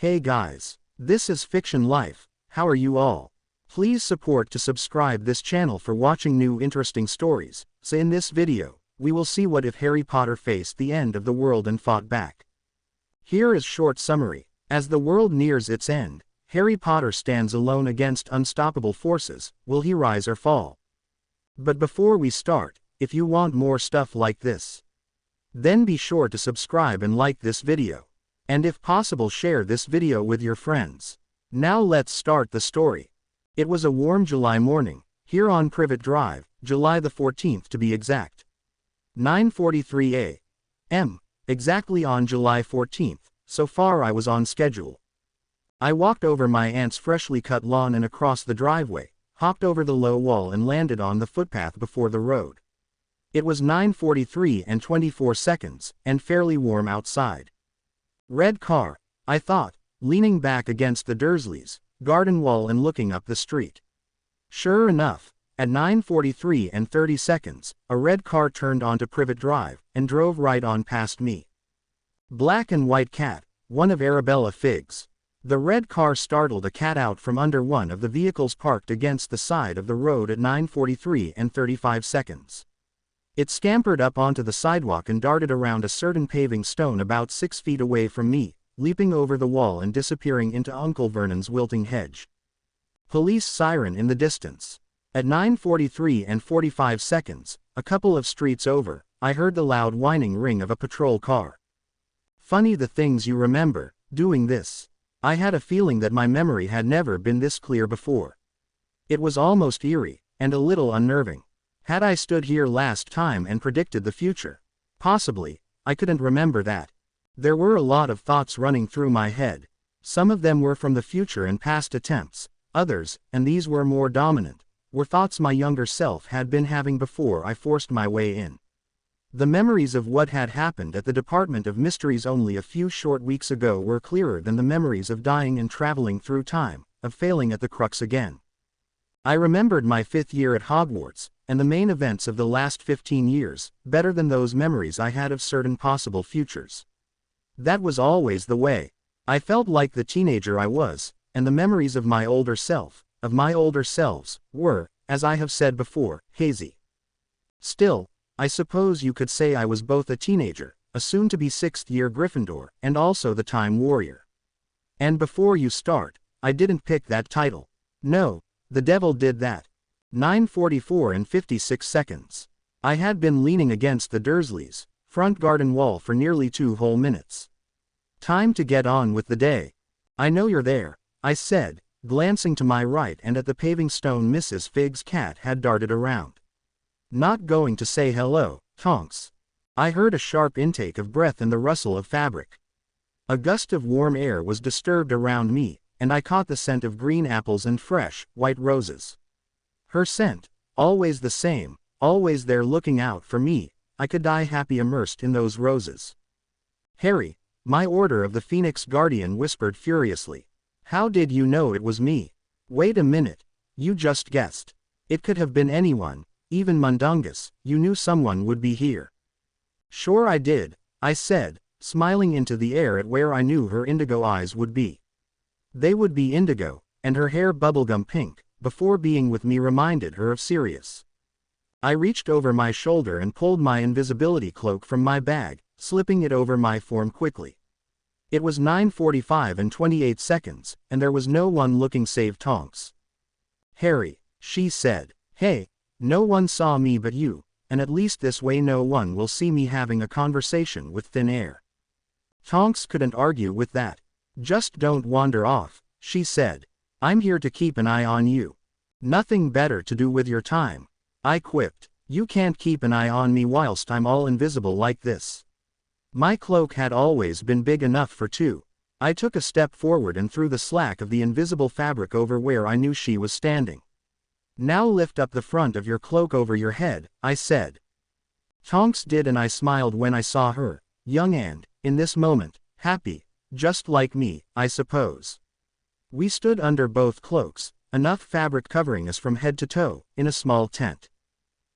Hey guys, this is Fiction Life. How are you all? Please support to subscribe this channel for watching new interesting stories. So in this video, we will see what if Harry Potter faced the end of the world and fought back. Here is short summary. As the world nears its end, Harry Potter stands alone against unstoppable forces. Will he rise or fall? But before we start, if you want more stuff like this, then be sure to subscribe and like this video. And if possible, share this video with your friends. Now let's start the story. It was a warm July morning, here on Privet Drive, July the 14th to be exact. 9:43 a.m. Exactly on July 14th, so far I was on schedule. I walked over my aunt's freshly cut lawn and across the driveway, hopped over the low wall and landed on the footpath before the road. It was 9:43 and 24 seconds, and fairly warm outside. Red car, I thought, leaning back against the Dursleys' garden wall and looking up the street. Sure enough, at 9:43 and 30 seconds, a red car turned onto Privet Drive and drove right on past me. Black and white cat, one of Arabella Figg's. The red car startled a cat out from under one of the vehicles parked against the side of the road at 9:43 and 35 seconds. It scampered up onto the sidewalk and darted around a certain paving stone about 6 feet away from me, leaping over the wall and disappearing into Uncle Vernon's wilting hedge. Police siren in the distance. At 9:43 and 45 seconds, a couple of streets over, I heard the loud whining ring of a patrol car. Funny the things you remember, doing this. I had a feeling that my memory had never been this clear before. It was almost eerie, and a little unnerving. Had I stood here last time and predicted the future? Possibly, I couldn't remember that. There were a lot of thoughts running through my head. Some of them were from the future and past attempts. Others, and these were more dominant, were thoughts my younger self had been having before I forced my way in. The memories of what had happened at the Department of Mysteries only a few short weeks ago were clearer than the memories of dying and traveling through time, of failing at the Crux again. I remembered my 5th year at Hogwarts, and the main events of the last 15 years, better than those memories I had of certain possible futures. That was always the way. I felt like the teenager I was, and the memories of my older self, of my older selves, were, as I have said before, hazy. Still, I suppose you could say I was both a teenager, a soon-to-be 6th-year Gryffindor, and also the Time Warrior. And before you start, I didn't pick that title. No, the devil did that. 9:44 and 56 seconds. I had been leaning against the Dursleys' front garden wall for nearly 2 whole minutes. Time to get on with the day. I know you're there, I said, glancing to my right and at the paving stone Mrs. Figg's cat had darted around. Not going to say hello, Tonks? I heard a sharp intake of breath and the rustle of fabric. A gust of warm air was disturbed around me, and I caught the scent of green apples and fresh, white roses. Her scent, always the same, always there looking out for me. I could die happy immersed in those roses. Harry, my Order of the Phoenix Guardian whispered furiously. How did you know it was me? Wait a minute, you just guessed. It could have been anyone, even Mundungus. You knew someone would be here. Sure I did, I said, smiling into the air at where I knew her indigo eyes would be. They would be indigo, and her hair bubblegum pink, before being with me reminded her of Sirius. I reached over my shoulder and pulled my invisibility cloak from my bag, slipping it over my form quickly. It was 9:45 and 28 seconds, and there was no one looking save Tonks. Harry, she said. Hey, no one saw me but you, and at least this way no one will see me having a conversation with thin air. Tonks couldn't argue with that. Just don't wander off, she said. I'm here to keep an eye on you. Nothing better to do with your time, I quipped. You can't keep an eye on me whilst I'm all invisible like this. My cloak had always been big enough for 2. I took a step forward and threw the slack of the invisible fabric over where I knew she was standing. Now lift up the front of your cloak over your head, I said. Tonks did, and I smiled when I saw her, young and, in this moment, happy, just like me, I suppose. We stood under both cloaks, enough fabric covering us from head to toe, in a small tent.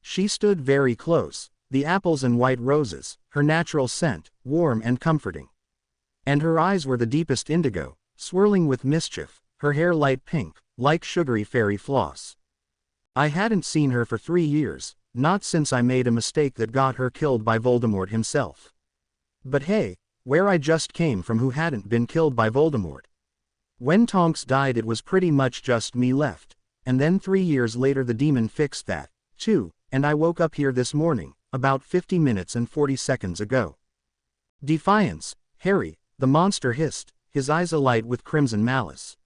She stood very close, the apples and white roses, her natural scent, warm and comforting. And her eyes were the deepest indigo, swirling with mischief, her hair light pink, like sugary fairy floss. I hadn't seen her for 3 years, not since I made a mistake that got her killed by Voldemort himself. But hey, where I just came from who hadn't been killed by Voldemort. When Tonks died it was pretty much just me left, and then 3 years later the demon fixed that, too, and I woke up here this morning, about 50 minutes and 40 seconds ago. Defiance, Harry, the monster hissed, his eyes alight with crimson malice.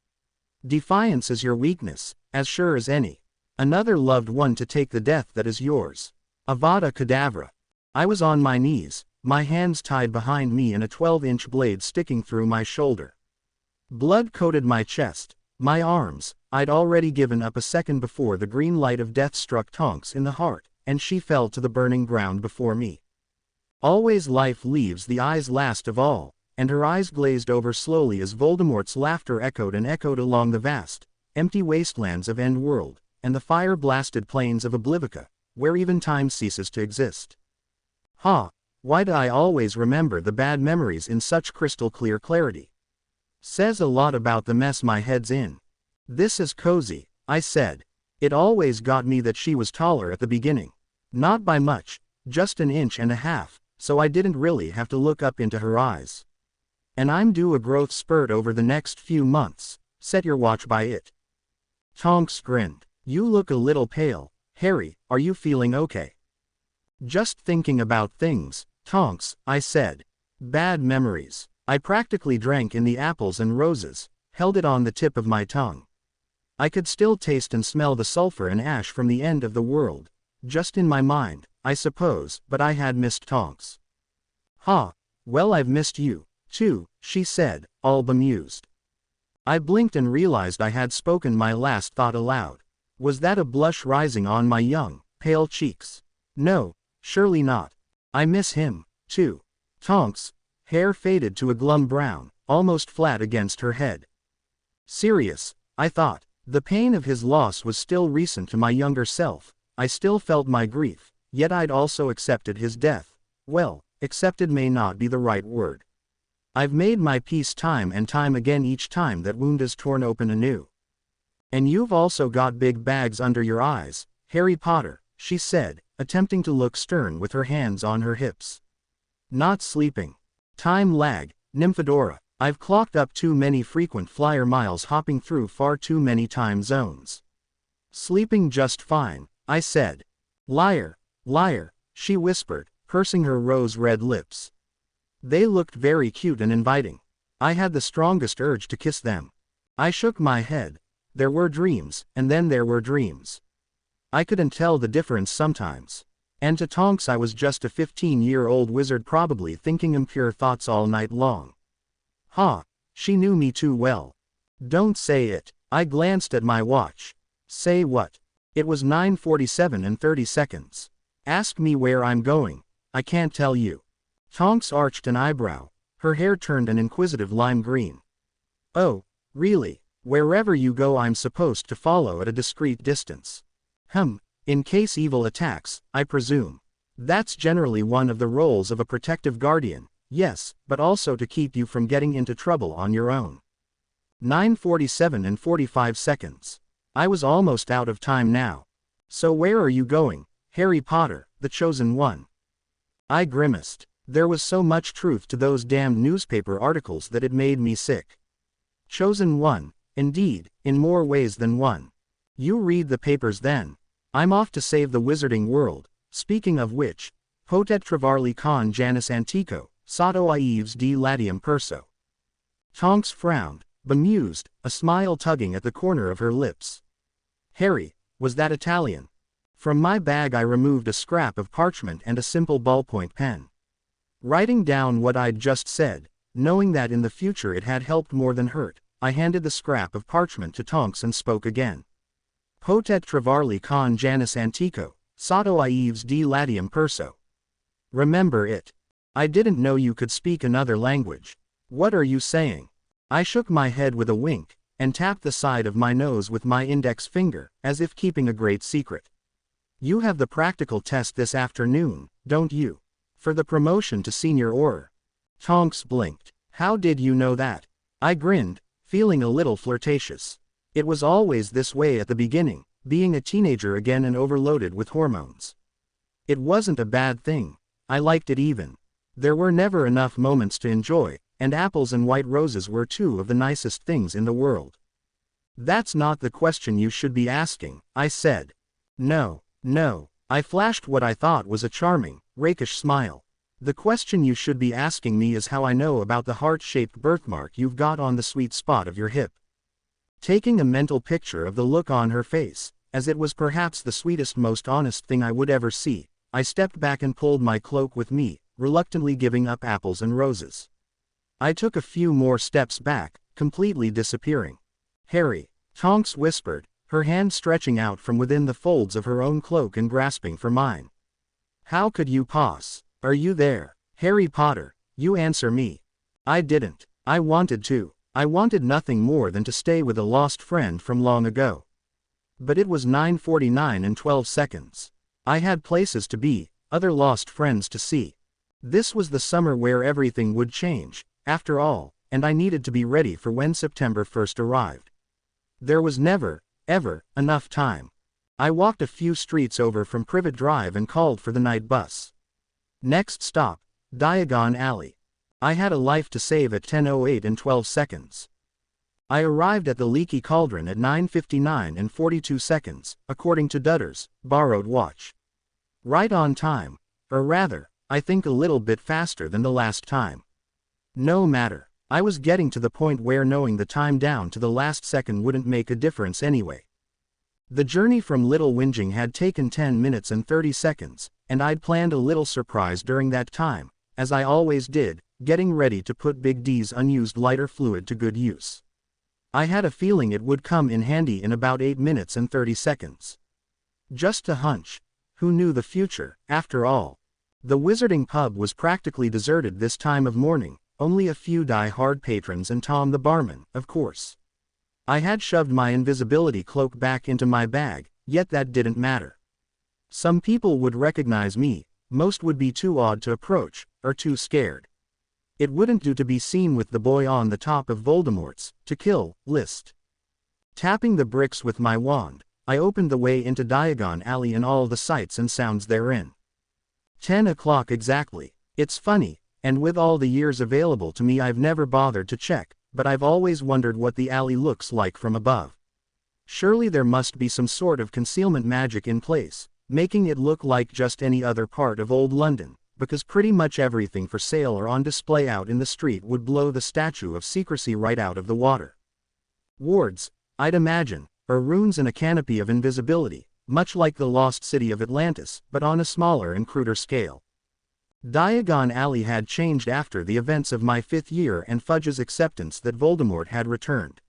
Defiance is your weakness, as sure as any. Another loved one to take the death that is yours. Avada Kedavra. I was on my knees, my hands tied behind me and a 12-inch blade sticking through my shoulder. Blood coated my chest, my arms. I'd already given up a second before the green light of death struck Tonks in the heart, and she fell to the burning ground before me. Always life leaves the eyes last of all, and her eyes glazed over slowly as Voldemort's laughter echoed and echoed along the vast, empty wastelands of End-World, and the fire-blasted plains of Oblivica, where even time ceases to exist. Ha! Why do I always remember the bad memories in such crystal-clear clarity? Says a lot about the mess my head's in. This is cozy, I said. It always got me that she was taller at the beginning. Not by much, just 1.5 inches, so I didn't really have to look up into her eyes. And I'm due a growth spurt over the next few months, set your watch by it. Tonks grinned. You look a little pale, Harry, are you feeling okay? Just thinking about things, Tonks, I said. Bad memories. I practically drank in the apples and roses, held it on the tip of my tongue. I could still taste and smell the sulfur and ash from the end of the world, just in my mind, I suppose, but I had missed Tonks. Ha! Well, I've missed you, too, she said, all bemused. I blinked and realized I had spoken my last thought aloud. Was that a blush rising on my young, pale cheeks? No, surely not. I miss him, too. Tonks' hair faded to a glum brown, almost flat against her head. Serious, I thought. The pain of his loss was still recent to my younger self. I still felt my grief, yet I'd also accepted his death. Well, accepted may not be the right word. I've made my peace time and time again each time that wound is torn open anew. And you've also got big bags under your eyes, Harry Potter, she said, attempting to look stern with her hands on her hips. Not sleeping. Time lag, Nymphadora. I've clocked up too many frequent flyer miles hopping through far too many time zones. Sleeping just fine, I said. Liar, liar, she whispered, pursing her rose-red lips. They looked very cute and inviting. I had the strongest urge to kiss them. I shook my head. There were dreams, and then there were dreams. I couldn't tell the difference sometimes. And to Tonks I was just a 15-year-old wizard probably thinking impure thoughts all night long. Ha! She knew me too well. Don't say it. I glanced at my watch. Say what? It was 9:47 and 30 seconds. Ask me where I'm going. I can't tell you. Tonks arched an eyebrow. Her hair turned an inquisitive lime green. Oh, really? Wherever you go I'm supposed to follow at a discreet distance. In case evil attacks, I presume. That's generally one of the roles of a protective guardian, yes, but also to keep you from getting into trouble on your own. 9:47 and 45 seconds. I was almost out of time now. So where are you going, Harry Potter, the chosen one? I grimaced. There was so much truth to those damned newspaper articles that it made me sick. Chosen one, indeed, in more ways than one. You read the papers then. I'm off to save the wizarding world, speaking of which, potet trovarli con Janus Antico, sotto Ives de Latium Perso. Tonks frowned, bemused, a smile tugging at the corner of her lips. Harry, was that Italian? From my bag I removed a scrap of parchment and a simple ballpoint pen. Writing down what I'd just said, knowing that in the future it had helped more than hurt, I handed the scrap of parchment to Tonks and spoke again. Potet trovarli con Janus Antico, sotto Ives de Latium Perso. Remember it. I didn't know you could speak another language. What are you saying? I shook my head with a wink, and tapped the side of my nose with my index finger, as if keeping a great secret. You have the practical test this afternoon, don't you? For the promotion to senior Auror. Tonks blinked. How did you know that? I grinned, feeling a little flirtatious. It was always this way at the beginning, being a teenager again and overloaded with hormones. It wasn't a bad thing. I liked it even. There were never enough moments to enjoy, and apples and white roses were two of the nicest things in the world. That's not the question you should be asking, I said. No. I flashed what I thought was a charming, rakish smile. The question you should be asking me is how I know about the heart-shaped birthmark you've got on the sweet spot of your hip. Taking a mental picture of the look on her face, as it was perhaps the sweetest, most honest thing I would ever see, I stepped back and pulled my cloak with me, reluctantly giving up apples and roses. I took a few more steps back, completely disappearing. Harry, Tonks whispered, her hand stretching out from within the folds of her own cloak and grasping for mine. How could you pass? Are you there? Harry Potter, you answer me. I didn't. I wanted to. I wanted nothing more than to stay with a lost friend from long ago. But it was 9:49 and 12 seconds. I had places to be, other lost friends to see. This was the summer where everything would change, after all, and I needed to be ready for when September 1st arrived. There was never, ever, enough time. I walked a few streets over from Privet Drive and called for the night bus. Next stop, Diagon Alley. I had a life to save at 10:08 and 12 seconds. I arrived at the Leaky Cauldron at 9:59 and 42 seconds, according to Dutter's borrowed watch. Right on time, or rather, I think a little bit faster than the last time. No matter, I was getting to the point where knowing the time down to the last second wouldn't make a difference anyway. The journey from Little Whinging had taken 10 minutes and 30 seconds, and I'd planned a little surprise during that time, as I always did, getting ready to put Big D's unused lighter fluid to good use. I had a feeling it would come in handy in about 8 minutes and 30 seconds. Just a hunch. Who knew the future, after all? The Wizarding Pub was practically deserted this time of morning, only a few die-hard patrons and Tom the barman, of course. I had shoved my invisibility cloak back into my bag, yet that didn't matter. Some people would recognize me, most would be too odd to approach, or too scared. It wouldn't do to be seen with the boy on the top of Voldemort's to kill list. Tapping the bricks with my wand, I opened the way into Diagon Alley and all the sights and sounds therein. 10 o'clock exactly. It's funny, and with all the years available to me I've never bothered to check, but I've always wondered what the alley looks like from above. Surely there must be some sort of concealment magic in place, making it look like just any other part of old London, because pretty much everything for sale or on display out in the street would blow the statue of secrecy right out of the water. Wards, I'd imagine, or runes and a canopy of invisibility, much like the lost city of Atlantis, but on a smaller and cruder scale. Diagon Alley had changed after the events of my 5th year and Fudge's acceptance that Voldemort had returned.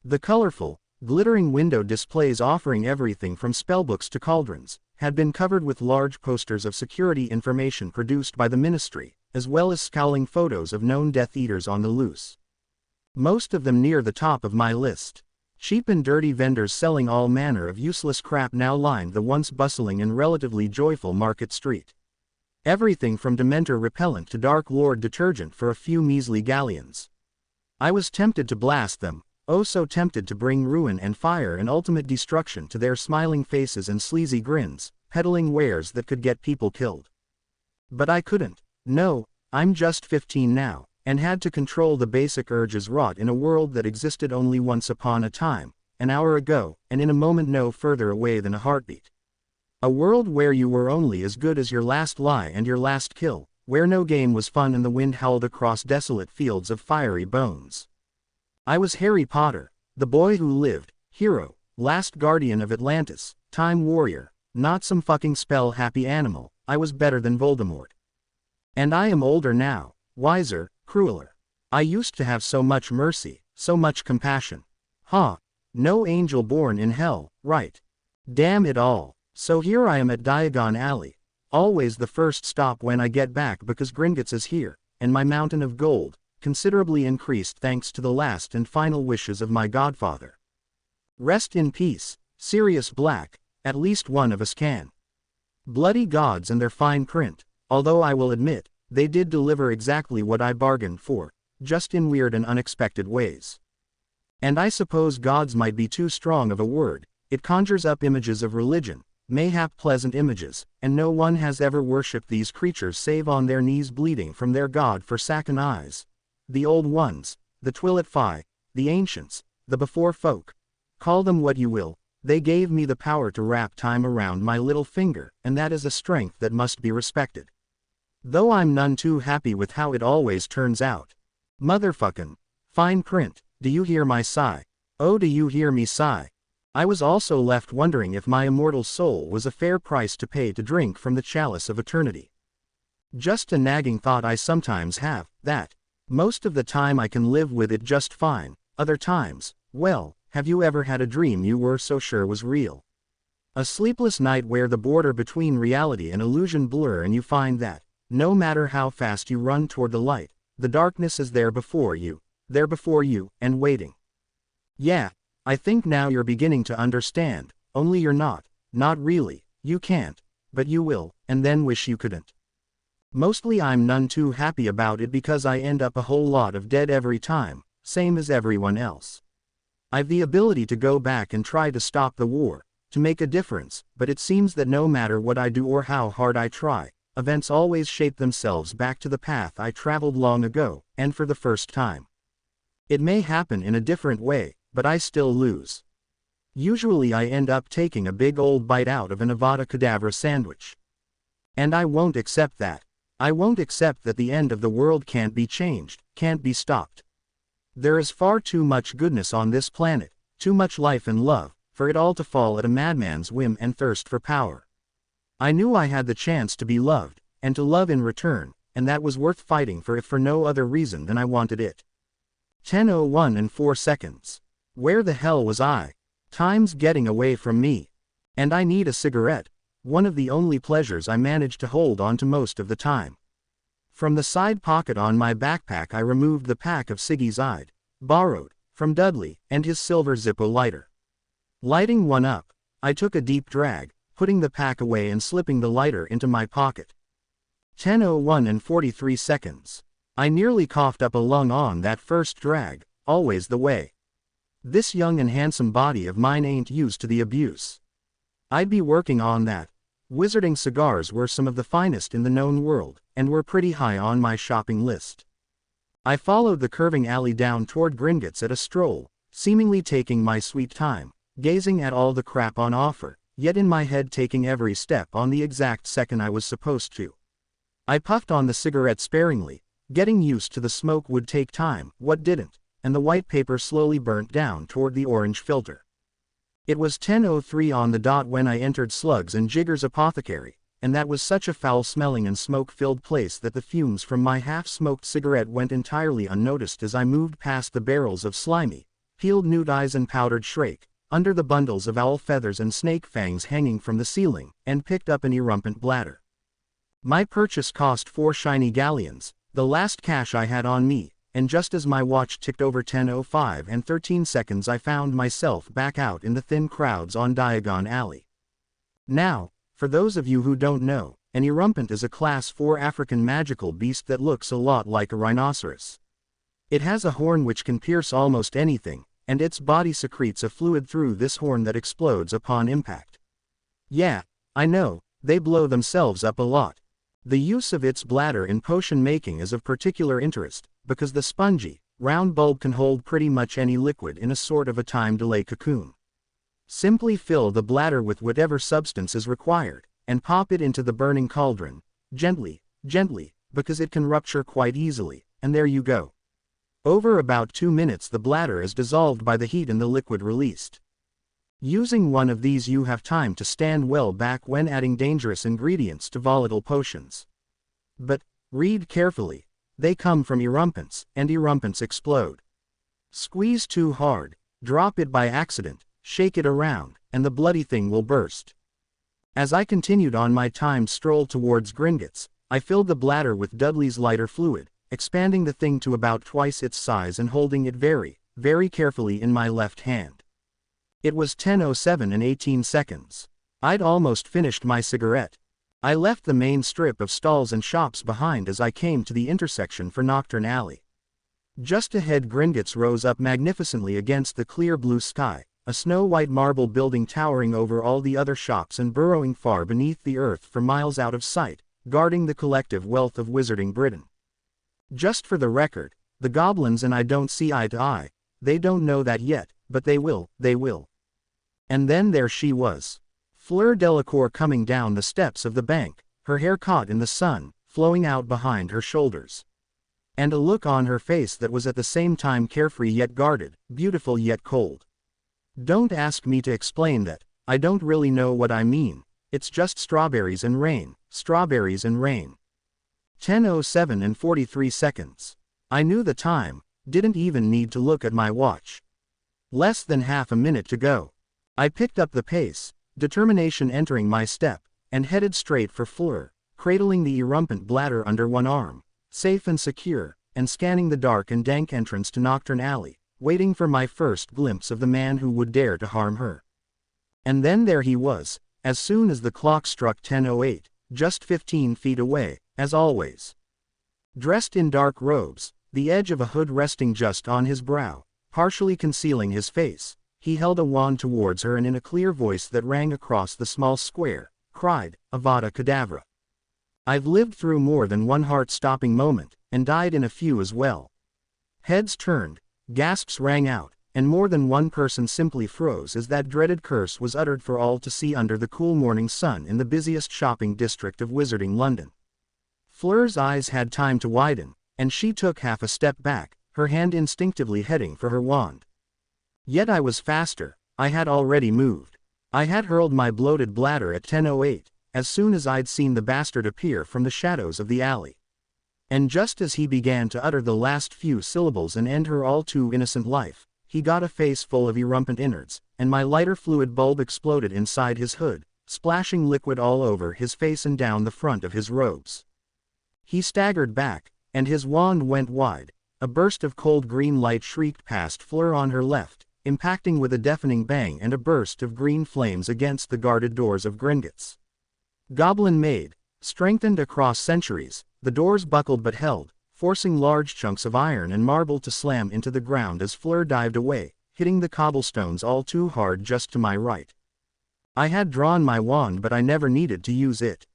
The colorful, glittering window displays offering everything from spellbooks to cauldrons had been covered with large posters of security information produced by the Ministry, as well as scowling photos of known Death Eaters on the loose. Most of them near the top of my list. Cheap and dirty vendors selling all manner of useless crap now lined the once bustling and relatively joyful Market Street. Everything from Dementor repellent to Dark Lord detergent for a few measly galleons. I was tempted to blast them, oh so tempted to bring ruin and fire and ultimate destruction to their smiling faces and sleazy grins, peddling wares that could get people killed. But I couldn't. No, I'm just 15 now, and had to control the basic urges wrought in a world that existed only once upon a time, an hour ago, and in a moment no further away than a heartbeat. A world where you were only as good as your last lie and your last kill, where no game was fun and the wind howled across desolate fields of fiery bones. I was Harry Potter, the boy who lived, hero, last guardian of Atlantis, time warrior, not some fucking spell-happy animal. I was better than Voldemort. And I am older now, wiser, crueler. I used to have so much mercy, so much compassion. No angel born in hell, right? Damn it all. So here I am at Diagon Alley, always the first stop when I get back because Gringotts is here, and my mountain of gold, considerably increased thanks to the last and final wishes of my godfather. Rest in peace, Sirius Black, at least one of us can. Bloody gods and their fine print, although I will admit, they did deliver exactly what I bargained for, just in weird and unexpected ways. And I suppose gods might be too strong of a word, it conjures up images of religion, mayhap pleasant images, and no one has ever worshipped these creatures save on their knees bleeding from their god-forsaken eyes. The old ones, the Twilight Fi, the ancients, the before folk. Call them what you will, they gave me the power to wrap time around my little finger, and that is a strength that must be respected. Though I'm none too happy with how it always turns out. Motherfuckin'. Fine print, do you hear my sigh? Oh, do you hear me sigh? I was also left wondering if my immortal soul was a fair price to pay to drink from the chalice of eternity. Just a nagging thought I sometimes have, that most of the time I can live with it just fine, other times, well, have you ever had a dream you were so sure was real? A sleepless night where the border between reality and illusion blur and you find that, no matter how fast you run toward the light, the darkness is there before you, and waiting. Yeah, I think now you're beginning to understand, only you're not really, you can't, but you will, and then wish you couldn't. Mostly I'm none too happy about it because I end up a whole lot of dead every time, same as everyone else. I've the ability to go back and try to stop the war, to make a difference, but it seems that no matter what I do or how hard I try, events always shape themselves back to the path I traveled long ago, and for the first time. It may happen in a different way, but I still lose. Usually I end up taking a big old bite out of an Avada Kedavra sandwich. And I won't accept that. I won't accept that the end of the world can't be changed, can't be stopped. There is far too much goodness on this planet, too much life and love, for it all to fall at a madman's whim and thirst for power. I knew I had the chance to be loved, and to love in return, and that was worth fighting for if for no other reason than I wanted it. 10:01 and 4 seconds. Where the hell was I? Time's getting away from me. And I need a cigarette, one of the only pleasures I manage to hold on to most of the time. From the side pocket on my backpack I removed the pack of ciggies I'd borrowed from Dudley, and his silver Zippo lighter. Lighting one up, I took a deep drag, putting the pack away and slipping the lighter into my pocket. 10:01 and 43 seconds. I nearly coughed up a lung on that first drag, always the way. This young and handsome body of mine ain't used to the abuse. I'd be working on that. Wizarding cigars were some of the finest in the known world, and were pretty high on my shopping list. I followed the curving alley down toward Gringotts at a stroll, seemingly taking my sweet time, gazing at all the crap on offer, yet in my head taking every step on the exact second I was supposed to. I puffed on the cigarette sparingly, getting used to the smoke would take time, what didn't, and the white paper slowly burnt down toward the orange filter. It was 10:03 on the dot when I entered Slugs and Jigger's Apothecary, and that was such a foul-smelling and smoke-filled place that the fumes from my half-smoked cigarette went entirely unnoticed as I moved past the barrels of slimy, peeled nude eyes and powdered shrake, under the bundles of owl feathers and snake fangs hanging from the ceiling, and picked up an erumpant bladder. My purchase cost 4 shiny galleons, the last cash I had on me, and just as my watch ticked over 10:05 and 13 seconds I found myself back out in the thin crowds on Diagon Alley. Now, for those of you who don't know, an erumpant is a Class 4 African magical beast that looks a lot like a rhinoceros. It has a horn which can pierce almost anything, and its body secretes a fluid through this horn that explodes upon impact. Yeah, I know, they blow themselves up a lot. The use of its bladder in potion making is of particular interest, because the spongy, round bulb can hold pretty much any liquid in a sort of a time delay cocoon. Simply fill the bladder with whatever substance is required, and pop it into the burning cauldron, gently, because it can rupture quite easily, and there you go. Over about 2 minutes the bladder is dissolved by the heat and the liquid released. Using one of these you have time to stand well back when adding dangerous ingredients to volatile potions. But, read carefully, they come from erumpants, and erumpants explode. Squeeze too hard, drop it by accident, shake it around, and the bloody thing will burst. As I continued on my timed stroll towards Gringotts, I filled the bladder with Dudley's lighter fluid, expanding the thing to about twice its size and holding it very, very carefully in my left hand. It was 10:07 and 18 seconds. I'd almost finished my cigarette. I left the main strip of stalls and shops behind as I came to the intersection for Nocturne Alley. Just ahead Gringotts rose up magnificently against the clear blue sky, a snow-white marble building towering over all the other shops and burrowing far beneath the earth for miles out of sight, guarding the collective wealth of Wizarding Britain. Just for the record, the goblins and I don't see eye to eye. They don't know that yet, but they will. And then there she was. Fleur Delacour coming down the steps of the bank, her hair caught in the sun, flowing out behind her shoulders. And a look on her face that was at the same time carefree yet guarded, beautiful yet cold. Don't ask me to explain that, I don't really know what I mean, it's just strawberries and rain, strawberries and rain. 10:07 and 43 seconds. I knew the time, didn't even need to look at my watch. Less than half a minute to go. I picked up the pace, determination entering my step, and headed straight for Fleur, cradling the erumpent bladder under one arm, safe and secure, and scanning the dark and dank entrance to Knockturn Alley, waiting for my first glimpse of the man who would dare to harm her. And then there he was, as soon as the clock struck 10:08, just 15 feet away, as always. Dressed in dark robes, the edge of a hood resting just on his brow, partially concealing his face, he held a wand towards her and in a clear voice that rang across the small square, cried, Avada Kedavra. I've lived through more than one heart-stopping moment, and died in a few as well. Heads turned, gasps rang out, and more than one person simply froze as that dreaded curse was uttered for all to see under the cool morning sun in the busiest shopping district of Wizarding London. Fleur's eyes had time to widen, and she took half a step back, her hand instinctively heading for her wand. Yet I was faster, I had already moved. I had hurled my bloated bladder at 10:08, as soon as I'd seen the bastard appear from the shadows of the alley. And just as he began to utter the last few syllables and end her all too innocent life, he got a face full of erumpent innards, and my lighter fluid bulb exploded inside his hood, splashing liquid all over his face and down the front of his robes. He staggered back, and his wand went wide. A burst of cold green light shrieked past Fleur on her left, impacting with a deafening bang and a burst of green flames against the guarded doors of Gringotts. Goblin made, strengthened across centuries, the doors buckled but held, forcing large chunks of iron and marble to slam into the ground as Fleur dived away, hitting the cobblestones all too hard just to my right. I had drawn my wand but I never needed to use it.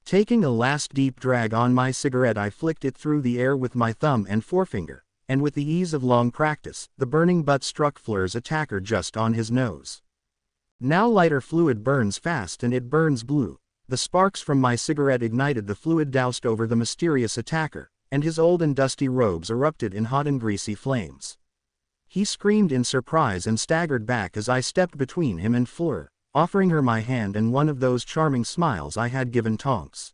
Taking a last deep drag on my cigarette I flicked it through the air with my thumb and forefinger, and with the ease of long practice, the burning butt struck Fleur's attacker just on his nose. Now lighter fluid burns fast and it burns blue. The sparks from my cigarette ignited the fluid doused over the mysterious attacker, and his old and dusty robes erupted in hot and greasy flames. He screamed in surprise and staggered back as I stepped between him and Fleur, offering her my hand and one of those charming smiles I had given Tonks.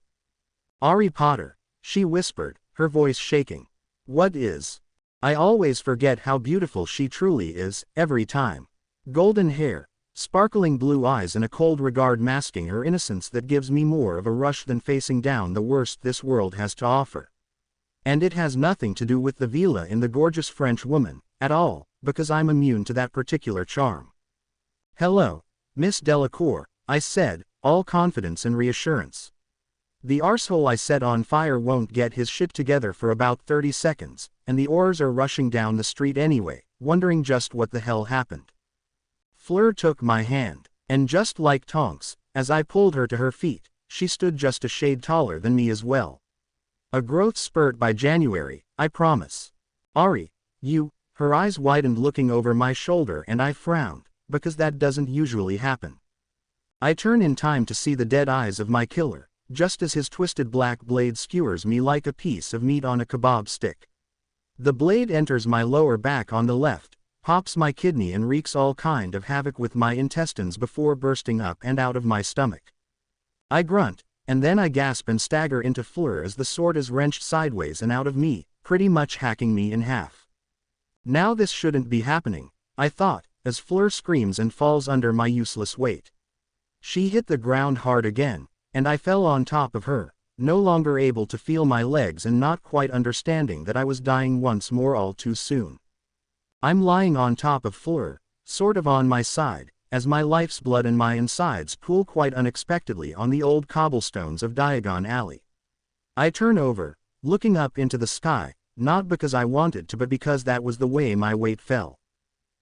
Harry Potter, she whispered, her voice shaking. What is? I always forget how beautiful she truly is, every time. Golden hair, sparkling blue eyes and a cold regard masking her innocence that gives me more of a rush than facing down the worst this world has to offer. And it has nothing to do with the villa in the gorgeous French woman, at all, because I'm immune to that particular charm. Hello, Miss Delacour, I said, all confidence and reassurance. The arsehole I set on fire won't get his shit together for about 30 seconds, and the oars are rushing down the street anyway, wondering just what the hell happened. Fleur took my hand, and just like Tonks, as I pulled her to her feet, she stood just a shade taller than me as well. A growth spurt by January, I promise. Ari, you, her eyes widened looking over my shoulder and I frowned, because that doesn't usually happen. I turn in time to see the dead eyes of my killer, just as his twisted black blade skewers me like a piece of meat on a kebab stick. The blade enters my lower back on the left, pops my kidney and wreaks all kind of havoc with my intestines before bursting up and out of my stomach. I grunt, and then I gasp and stagger into Fleur as the sword is wrenched sideways and out of me, pretty much hacking me in half. Now this shouldn't be happening, I thought, as Fleur screams and falls under my useless weight. She hit the ground hard again, and I fell on top of her, no longer able to feel my legs and not quite understanding that I was dying once more all too soon. I'm lying on top of Fleur, sort of on my side, as my life's blood and my insides pool quite unexpectedly on the old cobblestones of Diagon Alley. I turn over, looking up into the sky, not because I wanted to but because that was the way my weight fell.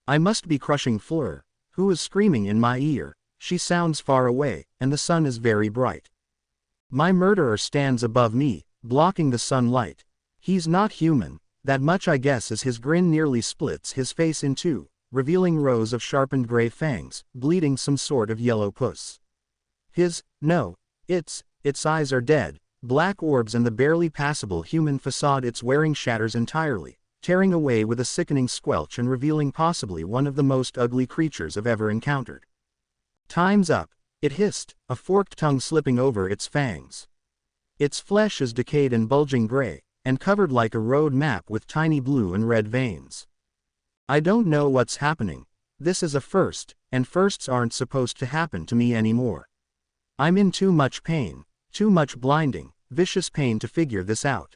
I must be crushing Fleur, who is screaming in my ear. She sounds far away, and the sun is very bright. My murderer stands above me, blocking the sunlight. He's not human, that much I guess, as his grin nearly splits his face in two, revealing rows of sharpened gray fangs, bleeding some sort of yellow pus. Its eyes are dead, black orbs, and the barely passable human facade it's wearing shatters entirely, tearing away with a sickening squelch and revealing possibly one of the most ugly creatures I've ever encountered. Time's up, it hissed, a forked tongue slipping over its fangs. Its flesh is decayed and bulging gray, and covered like a road map with tiny blue and red veins. I don't know what's happening. This is a first, and firsts aren't supposed to happen to me anymore. I'm in too much pain, too much blinding, vicious pain to figure this out.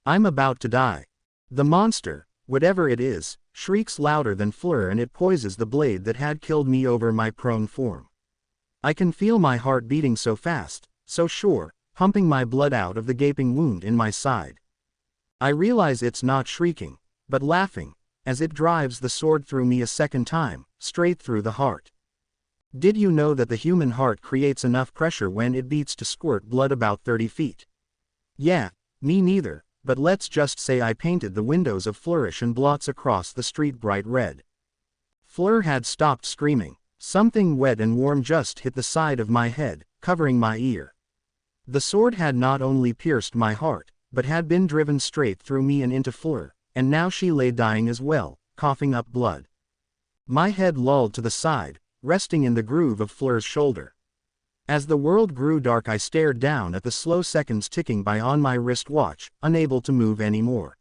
I'm about to die. The monster, whatever it is, shrieks louder than Fleur, and it poises the blade that had killed me over my prone form. I can feel my heart beating so fast, so sure, pumping my blood out of the gaping wound in my side. I realize it's not shrieking, but laughing, as it drives the sword through me a second time, straight through the heart. Did you know that the human heart creates enough pressure when it beats to squirt blood about 30 feet? Yeah, me neither, but let's just say I painted the windows of Flourish and blots across the street bright red. Fleur had stopped screaming. Something wet and warm just hit the side of my head, covering my ear. The sword had not only pierced my heart, but had been driven straight through me and into Fleur, and now she lay dying as well, coughing up blood. My head lolled to the side, resting in the groove of Fleur's shoulder. As the world grew dark, I stared down at the slow seconds ticking by on my wristwatch, unable to move anymore.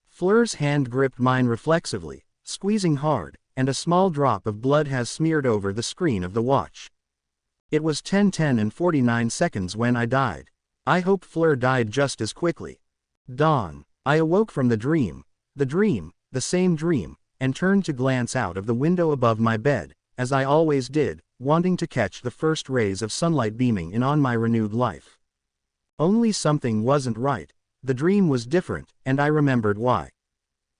Fleur's hand gripped mine reflexively, squeezing hard, and a small drop of blood has smeared over the screen of the watch. It was 10:10 and 49 seconds when I died. I hope Fleur died just as quickly. Dawn. I awoke from the same dream, and turned to glance out of the window above my bed, as I always did, wanting to catch the first rays of sunlight beaming in on my renewed life. Only something wasn't right. The dream was different, and I remembered why.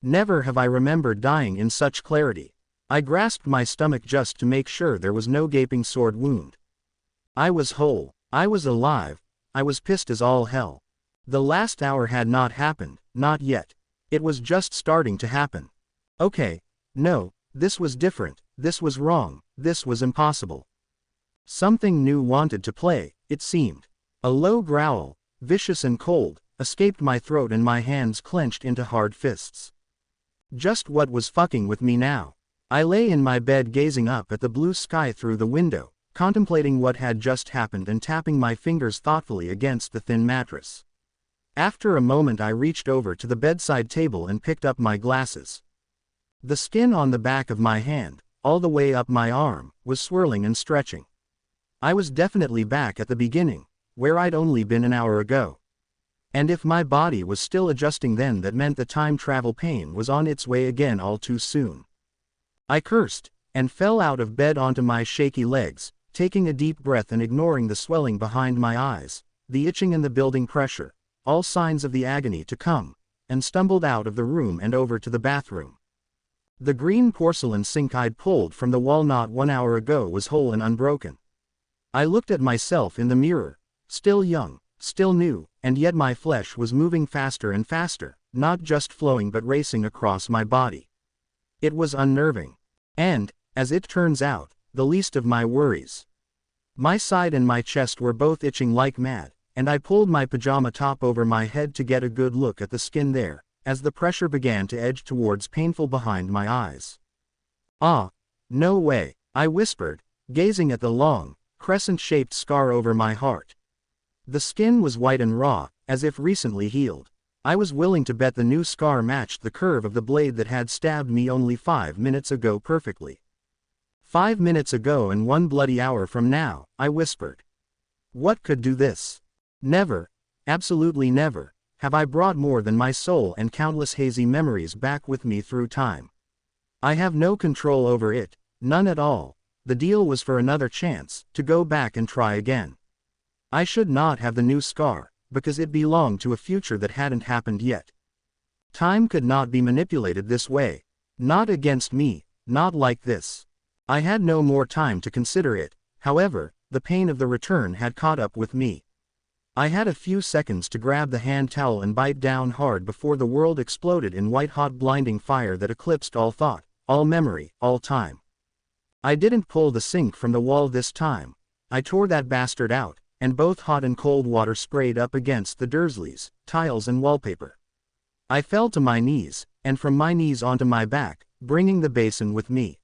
Never have I remembered dying in such clarity. I grasped my stomach just to make sure there was no gaping sword wound. I was whole. I was alive. I was pissed as all hell. The last hour had not happened, not yet. It was just starting to happen. Okay. No, this was different, this was wrong, this was impossible. Something new wanted to play, it seemed. A low growl, vicious and cold, escaped my throat and my hands clenched into hard fists. Just what was fucking with me now? I lay in my bed gazing up at the blue sky through the window, contemplating what had just happened and tapping my fingers thoughtfully against the thin mattress. After a moment I reached over to the bedside table and picked up my glasses. The skin on the back of my hand, all the way up my arm, was swirling and stretching. I was definitely back at the beginning, where I'd only been an hour ago. And if my body was still adjusting then, that meant the time travel pain was on its way again all too soon. I cursed, and fell out of bed onto my shaky legs, taking a deep breath and ignoring the swelling behind my eyes, the itching and the building pressure, all signs of the agony to come, and stumbled out of the room and over to the bathroom. The green porcelain sink I'd pulled from the wall not 1 hour ago was whole and unbroken. I looked at myself in the mirror, still young, still new, and yet my flesh was moving faster and faster, not just flowing but racing across my body. It was unnerving. And, as it turns out, the least of my worries. My side and my chest were both itching like mad, and I pulled my pajama top over my head to get a good look at the skin there, as the pressure began to edge towards painful behind my eyes. Ah, no way, I whispered, gazing at the long, crescent-shaped scar over my heart. The skin was white and raw, as if recently healed. I was willing to bet the new scar matched the curve of the blade that had stabbed me only 5 minutes ago perfectly. 5 minutes ago and 1 bloody hour from now, I whispered. What could do this? Never, absolutely never, have I brought more than my soul and countless hazy memories back with me through time. I have no control over it, none at all. The deal was for another chance, to go back and try again. I should not have the new scar, because it belonged to a future that hadn't happened yet. Time could not be manipulated this way. Not against me, not like this. I had no more time to consider it, however, the pain of the return had caught up with me. I had a few seconds to grab the hand towel and bite down hard before the world exploded in white-hot blinding fire that eclipsed all thought, all memory, all time. I didn't pull the sink from the wall this time. I tore that bastard out, and both hot and cold water sprayed up against the Dursleys, tiles and wallpaper. I fell to my knees, and from my knees onto my back, bringing the basin with me.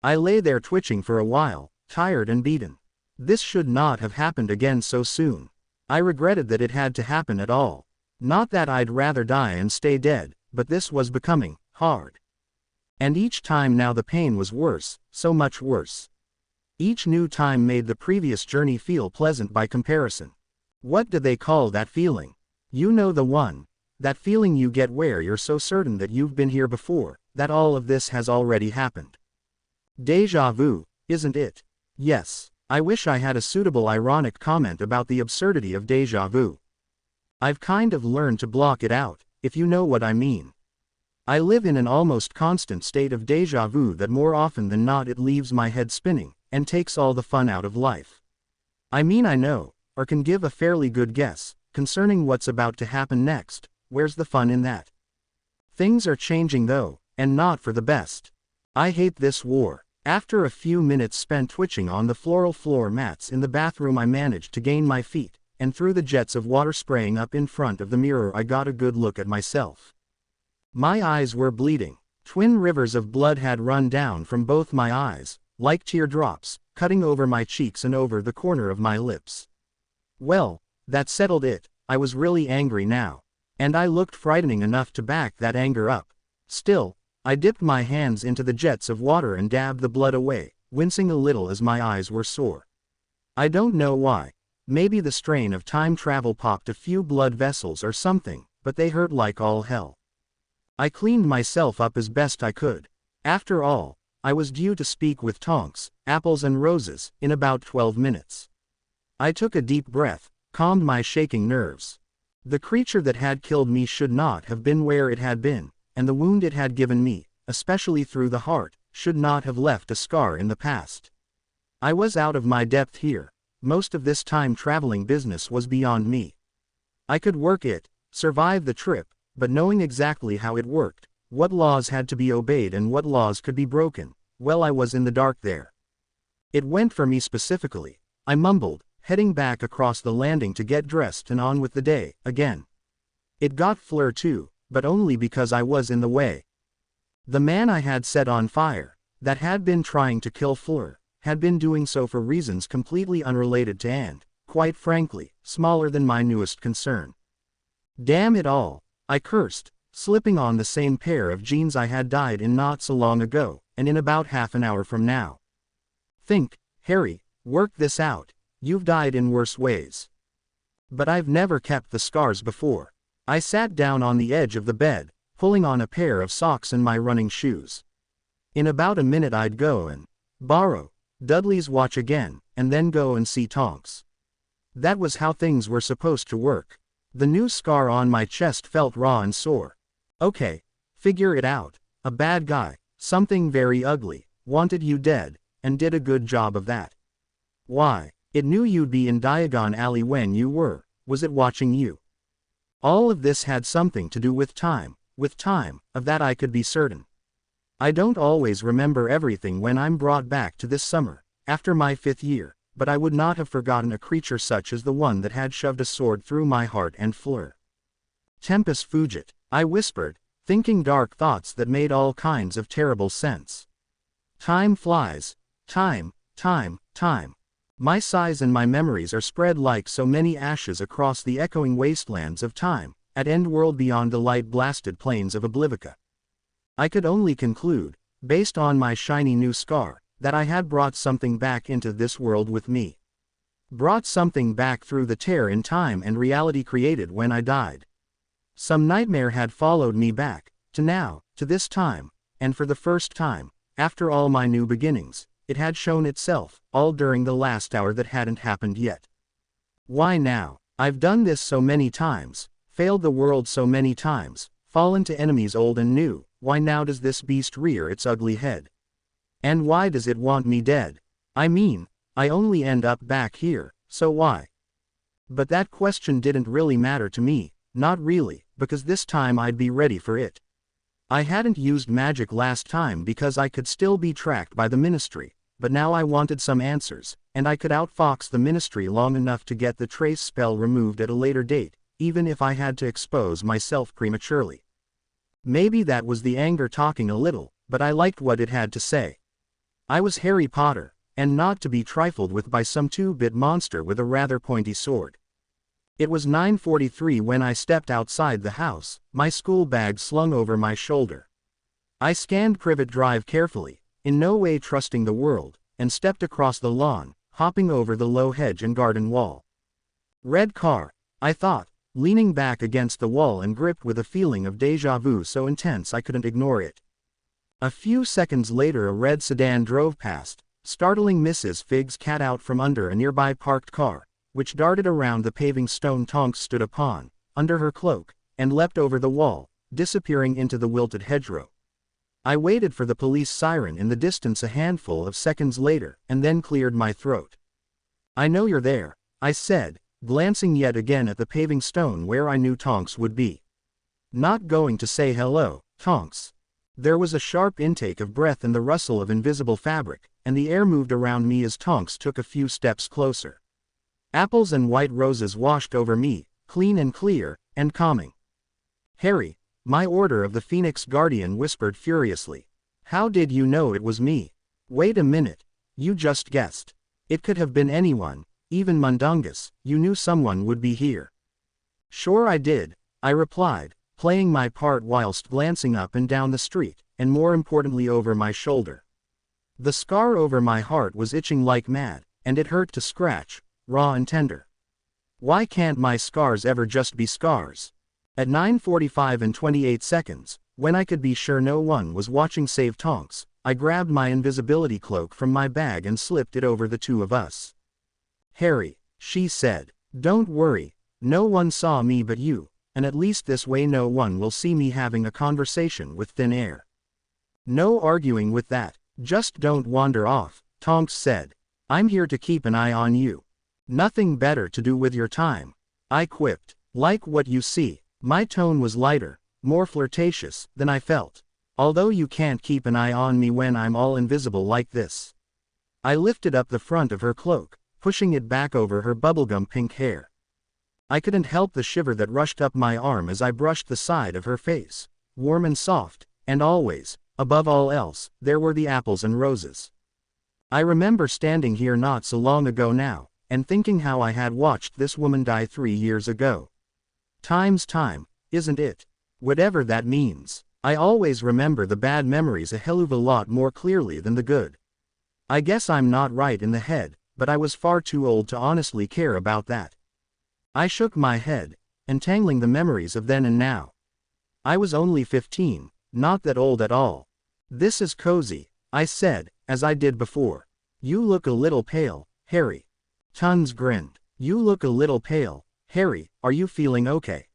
I lay there twitching for a while, tired and beaten. This should not have happened again so soon. I regretted that it had to happen at all. Not that I'd rather die and stay dead, but this was becoming hard. And each time now the pain was worse, so much worse. Each new time made the previous journey feel pleasant by comparison. What do they call that feeling? You know the one. That feeling you get where you're so certain that you've been here before, that all of this has already happened. Déjà vu, isn't it? Yes. I wish I had a suitable ironic comment about the absurdity of déjà vu. I've kind of learned to block it out, if you know what I mean. I live in an almost constant state of déjà vu that more often than not it leaves my head spinning, and takes all the fun out of life. I mean I know, or can give a fairly good guess, concerning what's about to happen next. Where's the fun in that? Things are changing though, and not for the best. I hate this war. After a few minutes spent twitching on the floral floor mats in the bathroom I managed to gain my feet, and through the jets of water spraying up in front of the mirror I got a good look at myself. My eyes were bleeding. Twin rivers of blood had run down from both my eyes, like teardrops, cutting over my cheeks and over the corner of my lips. Well, that settled it. I was really angry now. And I looked frightening enough to back that anger up. Still, I dipped my hands into the jets of water and dabbed the blood away, wincing a little as my eyes were sore. I don't know why. Maybe the strain of time travel popped a few blood vessels or something, but they hurt like all hell. I cleaned myself up as best I could. After all, I was due to speak with Tonks, Apples and Roses, in about 12 minutes. I took a deep breath, calmed my shaking nerves. The creature that had killed me should not have been where it had been. And the wound it had given me, especially through the heart, should not have left a scar in the past. I was out of my depth here. Most of this time-traveling business was beyond me. I could work it, survive the trip, but knowing exactly how it worked, what laws had to be obeyed and what laws could be broken, well, I was in the dark there. It went for me specifically, I mumbled, heading back across the landing to get dressed and on with the day, again. It got Fleur too. But only because I was in the way. The man I had set on fire, that had been trying to kill Fleur, had been doing so for reasons completely unrelated to and, quite frankly, smaller than my newest concern. Damn it all, I cursed, slipping on the same pair of jeans I had dyed in not so long ago, and in about half an hour from now. Think, Harry, work this out, you've died in worse ways. But I've never kept the scars before. I sat down on the edge of the bed, pulling on a pair of socks and my running shoes. In about a minute I'd go and borrow Dudley's watch again, and then go and see Tonks. That was how things were supposed to work. The new scar on my chest felt raw and sore. Okay, figure it out. A bad guy, something very ugly, wanted you dead, and did a good job of that. Why, it knew you'd be in Diagon Alley when you were. Was it watching you? All of this had something to do with time, of that I could be certain. I don't always remember everything when I'm brought back to this summer, after my 5th year, but I would not have forgotten a creature such as the one that had shoved a sword through my heart and Fleur. Tempus fugit, I whispered, thinking dark thoughts that made all kinds of terrible sense. Time flies. Time. My sighs and my memories are spread like so many ashes across the echoing wastelands of time, at end world beyond the light-blasted plains of Oblivica. I could only conclude, based on my shiny new scar, that I had brought something back into this world with me. Brought something back through the tear in time and reality created when I died. Some nightmare had followed me back, to now, to this time, and for the first time, after all my new beginnings, it had shown itself, all during the last hour that hadn't happened yet. Why now? I've done this so many times, failed the world so many times, fallen to enemies old and new, why now does this beast rear its ugly head? And why does it want me dead? I mean, I only end up back here, so why? But that question didn't really matter to me, not really, because this time I'd be ready for it. I hadn't used magic last time because I could still be tracked by the Ministry, but now I wanted some answers, and I could outfox the Ministry long enough to get the trace spell removed at a later date, even if I had to expose myself prematurely. Maybe that was the anger talking a little, but I liked what it had to say. I was Harry Potter, and not to be trifled with by some two-bit monster with a rather pointy sword. It was 9:43 when I stepped outside the house, my school bag slung over my shoulder. I scanned Privet Drive carefully, in no way trusting the world, and stepped across the lawn, hopping over the low hedge and garden wall. Red car, I thought, leaning back against the wall and gripped with a feeling of déjà vu so intense I couldn't ignore it. A few seconds later a red sedan drove past, startling Mrs. Figg's cat out from under a nearby parked car, which darted around the paving stone Tonks stood upon, under her cloak, and leapt over the wall, disappearing into the wilted hedgerow. I waited for the police siren in the distance a handful of seconds later, and then cleared my throat. "I know you're there," I said, glancing yet again at the paving stone where I knew Tonks would be. "Not going to say hello, Tonks?" There was a sharp intake of breath and the rustle of invisible fabric, and the air moved around me as Tonks took a few steps closer. Apples and white roses washed over me, clean and clear, and calming. "Harry," my Order of the Phoenix Guardian whispered furiously. "How did you know it was me?" "Wait a minute. You just guessed. It could have been anyone, even Mundungus. You knew someone would be here." "Sure I did," I replied, playing my part whilst glancing up and down the street, and more importantly over my shoulder. The scar over my heart was itching like mad, and it hurt to scratch, raw and tender. Why can't my scars ever just be scars? At 9:45 and 28 seconds, when I could be sure no one was watching save Tonks, I grabbed my invisibility cloak from my bag and slipped it over the two of us. "Harry," she said, "don't worry, no one saw me but you, and at least this way no one will see me having a conversation with thin air." "No arguing with that, just don't wander off," Tonks said. "I'm here to keep an eye on you. Nothing better to do with your time," I quipped. "Like what you see." My tone was lighter, more flirtatious, than I felt. "Although you can't keep an eye on me when I'm all invisible like this." I lifted up the front of her cloak, pushing it back over her bubblegum pink hair. I couldn't help the shiver that rushed up my arm as I brushed the side of her face, warm and soft, and always, above all else, there were the apples and roses. I remember standing here not so long ago now, and thinking how I had watched this woman die 3 years ago. Time's time, isn't it? Whatever that means. I always remember the bad memories a hell of a lot more clearly than the good. I guess I'm not right in the head, but I was far too old to honestly care about that. I shook my head, entangling the memories of then and now. I was only 15, not that old at all. "This is cozy," I said, as I did before. "You look a little pale, Harry." Tons grinned. "You look a little pale, Harry, are you feeling okay?"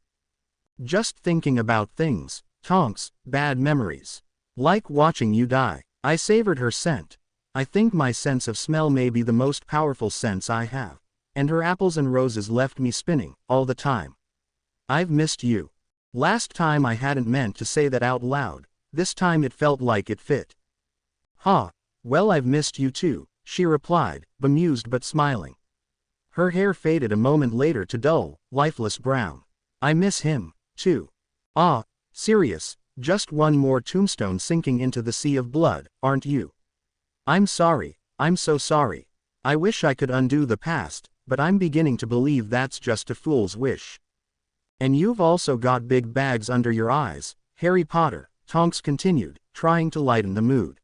"Just thinking about things, Tonks, bad memories. Like watching you die." I savored her scent. I think my sense of smell may be the most powerful sense I have. And her apples and roses left me spinning, all the time. "I've missed you." Last time I hadn't meant to say that out loud, this time it felt like it fit. "Huh, well I've missed you too," she replied, bemused but smiling. Her hair faded a moment later to dull, lifeless brown. "I miss him, too." "Ah, serious, just one more tombstone sinking into the sea of blood, aren't you?" "I'm sorry, I'm so sorry. I wish I could undo the past, but I'm beginning to believe that's just a fool's wish." "And you've also got big bags under your eyes, Harry Potter," Tonks continued, trying to lighten the mood.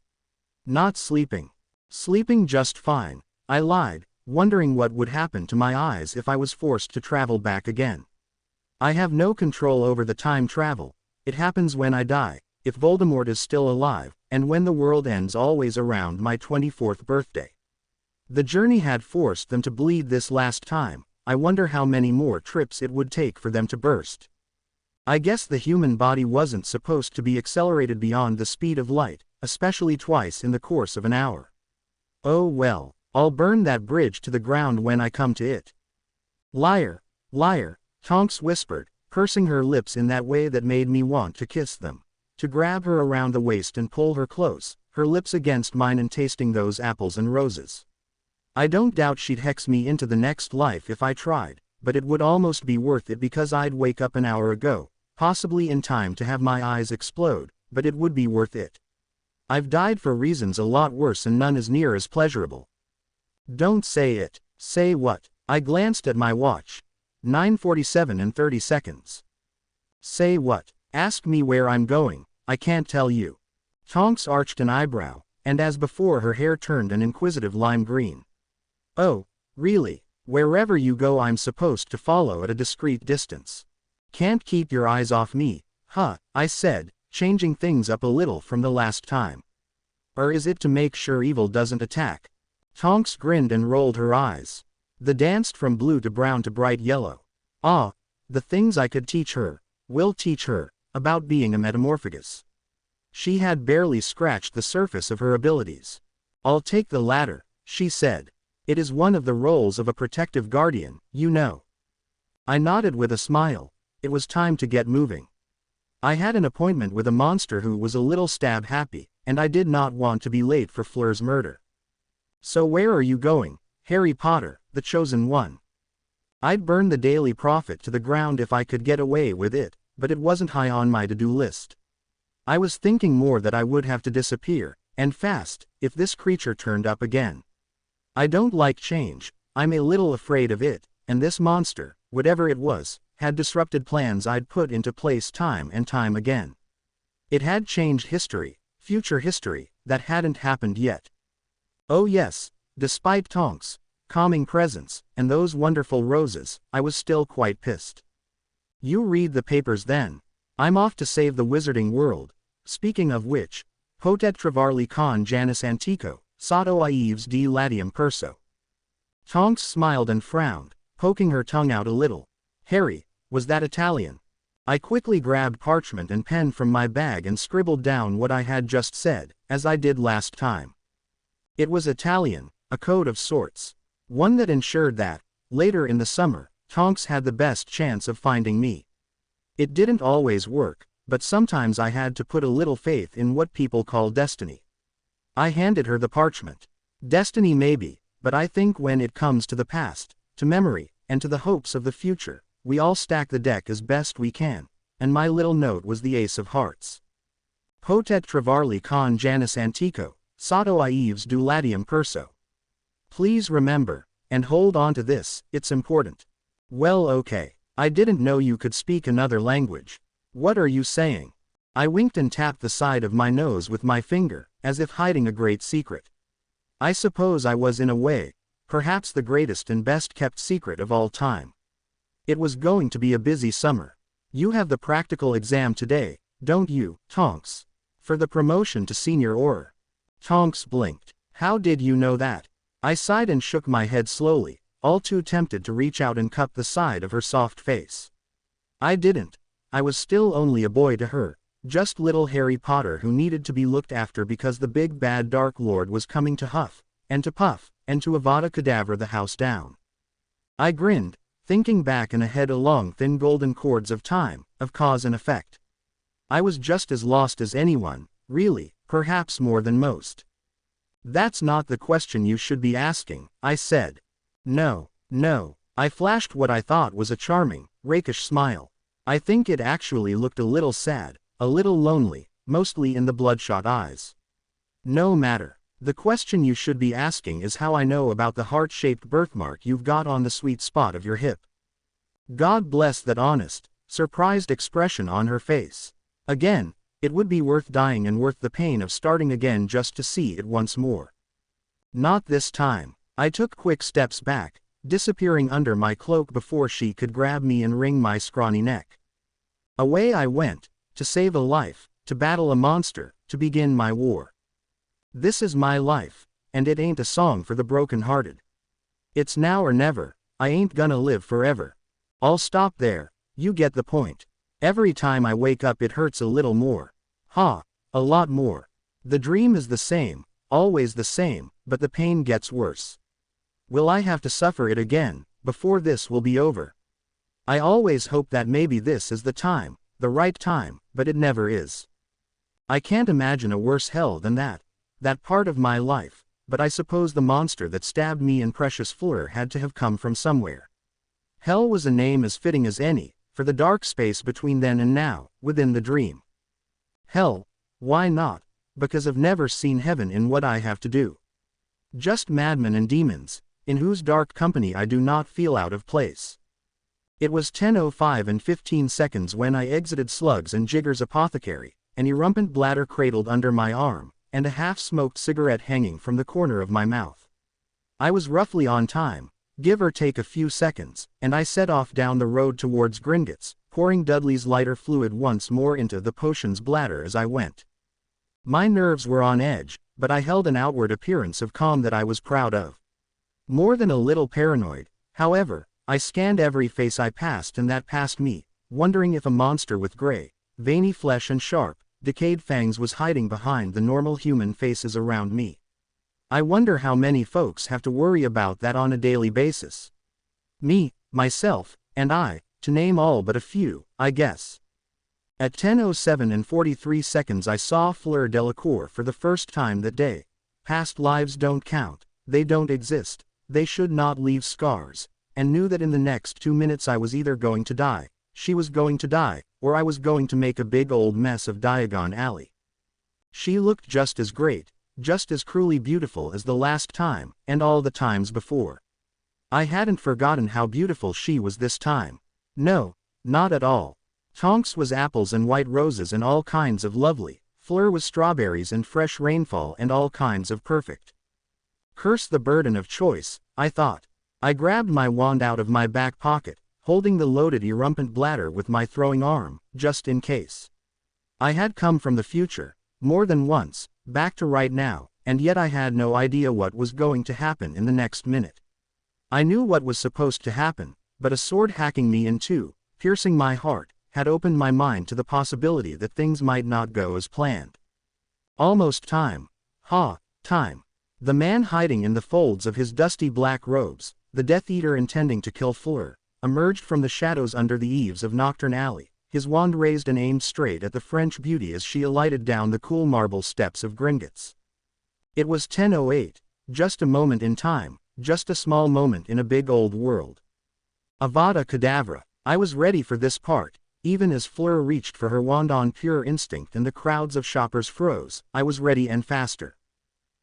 "Not sleeping." "Sleeping just fine," I lied, wondering what would happen to my eyes if I was forced to travel back again. "I have no control over the time travel. It happens when I die, if Voldemort is still alive, and when the world ends always around my 24th birthday. The journey had forced them to bleed this last time. I wonder how many more trips it would take for them to burst." I guess the human body wasn't supposed to be accelerated beyond the speed of light, especially twice in the course of an hour. Oh well, I'll burn that bridge to the ground when I come to it. Liar, liar, Tonks whispered, pursing her lips in that way that made me want to kiss them, to grab her around the waist and pull her close, her lips against mine and tasting those apples and roses. I don't doubt she'd hex me into the next life if I tried, but it would almost be worth it because I'd wake up an hour ago, possibly in time to have my eyes explode, but it would be worth it. I've died for reasons a lot worse and none as near as pleasurable. Don't say it. Say what? I glanced at my watch. 9:47 and 30 seconds. Say what? Ask me where I'm going. I can't tell you. Tonks arched an eyebrow, and as before her hair turned an inquisitive lime green. Oh, really? Wherever you go I'm supposed to follow at a discreet distance. Can't keep your eyes off me, huh? I said, changing things up a little from the last time. Or is it to make sure evil doesn't attack? Tonks grinned and rolled her eyes. They danced from blue to brown to bright yellow. Ah, the things I could teach her, will teach her, about being a metamorphagus. She had barely scratched the surface of her abilities. I'll take the latter, she said. It is one of the roles of a protective guardian, you know. I nodded with a smile. It was time to get moving. I had an appointment with a monster who was a little stab happy, and I did not want to be late for Fleur's murder. So where are you going, Harry Potter, the chosen one? I'd burn the Daily Prophet to the ground if I could get away with it, but it wasn't high on my to-do list. I was thinking more that I would have to disappear, and fast, if this creature turned up again. I don't like change, I'm a little afraid of it, and this monster, whatever it was, had disrupted plans I'd put into place time and time again. It had changed history, future history, that hadn't happened yet. Oh yes, despite Tonks' calming presence, and those wonderful roses, I was still quite pissed. You read the papers then. I'm off to save the wizarding world. Speaking of which, potet trovarli con Janus Antico, sotto Ives di Latium Perso. Tonks smiled and frowned, poking her tongue out a little. Harry, was that Italian? I quickly grabbed parchment and pen from my bag and scribbled down what I had just said, as I did last time. It was Italian, a code of sorts. One that ensured that, later in the summer, Tonks had the best chance of finding me. It didn't always work, but sometimes I had to put a little faith in what people call destiny. I handed her the parchment. Destiny maybe, but I think when it comes to the past, to memory, and to the hopes of the future, we all stack the deck as best we can, and my little note was the ace of hearts. Potet trovarli con Janus Antico, sotto Ives di Latium Perso. Please remember, and hold on to this, it's important. Well okay, I didn't know you could speak another language. What are you saying? I winked and tapped the side of my nose with my finger, as if hiding a great secret. I suppose I was in a way, perhaps the greatest and best kept secret of all time. It was going to be a busy summer. You have the practical exam today, don't you, Tonks? For the promotion to senior Auror. Tonks blinked. How did you know that? I sighed and shook my head slowly, all too tempted to reach out and cup the side of her soft face. I didn't. I was still only a boy to her, just little Harry Potter who needed to be looked after because the big bad Dark Lord was coming to huff, and to puff, and to Avada Kedavra the house down. I grinned, thinking back and ahead along thin golden cords of time, of cause and effect. I was just as lost as anyone, really, perhaps more than most. That's not the question you should be asking, I said. No, no, I flashed what I thought was a charming, rakish smile. I think it actually looked a little sad, a little lonely, mostly in the bloodshot eyes. No matter. The question you should be asking is how I know about the heart-shaped birthmark you've got on the sweet spot of your hip. God bless that honest, surprised expression on her face. Again, it would be worth dying and worth the pain of starting again just to see it once more. Not this time. I took quick steps back, disappearing under my cloak before she could grab me and wring my scrawny neck. Away I went, to save a life, to battle a monster, to begin my war. This is my life, and it ain't a song for the broken-hearted. It's now or never, I ain't gonna live forever. I'll stop there, you get the point. Every time I wake up it hurts a little more. Ha! A lot more. The dream is the same, always the same, but the pain gets worse. Will I have to suffer it again, before this will be over? I always hope that maybe this is the time, the right time, but it never is. I can't imagine a worse hell than that part of my life, but I suppose the monster that stabbed me and precious Fleur had to have come from somewhere. Hell was a name as fitting as any, for the dark space between then and now, within the dream. Hell, why not? Because I've never seen heaven in what I have to do. Just madmen and demons, in whose dark company I do not feel out of place. It was 10:05 and 15 seconds when I exited Slugs and Jigger's apothecary, an erumpent bladder cradled under my arm, and a half-smoked cigarette hanging from the corner of my mouth. I was roughly on time, give or take a few seconds, and I set off down the road towards Gringotts, pouring Dudley's lighter fluid once more into the potion's bladder as I went. My nerves were on edge, but I held an outward appearance of calm that I was proud of. More than a little paranoid, however, I scanned every face I passed and that passed me, wondering if a monster with gray, veiny flesh and sharp, decayed fangs was hiding behind the normal human faces around me. I wonder how many folks have to worry about that on a daily basis. Me, myself, and I, to name all but a few, I guess. At 10:07 and 43 seconds I saw Fleur Delacour for the first time that day. Past lives don't count, they don't exist, they should not leave scars, and knew that in the next 2 minutes I was either going to die, she was going to die, or I was going to make a big old mess of Diagon Alley. She looked just as great, just as cruelly beautiful as the last time, and all the times before. I hadn't forgotten how beautiful she was this time. No, not at all. Tonks was apples and white roses and all kinds of lovely, Fleur was strawberries and fresh rainfall and all kinds of perfect. Curse the burden of choice, I thought. I grabbed my wand out of my back pocket, holding the loaded erumpent bladder with my throwing arm, just in case. I had come from the future, more than once, back to right now, and yet I had no idea what was going to happen in the next minute. I knew what was supposed to happen, but a sword hacking me in two, piercing my heart, had opened my mind to the possibility that things might not go as planned. Almost time. Ha, time. The man hiding in the folds of his dusty black robes, the Death Eater intending to kill Fleur, emerged from the shadows under the eaves of Nocturne Alley, his wand raised and aimed straight at the French beauty as she alighted down the cool marble steps of Gringotts. It was 10:08, just a moment in time, just a small moment in a big old world. Avada Kedavra, I was ready for this part, even as Fleur reached for her wand on pure instinct and the crowds of shoppers froze, I was ready and faster.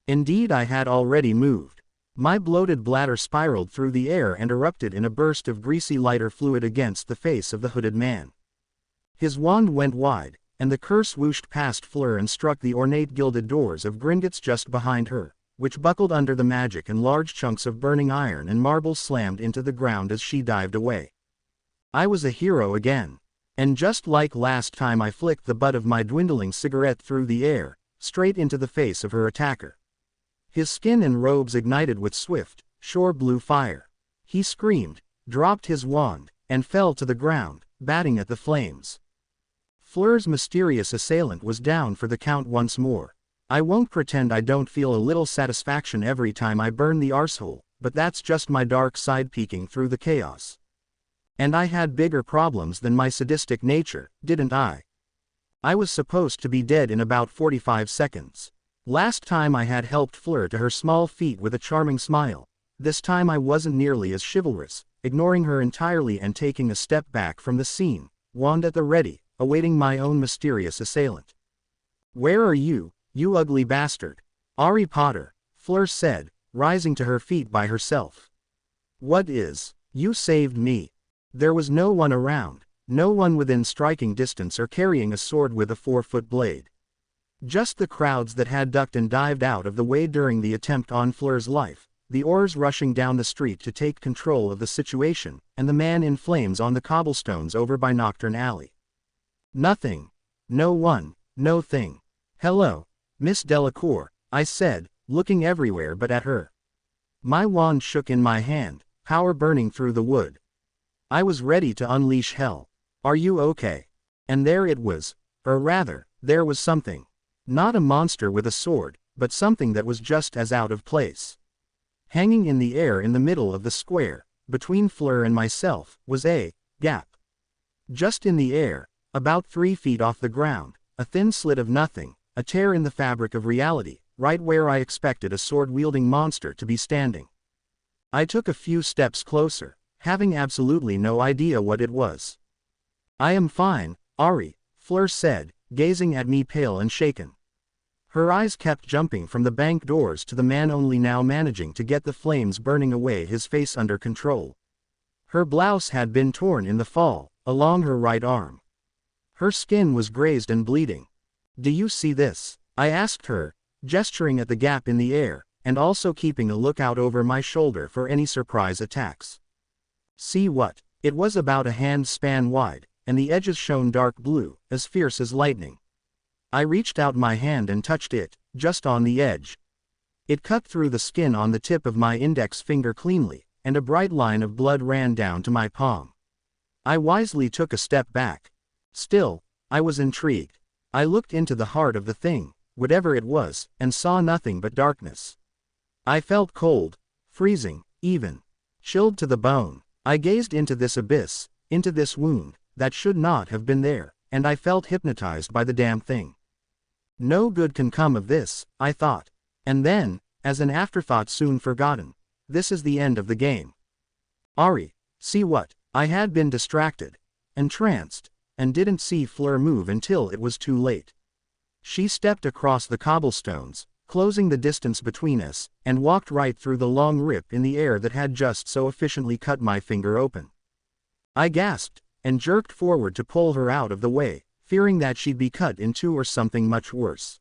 Indeed I had already moved. My bloated bladder spiraled through the air and erupted in a burst of greasy lighter fluid against the face of the hooded man. His wand went wide, and the curse whooshed past Fleur and struck the ornate gilded doors of Gringotts just behind her, which buckled under the magic and large chunks of burning iron and marble slammed into the ground as she dived away. I was a hero again. And just like last time I flicked the butt of my dwindling cigarette through the air, straight into the face of her attacker. His skin and robes ignited with swift, sure blue fire. He screamed, dropped his wand, and fell to the ground, batting at the flames. Fleur's mysterious assailant was down for the count once more. I won't pretend I don't feel a little satisfaction every time I burn the arsehole, but that's just my dark side peeking through the chaos. And I had bigger problems than my sadistic nature, didn't I? I was supposed to be dead in about 45 seconds. Last time I had helped Fleur to her small feet with a charming smile. This time I wasn't nearly as chivalrous, ignoring her entirely and taking a step back from the scene, wand at the ready, awaiting my own mysterious assailant. "Where are you, you ugly bastard?" "Harry Potter," Fleur said, rising to her feet by herself. "What is? You saved me." There was no one around, no one within striking distance or carrying a sword with a 4-foot blade. Just the crowds that had ducked and dived out of the way during the attempt on Fleur's life, the oars rushing down the street to take control of the situation, and the man in flames on the cobblestones over by Nocturne Alley. Nothing. No one, no thing. "Hello, Miss Delacour," I said, looking everywhere but at her. My wand shook in my hand, power burning through the wood. I was ready to unleash hell. "Are you okay?" And there it was. Or rather, there was something. Not a monster with a sword, but something that was just as out of place. Hanging in the air in the middle of the square, between Fleur and myself, was a gap. Just in the air, about 3 feet off the ground, a thin slit of nothing, a tear in the fabric of reality, right where I expected a sword-wielding monster to be standing. I took a few steps closer, having absolutely no idea what it was. "I am fine, Ari," Fleur said, gazing at me pale and shaken. Her eyes kept jumping from the bank doors to the man, only now managing to get the flames burning away his face under control. Her blouse had been torn in the fall, along her right arm. Her skin was grazed and bleeding. "Do you see this?" I asked her, gesturing at the gap in the air, and also keeping a lookout over my shoulder for any surprise attacks. "See what?" It was about a hand span wide, and the edges shone dark blue, as fierce as lightning. I reached out my hand and touched it, just on the edge. It cut through the skin on the tip of my index finger cleanly, and a bright line of blood ran down to my palm. I wisely took a step back. Still, I was intrigued. I looked into the heart of the thing, whatever it was, and saw nothing but darkness. I felt cold, freezing, even chilled to the bone. I gazed into this abyss, into this wound, that should not have been there, and I felt hypnotized by the damn thing. No good can come of this, I thought. And then, as an afterthought soon forgotten, this is the end of the game. Ari, see what? I had been distracted, entranced, and didn't see Fleur move until it was too late. She stepped across the cobblestones, closing the distance between us, and walked right through the long rip in the air that had just so efficiently cut my finger open. I gasped, and jerked forward to pull her out of the way, fearing that she'd be cut in two or something much worse.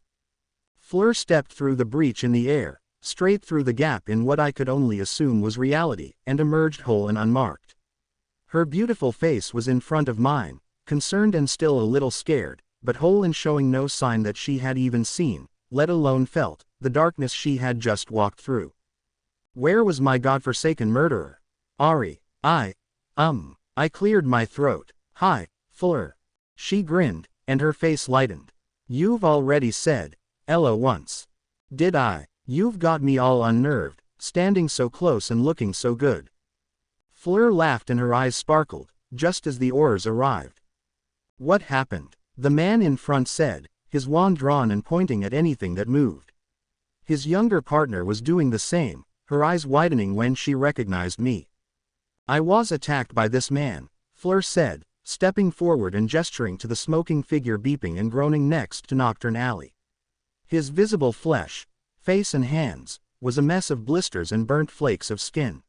Fleur stepped through the breach in the air, straight through the gap in what I could only assume was reality, and emerged whole and unmarked. Her beautiful face was in front of mine, concerned and still a little scared, but whole and showing no sign that she had even seen, let alone felt, the darkness she had just walked through. Where was my godforsaken murderer? Ari, I cleared my throat. "Hi, Fleur." She grinned, and her face lightened. "You've already said Ella once." "Did I? You've got me all unnerved, standing so close and looking so good." Fleur laughed and her eyes sparkled, just as the oars arrived. "What happened?" the man in front said, his wand drawn and pointing at anything that moved. His younger partner was doing the same, her eyes widening when she recognized me. "I was attacked by this man," Fleur said, stepping forward and gesturing to the smoking figure beeping and groaning next to Nocturne Alley. His visible flesh, face and hands, was a mess of blisters and burnt flakes of skin.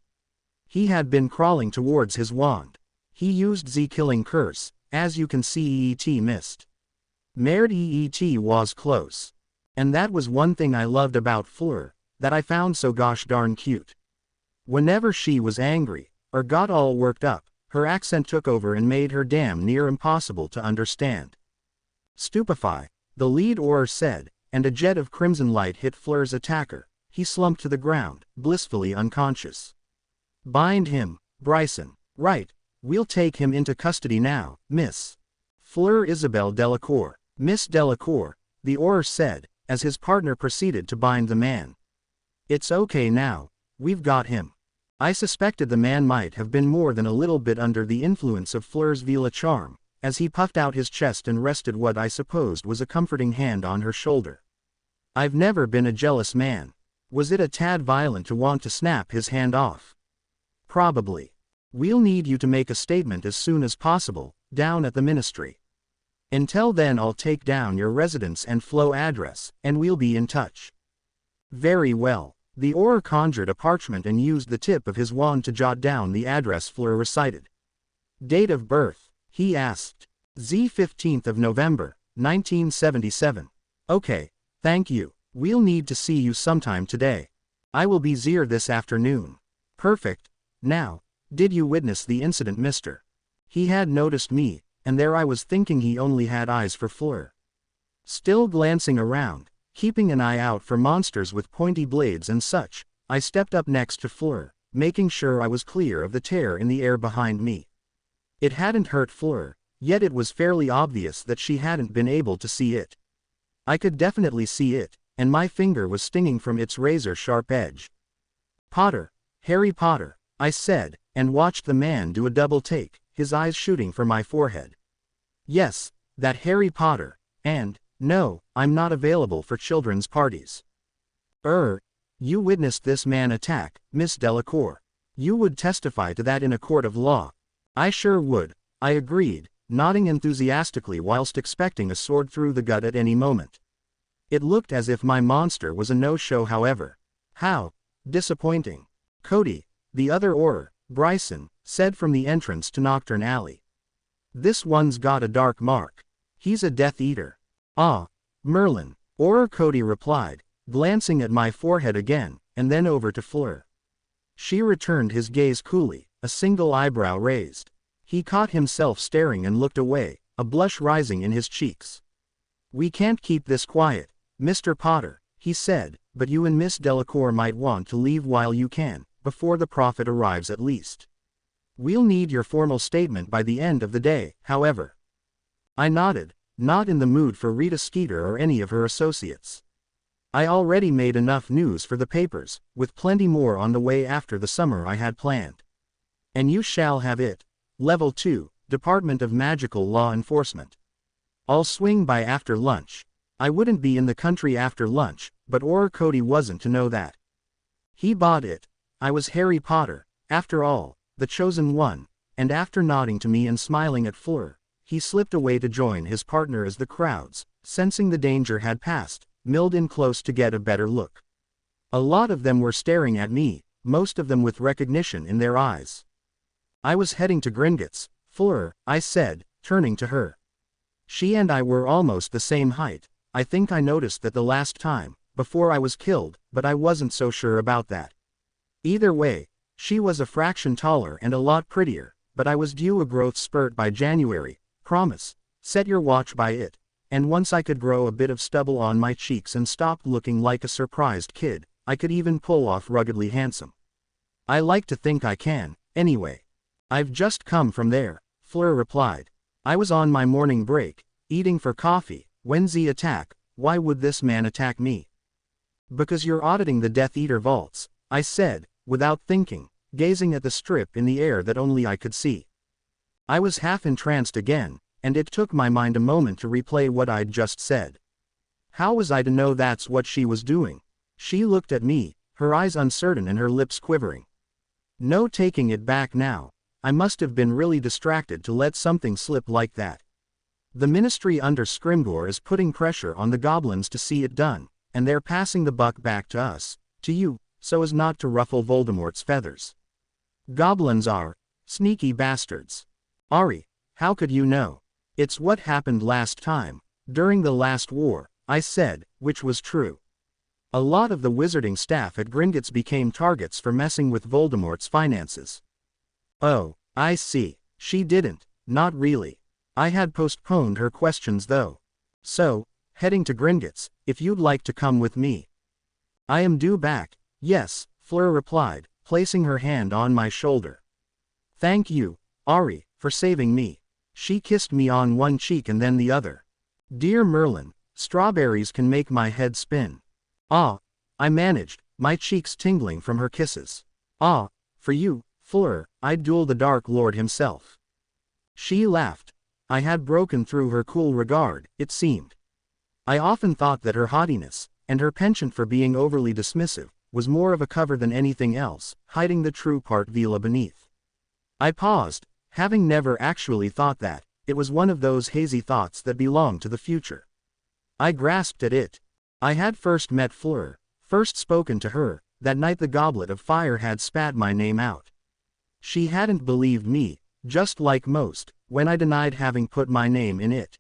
He had been crawling towards his wand. He used Z-killing curse, as you can see EET missed. Merde EET was close. And that was one thing I loved about Fleur, that I found so gosh darn cute. Whenever she was angry, or got all worked up, her accent took over and made her damn near impossible to understand. "Stupefy," the lead oarer said, and a jet of crimson light hit Fleur's attacker. He slumped to the ground, blissfully unconscious. "Bind him, Bryson." "Right, we'll take him into custody now, Miss Fleur Isabelle Delacour." "Miss Delacour," the oarer said, as his partner proceeded to bind the man. "It's okay now, we've got him." I suspected the man might have been more than a little bit under the influence of Fleur's Vila charm, as he puffed out his chest and rested what I supposed was a comforting hand on her shoulder. I've never been a jealous man. Was it a tad violent to want to snap his hand off? Probably. "We'll need you to make a statement as soon as possible, down at the ministry. Until then I'll take down your residence and flow address, and we'll be in touch." "Very well." The oarer conjured a parchment and used the tip of his wand to jot down the address Fleur recited. "Date of birth?" he asked. "Z 15th of November, 1977. "Okay, thank you. We'll need to see you sometime today." "I will be there this afternoon." "Perfect. Now, did you witness the incident, mister?" He had noticed me, and there I was thinking he only had eyes for Fleur. Still glancing around, keeping an eye out for monsters with pointy blades and such, I stepped up next to Fleur, making sure I was clear of the tear in the air behind me. It hadn't hurt Fleur, Yet it was fairly obvious that she hadn't been able to see it. I could definitely see it, and my finger was stinging from its razor-sharp edge. "Potter, Harry Potter," I said, and watched the man do a double take, his eyes shooting for my forehead. "Yes, that Harry Potter, and, no, I'm not available for children's parties." You witnessed this man attack, Miss Delacour. You would testify to that in a court of law." "I sure would," I agreed, nodding enthusiastically whilst expecting a sword through the gut at any moment. It looked as if my monster was a no-show, however. "How disappointing." "Cody, the other Auror, Bryson, said from the entrance to Nocturne Alley. "This one's got a dark mark. He's a Death Eater." "Ah, Merlin," Auror Cody replied, glancing at my forehead again, and then over to Fleur. She returned his gaze coolly, a single eyebrow raised. He caught himself staring and looked away, a blush rising in his cheeks. "We can't keep this quiet, Mr. Potter," he said, "but you and Miss Delacour might want to leave while you can, before the prophet arrives at least. We'll need your formal statement by the end of the day, however." I nodded, not in the mood for Rita Skeeter or any of her associates. I already made enough news for the papers, with plenty more on the way after the summer I had planned. "And you shall have it. Level 2, Department of Magical Law Enforcement. I'll swing by after lunch." I wouldn't be in the country after lunch, but Auror Cody wasn't to know that. He bought it. I was Harry Potter, after all, the chosen one, and after nodding to me and smiling at Fleur, he slipped away to join his partner as the crowds, sensing the danger had passed, milled in close to get a better look. A lot of them were staring at me, most of them with recognition in their eyes. "I was heading to Gringotts, Fleur," I said, turning to her. She and I were almost the same height. I think I noticed that the last time, before I was killed, but I wasn't so sure about that. Either way, she was a fraction taller and a lot prettier, but I was due a growth spurt by January. Promise, set your watch by it. And once I could grow a bit of stubble on my cheeks and stop looking like a surprised kid, I could even pull off ruggedly handsome. I like to think I can, anyway. "I've just come from there," Fleur replied. "I was on my morning break, eating for coffee, when Z attack." "Why would this man attack me?" "Because you're auditing the Death Eater vaults," I said, without thinking, gazing at the strip in the air that only I could see. I was half entranced again, and it took my mind a moment to replay what I'd just said. How was I to know that's what she was doing? She looked at me, her eyes uncertain and her lips quivering. No taking it back now. I must have been really distracted to let something slip like that. The ministry under Scrimgeour is putting pressure on the goblins to see it done, and they're passing the buck back to us, to you, so as not to ruffle Voldemort's feathers. Goblins are sneaky bastards. Ari, how could you know? "It's what happened last time, during the last war," I said, which was true. A lot of the wizarding staff at Gringotts became targets for messing with Voldemort's finances. "Oh, I see. She didn't, not really." I had postponed her questions though. "So, heading to Gringotts, if you'd like to come with me." "I am due back." "Yes," Fleur replied, placing her hand on my shoulder. "Thank you, Ari, for saving me." She kissed me on one cheek and then the other. "Dear Merlin, strawberries can make my head spin." "Ah," I managed, my cheeks tingling from her kisses. "Ah, for you, Fleur, I'd duel the Dark Lord himself." She laughed. I had broken through her cool regard, it seemed. I often thought that her haughtiness, and her penchant for being overly dismissive, was more of a cover than anything else, hiding the true part Vila beneath. I paused, having never actually thought that. It was one of those hazy thoughts that belong to the future. I grasped at it. I had first met Fleur, first spoken to her, that night the Goblet of Fire had spat my name out. She hadn't believed me, just like most, when I denied having put my name in it.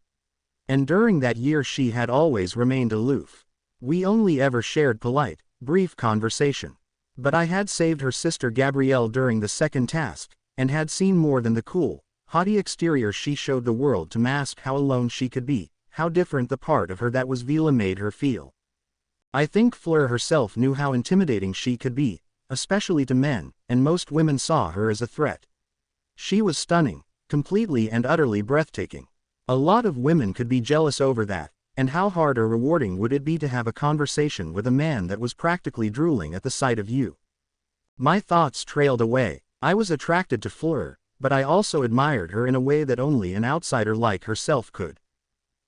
And during that year she had always remained aloof. We only ever shared polite, brief conversation. But I had saved her sister Gabrielle during the second task, and had seen more than the cool, haughty exterior she showed the world to mask how alone she could be, how different the part of her that was Vila made her feel. I think Fleur herself knew how intimidating she could be, especially to men, and most women saw her as a threat. She was stunning, Completely and utterly breathtaking. A lot of women could be jealous over that, and how hard or rewarding would it be to have a conversation with a man that was practically drooling at the sight of you? My thoughts trailed away. I was attracted to Fleur, but I also admired her in a way that only an outsider like herself could.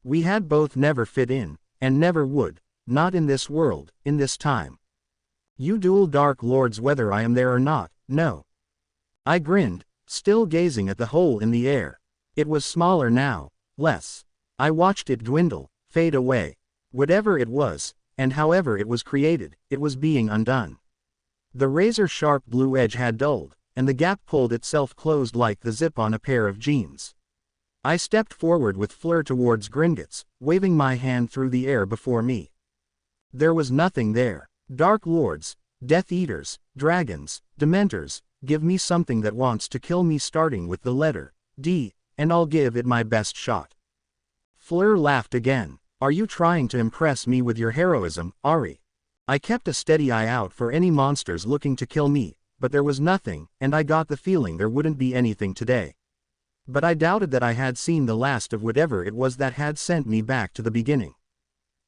We had both never fit in, and never would, not in this world, in this time. You dual Dark Lords, whether I am there or not, no. I grinned, still gazing at the hole in the air. It was smaller now, less. I watched it dwindle, fade away. Whatever it was, and however it was created, it was being undone. The razor-sharp blue edge had dulled, and the gap pulled itself closed like the zip on a pair of jeans. I stepped forward with Fleur towards Gringotts, waving my hand through the air before me. There was nothing there. Dark Lords, Death Eaters, Dragons, Dementors, give me something that wants to kill me starting with the letter D, and I'll give it my best shot. Fleur laughed again. Are you trying to impress me with your heroism, Ari? I kept a steady eye out for any monsters looking to kill me, but there was nothing, and I got the feeling there wouldn't be anything today. But I doubted that I had seen the last of whatever it was that had sent me back to the beginning.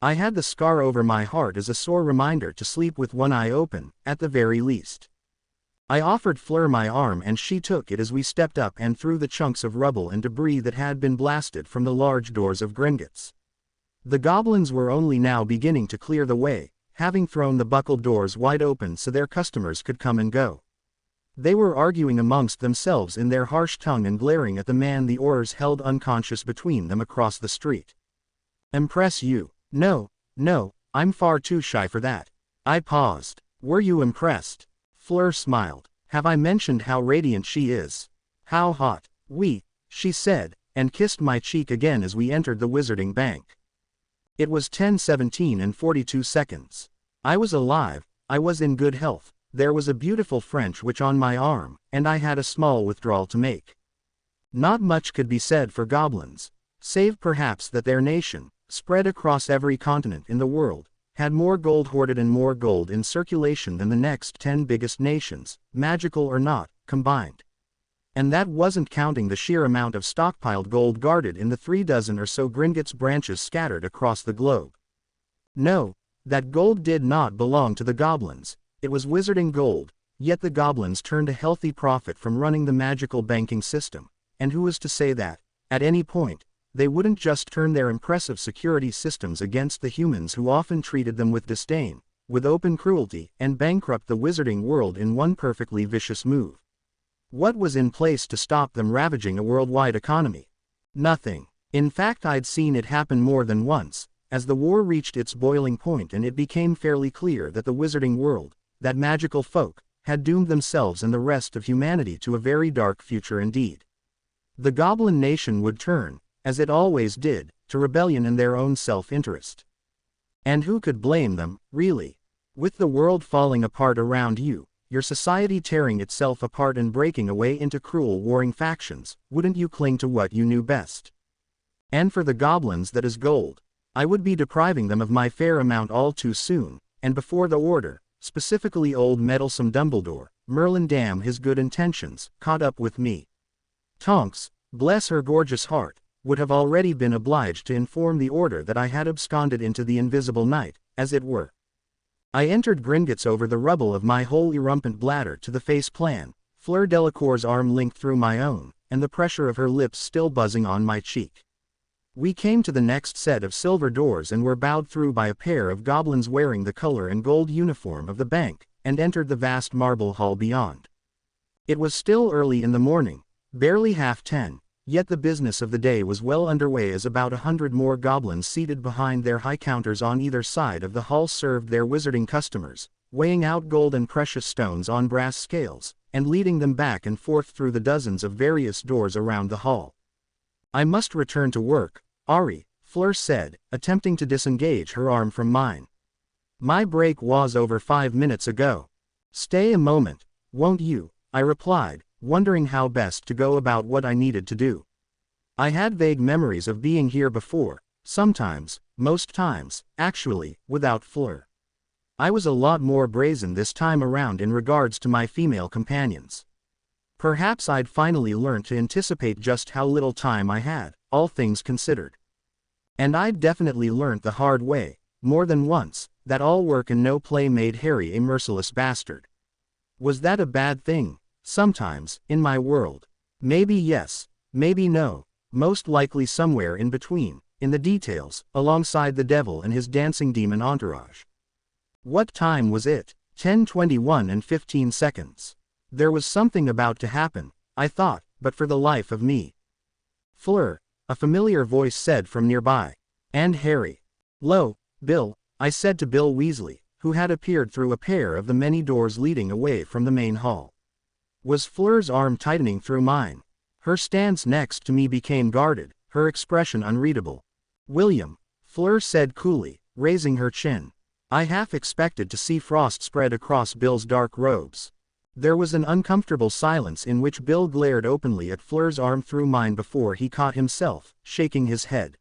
I had the scar over my heart as a sore reminder to sleep with one eye open, at the very least. I offered Fleur my arm and she took it as we stepped up and through the chunks of rubble and debris that had been blasted from the large doors of Gringotts. The goblins were only now beginning to clear the way, having thrown the buckled doors wide open so their customers could come and go. They were arguing amongst themselves in their harsh tongue and glaring at the man the oars held unconscious between them across the street. Impress you? No, I'm far too shy for that. I paused. Were you impressed? Fleur smiled. Have I mentioned how radiant she is? How hot? Oui, she said, and kissed my cheek again as we entered the Wizarding Bank. It was 10:17 and 42 seconds. I was alive, I was in good health, there was a beautiful French witch on my arm, and I had a small withdrawal to make. Not much could be said for goblins, save perhaps that their nation, spread across every continent in the world, had more gold hoarded and more gold in circulation than the next 10 biggest nations, magical or not, combined. And that wasn't counting the sheer amount of stockpiled gold guarded in the 36 or so Gringotts branches scattered across the globe. No, that gold did not belong to the goblins, it was wizarding gold, yet the goblins turned a healthy profit from running the magical banking system, and who was to say that, at any point, they wouldn't just turn their impressive security systems against the humans who often treated them with disdain, with open cruelty, and bankrupt the wizarding world in one perfectly vicious move. What was in place to stop them ravaging a worldwide economy? Nothing. In fact, I'd seen it happen more than once, as the war reached its boiling point and it became fairly clear that the wizarding world, that magical folk, had doomed themselves and the rest of humanity to a very dark future indeed. The goblin nation would turn, as it always did, to rebellion and their own self-interest. And who could blame them, really? With the world falling apart around you, your society tearing itself apart and breaking away into cruel warring factions, wouldn't you cling to what you knew best? And for the goblins, that is gold. I would be depriving them of my fair amount all too soon, and before the Order, specifically old meddlesome Dumbledore, Merlin damn his good intentions, caught up with me. Tonks, bless her gorgeous heart, would have already been obliged to inform the Order that I had absconded into the invisible night, as it were. I entered Gringotts over the rubble of my whole erumpent bladder to the face plan, Fleur Delacour's arm linked through my own, and the pressure of her lips still buzzing on my cheek. We came to the next set of silver doors and were bowed through by a pair of goblins wearing the color and gold uniform of the bank, and entered the vast marble hall beyond. It was still early in the morning, barely 10:30. Yet the business of the day was well underway as about 100 more goblins seated behind their high counters on either side of the hall served their wizarding customers, weighing out gold and precious stones on brass scales, and leading them back and forth through the dozens of various doors around the hall. I must return to work, Ari, Fleur said, attempting to disengage her arm from mine. My break was over 5 minutes ago. Stay a moment, won't you? I replied, wondering how best to go about what I needed to do. I had vague memories of being here before, sometimes, most times, actually, without Fleur. I was a lot more brazen this time around in regards to my female companions. Perhaps I'd finally learned to anticipate just how little time I had, all things considered. And I'd definitely learnt the hard way, more than once, that all work and no play made Harry a merciless bastard. Was that a bad thing? Sometimes, in my world. Maybe yes, maybe no, most likely somewhere in between, in the details, alongside the devil and his dancing demon entourage. What time was it? 10:21 and 15 seconds. There was something about to happen, I thought, but for the life of me. Fleur, a familiar voice said from nearby. And Harry. "Lo, Bill," I said to Bill Weasley, who had appeared through a pair of the many doors leading away from the main hall. Was Fleur's arm tightening through mine? Her stance next to me became guarded, her expression unreadable. "William," Fleur said coolly, raising her chin. I half expected to see frost spread across Bill's dark robes. There was an uncomfortable silence in which Bill glared openly at Fleur's arm through mine before he caught himself, shaking his head.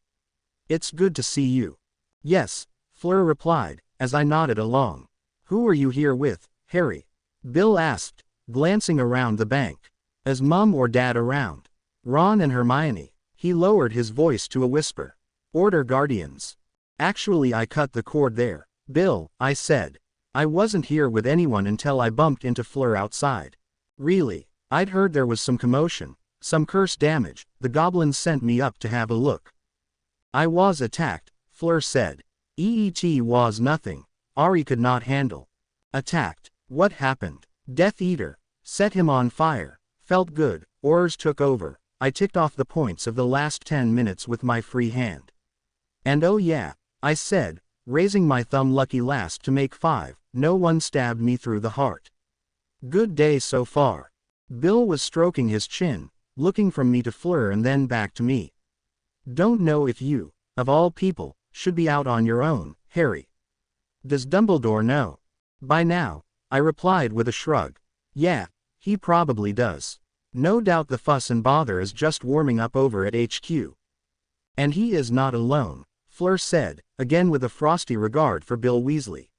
"It's good to see you." "Yes," Fleur replied, as I nodded along. "Who are you here with, Harry?" Bill asked, glancing around the bank. "Is Mum or Dad around?" "Ron and Hermione." He lowered his voice to a whisper. "Order guardians." "Actually, I cut the cord there, Bill," I said. "I wasn't here with anyone until I bumped into Fleur outside." "Really? I'd heard there was some commotion, some curse damage. The goblins sent me up to have a look." "I was attacked," Fleur said. "It was nothing Ari could not handle." "Attacked? What happened?" "Death Eater. Set him on fire. Felt good, Aurors took over." I ticked off the points of the last 10 minutes with my free hand. "And oh yeah," I said, raising my thumb lucky last to make 5, no one stabbed me through the heart. "Good day so far." Bill was stroking his chin, looking from me to Fleur and then back to me. "Don't know if you, of all people, should be out on your own, Harry." "Does Dumbledore know?" "By now," I replied with a shrug. "Yeah, he probably does. No doubt the fuss and bother is just warming up over at HQ." "And he is not alone," Fleur said, again with a frosty regard for Bill Weasley.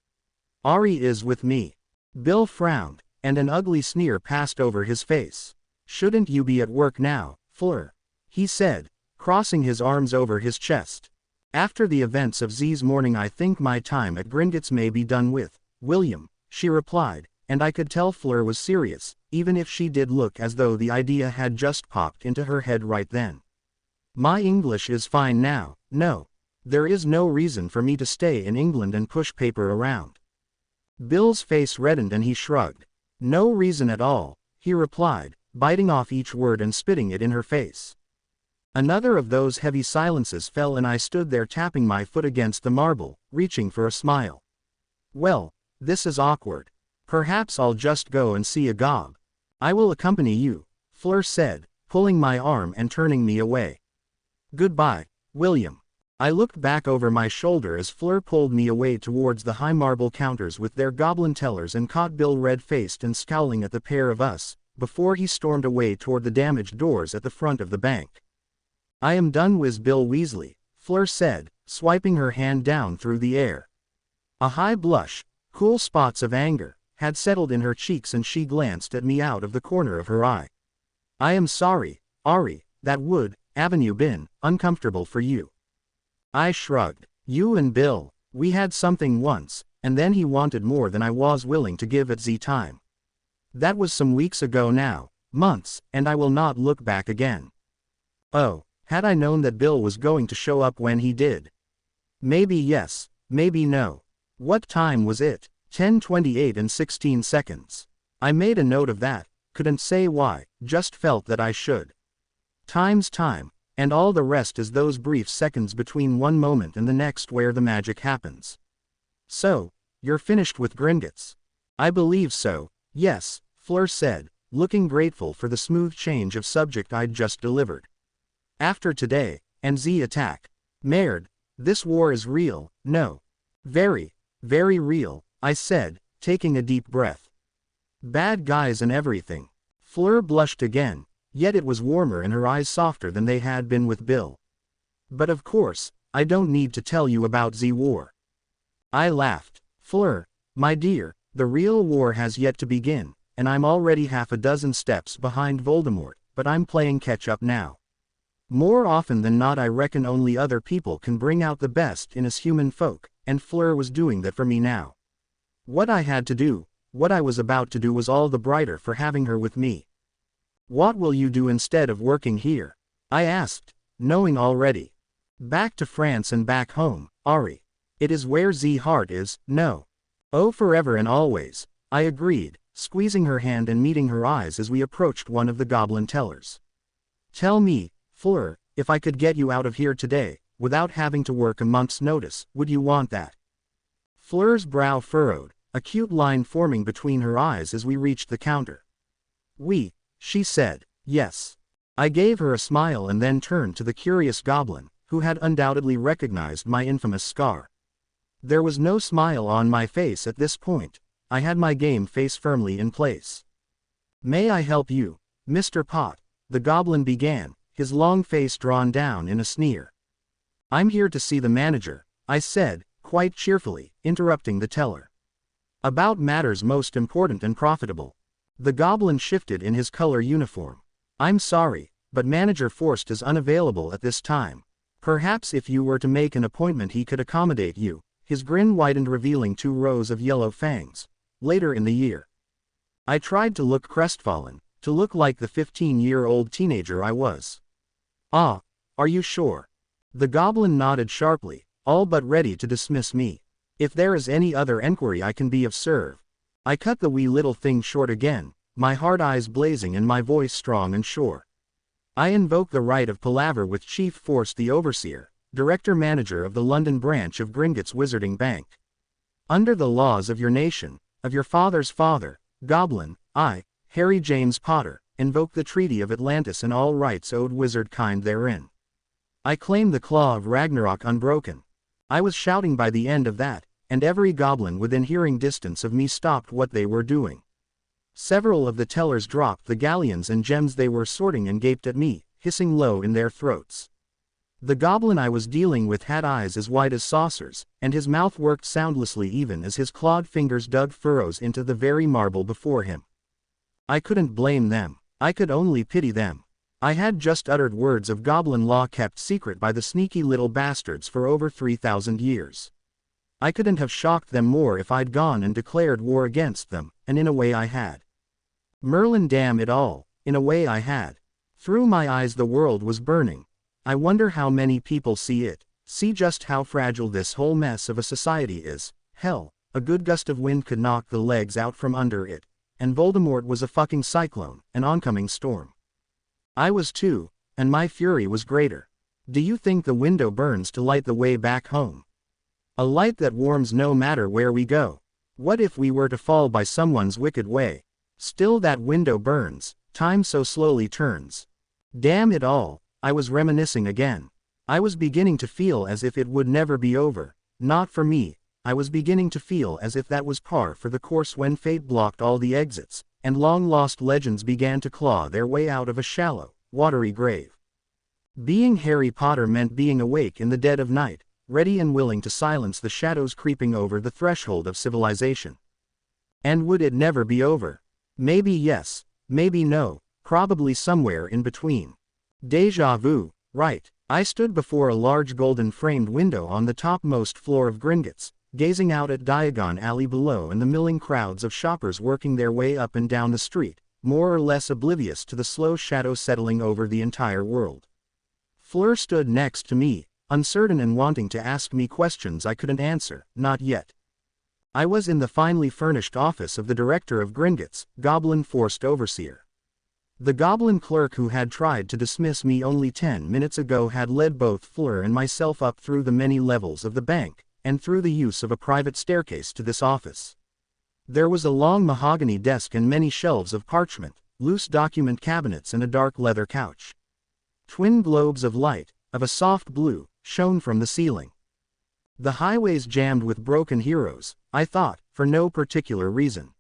"Ari is with me." Bill frowned, and an ugly sneer passed over his face. "Shouldn't you be at work now, Fleur?" he said, crossing his arms over his chest. "After the events of Z's morning, I think my time at Gringotts may be done with, William," she replied, and I could tell Fleur was serious, even if she did look as though the idea had just popped into her head right then. "My English is fine now, no. There is no reason for me to stay in England and push paper around." Bill's face reddened and he shrugged. "No reason at all," he replied, biting off each word and spitting it in her face. Another of those heavy silences fell and I stood there tapping my foot against the marble, reaching for a smile. "Well, this is awkward. Perhaps I'll just go and see a gob." "I will accompany you," Fleur said, pulling my arm and turning me away. "Goodbye, William." I looked back over my shoulder as Fleur pulled me away towards the high marble counters with their goblin tellers and caught Bill red-faced and scowling at the pair of us, before he stormed away toward the damaged doors at the front of the bank. "I am done with Bill Weasley," Fleur said, swiping her hand down through the air. A high blush, cool spots of anger, had settled in her cheeks and she glanced at me out of the corner of her eye. "I am sorry, Ari, that would, Avenue been, uncomfortable for you." I shrugged. "You and Bill, we had something once, and then he wanted more than I was willing to give at Z time. That was some weeks ago now, months, and I will not look back again." Oh, had I known that Bill was going to show up when he did? Maybe yes, maybe no. What time was it? 10:28 and 16 seconds. I made a note of that, couldn't say why, just felt that I should. Time's time, and all the rest is those brief seconds between one moment and the next where the magic happens. "So, you're finished with Gringotts?" "I believe so, yes," Fleur said, looking grateful for the smooth change of subject I'd just delivered. "After today, and Z attack. Merde, this war is real, no. Very, very real," I said, taking a deep breath. "Bad guys and everything." Fleur blushed again, yet it was warmer and her eyes softer than they had been with Bill. "But of course, I don't need to tell you about Z war." I laughed. "Fleur, my dear, the real war has yet to begin, and I'm already half a dozen steps behind Voldemort, but I'm playing catch up now. More often than not I reckon only other people can bring out the best in us human folk, and Fleur was doing that for me now. What I had to do, what I was about to do was all the brighter for having her with me. What will you do instead of working here? I asked, knowing already. Back to France and back home, Ari. It is where Z heart is, no. Oh, forever and always, I agreed, squeezing her hand and meeting her eyes as we approached one of the goblin tellers. Tell me, Fleur, if I could get you out of here today, without having to work a month's notice, would you want that? Fleur's brow furrowed, a cute line forming between her eyes as we reached the counter. Oui, she said, yes. I gave her a smile and then turned to the curious goblin, who had undoubtedly recognized my infamous scar. There was no smile on my face at this point. I had my game face firmly in place. May I help you, Mr. Pot? The goblin began, his long face drawn down in a sneer. I'm here to see the manager, I said, quite cheerfully, interrupting the teller. About matters most important and profitable. The goblin shifted in his color uniform. I'm sorry, but Manager Forst is unavailable at this time. Perhaps if you were to make an appointment he could accommodate you. His grin widened, revealing 2 rows of yellow fangs. Later in the year. I tried to look crestfallen, to look like the 15-year-old teenager I was. Ah, are you sure? The goblin nodded sharply, all but ready to dismiss me. If there is any other enquiry I can be of serve. I cut the wee little thing short again, my hard eyes blazing and my voice strong and sure. I invoke the right of palaver with Chief Forst the Overseer, Director-Manager of the London branch of Gringotts Wizarding Bank. Under the laws of your nation, of your father's father, Goblin, I, Harry James Potter, invoke the Treaty of Atlantis and all rights owed wizard kind therein. I claim the claw of Ragnarok unbroken. I was shouting by the end of that, and every goblin within hearing distance of me stopped what they were doing. Several of the tellers dropped the galleons and gems they were sorting and gaped at me, hissing low in their throats. The goblin I was dealing with had eyes as wide as saucers, and his mouth worked soundlessly even as his clawed fingers dug furrows into the very marble before him. I couldn't blame them. I could only pity them. I had just uttered words of goblin law kept secret by the sneaky little bastards for over 3,000 years. I couldn't have shocked them more if I'd gone and declared war against them, and in a way I had. Merlin, damn it all, in a way I had. Through my eyes the world was burning. I wonder how many people see it, see just how fragile this whole mess of a society is. Hell, a good gust of wind could knock the legs out from under it, and Voldemort was a fucking cyclone, an oncoming storm. I was too, and my fury was greater. Do you think the window burns to light the way back home? A light that warms no matter where we go. What if we were to fall by someone's wicked way? Still that window burns, time so slowly turns. Damn it all, I was reminiscing again. I was beginning to feel as if it would never be over. Not for me. I was beginning to feel as if that was par for the course when fate blocked all the exits, and long-lost legends began to claw their way out of a shallow, watery grave. Being Harry Potter meant being awake in the dead of night, ready and willing to silence the shadows creeping over the threshold of civilization. And would it never be over? Maybe yes, maybe no, probably somewhere in between. Déjà vu, right. I stood before a large golden-framed window on the topmost floor of Gringotts, gazing out at Diagon Alley below and the milling crowds of shoppers working their way up and down the street, more or less oblivious to the slow shadow settling over the entire world. Fleur stood next to me, uncertain and wanting to ask me questions I couldn't answer, not yet. I was in the finely furnished office of the director of Gringotts, Goblin Forst Overseer. The goblin clerk who had tried to dismiss me only 10 minutes ago had led both Fleur and myself up through the many levels of the bank, and through the use of a private staircase to this office. There was a long mahogany desk and many shelves of parchment, loose document cabinets and a dark leather couch. Twin globes of light, of a soft blue, shone from the ceiling. The highways jammed with broken heroes, I thought, for no particular reason.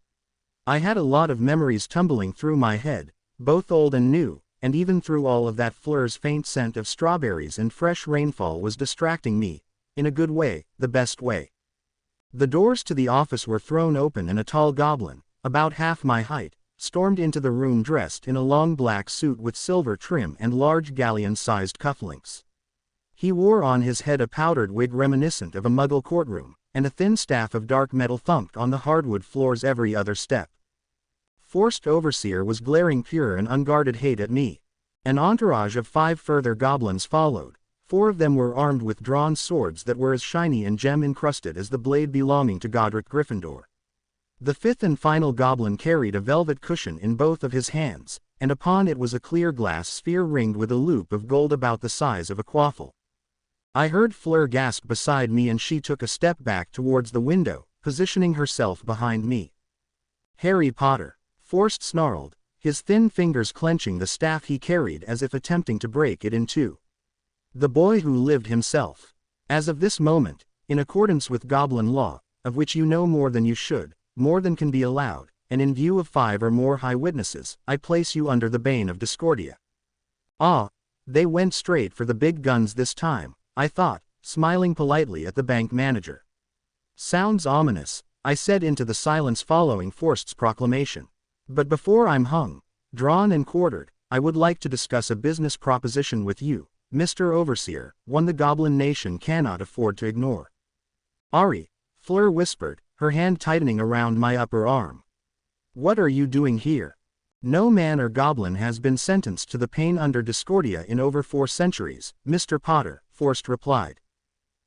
I had a lot of memories tumbling through my head, both old and new, and even through all of that Fleur's faint scent of strawberries and fresh rainfall was distracting me, in a good way, the best way. The doors to the office were thrown open and a tall goblin, about half my height, stormed into the room dressed in a long black suit with silver trim and large galleon-sized cufflinks. He wore on his head a powdered wig reminiscent of a Muggle courtroom, and a thin staff of dark metal thumped on the hardwood floors every other step. Forced Overseer was glaring pure and unguarded hate at me. An entourage of 5 further goblins followed. 4 of them were armed with drawn swords that were as shiny and gem-encrusted as the blade belonging to Godric Gryffindor. The 5th and final goblin carried a velvet cushion in both of his hands, and upon it was a clear glass sphere ringed with a loop of gold about the size of a quaffle. I heard Fleur gasp beside me, and she took a step back towards the window, positioning herself behind me. "Harry Potter," Forrest snarled, his thin fingers clenching the staff he carried as if attempting to break it in two. "The boy who lived himself. As of this moment, in accordance with goblin law, of which you know more than you should, more than can be allowed, and in view of 5 or more high witnesses, I place you under the bane of Discordia." Ah, they went straight for the big guns this time, I thought, smiling politely at the bank manager. "Sounds ominous," I said into the silence following Forrest's proclamation. "But before I'm hung, drawn and quartered, I would like to discuss a business proposition with you, Mr. Overseer, one the Goblin Nation cannot afford to ignore." "Ari," Fleur whispered, her hand tightening around my upper arm. "What are you doing here? No man or goblin has been sentenced to the pain under Discordia in over 4 centuries, Mr. Potter," Forrest replied.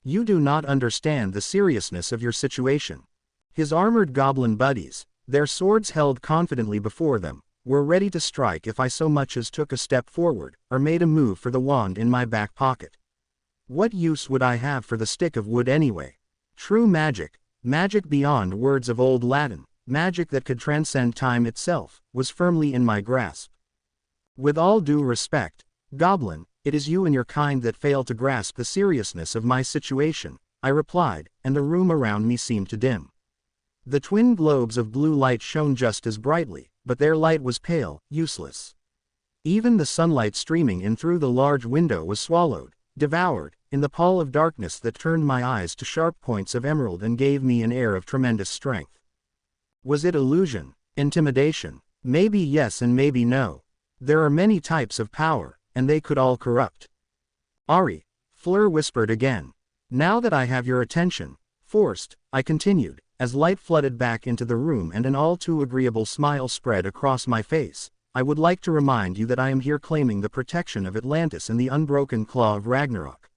"You do not understand the seriousness of your situation." His armored goblin buddies, their swords held confidently before them, were ready to strike if I so much as took a step forward, or made a move for the wand in my back pocket. What use would I have for the stick of wood anyway? True magic, magic beyond words of old Latin, magic that could transcend time itself, was firmly in my grasp. "With all due respect, Goblin, it is you and your kind that fail to grasp the seriousness of my situation," I replied, and the room around me seemed to dim. The twin globes of blue light shone just as brightly, but their light was pale, useless. Even the sunlight streaming in through the large window was swallowed, devoured, in the pall of darkness that turned my eyes to sharp points of emerald and gave me an air of tremendous strength. Was it illusion? Intimidation? Maybe yes and maybe no. There are many types of power, and they could all corrupt. "Ari," Fleur whispered again. "Now that I have your attention, Forrest," I continued, as light flooded back into the room and an all too agreeable smile spread across my face, "I would like to remind you that I am here claiming the protection of Atlantis and the unbroken claw of Ragnarok.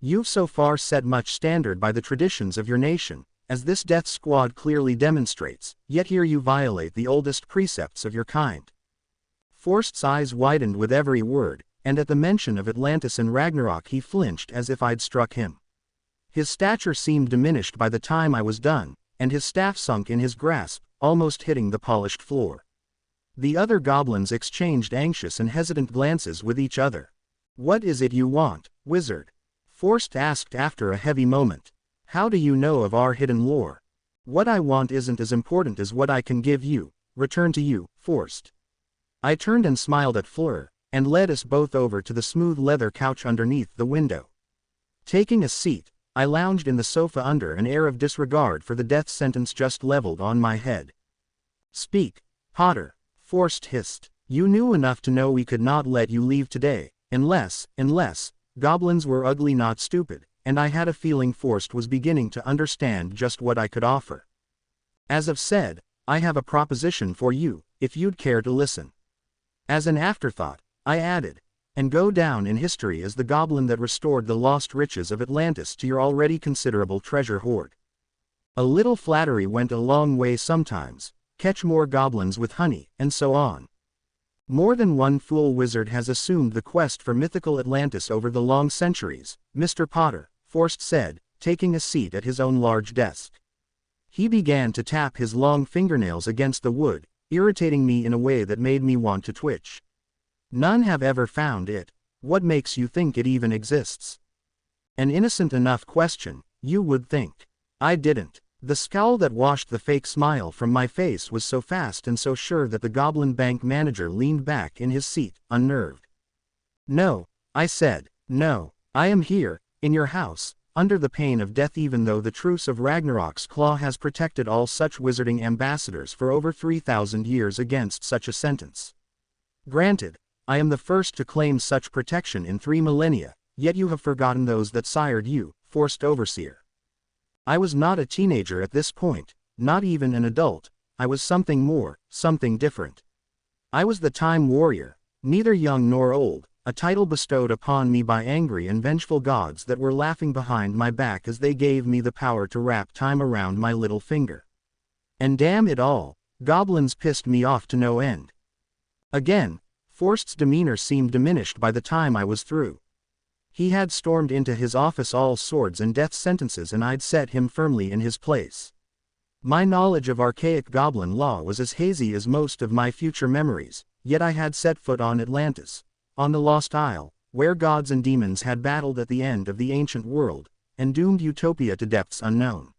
You've so far set much standard by the traditions of your nation, as this death squad clearly demonstrates, yet here you violate the oldest precepts of your kind." Forrest's eyes widened with every word, and at the mention of Atlantis and Ragnarok he flinched as if I'd struck him. His stature seemed diminished by the time I was done, and his staff sunk in his grasp, almost hitting the polished floor. The other goblins exchanged anxious and hesitant glances with each other. "What is it you want, wizard?" Forrest asked after a heavy moment. "How do you know of our hidden lore?" "What I want isn't as important as what I can give you, return to you, Forrest." I turned and smiled at Fleur, and led us both over to the smooth leather couch underneath the window. Taking a seat, I lounged in the sofa under an air of disregard for the death sentence just leveled on my head. "Speak, Potter," Forrest hissed. "You knew enough to know we could not let you leave today, unless, goblins were ugly not stupid," and I had a feeling Forrest was beginning to understand just what I could offer. "As I've said, I have a proposition for you, if you'd care to listen." As an afterthought, I added, "and go down in history as the goblin that restored the lost riches of Atlantis to your already considerable treasure hoard." A little flattery went a long way sometimes, catch more goblins with honey, and so on. More than one fool wizard has assumed the quest for mythical Atlantis over the long centuries, Mr. Potter, Forrest said, taking a seat at his own large desk. He began to tap his long fingernails against the wood, irritating me in a way that made me want to twitch. "None have ever found it. What makes you think it even exists?" An innocent enough question, you would think. I didn't. The scowl that washed the fake smile from my face was so fast and so sure that the Goblin Bank manager leaned back in his seat, unnerved. "No," I said, "no. I am here, in your house, under the pain of death, even though the truce of Ragnarok's claw has protected all such wizarding ambassadors for over 3,000 years against such a sentence. Granted, I am the first to claim such protection in 3 millennia, yet you have forgotten those that sired you, Forced Overseer. I was not a teenager at this point, not even an adult. I was something more, something different. I was the Time Warrior, neither young nor old, a title bestowed upon me by angry and vengeful gods that were laughing behind my back as they gave me the power to wrap time around my little finger. And damn it all, goblins pissed me off to no end. Again, Forst's demeanor seemed diminished by the time I was through. He had stormed into his office all swords and death sentences, and I'd set him firmly in his place. My knowledge of archaic goblin law was as hazy as most of my future memories, yet I had set foot on Atlantis, on the Lost Isle, where gods and demons had battled at the end of the ancient world, and doomed Utopia to depths unknown.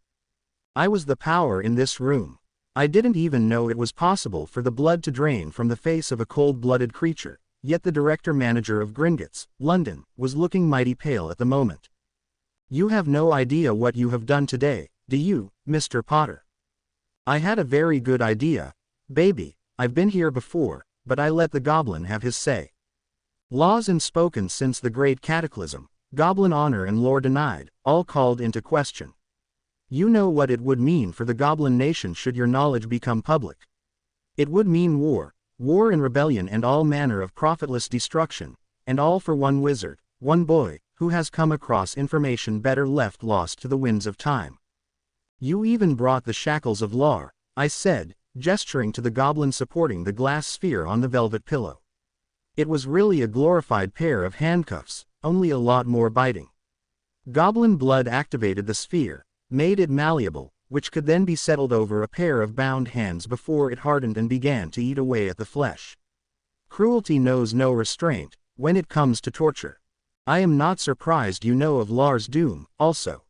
I was the power in this room. I didn't even know it was possible for the blood to drain from the face of a cold-blooded creature, yet the director-manager of Gringotts, London, was looking mighty pale at the moment. You have no idea what you have done today, do you, Mr. Potter? I had a very good idea, baby. I've been here before, but I let the goblin have his say. Laws unspoken since the great cataclysm, goblin honor and lore denied, all called into question. You know what it would mean for the goblin nation should your knowledge become public. It would mean war and rebellion and all manner of profitless destruction, and all for one wizard, one boy, who has come across information better left lost to the winds of time. You even brought the shackles of Lar, I said, gesturing to the goblin supporting the glass sphere on the velvet pillow. It was really a glorified pair of handcuffs, only a lot more biting. Goblin blood activated the sphere, made it malleable, which could then be settled over a pair of bound hands before it hardened and began to eat away at the flesh. Cruelty knows no restraint when it comes to torture. I am not surprised you know of Lar's doom, also.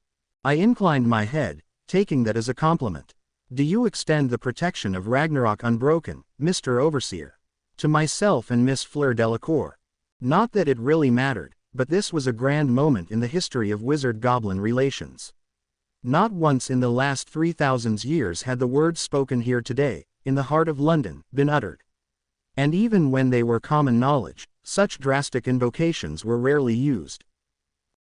I inclined my head, taking that as a compliment. Do you extend the protection of Ragnarok unbroken, Mr. Overseer? To myself and Miss Fleur Delacour. Not that it really mattered, but this was a grand moment in the history of wizard-goblin relations. Not once in the last 3,000 years had the words spoken here today, in the heart of London, been uttered. And even when they were common knowledge, such drastic invocations were rarely used.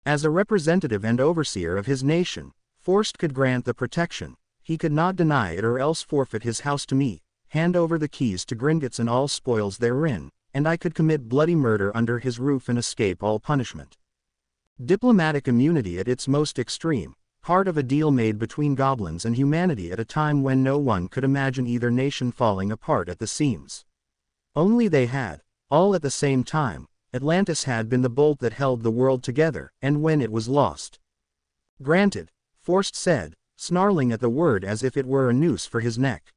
As a representative and overseer of his nation, Forst could grant the protection. He could not deny it or else forfeit his house to me, hand over the keys to Gringotts and all spoils therein, and I could commit bloody murder under his roof and escape all punishment. Diplomatic immunity at its most extreme, part of a deal made between goblins and humanity at a time when no one could imagine either nation falling apart at the seams. Only they had, all at the same time, Atlantis had been the bolt that held the world together, and when it was lost. Granted, Forst said, snarling at the word as if it were a noose for his neck.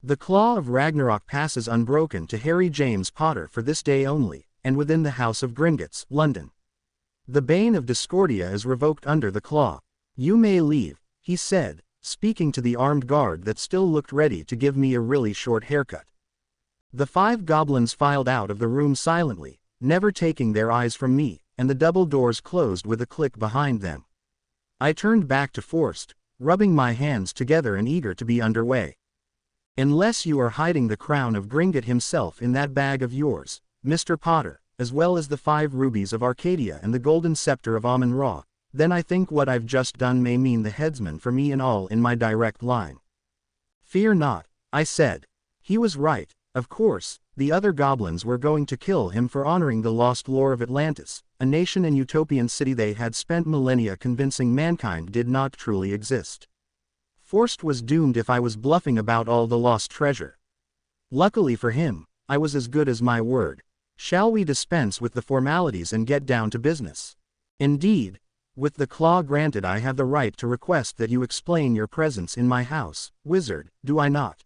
The claw of Ragnarok passes unbroken to Harry James Potter for this day only, and within the house of Gringotts, London. The bane of Discordia is revoked under the claw. You may leave, he said, speaking to the armed guard that still looked ready to give me a really short haircut. The 5 goblins filed out of the room silently, never taking their eyes from me, and the double doors closed with a click behind them. I turned back to Forst, rubbing my hands together and eager to be underway. Unless you are hiding the crown of Gringott himself in that bag of yours, Mr. Potter, as well as the 5 rubies of Arcadia and the golden scepter of Amun-Ra, then I think what I've just done may mean the headsman for me and all in my direct line. Fear not, I said. He was right, of course, the other goblins were going to kill him for honoring the lost lore of Atlantis, a nation and utopian city they had spent millennia convincing mankind did not truly exist. Forst was doomed if I was bluffing about all the lost treasure. Luckily for him, I was as good as my word. Shall we dispense with the formalities and get down to business? Indeed. With the claw granted, I have the right to request that you explain your presence in my house, wizard, do I not?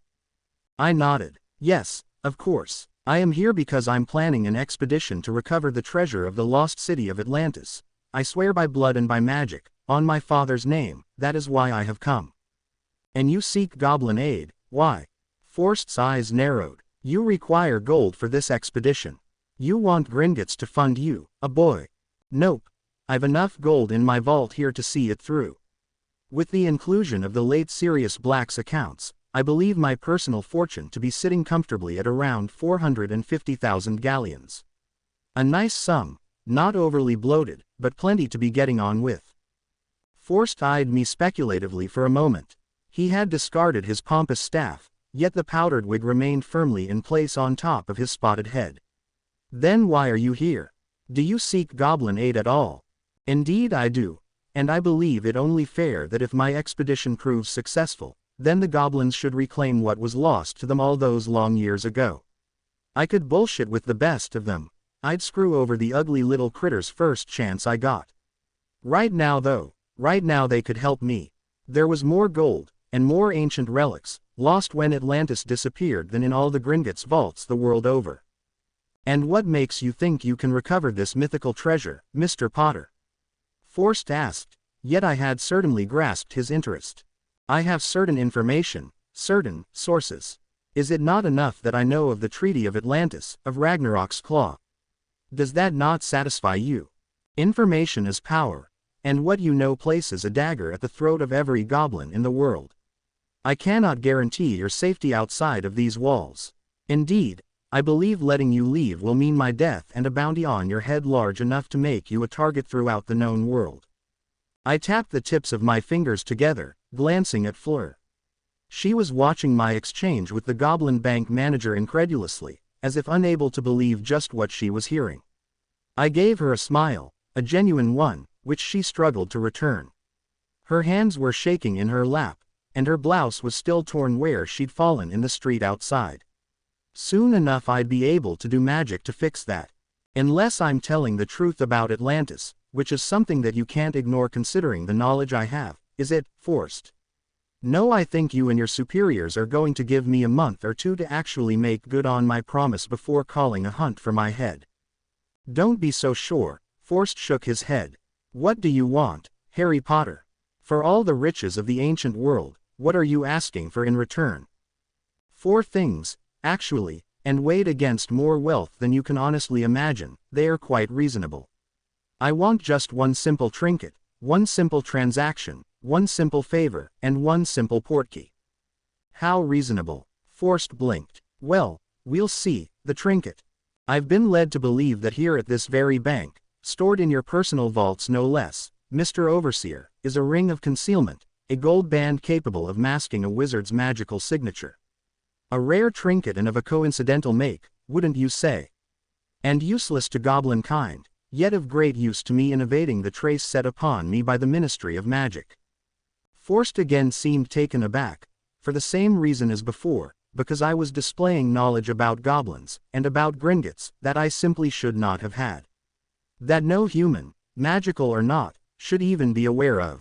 I nodded. Yes, of course. I am here because I'm planning an expedition to recover the treasure of the lost city of Atlantis. I swear by blood and by magic, on my father's name, that is why I have come. And you seek goblin aid, why? Forst's eyes narrowed. You require gold for this expedition. You want Gringotts to fund you, a boy. Nope. I've enough gold in my vault here to see it through. With the inclusion of the late Sirius Black's accounts, I believe my personal fortune to be sitting comfortably at around 450,000 galleons. A nice sum, not overly bloated, but plenty to be getting on with. Forst eyed me speculatively for a moment. He had discarded his pompous staff, yet the powdered wig remained firmly in place on top of his spotted head. Then why are you here? Do you seek goblin aid at all? Indeed I do, and I believe it only fair that if my expedition proves successful, then the goblins should reclaim what was lost to them all those long years ago. I could bullshit with the best of them. I'd screw over the ugly little critters first chance I got. Right now they could help me. There was more gold, and more ancient relics, lost when Atlantis disappeared than in all the Gringotts vaults the world over. And what makes you think you can recover this mythical treasure, Mr. Potter? Forst asked, yet I had certainly grasped his interest. I have certain information, certain sources. Is it not enough that I know of the Treaty of Atlantis, of Ragnarok's Claw? Does that not satisfy you? Information is power, and what you know places a dagger at the throat of every goblin in the world. I cannot guarantee your safety outside of these walls. Indeed, I believe letting you leave will mean my death and a bounty on your head large enough to make you a target throughout the known world. I tapped the tips of my fingers together, glancing at Fleur. She was watching my exchange with the Goblin Bank manager incredulously, as if unable to believe just what she was hearing. I gave her a smile, a genuine one, which she struggled to return. Her hands were shaking in her lap, and her blouse was still torn where she'd fallen in the street outside. Soon enough I'd be able to do magic to fix that. Unless I'm telling the truth about Atlantis, which is something that you can't ignore considering the knowledge I have, is it, Forst? No, I think you and your superiors are going to give me a month or two to actually make good on my promise before calling a hunt for my head. Don't be so sure, Forst shook his head. What do you want, Harry Potter? For all the riches of the ancient world, what are you asking for in return? 4 things. Actually, and weighed against more wealth than you can honestly imagine, they are quite reasonable. I want just one simple trinket, one simple transaction, one simple favor, and one simple portkey. How reasonable? Forst blinked. Well, we'll see. The trinket. I've been led to believe that here at this very bank, stored in your personal vaults no less, Mr. Overseer, is a ring of concealment, a gold band capable of masking a wizard's magical signature. A rare trinket and of a coincidental make, wouldn't you say? And useless to goblin kind, yet of great use to me in evading the trace set upon me by the Ministry of Magic. Forst again seemed taken aback, for the same reason as before, because I was displaying knowledge about goblins, and about Gringotts, that I simply should not have had. That no human, magical or not, should even be aware of.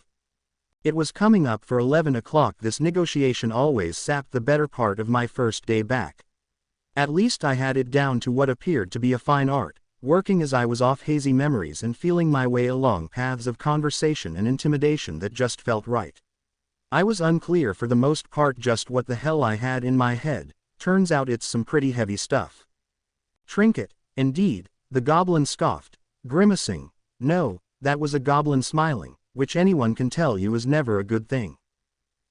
It was coming up for 11 o'clock. This negotiation always sapped the better part of my first day back. At least I had it down to what appeared to be a fine art, working as I was off hazy memories and feeling my way along paths of conversation and intimidation that just felt right. I was unclear for the most part just what the hell I had in my head. Turns out it's some pretty heavy stuff. Trinket, indeed, the goblin scoffed, grimacing. No, that was a goblin smiling, which anyone can tell you is never a good thing.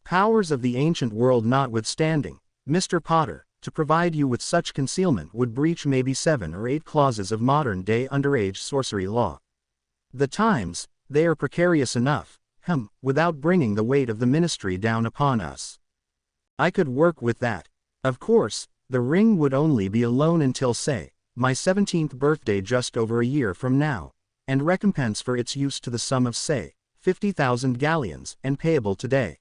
Powers of the ancient world notwithstanding, Mr. Potter, to provide you with such concealment would breach maybe 7 or 8 clauses of modern-day underage sorcery law. The times, they are precarious enough, without bringing the weight of the ministry down upon us. I could work with that. Of course, the ring would only be a loan until, say, my 17th birthday just over a year from now, and recompense for its use to the sum of, say, 50,000 galleons, and payable today.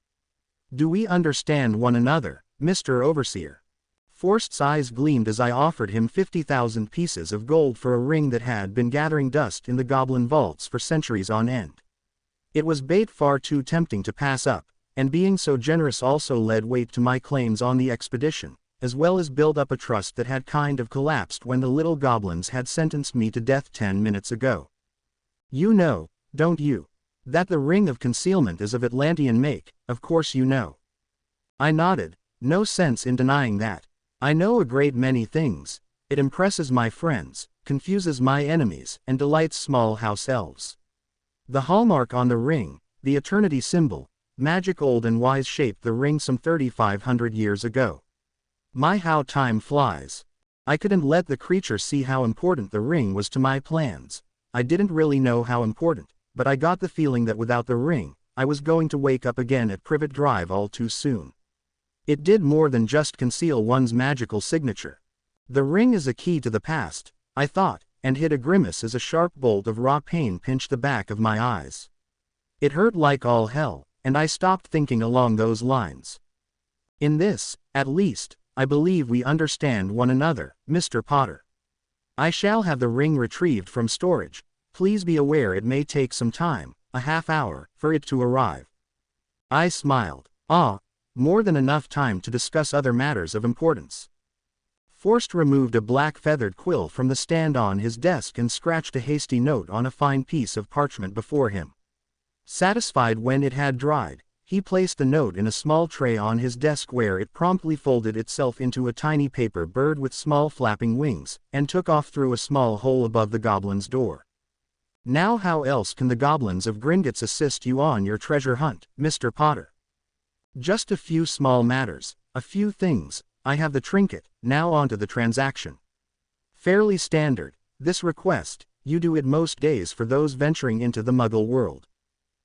Do we understand one another, Mr. Overseer? Forst's eyes gleamed as I offered him 50,000 pieces of gold for a ring that had been gathering dust in the goblin vaults for centuries on end. It was bait far too tempting to pass up, and being so generous also led weight to my claims on the expedition, as well as build up a trust that had kind of collapsed when the little goblins had sentenced me to death 10 minutes ago. You know, don't you, that the ring of concealment is of Atlantean make? Of course you know. I nodded. No sense in denying that. I know a great many things. It impresses my friends, confuses my enemies, and delights small house elves. The hallmark on the ring, the eternity symbol, magic old and wise shaped the ring some 3,500 years ago. My how time flies. I couldn't let the creature see how important the ring was to my plans. I didn't really know how important, but I got the feeling that without the ring, I was going to wake up again at Privet Drive all too soon. It did more than just conceal one's magical signature. The ring is a key to the past, I thought, and hid a grimace as a sharp bolt of raw pain pinched the back of my eyes. It hurt like all hell, and I stopped thinking along those lines. In this, at least, I believe we understand one another, Mr. Potter. I shall have the ring retrieved from storage. Please be aware it may take some time, a half hour, for it to arrive. I smiled. More than enough time to discuss other matters of importance. Forrest removed a black feathered quill from the stand on his desk and scratched a hasty note on a fine piece of parchment before him. Satisfied when it had dried, he placed the note in a small tray on his desk where it promptly folded itself into a tiny paper bird with small flapping wings, and took off through a small hole above the goblin's door. Now how else can the goblins of Gringotts assist you on your treasure hunt, Mr. Potter? Just a few small matters, a few things. I have the trinket, now on to the transaction. Fairly standard, this request, you do it most days for those venturing into the Muggle world.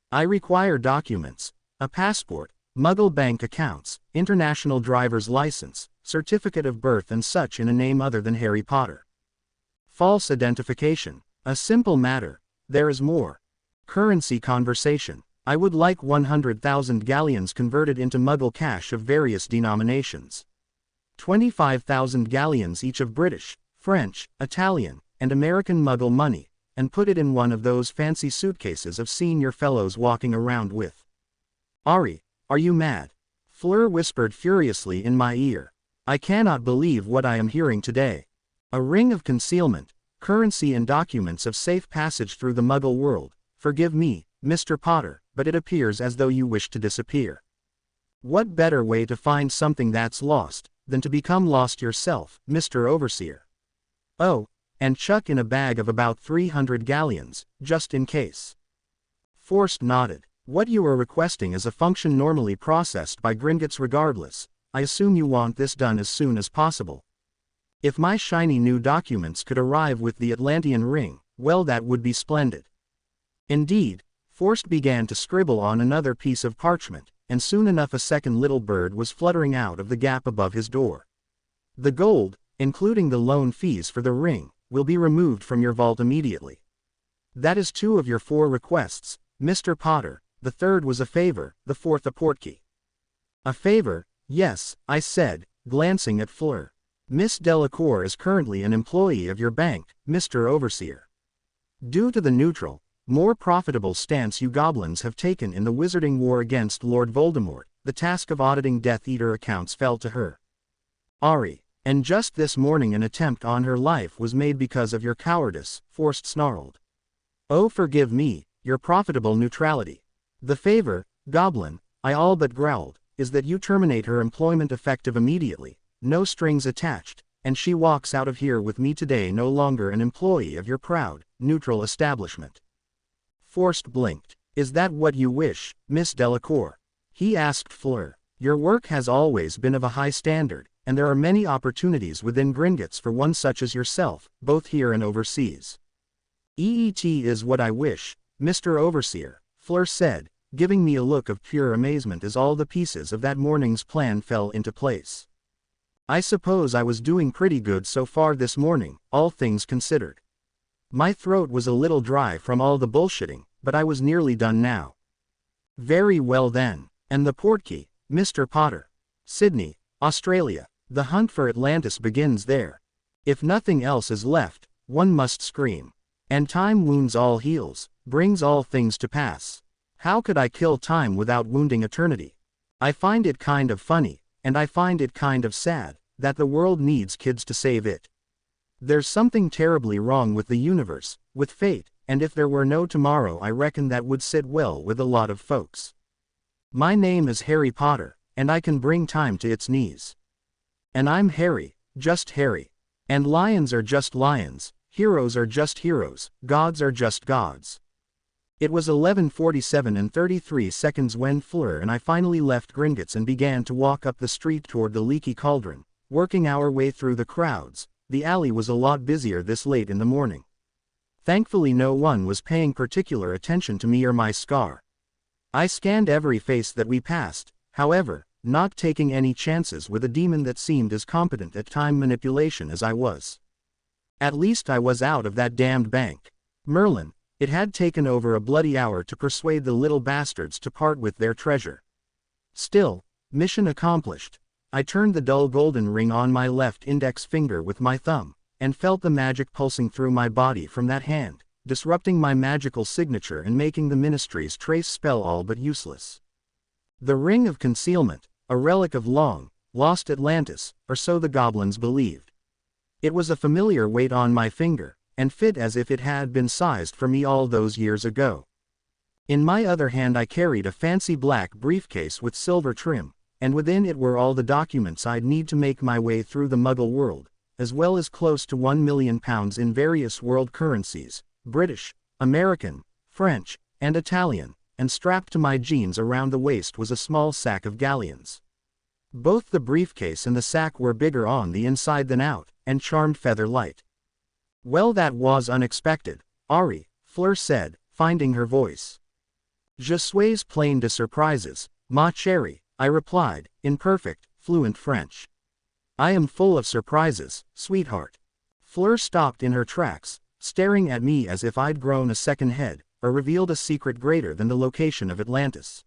I require documents, a passport, Muggle bank accounts, international driver's license, certificate of birth and such in a name other than Harry Potter. False identification, a simple matter, there is more. Currency conversation, I would like 100,000 galleons converted into Muggle cash of various denominations. 25,000 galleons each of British, French, Italian, and American Muggle money, and put it in one of those fancy suitcases I've seen your fellows walking around with. Ari, are you mad? Fleur whispered furiously in my ear. I cannot believe what I am hearing today. A ring of concealment, currency and documents of safe passage through the Muggle world. Forgive me, Mr. Potter, but it appears as though you wish to disappear. What better way to find something that's lost than to become lost yourself, Mr. Overseer? Oh, and chuck in a bag of about 300 galleons, just in case. Forrest nodded. What you are requesting is a function normally processed by Gringotts regardless. I assume you want this done as soon as possible. If my shiny new documents could arrive with the Atlantean ring, well, that would be splendid. Indeed, Forrest began to scribble on another piece of parchment, and soon enough a second little bird was fluttering out of the gap above his door. The gold, including the loan fees for the ring, will be removed from your vault immediately. That is 2 of your 4 requests, Mr. Potter. The third was a favor, the fourth a portkey. A favor, yes, I said, glancing at Fleur. Miss Delacour is currently an employee of your bank, Mr. Overseer. Due to the neutral, more profitable stance you goblins have taken in the wizarding war against Lord Voldemort, the task of auditing Death Eater accounts fell to her. Ari, and just this morning an attempt on her life was made because of your cowardice, Forrest snarled. Oh, forgive me, your profitable neutrality. The favor, Goblin, I all but growled, is that you terminate her employment effective immediately, no strings attached, and she walks out of here with me today no longer an employee of your proud, neutral establishment. Forrest blinked. Is that what you wish, Miss Delacour? He asked Fleur. Your work has always been of a high standard, and there are many opportunities within Gringotts for one such as yourself, both here and overseas. EET is what I wish, Mr. Overseer, Fleur said, giving me a look of pure amazement as all the pieces of that morning's plan fell into place. I suppose I was doing pretty good so far this morning, all things considered. My throat was a little dry from all the bullshitting, but I was nearly done now. Very well then, and the portkey, Mr. Potter. Sydney, Australia. The hunt for Atlantis begins there. If nothing else is left, one must scream. And time wounds all heals, brings all things to pass. How could I kill time without wounding eternity? I find it kind of funny, and I find it kind of sad, that the world needs kids to save it. There's something terribly wrong with the universe, with fate, and if there were no tomorrow I reckon that would sit well with a lot of folks. My name is Harry Potter, and I can bring time to its knees. And I'm Harry, just Harry. And lions are just lions, heroes are just heroes, gods are just gods. It was 11:47 and 33 seconds when Fleur and I finally left Gringotts and began to walk up the street toward the Leaky Cauldron, working our way through the crowds. The alley was a lot busier this late in the morning. Thankfully no one was paying particular attention to me or my scar. I scanned every face that we passed, however, not taking any chances with a demon that seemed as competent at time manipulation as I was. At least I was out of that damned bank. Merlin, it had taken over a bloody hour to persuade the little bastards to part with their treasure. Still, mission accomplished. I turned the dull golden ring on my left index finger with my thumb, and felt the magic pulsing through my body from that hand, disrupting my magical signature and making the Ministry's trace spell all but useless. The Ring of Concealment, a relic of long, lost Atlantis, or so the goblins believed. It was a familiar weight on my finger, and fit as if it had been sized for me all those years ago. In my other hand I carried a fancy black briefcase with silver trim, and within it were all the documents I'd need to make my way through the Muggle world, as well as close to £1 million in various world currencies, British, American, French, and Italian, and strapped to my jeans around the waist was a small sack of galleons. Both the briefcase and the sack were bigger on the inside than out, and charmed feather light. Well, that was unexpected, Ari, Fleur said, finding her voice. Je suis plein de surprises, ma chérie, I replied, in perfect, fluent French. I am full of surprises, sweetheart. Fleur stopped in her tracks, staring at me as if I'd grown a second head, or revealed a secret greater than the location of Atlantis.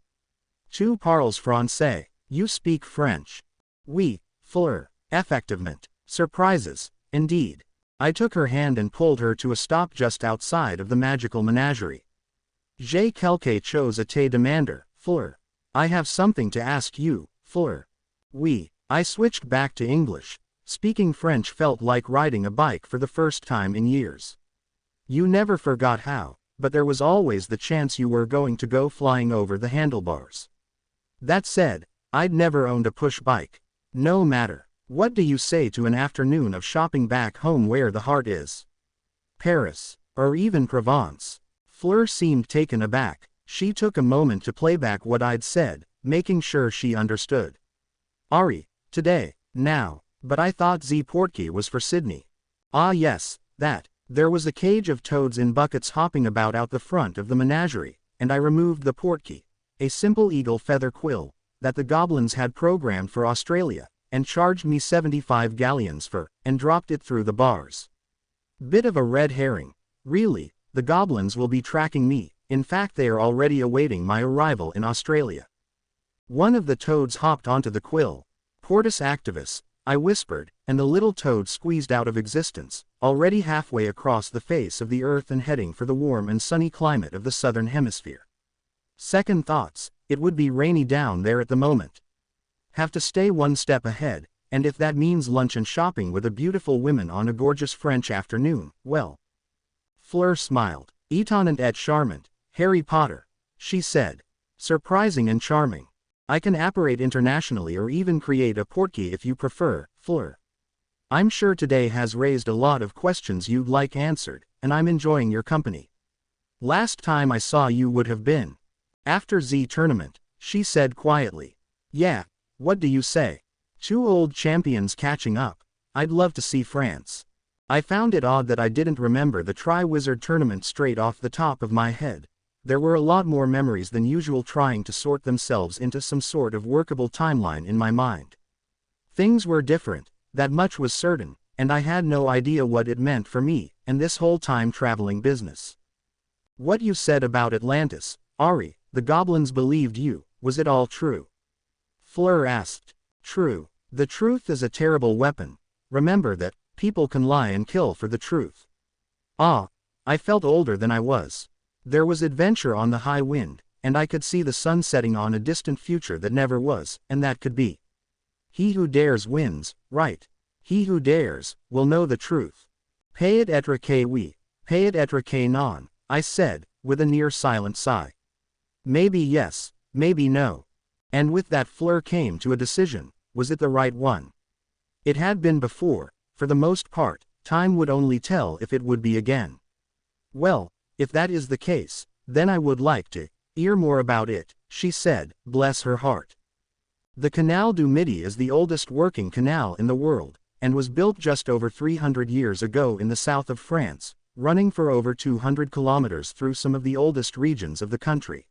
Tu parles français, you speak French. Oui, Fleur, effectivement, surprises, indeed. I took her hand and pulled her to a stop just outside of the magical menagerie. J'ai quelque chose à te demander, Fleur. I have something to ask you, Fleur. Oui. I switched back to English. Speaking French felt like riding a bike for the first time in years. You never forgot how, but there was always the chance you were going to go flying over the handlebars. That said, I'd never owned a push bike. No matter. What do you say to an afternoon of shopping back home where the heart is? Paris, or even Provence? Fleur seemed taken aback. She took a moment to play back what I'd said, making sure she understood. Ari, today, now, but I thought Z Portkey was for Sydney. Ah yes, that. There was a cage of toads in buckets hopping about out the front of the menagerie, and I removed the Portkey, a simple eagle feather quill, that the goblins had programmed for Australia, and charged me 75 galleons for, and dropped it through the bars. Bit of a red herring. Really, the goblins will be tracking me, in fact they are already awaiting my arrival in Australia. One of the toads hopped onto the quill. Portus activus, I whispered, and the little toad squeezed out of existence, already halfway across the face of the earth and heading for the warm and sunny climate of the southern hemisphere. Second thoughts, it would be rainy down there at the moment. Have to stay one step ahead, and if that means lunch and shopping with a beautiful woman on a gorgeous French afternoon, well. Fleur smiled. Étonnant et charmant, Harry Potter, she said. Surprising and charming. I can apparate internationally or even create a portkey if you prefer, Fleur. I'm sure today has raised a lot of questions you'd like answered, and I'm enjoying your company. Last time I saw you would have been after Z tournament, she said quietly. Yeah, what do you say? Two old champions catching up. I'd love to see France. I found it odd that I didn't remember the Tri-Wizard tournament straight off the top of my head. There were a lot more memories than usual trying to sort themselves into some sort of workable timeline in my mind. Things were different, that much was certain, and I had no idea what it meant for me, and this whole time-traveling business. What you said about Atlantis, Ari, the goblins believed you, was it all true? Fleur asked. True. The truth is a terrible weapon. Remember that, people can lie and kill for the truth. Ah, I felt older than I was. There was adventure on the high wind, and I could see the sun setting on a distant future that never was, and that could be. He who dares wins, right? He who dares, will know the truth. Peut être que oui, peut être que non, I said, with a near silent sigh. Maybe yes, maybe no. And with that Fleur came to a decision. Was it the right one? It had been before, for the most part, time would only tell if it would be again. Well, if that is the case, Then I would like to hear more about it, she said, bless her heart. The Canal du Midi is the oldest working canal in the world, and was built just over 300 years ago in the south of France, running for over 200 kilometers through some of the oldest regions of the country.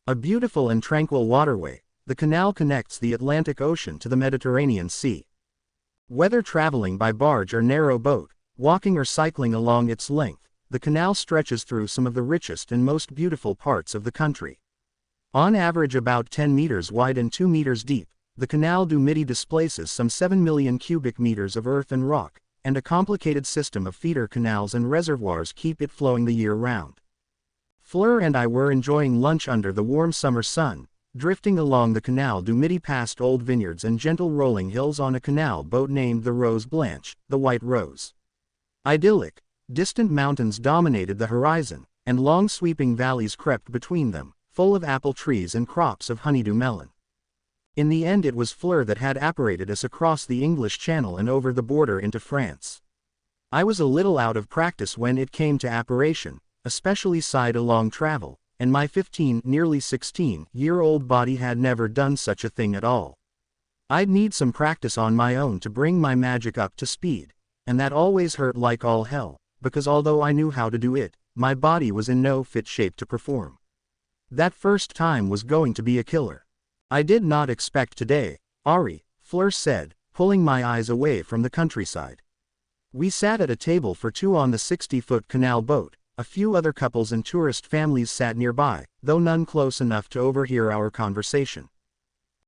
A beautiful and tranquil waterway, the canal connects the Atlantic Ocean to the Mediterranean Sea. Whether traveling by barge or narrow boat, walking or cycling along its length, the canal stretches through some of the richest and most beautiful parts of the country. On average about 10 meters wide and 2 meters deep, the Canal du Midi displaces some 7 million cubic meters of earth and rock, and a complicated system of feeder canals and reservoirs keep it flowing the year round. Fleur and I were enjoying lunch under the warm summer sun, drifting along the Canal du Midi past old vineyards and gentle rolling hills on a canal boat named the Rose Blanche, the White Rose. Idyllic, distant mountains dominated the horizon, and long sweeping valleys crept between them, full of apple trees and crops of honeydew melon. In the end it was Fleur that had apparated us across the English Channel and over the border into France. I was a little out of practice when it came to apparition, especially side-along travel, and my 15, nearly 16-year-old body had never done such a thing at all. I'd need some practice on my own to bring my magic up to speed, and that always hurt like all hell, because although I knew how to do it, my body was in no fit shape to perform. That first time was going to be a killer. I did not expect today, Ari, Fleur said, pulling my eyes away from the countryside. We sat at a table for two on the 60-foot canal boat. A few other couples and tourist families sat nearby, though none close enough to overhear our conversation.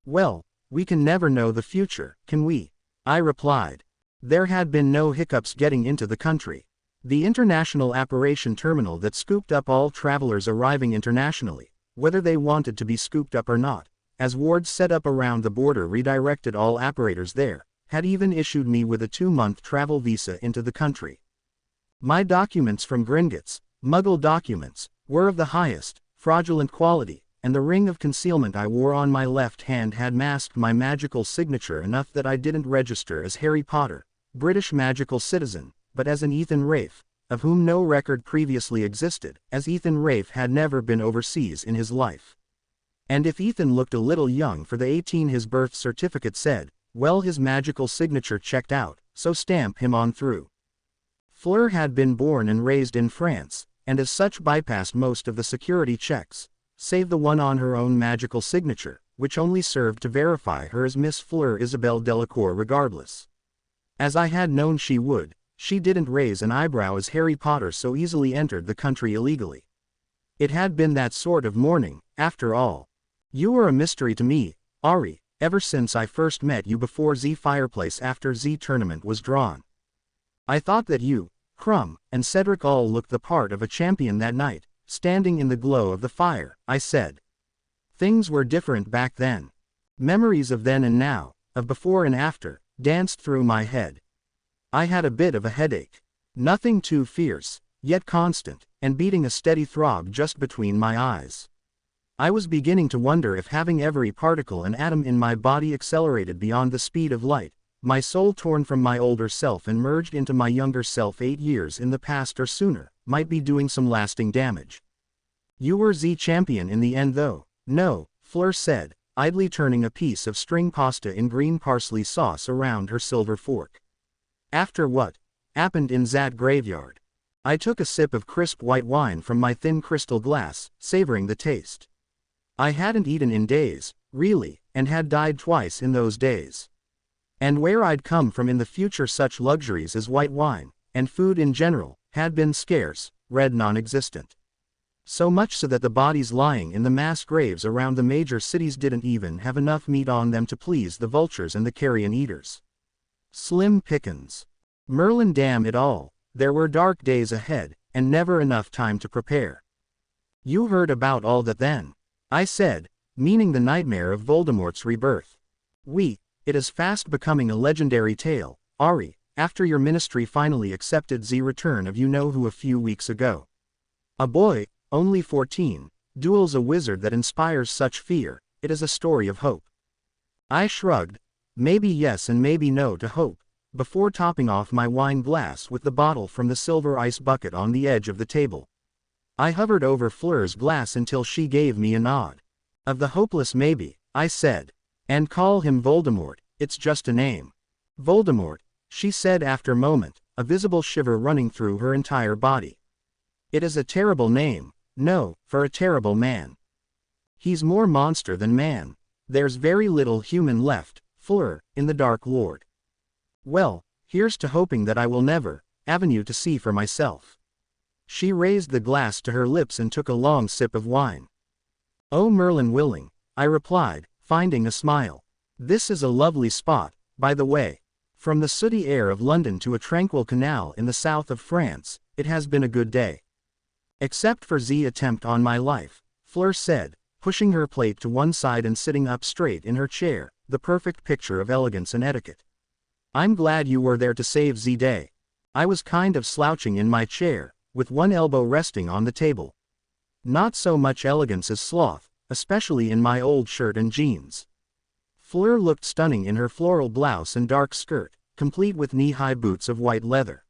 Well, we can never know the future, can we? I replied. There had been no hiccups getting into the country. The international apparition terminal that scooped up all travelers arriving internationally, whether they wanted to be scooped up or not, as wards set up around the border redirected all apparators there, had even issued me with a 2-month travel visa into the country. My documents from Gringotts, Muggle documents, were of the highest, fraudulent quality, and the ring of concealment I wore on my left hand had masked my magical signature enough that I didn't register as Harry Potter, British magical citizen, but as an Ethan Ralph, of whom no record previously existed, as Ethan Ralph had never been overseas in his life. And if Ethan looked a little young for the 18 his birth certificate said, well his magical signature checked out, so stamp him on through. Fleur had been born and raised in France, and as such bypassed most of the security checks, save the one on her own magical signature, which only served to verify her as Miss Fleur Isabelle Delacour regardless. As I had known she would, she didn't raise an eyebrow as Harry Potter so easily entered the country illegally. It had been that sort of morning, after all. You were a mystery to me, Ari, ever since I first met you before Z Fireplace after Z Tournament was drawn. I thought that you, Crumb, and Cedric all looked the part of a champion that night, standing in the glow of the fire, I said. Things were different back then. Memories of then and now, of before and after, danced through my head. I had a bit of a headache. Nothing too fierce, yet constant, and beating a steady throb just between my eyes. I was beginning to wonder if having every particle and atom in my body accelerated beyond the speed of light, my soul torn from my older self and merged into my younger self 8 years in the past or sooner, might be doing some lasting damage. You were Z champion in the end though. No, Fleur said, idly turning a piece of string pasta in green parsley sauce around her silver fork. After what happened in that graveyard? I took a sip of crisp white wine from my thin crystal glass, savoring the taste. I hadn't eaten in days, really, and had died twice in those days. And where I'd come from in the future such luxuries as white wine, and food in general, had been scarce, red non-existent. So much so that the bodies lying in the mass graves around the major cities didn't even have enough meat on them to please the vultures and the carrion eaters. Slim pickings. Merlin damn it all, there were dark days ahead, and never enough time to prepare. You heard about all that then, I said, meaning the nightmare of Voldemort's rebirth. It is fast becoming a legendary tale, Ari, after your ministry finally accepted the return of you-know-who a few weeks ago. A boy, only 14, duels a wizard that inspires such fear, it is a story of hope. I shrugged, maybe yes and maybe no to hope, before topping off my wine glass with the bottle from the silver ice bucket on the edge of the table. I hovered over Fleur's glass until she gave me a nod. Of the hopeless maybe, I said. And call him Voldemort, it's just a name. Voldemort, she said after a moment, a visible shiver running through her entire body. It is a terrible name, no, for a terrible man. He's more monster than man. There's very little human left, Fleur, in the Dark Lord. Well, here's to hoping that I will never, avenue to see for myself. She raised the glass to her lips and took a long sip of wine. Oh Merlin willing, I replied, finding a smile. This is a lovely spot, by the way. From the sooty air of London to a tranquil canal in the south of France, it has been a good day. Except for the attempt on my life, Fleur said, pushing her plate to one side and sitting up straight in her chair, the perfect picture of elegance and etiquette. I'm glad you were there to save the day. I was kind of slouching in my chair, with one elbow resting on the table. Not so much elegance as sloth, especially in my old shirt and jeans. Fleur looked stunning in her floral blouse and dark skirt, complete with knee-high boots of white leather.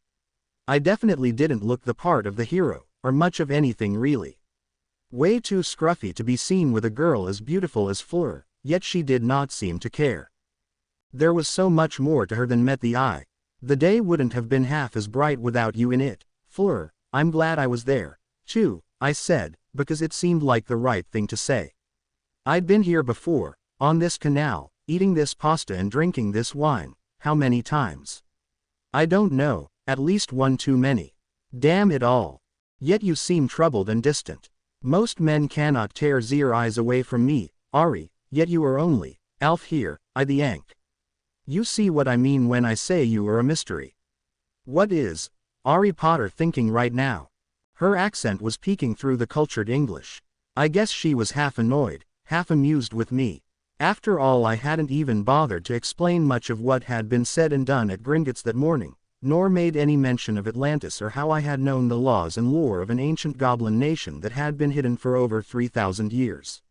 I definitely didn't look the part of the hero, or much of anything really. Way too scruffy to be seen with a girl as beautiful as Fleur, yet she did not seem to care. There was so much more to her than met the eye. The day wouldn't have been half as bright without you in it, Fleur. I'm glad I was there, too, I said, because it seemed like the right thing to say. I'd been here before, on this canal, eating this pasta and drinking this wine, how many times? I don't know, at least one too many. Damn it all. Yet you seem troubled and distant. Most men cannot tear their eyes away from me, Ari, yet you are only, Alf here, I the Ankh. You see what I mean when I say you are a mystery. What is Ari Potter thinking right now? Her accent was peeking through the cultured English. I guess she was half annoyed, half amused with me. After all, I hadn't even bothered to explain much of what had been said and done at Gringotts that morning, nor made any mention of Atlantis or how I had known the laws and lore of an ancient goblin nation that had been hidden for over 3,000 years.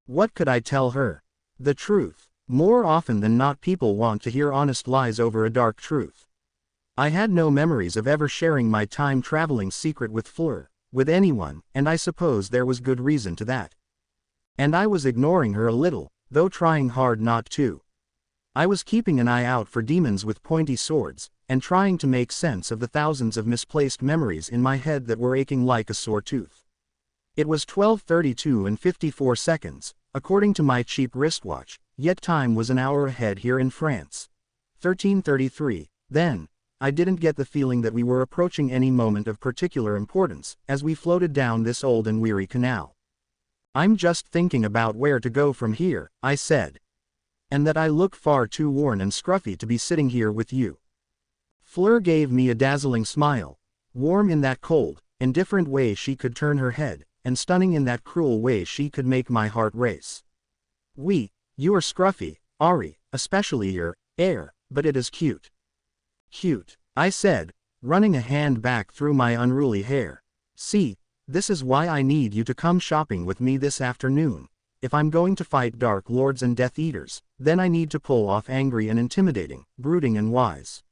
What could I tell her? The truth. More often than not, people want to hear honest lies over a dark truth. I had no memories of ever sharing my time-traveling secret with Fleur, with anyone, and I suppose there was good reason to that. And I was ignoring her a little, though trying hard not to. I was keeping an eye out for demons with pointy swords, and trying to make sense of the thousands of misplaced memories in my head that were aching like a sore tooth. It was 12:32 and 54 seconds, according to my cheap wristwatch, yet time was an hour ahead here in France. 13:33, then. I didn't get the feeling that we were approaching any moment of particular importance, as we floated down this old and weary canal. I'm just thinking about where to go from here, I said. And that I look far too worn and scruffy to be sitting here with you. Fleur gave me a dazzling smile, warm in that cold, indifferent way she could turn her head, and stunning in that cruel way she could make my heart race. You are scruffy, Ari, especially your hair, but it is cute. Cute, I said, running a hand back through my unruly hair. See, this is why I need you to come shopping with me this afternoon. If I'm going to fight Dark Lords and Death Eaters, then I need to pull off angry and intimidating, brooding and wise.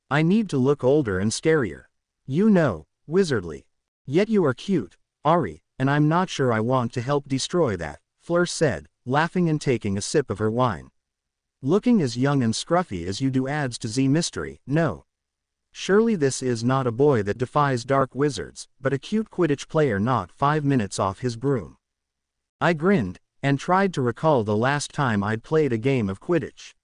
I need to look older and scarier. You know, wizardly. Yet you are cute, Ari, and I'm not sure I want to help destroy that, Fleur said, laughing and taking a sip of her wine. Looking as young and scruffy as you do adds to the mystery, no. Surely this is not a boy that defies dark wizards, but a cute Quidditch player not 5 minutes off his broom. I grinned, and tried to recall the last time I'd played a game of Quidditch.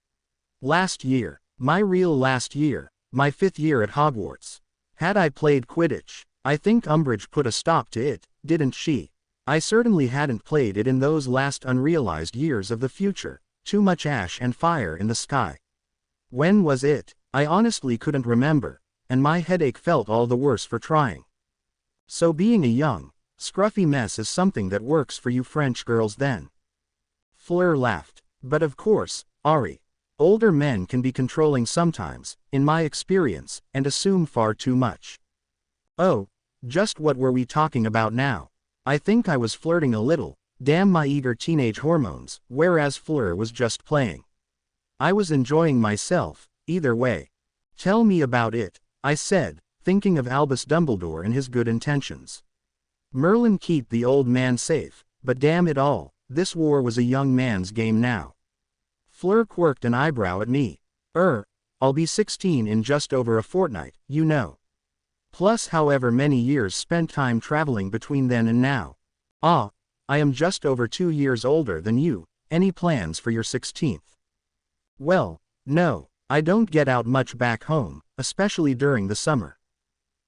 Last year, my real last year, my 5th year at Hogwarts. Had I played Quidditch? I think Umbridge put a stop to it, didn't she? I certainly hadn't played it in those last unrealized years of the future. Too much ash and fire in the sky. When was it? I honestly couldn't remember, and my headache felt all the worse for trying. So being a young, scruffy mess is something that works for you French girls then? Fleur laughed. But of course, Ari. Older men can be controlling sometimes, in my experience, and assume far too much. Oh, just what were we talking about now? I think I was flirting a little. Damn my eager teenage hormones, whereas Fleur was just playing. I was enjoying myself, either way. Tell me about it, I said, thinking of Albus Dumbledore and his good intentions. Merlin keep the old man safe, but damn it all, this war was a young man's game now. Fleur quirked an eyebrow at me. I'll be 16 in just over a fortnight, you know. Plus however many years spent time traveling between then and now. I am just over 2 years older than you. Any plans for your 16th? Well, no, I don't get out much back home, especially during the summer.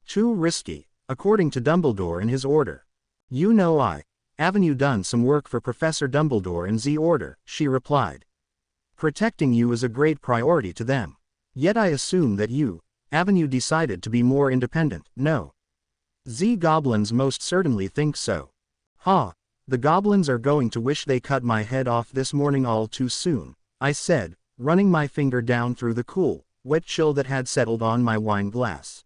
Too risky, according to Dumbledore in his order. You know haven't done some work for Professor Dumbledore in Z Order, she replied. Protecting you is a great priority to them. Yet I assume that haven't decided to be more independent, no? Z goblins most certainly think so. The goblins are going to wish they cut my head off this morning all too soon, I said, running my finger down through the cool, wet chill that had settled on my wine glass.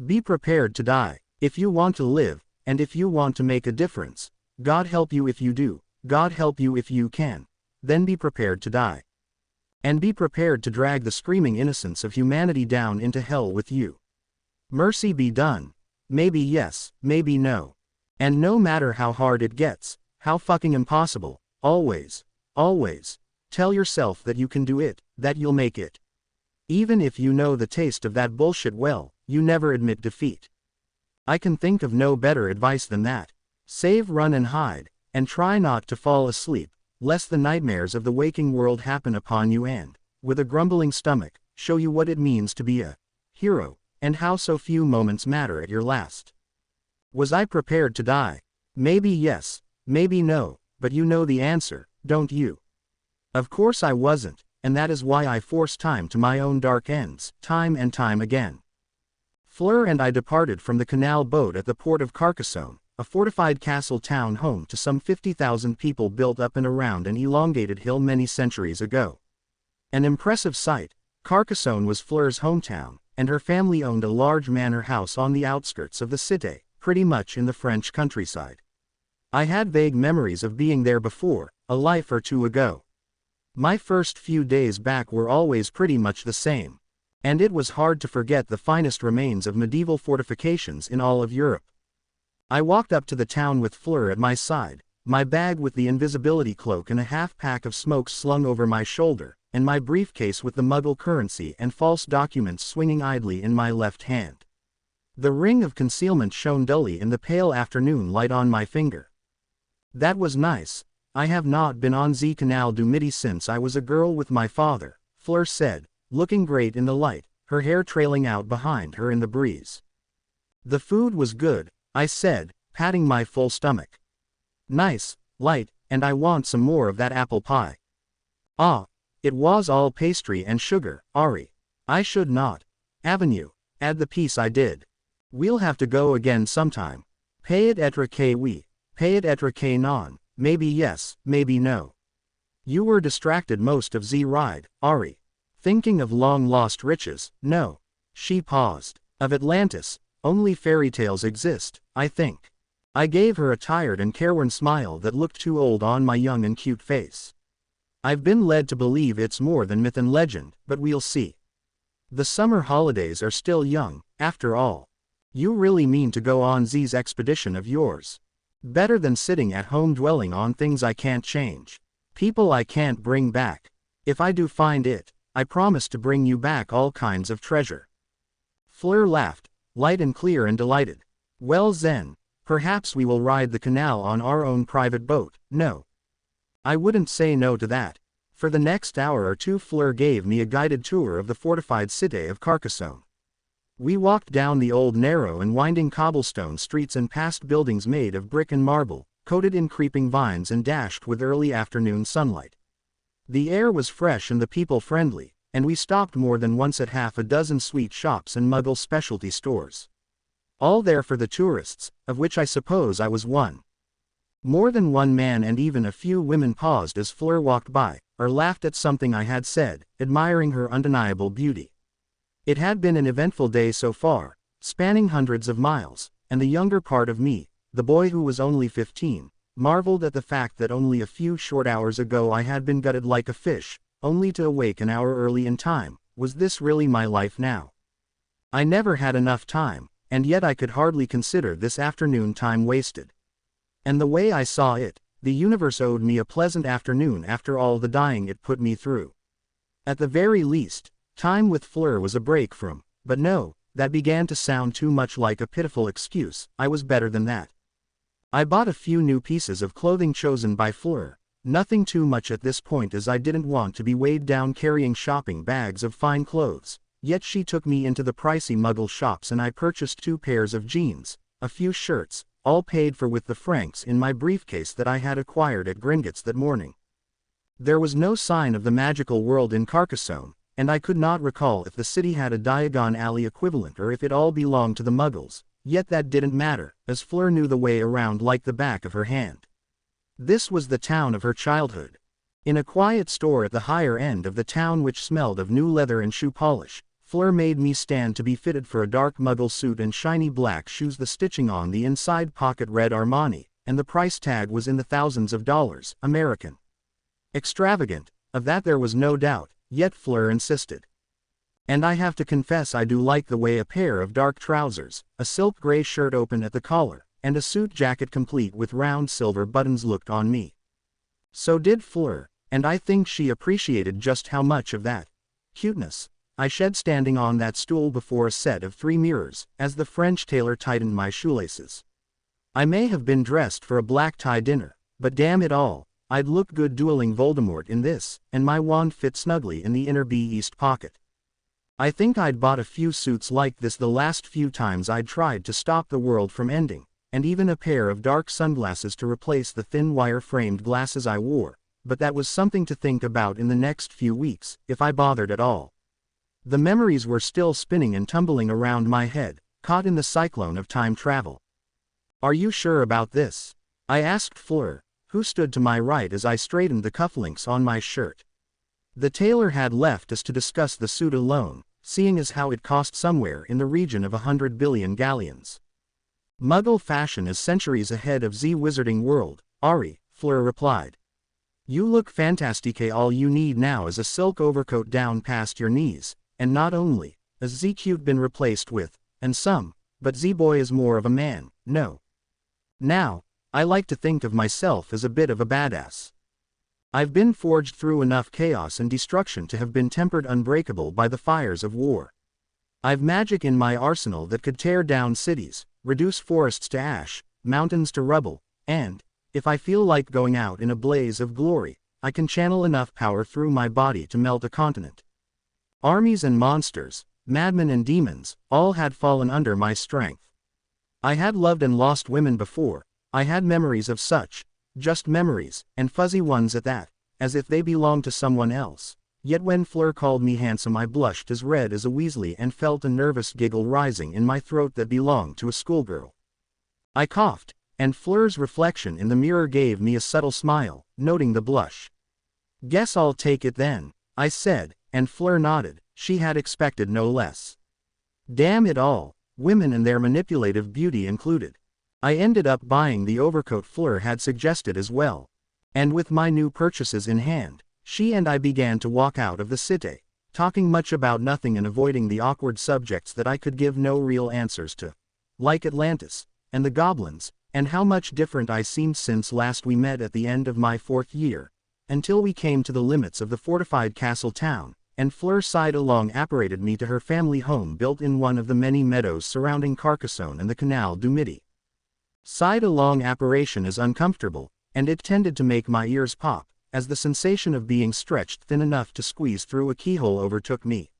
Be prepared to die, if you want to live, and if you want to make a difference. God help you if you do, God help you if you can. Then be prepared to die. And be prepared to drag the screaming innocence of humanity down into hell with you. Mercy be done. Maybe yes, maybe no. And no matter how hard it gets, how fucking impossible, always, tell yourself that you can do it, that you'll make it. Even if you know the taste of that bullshit, well, you never admit defeat. I can think of no better advice than that. Save, run and hide, and try not to fall asleep, lest the nightmares of the waking world happen upon you and, with a grumbling stomach, show you what it means to be a hero, and how so few moments matter at your last. Was I prepared to die? Maybe yes, maybe no, but you know the answer, don't you? Of course I wasn't, and that is why I force time to my own dark ends, time and time again. Fleur and I departed from the canal boat at the port of Carcassonne, a fortified castle town home to some 50,000 people built up and around an elongated hill many centuries ago. An impressive sight, Carcassonne was Fleur's hometown, and her family owned a large manor house on the outskirts of the cité, pretty much in the French countryside. I had vague memories of being there before, a life or two ago. My first few days back were always pretty much the same. And it was hard to forget the finest remains of medieval fortifications in all of Europe. I walked up to the town with Fleur at my side, my bag with the invisibility cloak and a half-pack of smokes slung over my shoulder, and my briefcase with the Muggle currency and false documents swinging idly in my left hand. The ring of concealment shone dully in the pale afternoon light on my finger. That was nice. I have not been on the Canal du Midi since I was a girl with my father, Fleur said, looking great in the light, her hair trailing out behind her in the breeze. The food was good, I said, patting my full stomach. Nice, light, and I want some more of that apple pie. It was all pastry and sugar, Ari. I should not. Avenue, add the piece I did. We'll have to go again sometime. Peut être que oui, peut être que non, maybe yes, maybe no. You were distracted most of the ride, Ari. Thinking of long-lost riches, no. She paused. Of Atlantis, only fairy tales exist, I think. I gave her a tired and careworn smile that looked too old on my young and cute face. I've been led to believe it's more than myth and legend, but we'll see. The summer holidays are still young, after all. You really mean to go on this expedition of yours? Better than sitting at home dwelling on things I can't change. People I can't bring back. If I do find it, I promise to bring you back all kinds of treasure. Fleur laughed, light and clear and delighted. Well then, perhaps we will ride the canal on our own private boat, no? I wouldn't say no to that. For the next hour or two Fleur gave me a guided tour of the fortified cité of Carcassonne. We walked down the old narrow and winding cobblestone streets and past buildings made of brick and marble, coated in creeping vines and dashed with early afternoon sunlight. The air was fresh and the people friendly, and we stopped more than once at half a dozen sweet shops and Muggle specialty stores. All there for the tourists, of which I suppose I was one. More than one man and even a few women paused as Fleur walked by, or laughed at something I had said, admiring her undeniable beauty. It had been an eventful day so far, spanning hundreds of miles, and the younger part of me, the boy who was only 15, marveled at the fact that only a few short hours ago I had been gutted like a fish, only to awake an hour early in time. Was this really my life now? I never had enough time, and yet I could hardly consider this afternoon time wasted. And the way I saw it, the universe owed me a pleasant afternoon after all the dying it put me through. At the very least, time with Fleur was a break from, but no, that began to sound too much like a pitiful excuse. I was better than that. I bought a few new pieces of clothing chosen by Fleur, nothing too much at this point as I didn't want to be weighed down carrying shopping bags of fine clothes, yet she took me into the pricey Muggle shops and I purchased 2 pairs of jeans, a few shirts, all paid for with the francs in my briefcase that I had acquired at Gringotts that morning. There was no sign of the magical world in Carcassonne, and I could not recall if the city had a Diagon Alley equivalent or if it all belonged to the Muggles, yet that didn't matter, as Fleur knew the way around like the back of her hand. This was the town of her childhood. In a quiet store at the higher end of the town which smelled of new leather and shoe polish, Fleur made me stand to be fitted for a dark Muggle suit and shiny black shoes. The stitching on the inside pocket read Armani, and the price tag was in the thousands of dollars, American. Extravagant, of that there was no doubt, yet Fleur insisted. And I have to confess I do like the way a pair of dark trousers, a silk gray shirt open at the collar, and a suit jacket complete with round silver buttons looked on me. So did Fleur, and I think she appreciated just how much of that cuteness I shed standing on that stool before a set of 3 mirrors, as the French tailor tightened my shoelaces. I may have been dressed for a black tie dinner, but damn it all, I'd look good dueling Voldemort in this, and my wand fit snugly in the inner B-East pocket. I think I'd bought a few suits like this the last few times I'd tried to stop the world from ending, and even a pair of dark sunglasses to replace the thin wire-framed glasses I wore, but that was something to think about in the next few weeks, if I bothered at all. The memories were still spinning and tumbling around my head, caught in the cyclone of time travel. "Are you sure about this?" I asked Fleur, who stood to my right as I straightened the cufflinks on my shirt. The tailor had left us to discuss the suit alone, seeing as how it cost somewhere in the region of 100 billion galleons. "Muggle fashion is centuries ahead of the wizarding world, Ari," Fleur replied. "You look fantastique. All you need now is a silk overcoat down past your knees, and not only has the cute been replaced with, and some, but the boy is more of a man, no. Now, I like to think of myself as a bit of a badass. I've been forged through enough chaos and destruction to have been tempered unbreakable by the fires of war. I've magic in my arsenal that could tear down cities, reduce forests to ash, mountains to rubble, and, if I feel like going out in a blaze of glory, I can channel enough power through my body to melt a continent. Armies and monsters, madmen and demons, all had fallen under my strength. I had loved and lost women before, I had memories of such, just memories, and fuzzy ones at that, as if they belonged to someone else. Yet when Fleur called me handsome I blushed as red as a Weasley and felt a nervous giggle rising in my throat that belonged to a schoolgirl. I coughed, and Fleur's reflection in the mirror gave me a subtle smile, noting the blush. "Guess I'll take it then," I said, and Fleur nodded. She had expected no less. Damn it all, women and their manipulative beauty included. I ended up buying the overcoat Fleur had suggested as well. And with my new purchases in hand, she and I began to walk out of the cité, talking much about nothing and avoiding the awkward subjects that I could give no real answers to. Like Atlantis, and the goblins, and how much different I seemed since last we met at the end of my 4th year, until we came to the limits of the fortified castle town, and Fleur side-along apparated me to her family home built in one of the many meadows surrounding Carcassonne and the Canal du Midi. Side-along apparition is uncomfortable, and it tended to make my ears pop, as the sensation of being stretched thin enough to squeeze through a keyhole overtook me.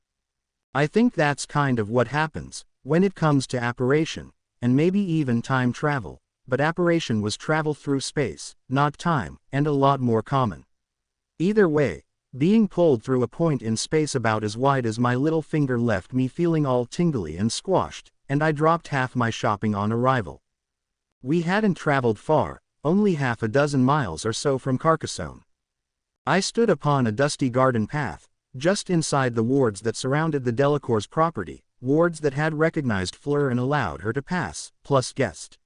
I think that's kind of what happens, when it comes to apparition, and maybe even time travel, but apparition was travel through space, not time, and a lot more common. Either way, being pulled through a point in space about as wide as my little finger left me feeling all tingly and squashed, and I dropped half my shopping on arrival. We hadn't traveled far, only half a dozen miles or so from Carcassonne. I stood upon a dusty garden path, just inside the wards that surrounded the Delacour's property, wards that had recognized Fleur and allowed her to pass, plus guest.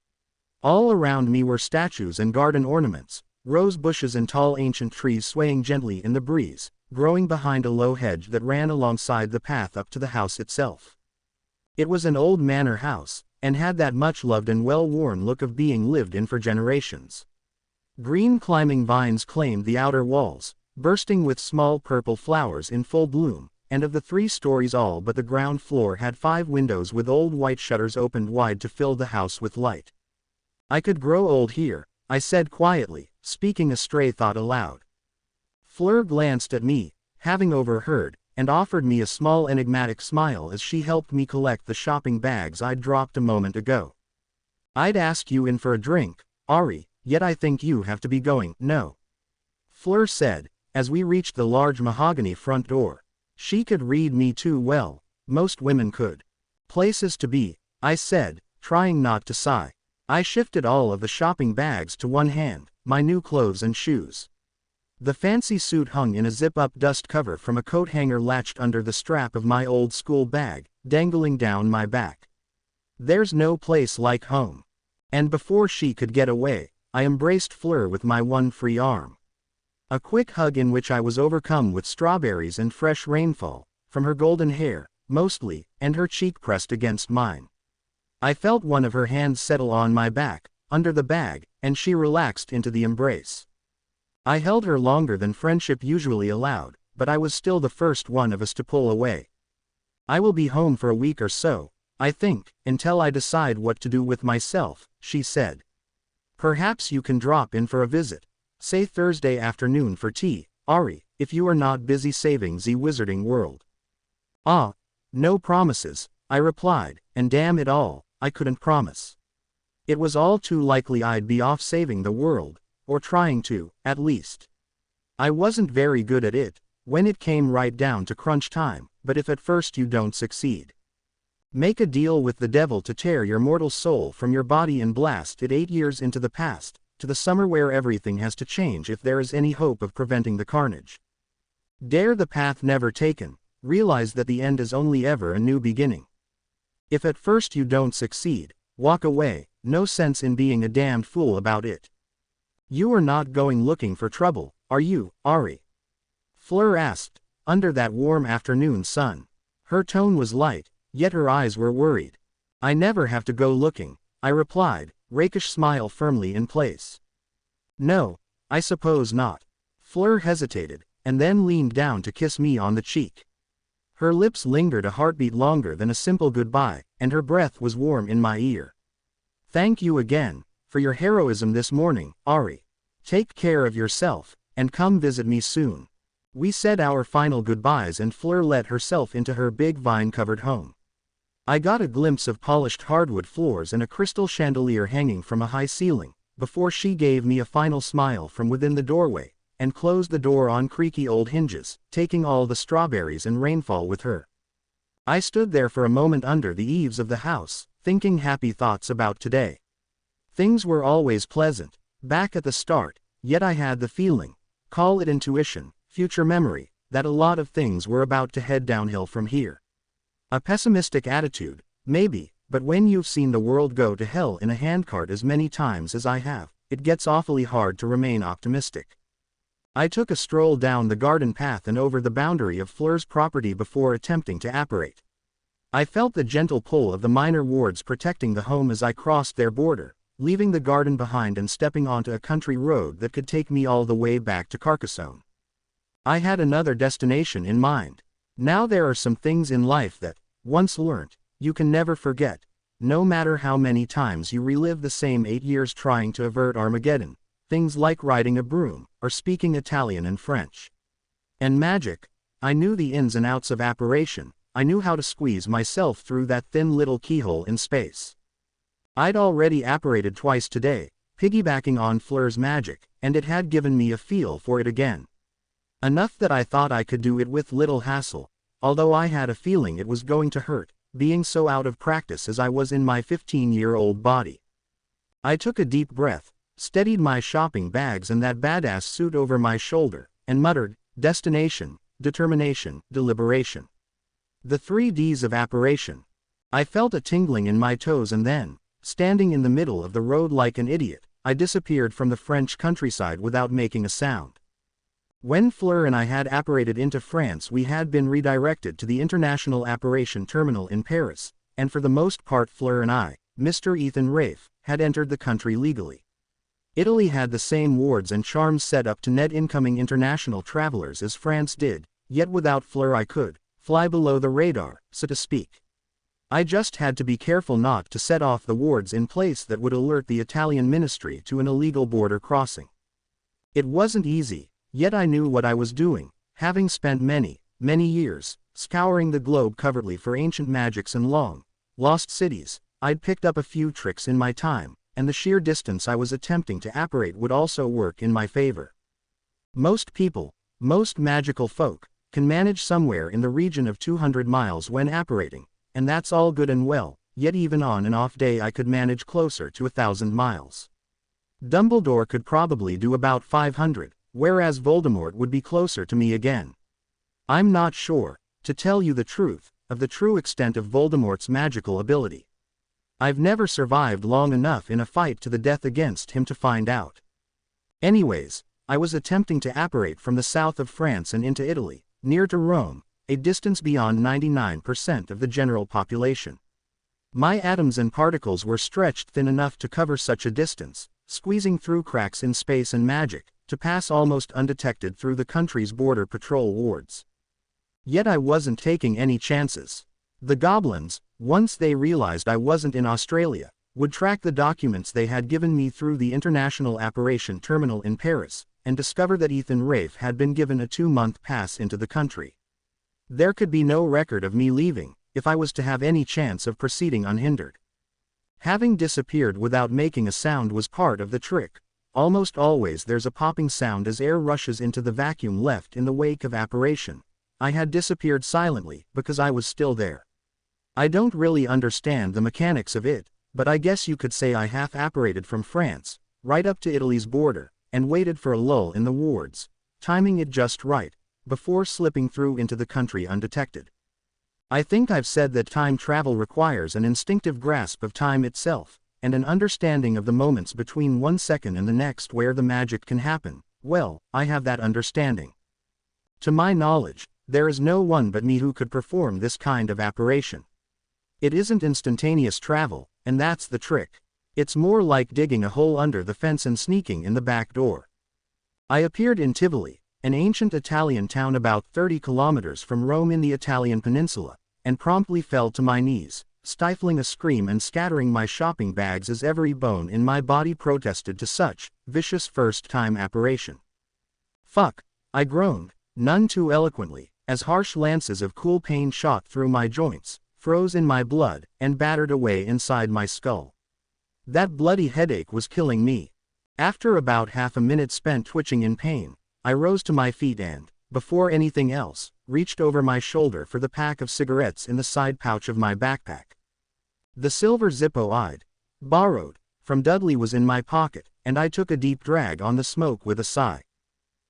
All around me were statues and garden ornaments, rose bushes and tall ancient trees swaying gently in the breeze, growing behind a low hedge that ran alongside the path up to the house itself. It was an old manor house, and had that much-loved and well-worn look of being lived in for generations. Green climbing vines claimed the outer walls, bursting with small purple flowers in full bloom, and of the 3 stories all but the ground floor had 5 windows with old white shutters opened wide to fill the house with light. I could grow old here, I said quietly, speaking a stray thought aloud. Fleur glanced at me, having overheard, and offered me a small enigmatic smile as she helped me collect the shopping bags I'd dropped a moment ago. I'd ask you in for a drink, Ari, yet I think you have to be going. No. Fleur said, as we reached the large mahogany front door. She could read me too well, most women could. Places to be, I said, trying not to sigh. I shifted all of the shopping bags to one hand, my new clothes and shoes. The fancy suit hung in a zip-up dust cover from a coat hanger latched under the strap of my old school bag, dangling down my back. There's no place like home. And before she could get away, I embraced Fleur with my one free arm. A quick hug in which I was overcome with strawberries and fresh rainfall, from her golden hair, mostly, and her cheek pressed against mine. I felt one of her hands settle on my back, under the bag, and she relaxed into the embrace. I held her longer than friendship usually allowed, but I was still the first one of us to pull away. I will be home for a week or so, I think, until I decide what to do with myself, she said. Perhaps you can drop in for a visit. Say Thursday afternoon for tea, Ari, if you are not busy saving the Wizarding World. Ah, no promises, I replied, and damn it all, I couldn't promise. It was all too likely I'd be off saving the world, or trying to, at least. I wasn't very good at it, when it came right down to crunch time, but if at first you don't succeed. Make a deal with the devil to tear your mortal soul from your body and blast it 8 years into the past, to the summer where everything has to change if there is any hope of preventing the carnage. Dare the path never taken, realize that the end is only ever a new beginning. If at first you don't succeed, walk away, no sense in being a damned fool about it. You are not going looking for trouble, are you, Ari? Fleur asked, under that warm afternoon sun. Her tone was light, yet her eyes were worried. I never have to go looking, I replied, rakish smile firmly in place. No, I suppose not. Fleur hesitated, and then leaned down to kiss me on the cheek. Her lips lingered a heartbeat longer than a simple goodbye, and her breath was warm in my ear. Thank you again, for your heroism this morning, Ari. Take care of yourself, and come visit me soon. We said our final goodbyes and Fleur let herself into her big vine-covered home. I got a glimpse of polished hardwood floors and a crystal chandelier hanging from a high ceiling, before she gave me a final smile from within the doorway, and closed the door on creaky old hinges, taking all the strawberries and rainfall with her. I stood there for a moment under the eaves of the house, thinking happy thoughts about today. Things were always pleasant, back at the start, yet I had the feeling, call it intuition, future memory, that a lot of things were about to head downhill from here. A pessimistic attitude, maybe, but when you've seen the world go to hell in a handcart as many times as I have, it gets awfully hard to remain optimistic. I took a stroll down the garden path and over the boundary of Fleur's property before attempting to apparate. I felt the gentle pull of the minor wards protecting the home as I crossed their border, leaving the garden behind and stepping onto a country road that could take me all the way back to Carcassonne. I had another destination in mind. Now there are some things in life that, once learnt, you can never forget, no matter how many times you relive the same 8 years trying to avert Armageddon, things like riding a broom, or speaking Italian and French. And magic, I knew the ins and outs of apparition, I knew how to squeeze myself through that thin little keyhole in space. I'd already apparated twice today, piggybacking on Fleur's magic, and it had given me a feel for it again. Enough that I thought I could do it with little hassle, although I had a feeling it was going to hurt, being so out of practice as I was in my 15-year-old body. I took a deep breath, steadied my shopping bags and that badass suit over my shoulder, and muttered, destination, determination, deliberation. The 3 Ds of apparition. I felt a tingling in my toes and then, standing in the middle of the road like an idiot, I disappeared from the French countryside without making a sound. When Fleur and I had apparated into France, we had been redirected to the International Apparition Terminal in Paris, and for the most part Fleur and I, Mr. Ethan Ralph, had entered the country legally. Italy had the same wards and charms set up to net incoming international travelers as France did, yet without Fleur I could fly below the radar, so to speak. I just had to be careful not to set off the wards in place that would alert the Italian ministry to an illegal border crossing. It wasn't easy, yet I knew what I was doing, having spent many years, scouring the globe covertly for ancient magics and lost cities. I'd picked up a few tricks in my time, and the sheer distance I was attempting to apparate would also work in my favor. Most people, most magical folk, can manage somewhere in the region of 200 miles when apparating, and that's all good and well, yet even on an off day I could manage closer to 1,000 miles. Dumbledore could probably do about 500, whereas Voldemort would be closer to me again. I'm not sure, to tell you the truth, of the true extent of Voldemort's magical ability. I've never survived long enough in a fight to the death against him to find out. Anyways, I was attempting to apparate from the south of France and into Italy, near to Rome, a distance beyond 99% of the general population. My atoms and particles were stretched thin enough to cover such a distance, squeezing through cracks in space and magic, to pass almost undetected through the country's border patrol wards. Yet I wasn't taking any chances. The goblins, once they realized I wasn't in Australia, would track the documents they had given me through the International Apparition Terminal in Paris, and discover that Ethan Ralph had been given a 2-month pass into the country. There could be no record of me leaving, if I was to have any chance of proceeding unhindered. Having disappeared without making a sound was part of the trick. Almost always there's a popping sound as air rushes into the vacuum left in the wake of apparition. I had disappeared silently, because I was still there. I don't really understand the mechanics of it, but I guess you could say I half apparated from France, right up to Italy's border, and waited for a lull in the wards, timing it just right, before slipping through into the country undetected. I think I've said that time travel requires an instinctive grasp of time itself, and an understanding of the moments between one second and the next where the magic can happen. Well, I have that understanding. To my knowledge, there is no one but me who could perform this kind of apparition. It isn't instantaneous travel, and that's the trick. It's more like digging a hole under the fence and sneaking in the back door. I appeared in Tivoli, an ancient Italian town about 30 kilometers from Rome in the Italian peninsula, and promptly fell to my knees, stifling a scream and scattering my shopping bags as every bone in my body protested to such vicious first-time apparition. Fuck, I groaned, none too eloquently, as harsh lances of cool pain shot through my joints, froze in my blood, and battered away inside my skull. That bloody headache was killing me. After about half a minute spent twitching in pain, I rose to my feet and, before anything else, reached over my shoulder for the pack of cigarettes in the side pouch of my backpack. The silver Zippo I'd borrowed from Dudley was in my pocket, and I took a deep drag on the smoke with a sigh.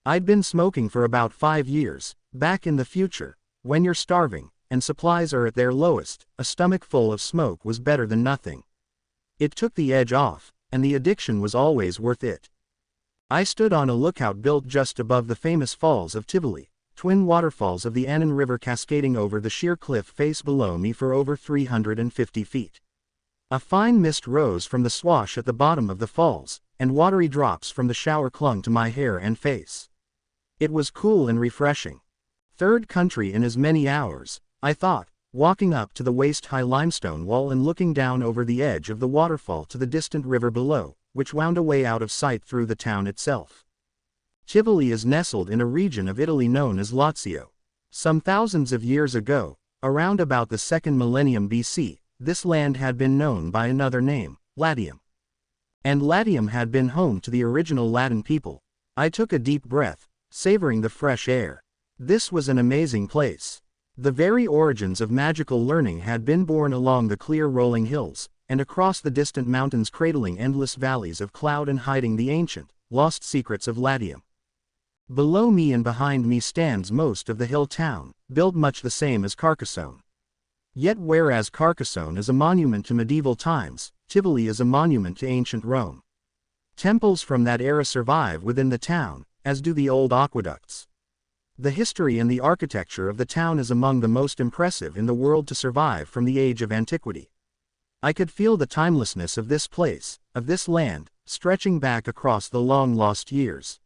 I'd been smoking for about 5 years. Back in the future, when you're starving, and supplies are at their lowest, a stomach full of smoke was better than nothing. It took the edge off, and the addiction was always worth it. I stood on a lookout built just above the famous falls of Tivoli, twin waterfalls of the Annan River cascading over the sheer cliff face below me for over 350 feet. A fine mist rose from the swash at the bottom of the falls, and watery drops from the shower clung to my hair and face. It was cool and refreshing. Third country in as many hours, I thought, walking up to the waist-high limestone wall and looking down over the edge of the waterfall to the distant river below, which wound away out of sight through the town itself. Tivoli is nestled in a region of Italy known as Lazio. Some thousands of years ago, around about the 2nd millennium BC, this land had been known by another name, Latium. And Latium had been home to the original Latin people. I took a deep breath, savoring the fresh air. This was an amazing place. The very origins of magical learning had been born along the clear rolling hills, and across the distant mountains cradling endless valleys of cloud and hiding the ancient, lost secrets of Latium. Below me and behind me stands most of the hill town, built much the same as Carcassonne. Yet whereas Carcassonne is a monument to medieval times, Tivoli is a monument to ancient Rome. Temples from that era survive within the town, as do the old aqueducts. The history and the architecture of the town is among the most impressive in the world to survive from the age of antiquity. I could feel the timelessness of this place, of this land, stretching back across the long-lost years.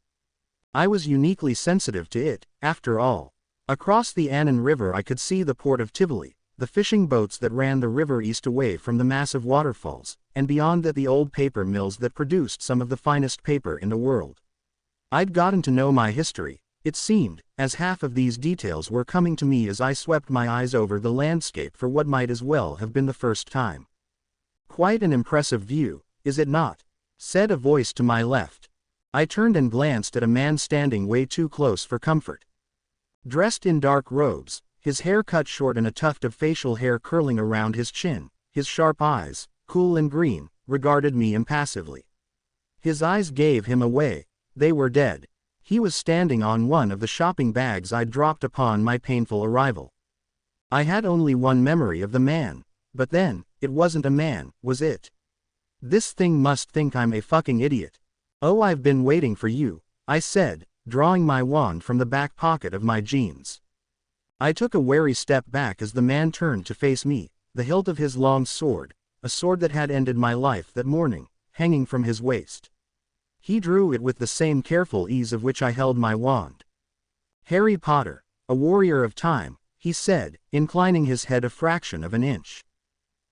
I was uniquely sensitive to it, after all. Across the Annan River I could see the port of Tivoli, the fishing boats that ran the river east away from the massive waterfalls, and beyond that the old paper mills that produced some of the finest paper in the world. I'd gotten to know my history, it seemed, as half of these details were coming to me as I swept my eyes over the landscape for what might as well have been the first time. "Quite an impressive view, is it not?" said a voice to my left. I turned and glanced at a man standing way too close for comfort. Dressed in dark robes, his hair cut short and a tuft of facial hair curling around his chin, his sharp eyes, cool and green, regarded me impassively. His eyes gave him away, they were dead. He was standing on one of the shopping bags I'd dropped upon my painful arrival. I had only one memory of the man, but then, it wasn't a man, was it? This thing must think I'm a fucking idiot. "Oh, I've been waiting for you," I said, drawing my wand from the back pocket of my jeans. I took a wary step back as the man turned to face me, the hilt of his long sword, a sword that had ended my life that morning, hanging from his waist. He drew it with the same careful ease of which I held my wand. "Harry Potter, a warrior of time," he said, inclining his head a fraction of an inch.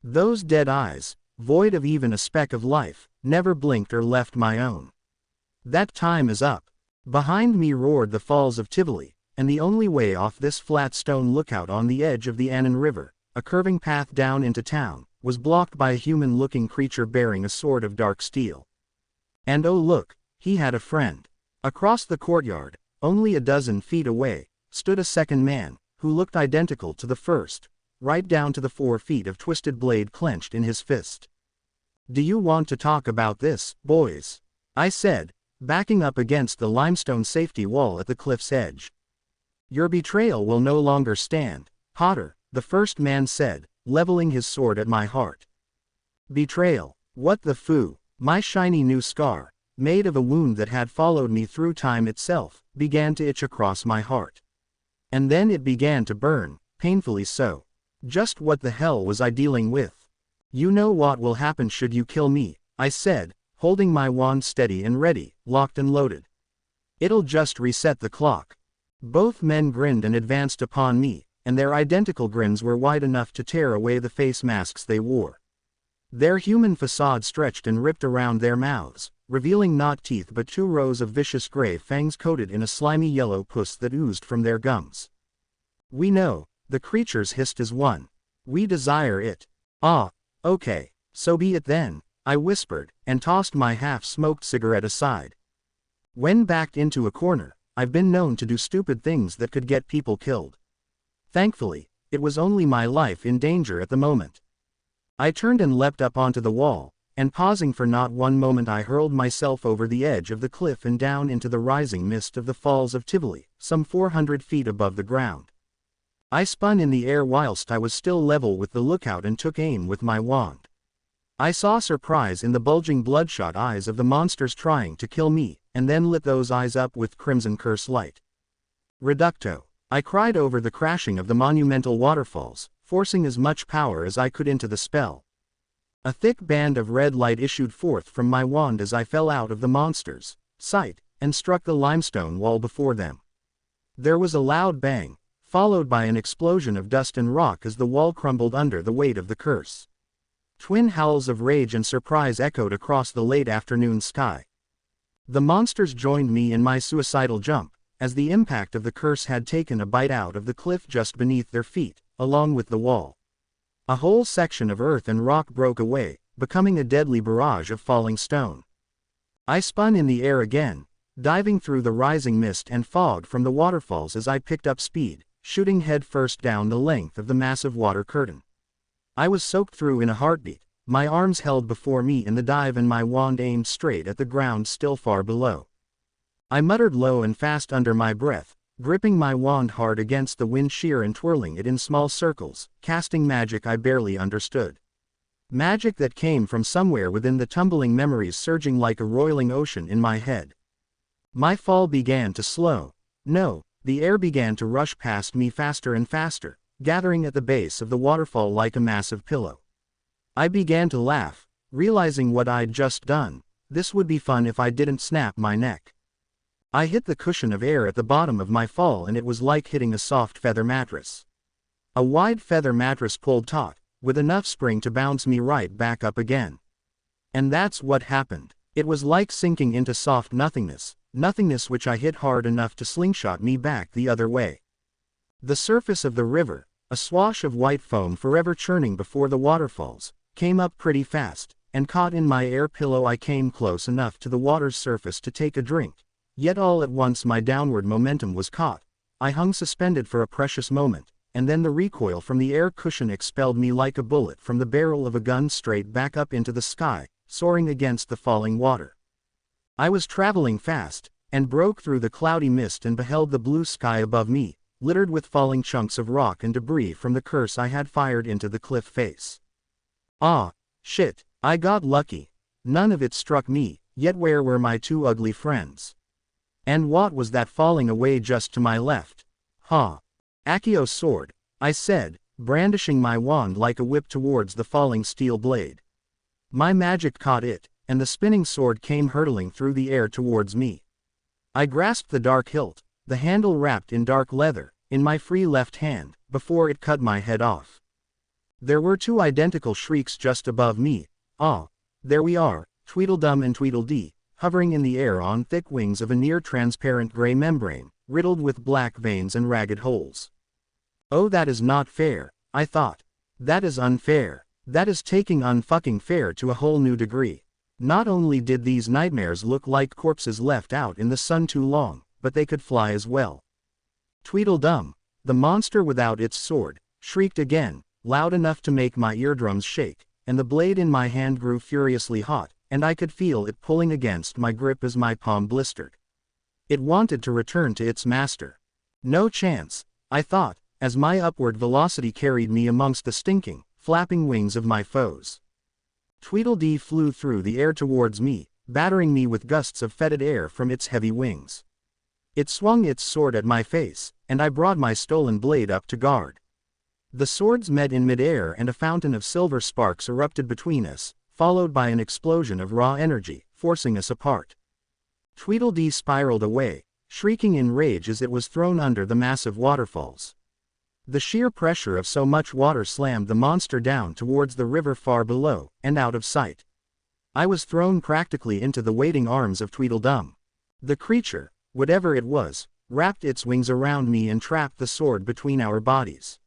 Those dead eyes, void of even a speck of life, never blinked or left my own. "That time is up." Behind me roared the Falls of Tivoli, and the only way off this flat stone lookout on the edge of the Annan River, a curving path down into town, was blocked by a human-looking creature bearing a sword of dark steel. And oh look, he had a friend. Across the courtyard, only a dozen feet away, stood a second man, who looked identical to the first, right down to the 4 feet of twisted blade clenched in his fist. "Do you want to talk about this, boys?" I said, backing up against the limestone safety wall at the cliff's edge. "Your betrayal will no longer stand, Potter," the first man said, leveling his sword at my heart. "Betrayal? What the foo?" My shiny new scar, made of a wound that had followed me through time itself, began to itch across my heart. And then it began to burn, painfully so. Just what the hell was I dealing with? "You know what will happen should you kill me," I said, holding my wand steady and ready, locked and loaded. "It'll just reset the clock." Both men grinned and advanced upon me, and their identical grins were wide enough to tear away the face masks they wore. Their human facade stretched and ripped around their mouths, revealing not teeth but 2 rows of vicious gray fangs coated in a slimy yellow pus that oozed from their gums. "We know," the creatures hissed as one. "We desire it." "Ah, okay, so be it then," I whispered, and tossed my half-smoked cigarette aside. When backed into a corner, I've been known to do stupid things that could get people killed. Thankfully, it was only my life in danger at the moment. I turned and leapt up onto the wall, and pausing for not one moment I hurled myself over the edge of the cliff and down into the rising mist of the Falls of Tivoli, some 400 feet above the ground. I spun in the air whilst I was still level with the lookout and took aim with my wand. I saw surprise in the bulging bloodshot eyes of the monsters trying to kill me, and then lit those eyes up with crimson curse light. "Reducto," I cried over the crashing of the monumental waterfalls, forcing as much power as I could into the spell. A thick band of red light issued forth from my wand as I fell out of the monsters' sight, and struck the limestone wall before them. There was a loud bang, followed by an explosion of dust and rock as the wall crumbled under the weight of the curse. Twin howls of rage and surprise echoed across the late afternoon sky. The monsters joined me in my suicidal jump, as the impact of the curse had taken a bite out of the cliff just beneath their feet, along with the wall. A whole section of earth and rock broke away, becoming a deadly barrage of falling stone. I spun in the air again, diving through the rising mist and fog from the waterfalls as I picked up speed, shooting head first down the length of the massive water curtain. I was soaked through in a heartbeat, my arms held before me in the dive and my wand aimed straight at the ground still far below. I muttered low and fast under my breath, gripping my wand hard against the wind shear and twirling it in small circles, casting magic I barely understood. Magic that came from somewhere within the tumbling memories surging like a roiling ocean in my head. My fall began to slow. No, the air began to rush past me faster and faster, gathering at the base of the waterfall like a massive pillow. I began to laugh, realizing what I'd just done. This would be fun if I didn't snap my neck. I hit the cushion of air at the bottom of my fall and it was like hitting a soft feather mattress. A wide feather mattress pulled taut, with enough spring to bounce me right back up again. And that's what happened. It was like sinking into soft nothingness, nothingness which I hit hard enough to slingshot me back the other way. The surface of the river, a swash of white foam forever churning before the waterfalls, came up pretty fast, and caught in my air pillow. I came close enough to the water's surface to take a drink, yet all at once my downward momentum was caught. I hung suspended for a precious moment, and then the recoil from the air cushion expelled me like a bullet from the barrel of a gun straight back up into the sky, soaring against the falling water. I was traveling fast, and broke through the cloudy mist and beheld the blue sky above me, littered with falling chunks of rock and debris from the curse I had fired into the cliff face. Ah, shit, I got lucky. None of it struck me, yet where were my two ugly friends? And what was that falling away just to my left? Ha! Acio's sword, I said, brandishing my wand like a whip towards the falling steel blade. My magic caught it, and the spinning sword came hurtling through the air towards me. I grasped the dark hilt, the handle wrapped in dark leather, in my free left hand, before it cut my head off. There were two identical shrieks just above me. Ah, there we are, Tweedledum and Tweedledee, hovering in the air on thick wings of a near-transparent gray membrane, riddled with black veins and ragged holes. Oh, that is not fair, I thought. That is unfair. That is taking unfucking fair to a whole new degree. Not only did these nightmares look like corpses left out in the sun too long, but they could fly as well. Tweedledum, the monster without its sword, shrieked again, loud enough to make my eardrums shake, and the blade in my hand grew furiously hot, and I could feel it pulling against my grip as my palm blistered. It wanted to return to its master. No chance, I thought, as my upward velocity carried me amongst the stinking, flapping wings of my foes. Tweedledee flew through the air towards me, battering me with gusts of fetid air from its heavy wings. It swung its sword at my face, and I brought my stolen blade up to guard. The swords met in midair and a fountain of silver sparks erupted between us, followed by an explosion of raw energy, forcing us apart. Tweedledee spiraled away, shrieking in rage as it was thrown under the massive waterfalls. The sheer pressure of so much water slammed the monster down towards the river far below, and out of sight. I was thrown practically into the waiting arms of Tweedledum. The creature, whatever it was, wrapped its wings around me and trapped the sword between our bodies.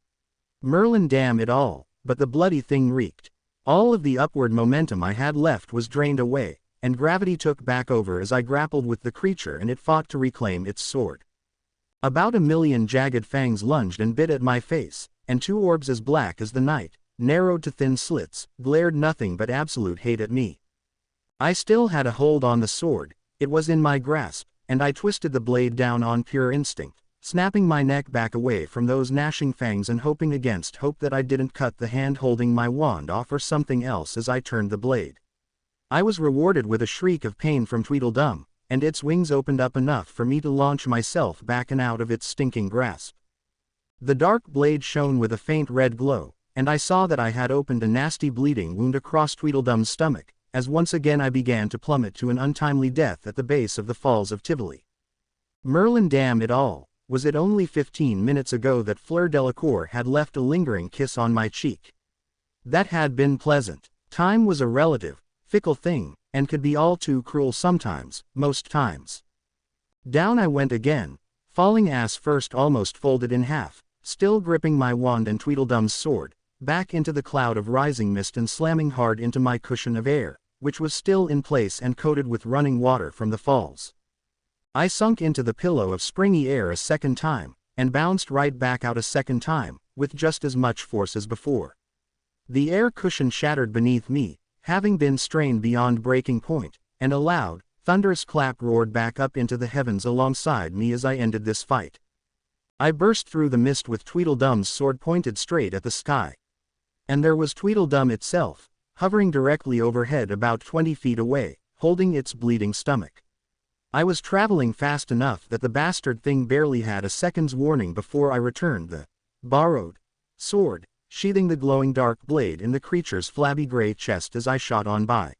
Merlin, damn it all, but the bloody thing reeked. All of the upward momentum I had left was drained away, and gravity took back over as I grappled with the creature and it fought to reclaim its sword. About 1,000,000 jagged fangs lunged and bit at my face, and two orbs as black as the night, narrowed to thin slits, glared nothing but absolute hate at me. I still had a hold on the sword, it was in my grasp, and I twisted the blade down on pure instinct, snapping my neck back away from those gnashing fangs and hoping against hope that I didn't cut the hand holding my wand off or something else as I turned the blade. I was rewarded with a shriek of pain from Tweedledum, and its wings opened up enough for me to launch myself back and out of its stinking grasp. The dark blade shone with a faint red glow, and I saw that I had opened a nasty bleeding wound across Tweedledum's stomach, as once again I began to plummet to an untimely death at the base of the Falls of Tivoli. Merlin, damn it all, was it only 15 minutes ago that Fleur Delacour had left a lingering kiss on my cheek? That had been pleasant. Time was a relative, fickle thing, and could be all too cruel sometimes, most times. Down I went again, falling ass first, almost folded in half, still gripping my wand and Tweedledum's sword, back into the cloud of rising mist and slamming hard into my cushion of air, which was still in place and coated with running water from the falls. I sunk into the pillow of springy air a second time, and bounced right back out a second time, with just as much force as before. The air cushion shattered beneath me, having been strained beyond breaking point, and a loud, thunderous clap roared back up into the heavens alongside me as I ended this fight. I burst through the mist with Tweedledum's sword pointed straight at the sky. And there was Tweedledum itself, hovering directly overhead about 20 feet away, holding its bleeding stomach. I was traveling fast enough that the bastard thing barely had a second's warning before I returned the borrowed sword, sheathing the glowing dark blade in the creature's flabby gray chest as I shot on by.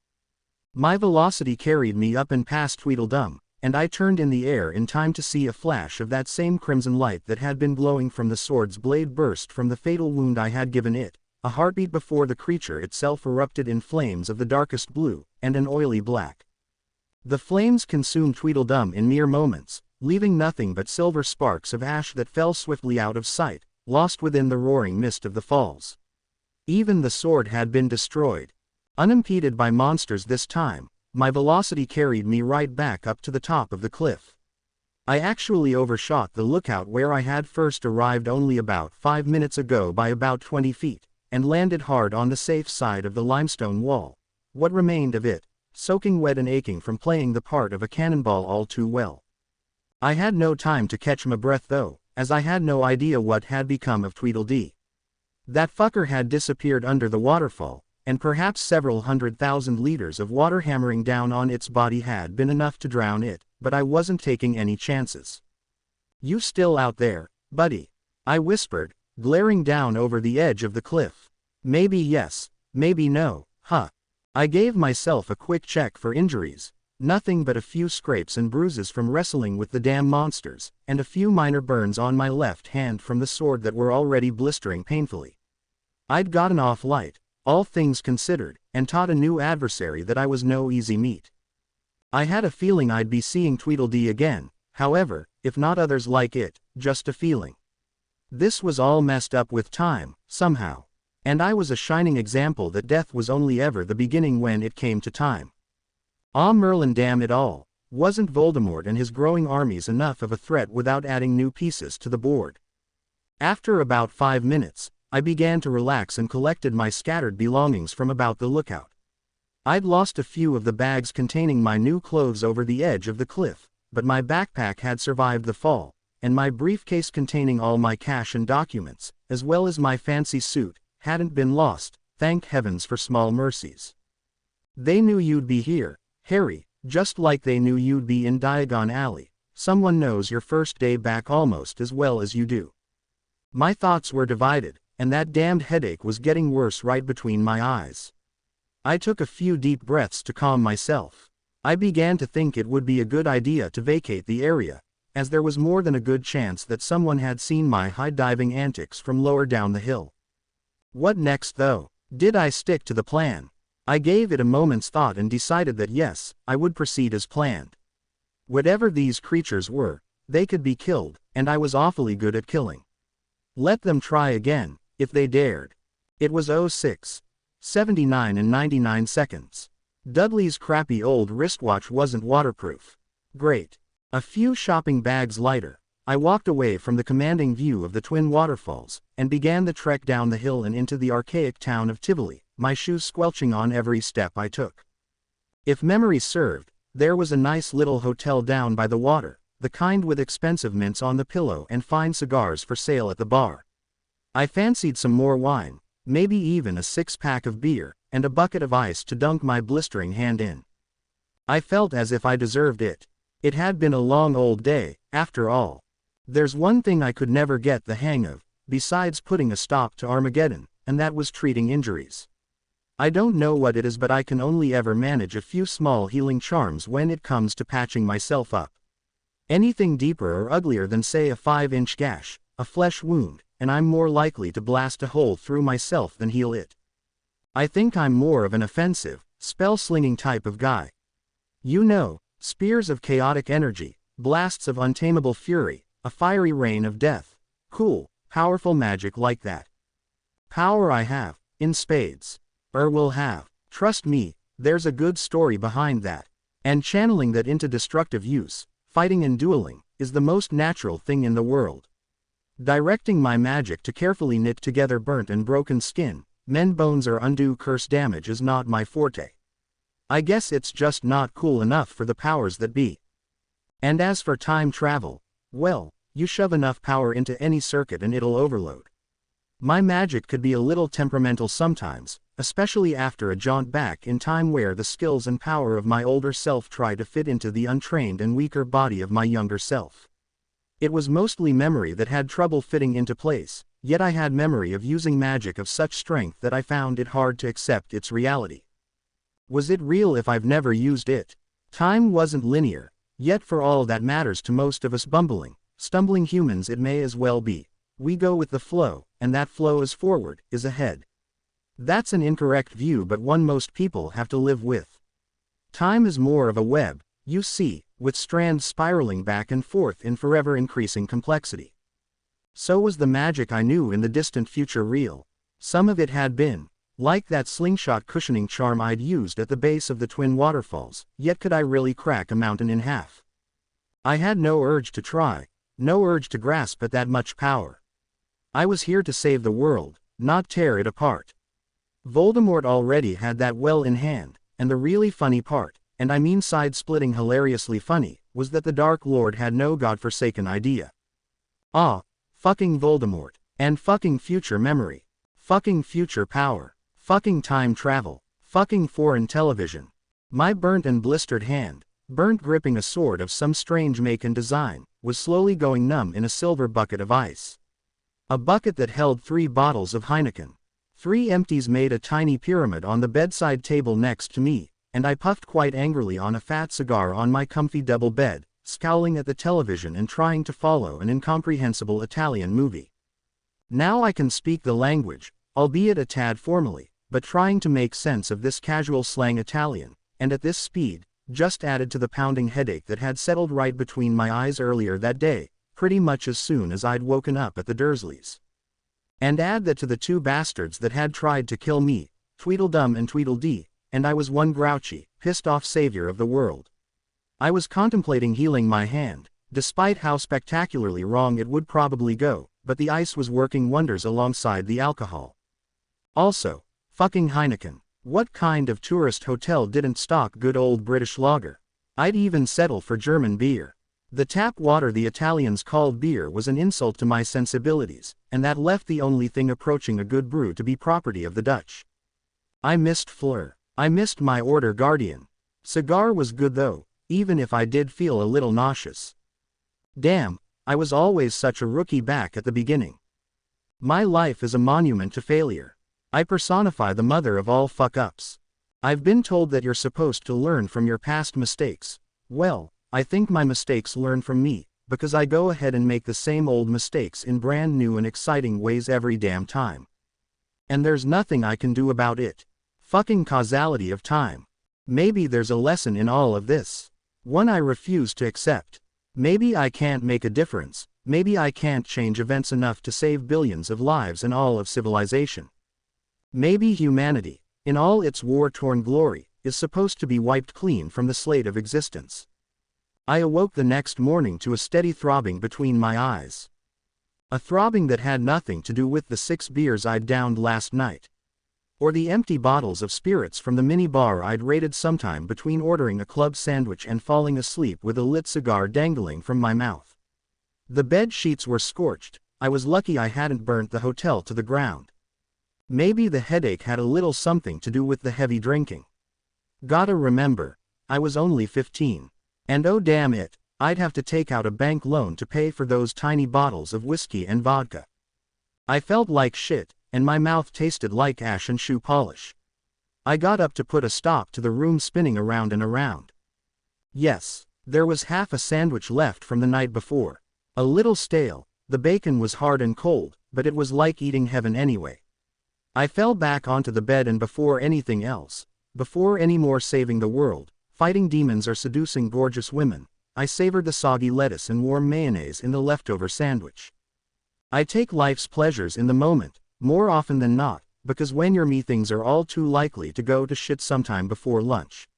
My velocity carried me up and past Tweedledum, and I turned in the air in time to see a flash of that same crimson light that had been glowing from the sword's blade burst from the fatal wound I had given it, a heartbeat before the creature itself erupted in flames of the darkest blue, and an oily black. The flames consumed Tweedledum in mere moments, leaving nothing but silver sparks of ash that fell swiftly out of sight, lost within the roaring mist of the falls. Even the sword had been destroyed. Unimpeded by monsters this time, my velocity carried me right back up to the top of the cliff. I actually overshot the lookout where I had first arrived only about 5 minutes ago by about 20 feet, and landed hard on the safe side of the limestone wall, what remained of it, soaking wet and aching from playing the part of a cannonball all too well. I had no time to catch my breath though, as I had no idea what had become of Tweedledee. That fucker had disappeared under the waterfall, and perhaps several 100,000 liters of water hammering down on its body had been enough to drown it, but I wasn't taking any chances. "You still out there, buddy?" I whispered, glaring down over the edge of the cliff. "Maybe yes, maybe no, huh?" I gave myself a quick check for injuries. Nothing but a few scrapes and bruises from wrestling with the damn monsters, and a few minor burns on my left hand from the sword that were already blistering painfully. I'd gotten off light, all things considered, and taught a new adversary that I was no easy meat. I had a feeling I'd be seeing Tweedledee again, however, if not others like it, just a feeling. This was all messed up with time, somehow. And I was a shining example that death was only ever the beginning when it came to time. Ah, Merlin, damn it all, wasn't Voldemort and his growing armies enough of a threat without adding new pieces to the board? After about 5 minutes, I began to relax and collected my scattered belongings from about the lookout. I'd lost a few of the bags containing my new clothes over the edge of the cliff, but my backpack had survived the fall, and my briefcase containing all my cash and documents, as well as my fancy suit, hadn't been lost, thank heavens for small mercies. "They knew you'd be here, Harry, just like they knew you'd be in Diagon Alley. Someone knows your first day back almost as well as you do." My thoughts were divided, and that damned headache was getting worse right between my eyes. I took a few deep breaths to calm myself. I began to think it would be a good idea to vacate the area, as there was more than a good chance that someone had seen my high-diving antics from lower down the hill. What next though? Did I stick to the plan? I gave it a moment's thought and decided that yes, I would proceed as planned. Whatever these creatures were, they could be killed, and I was awfully good at killing. Let them try again, if they dared. It was 06:79 and 99 seconds. Dudley's crappy old wristwatch wasn't waterproof. Great. A few shopping bags lighter, I walked away from the commanding view of the twin waterfalls, and began the trek down the hill and into the archaic town of Tivoli, my shoes squelching on every step I took. If memory served, there was a nice little hotel down by the water, the kind with expensive mints on the pillow and fine cigars for sale at the bar. I fancied some more wine, maybe even a 6-pack of beer, and a bucket of ice to dunk my blistering hand in. I felt as if I deserved it. It had been a long old day, after all. There's one thing I could never get the hang of, besides putting a stop to Armageddon, and that was treating injuries. I don't know what it is, but I can only ever manage a few small healing charms when it comes to patching myself up. Anything deeper or uglier than say a 5-inch gash, a flesh wound, and I'm more likely to blast a hole through myself than heal it. I think I'm more of an offensive, spell-slinging type of guy. You know, spears of chaotic energy, blasts of untamable fury, a fiery rain of death. Cool, powerful magic like that. Power I have, in spades. Or will have. Trust me, there's a good story behind that. And channeling that into destructive use, fighting and dueling, is the most natural thing in the world. Directing my magic to carefully knit together burnt and broken skin, mend bones or undo curse damage is not my forte. I guess it's just not cool enough for the powers that be. And as for time travel, well, you shove enough power into any circuit and it'll overload. My magic could be a little temperamental sometimes, especially after a jaunt back in time where the skills and power of my older self try to fit into the untrained and weaker body of my younger self. It was mostly memory that had trouble fitting into place, yet I had memory of using magic of such strength that I found it hard to accept its reality. Was it real if I've never used it? Time wasn't linear, yet for all that matters to most of us stumbling humans, it may as well be. We go with the flow, and that flow is forward, is ahead. That's an incorrect view, but one most people have to live with. Time is more of a web, you see, with strands spiraling back and forth in forever increasing complexity. So was the magic I knew in the distant future real. Some of it had been, like that slingshot cushioning charm I'd used at the base of the twin waterfalls, yet could I really crack a mountain in half? I had no urge to try, no urge to grasp at that much power. I was here to save the world, not tear it apart. Voldemort already had that well in hand, and the really funny part, and I mean side-splitting hilariously funny, was that the Dark Lord had no godforsaken idea. Ah, fucking Voldemort, and fucking future memory, fucking future power, fucking time travel, fucking foreign television. My burnt and blistered hand, burnt gripping a sword of some strange make and design, was slowly going numb in a silver bucket of ice. A bucket that held 3 bottles of Heineken. 3 empties made a tiny pyramid on the bedside table next to me, and I puffed quite angrily on a fat cigar on my comfy double bed, scowling at the television and trying to follow an incomprehensible Italian movie. Now I can speak the language, albeit a tad formally, but trying to make sense of this casual slang Italian, and at this speed, just added to the pounding headache that had settled right between my eyes earlier that day, pretty much as soon as I'd woken up at the Dursleys. And add that to the 2 bastards that had tried to kill me, Tweedledum and Tweedledee, and I was one grouchy, pissed-off savior of the world. I was contemplating healing my hand, despite how spectacularly wrong it would probably go, but the ice was working wonders alongside the alcohol. Also, fucking Heineken. What kind of tourist hotel didn't stock good old British lager? I'd even settle for German beer. The tap water the Italians called beer was an insult to my sensibilities, and that left the only thing approaching a good brew to be property of the Dutch. I missed Fleur. I missed my Order Guardian. Cigar was good though, even if I did feel a little nauseous. Damn, I was always such a rookie back at the beginning. My life is a monument to failure. I personify the mother of all fuck-ups. I've been told that you're supposed to learn from your past mistakes. Well, I think my mistakes learn from me, because I go ahead and make the same old mistakes in brand new and exciting ways every damn time. And there's nothing I can do about it. Fucking causality of time. Maybe there's a lesson in all of this. One I refuse to accept. Maybe I can't make a difference. Maybe I can't change events enough to save billions of lives and all of civilization. Maybe humanity, in all its war-torn glory, is supposed to be wiped clean from the slate of existence. I awoke the next morning to a steady throbbing between my eyes. A throbbing that had nothing to do with the 6 beers I'd downed last night. Or the empty bottles of spirits from the mini-bar I'd raided sometime between ordering a club sandwich and falling asleep with a lit cigar dangling from my mouth. The bed sheets were scorched. I was lucky I hadn't burnt the hotel to the ground. Maybe the headache had a little something to do with the heavy drinking. Gotta remember, I was only 15. And oh damn it, I'd have to take out a bank loan to pay for those tiny bottles of whiskey and vodka. I felt like shit, and my mouth tasted like ash and shoe polish. I got up to put a stop to the room spinning around and around. Yes, there was half a sandwich left from the night before. A little stale, the bacon was hard and cold, but it was like eating heaven anyway. I fell back onto the bed and before anything else, before any more saving the world, fighting demons or seducing gorgeous women, I savored the soggy lettuce and warm mayonnaise in the leftover sandwich. I take life's pleasures in the moment, more often than not, because when you're me things are all too likely to go to shit sometime before lunch.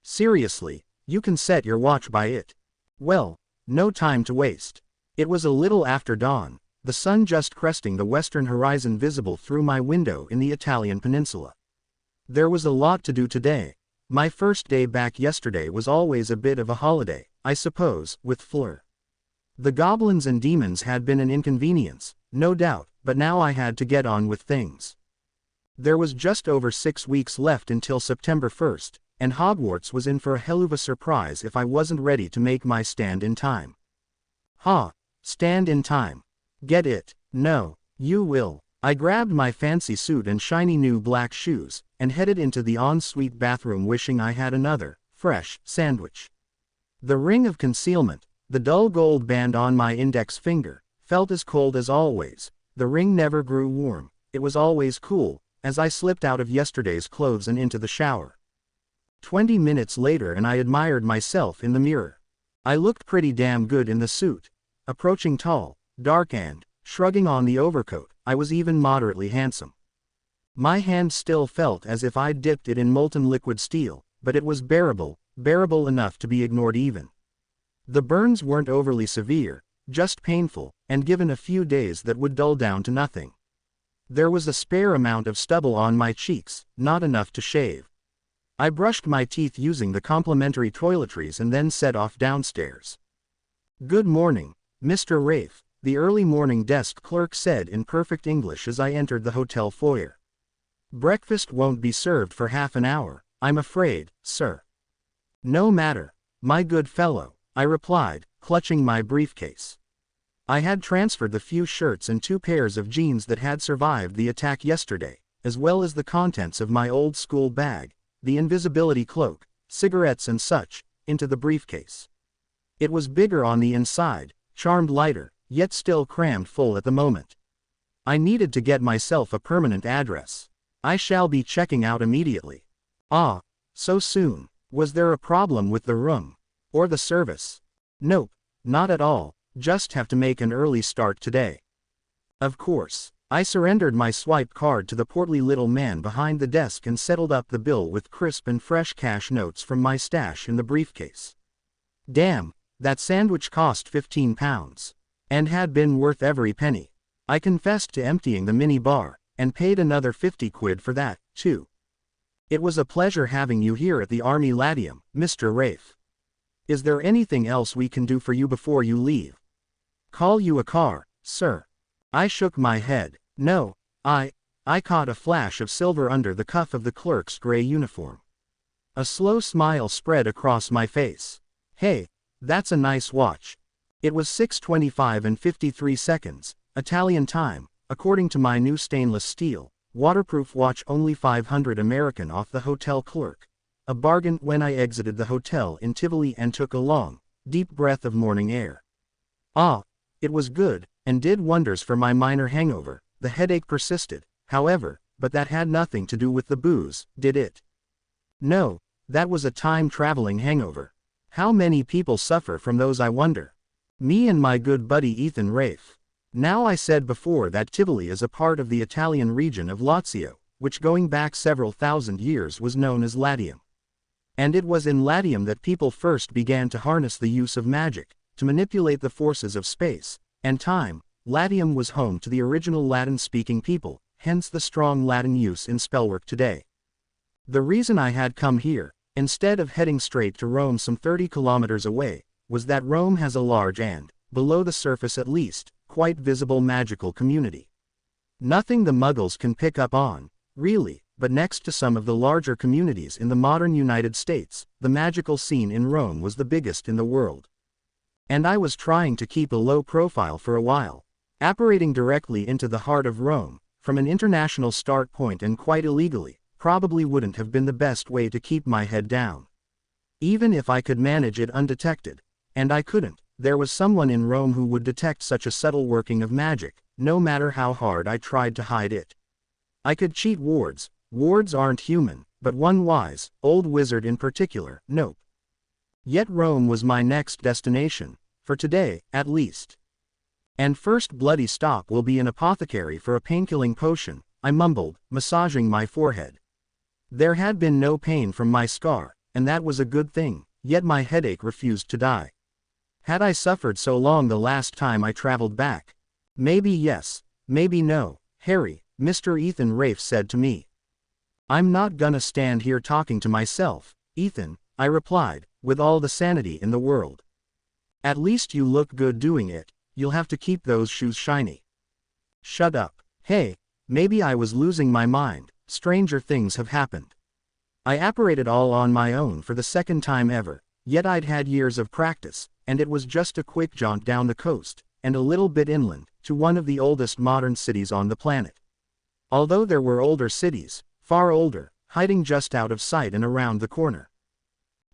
Seriously, you can set your watch by it. Well, no time to waste. It was a little after dawn, the sun just cresting the western horizon visible through my window in the Italian peninsula. There was a lot to do today. My first day back yesterday was always a bit of a holiday, I suppose, with Fleur. The goblins and demons had been an inconvenience, no doubt, but now I had to get on with things. There was just over 6 weeks left until September 1st, and Hogwarts was in for a hell of a surprise if I wasn't ready to make my stand in time. Stand in time. Get it? No, You will. I grabbed my fancy suit and shiny new black shoes, and headed into the ensuite bathroom wishing I had another, fresh, sandwich. The ring of concealment, the dull gold band on my index finger, felt as cold as always. The ring never grew warm, it was always cool, as I slipped out of yesterday's clothes and into the shower. 20 minutes later and I admired myself in the mirror. I looked pretty damn good in the suit. Approaching tall, dark and, shrugging on the overcoat, I was even moderately handsome. My hand still felt as if I'd dipped it in molten liquid steel, but it was bearable enough to be ignored even. The burns weren't overly severe, just painful, and given a few days that would dull down to nothing. There was a spare amount of stubble on my cheeks, not enough to shave. I brushed my teeth using the complimentary toiletries and then set off downstairs. "Good morning, Mr. Rafe," the early morning desk clerk said in perfect English as I entered the hotel foyer. "Breakfast won't be served for half an hour, I'm afraid, sir." "No matter, my good fellow," I replied, clutching my briefcase. I had transferred the few shirts and 2 pairs of jeans that had survived the attack yesterday, as well as the contents of my old school bag, the invisibility cloak, cigarettes and such, into the briefcase. It was bigger on the inside, charmed lighter, yet still crammed full at the moment. I needed to get myself a permanent address. I shall be checking out immediately. Ah, so soon. Was there a problem with the room? Or the service? Nope, not at all, just have to make an early start today. Of course. I surrendered my swipe card to the portly little man behind the desk and settled up the bill with crisp and fresh cash notes from my stash in the briefcase. Damn, that sandwich cost £15. And had been worth every penny. I confessed to emptying the mini bar, and paid another 50 quid for that, too. "It was a pleasure having you here at the Army Latium, Mr. Rafe. Is there anything else we can do for you before you leave?" "Call you a car, sir." I shook my head. No, I caught a flash of silver under the cuff of the clerk's gray uniform. A slow smile spread across my face. "Hey, that's a nice watch." It was 6:25 and 53 seconds, Italian time, according to my new stainless steel, waterproof watch, only 500 American off the hotel clerk. A bargain when I exited the hotel in Tivoli and took a long, deep breath of morning air. Ah, it was good, and did wonders for my minor hangover. The headache persisted, however, but that had nothing to do with the booze, did it? No, that was a time-traveling hangover. How many people suffer from those, I wonder? Me and my good buddy Ethan Rafe. Now, I said before that Tivoli is a part of the Italian region of Lazio, which going back several thousand years was known as Latium. And it was in Latium that people first began to harness the use of magic, to manipulate the forces of space and time. Latium was home to the original Latin-speaking people, hence the strong Latin use in spellwork today. The reason I had come here, instead of heading straight to Rome some 30 kilometers away, was that Rome has a large and, below the surface at least, quite visible magical community. Nothing the Muggles can pick up on, really, but next to some of the larger communities in the modern United States, the magical scene in Rome was the biggest in the world. And I was trying to keep a low profile for a while. Apparating directly into the heart of Rome, from an international start point and quite illegally, probably wouldn't have been the best way to keep my head down. Even if I could manage it undetected. And I couldn't. There was someone in Rome who would detect such a subtle working of magic, no matter how hard I tried to hide it. I could cheat wards. Wards aren't human, but one wise, old wizard in particular, nope. Yet Rome was my next destination, for today, at least. And first bloody stop will be an apothecary for a pain-killing potion, I mumbled, massaging my forehead. There had been no pain from my scar, and that was a good thing, yet my headache refused to die. Had I suffered so long the last time I traveled back? Maybe yes, maybe no, Harry, Mr. Ethan Rafe said to me. "I'm not gonna stand here talking to myself, Ethan," I replied, with all the sanity in the world. "At least you look good doing it. You'll have to keep those shoes shiny." "Shut up. Hey, maybe I was losing my mind. Stranger things have happened. I apparated all on my own for the second time ever, yet I'd had years of practice, and it was just a quick jaunt down the coast, and a little bit inland, to one of the oldest modern cities on the planet. Although there were older cities, far older, hiding just out of sight and around the corner.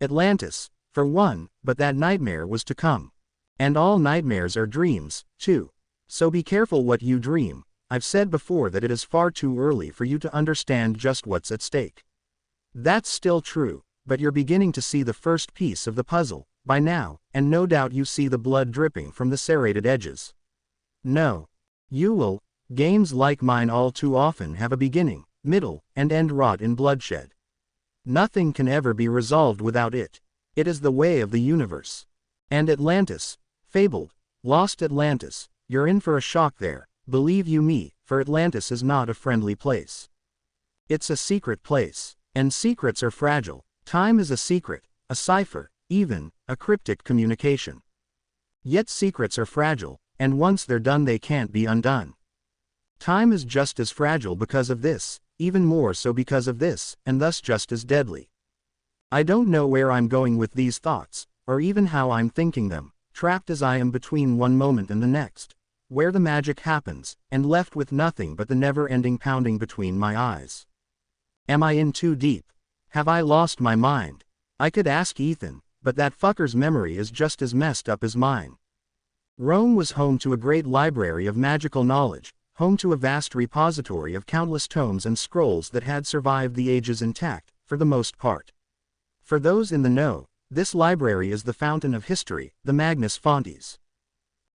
Atlantis, for one, but that nightmare was to come. And all nightmares are dreams, too. So be careful what you dream. I've said before that it is far too early for you to understand just what's at stake. That's still true, but you're beginning to see the first piece of the puzzle, by now, and no doubt you see the blood dripping from the serrated edges. No. You will. Games like mine all too often have a beginning, middle, and end wrought in bloodshed. Nothing can ever be resolved without it. It is the way of the universe. And Atlantis, fabled, lost Atlantis, you're in for a shock there, believe you me, for Atlantis is not a friendly place. It's a secret place, and secrets are fragile. Time is a secret, a cipher, even, a cryptic communication. Yet secrets are fragile, and once they're done they can't be undone. Time is just as fragile because of this, even more so because of this, and thus just as deadly. I don't know where I'm going with these thoughts, or even how I'm thinking them, trapped as I am between one moment and the next, where the magic happens, and left with nothing but the never-ending pounding between my eyes. Am I in too deep? Have I lost my mind? I could ask Ethan, but that fucker's memory is just as messed up as mine. Rome was home to a great library of magical knowledge, home to a vast repository of countless tomes and scrolls that had survived the ages intact, for the most part. For those in the know, this library is the fountain of history, the Magnus Fontes.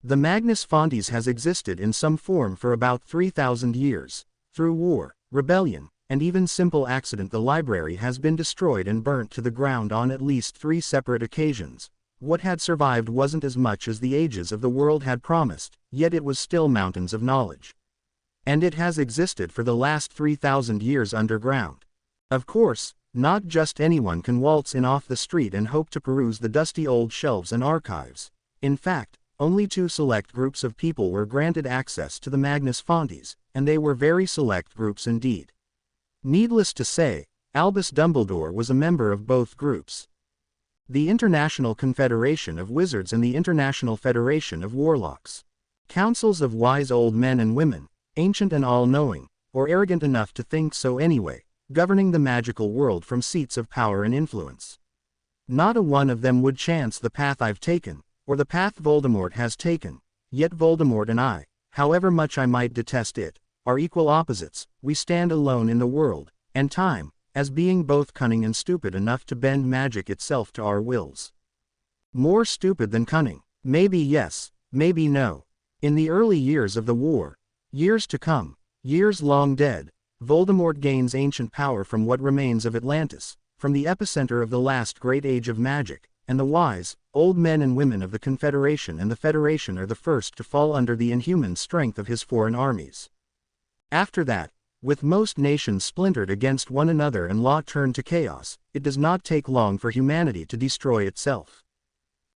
The Magnus Fontes has existed in some form for about 3,000 years. Through war, rebellion, and even simple accident the library has been destroyed and burnt to the ground on at least 3 separate occasions. What had survived wasn't as much as the ages of the world had promised, yet it was still mountains of knowledge. And it has existed for the last 3,000 years underground. Of course, not just anyone can waltz in off the street and hope to peruse the dusty old shelves and archives. In fact, only 2 select groups of people were granted access to the Magnus Fontes, and they were very select groups indeed. Needless to say, Albus Dumbledore was a member of both groups. The International Confederation of Wizards and the International Federation of Warlocks. Councils of wise old men and women, ancient and all-knowing, or arrogant enough to think so anyway, governing the magical world from seats of power and influence. Not a one of them would chance the path I've taken, or the path Voldemort has taken, yet Voldemort and I, however much I might detest it, are equal opposites. We stand alone in the world, and time, as being both cunning and stupid enough to bend magic itself to our wills. More stupid than cunning, maybe yes, maybe no. In the early years of the war, years to come, years long dead, Voldemort gains ancient power from what remains of Atlantis, from the epicenter of the last great age of magic, and the wise, old men and women of the Confederation and the Federation are the first to fall under the inhuman strength of his foreign armies. After that, with most nations splintered against one another and law turned to chaos, it does not take long for humanity to destroy itself.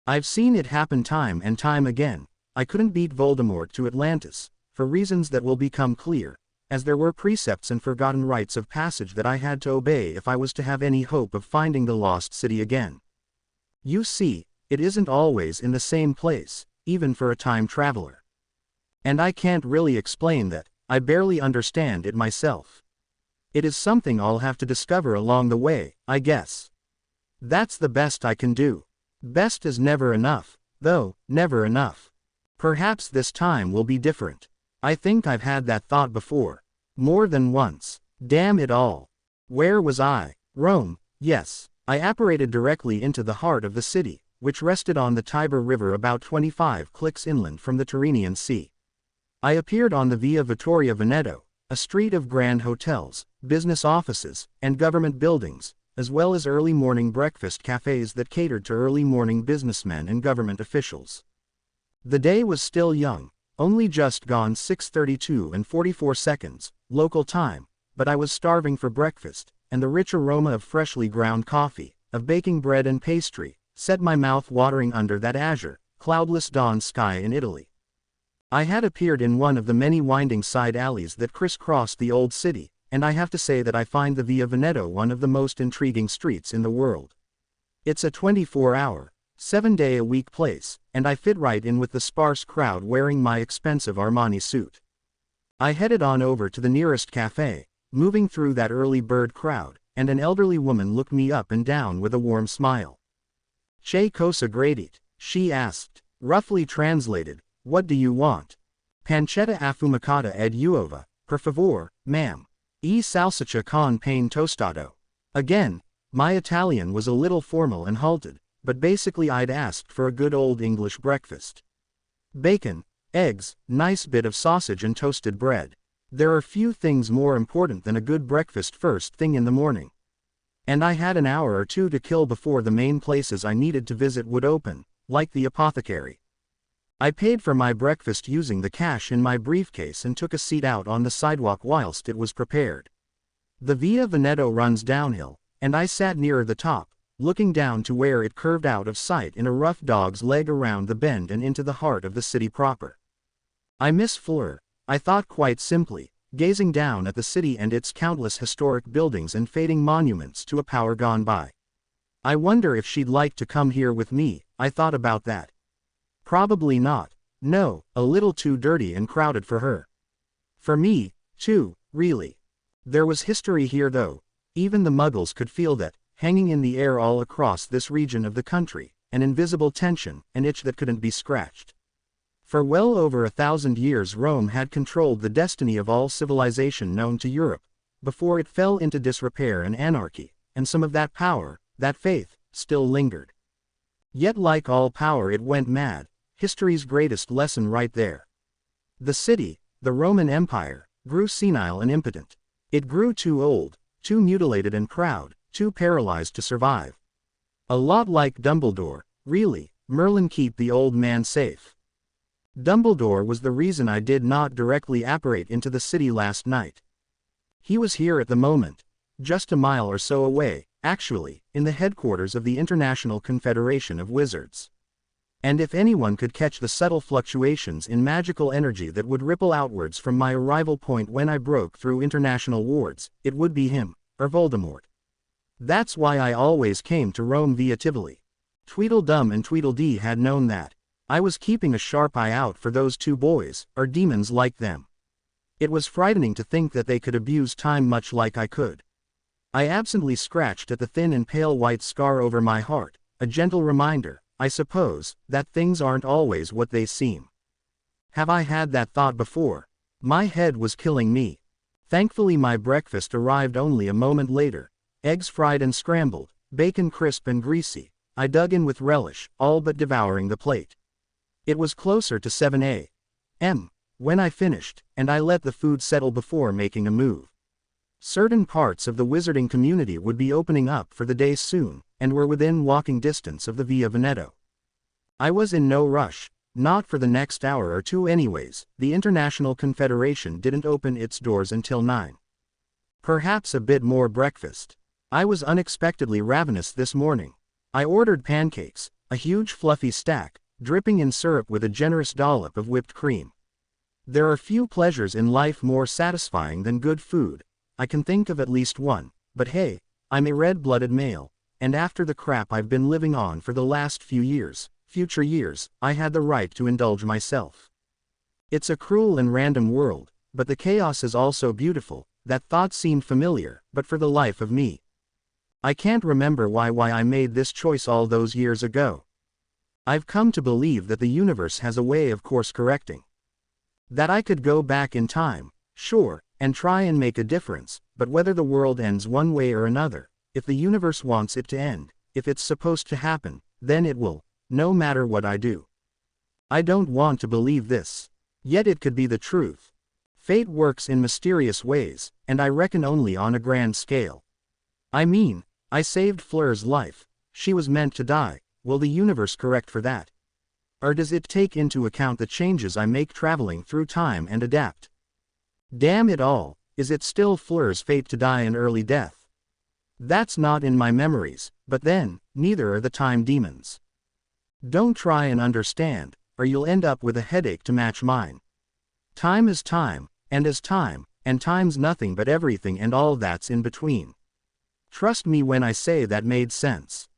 I've seen it happen time and time again. I couldn't beat Voldemort to Atlantis, for reasons that will become clear, as there were precepts and forgotten rites of passage that I had to obey if I was to have any hope of finding the lost city again. You see, it isn't always in the same place, even for a time traveler. And I can't really explain that. I barely understand it myself. It is something I'll have to discover along the way, I guess. That's the best I can do. Best is never enough, though, never enough. Perhaps this time will be different. I think I've had that thought before. More than once. Damn it all. Where was I? Rome, yes. I apparated directly into the heart of the city, which rested on the Tiber River about 25 clicks inland from the Tyrrhenian Sea. I appeared on the Via Vittoria Veneto, a street of grand hotels, business offices, and government buildings, as well as early morning breakfast cafes that catered to early morning businessmen and government officials. The day was still young, only just gone 6:32 and 44 seconds, local time, but I was starving for breakfast, and the rich aroma of freshly ground coffee, of baking bread and pastry, set my mouth watering under that azure, cloudless dawn sky in Italy. I had appeared in one of the many winding side alleys that crisscrossed the old city, and I have to say that I find the Via Veneto one of the most intriguing streets in the world. It's a 24-hour, 7-day-a-week place, and I fit right in with the sparse crowd wearing my expensive Armani suit. I headed on over to the nearest cafe, moving through that early bird crowd, and an elderly woman looked me up and down with a warm smile. "Che cosa gradite?" she asked. Roughly translated, "What do you want?" "Pancetta affumicata ed uova, per favor, ma'am. E salsiccia con pane tostato." Again, my Italian was a little formal and halted, but basically I'd asked for a good old English breakfast. Bacon, eggs, nice bit of sausage and toasted bread. There are few things more important than a good breakfast first thing in the morning. And I had an hour or two to kill before the main places I needed to visit would open, like the apothecary. I paid for my breakfast using the cash in my briefcase and took a seat out on the sidewalk whilst it was prepared. The Via Veneto runs downhill, and I sat nearer the top, looking down to where it curved out of sight in a rough dog's leg around the bend and into the heart of the city proper. I miss Fleur, I thought quite simply, gazing down at the city and its countless historic buildings and fading monuments to a power gone by. I wonder if she'd like to come here with me. I thought about that. Probably not. No, a little too dirty and crowded for her. For me, too, really. There was history here though. Even the Muggles could feel that, hanging in the air all across this region of the country, an invisible tension, an itch that couldn't be scratched. For well over 1,000 years Rome had controlled the destiny of all civilization known to Europe, before it fell into disrepair and anarchy, and some of that power, that faith, still lingered. Yet like all power it went mad, history's greatest lesson right there. The city, the Roman Empire, grew senile and impotent. It grew too old, too mutilated and proud, too paralyzed to survive. A lot like Dumbledore, really. Merlin, keep the old man safe. Dumbledore was the reason I did not directly apparate into the city last night. He was here at the moment, just a mile or so away, actually, in the headquarters of the International Confederation of Wizards. And if anyone could catch the subtle fluctuations in magical energy that would ripple outwards from my arrival point when I broke through international wards, it would be him, or Voldemort. That's why I always came to Rome via Tivoli. Tweedledum and Tweedledee had known that. I was keeping a sharp eye out for those two boys, or demons like them. It was frightening to think that they could abuse time much like I could. I absently scratched at the thin and pale white scar over my heart, a gentle reminder, I suppose, that things aren't always what they seem. Have I had that thought before? My head was killing me. Thankfully my breakfast arrived only a moment later. Eggs fried and scrambled, bacon crisp and greasy. I dug in with relish, all but devouring the plate. It was closer to 7 a.m. when I finished, and I let the food settle before making a move. Certain parts of the wizarding community would be opening up for the day soon, and were within walking distance of the Via Veneto. I was in no rush, not for the next hour or two anyways. The International Confederation didn't open its doors until 9. Perhaps a bit more breakfast. I was unexpectedly ravenous this morning. I ordered pancakes, a huge fluffy stack, dripping in syrup with a generous dollop of whipped cream. There are few pleasures in life more satisfying than good food. I can think of at least one, but hey, I'm a red-blooded male, and after the crap I've been living on for the last future years, I had the right to indulge myself. It's a cruel and random world, but the chaos is also beautiful. That thought seemed familiar, but for the life of me, I can't remember why I made this choice all those years ago. I've come to believe that the universe has a way of course correcting. That I could go back in time, sure, and try and make a difference, but whether the world ends one way or another, if the universe wants it to end, if it's supposed to happen, then it will, no matter what I do. I don't want to believe this. Yet it could be the truth. Fate works in mysterious ways, and I reckon only on a grand scale. I mean, I saved Fleur's life. She was meant to die. Will the universe correct for that? Or does it take into account the changes I make traveling through time and adapt? Damn it all, is it still Fleur's fate to die an early death? That's not in my memories, but then, neither are the time demons. Don't try and understand, or you'll end up with a headache to match mine. Time is time, and is time, and time's nothing but everything and all that's in between. Trust me when I say that made sense.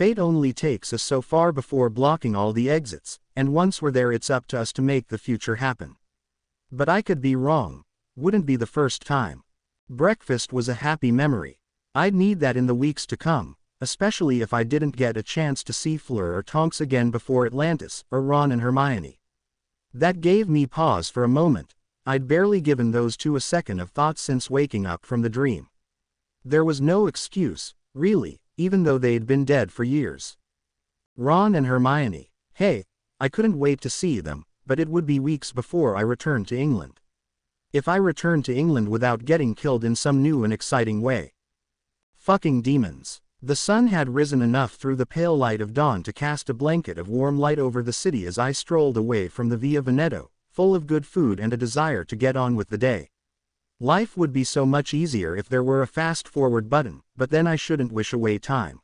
Fate only takes us so far before blocking all the exits, and once we're there it's up to us to make the future happen. But I could be wrong. Wouldn't be the first time. Breakfast was a happy memory. I'd need that in the weeks to come, especially if I didn't get a chance to see Fleur or Tonks again before Atlantis, or Ron and Hermione. That gave me pause for a moment. I'd barely given those two a second of thought since waking up from the dream. There was no excuse, really, even though they'd been dead for years. Ron and Hermione. Hey, I couldn't wait to see them, but it would be weeks before I returned to England. If I returned to England without getting killed in some new and exciting way. Fucking demons. The sun had risen enough through the pale light of dawn to cast a blanket of warm light over the city as I strolled away from the Via Veneto, full of good food and a desire to get on with the day. Life would be so much easier if there were a fast-forward button, but then I shouldn't wish away time.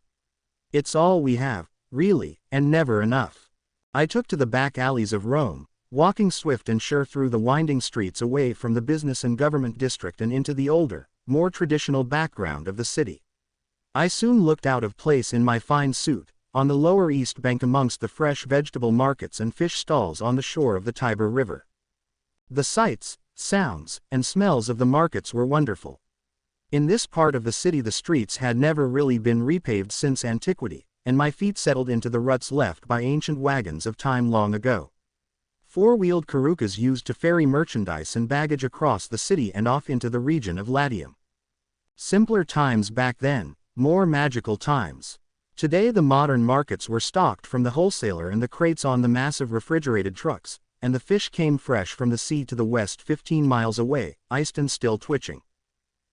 It's all we have, really, and never enough. I took to the back alleys of Rome, walking swift and sure through the winding streets away from the business and government district and into the older, more traditional background of the city. I soon looked out of place in my fine suit, on the lower East Bank amongst the fresh vegetable markets and fish stalls on the shore of the Tiber River. The sights, sounds, and smells of the markets were wonderful. In this part of the city the streets had never really been repaved since antiquity, and my feet settled into the ruts left by ancient wagons of time long ago. Four-wheeled carrucas used to ferry merchandise and baggage across the city and off into the region of Latium. Simpler times back then, more magical times. Today the modern markets were stocked from the wholesaler and the crates on the massive refrigerated trucks, and the fish came fresh from the sea to the west 15 miles away, iced and still twitching.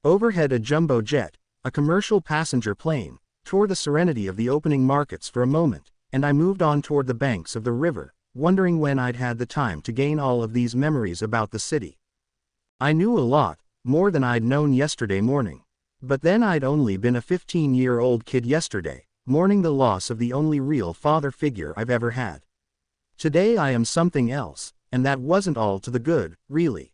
Overhead a jumbo jet, a commercial passenger plane, tore the serenity of the opening markets for a moment, and I moved on toward the banks of the river, wondering when I'd had the time to gain all of these memories about the city. I knew a lot, more than I'd known yesterday morning. But then I'd only been a 15-year-old kid yesterday, mourning the loss of the only real father figure I've ever had. Today I am something else, and that wasn't all to the good, really.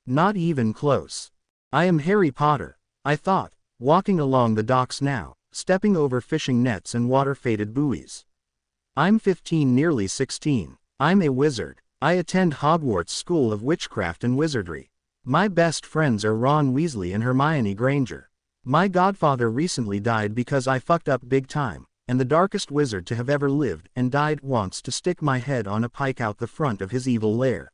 Not even close. I am Harry Potter, I thought, walking along the docks now, stepping over fishing nets and water-faded buoys. I'm 15, nearly 16. I'm a wizard. I attend Hogwarts School of Witchcraft and Wizardry. My best friends are Ron Weasley and Hermione Granger. My godfather recently died because I fucked up big time, and the darkest wizard to have ever lived and died wants to stick my head on a pike out the front of his evil lair.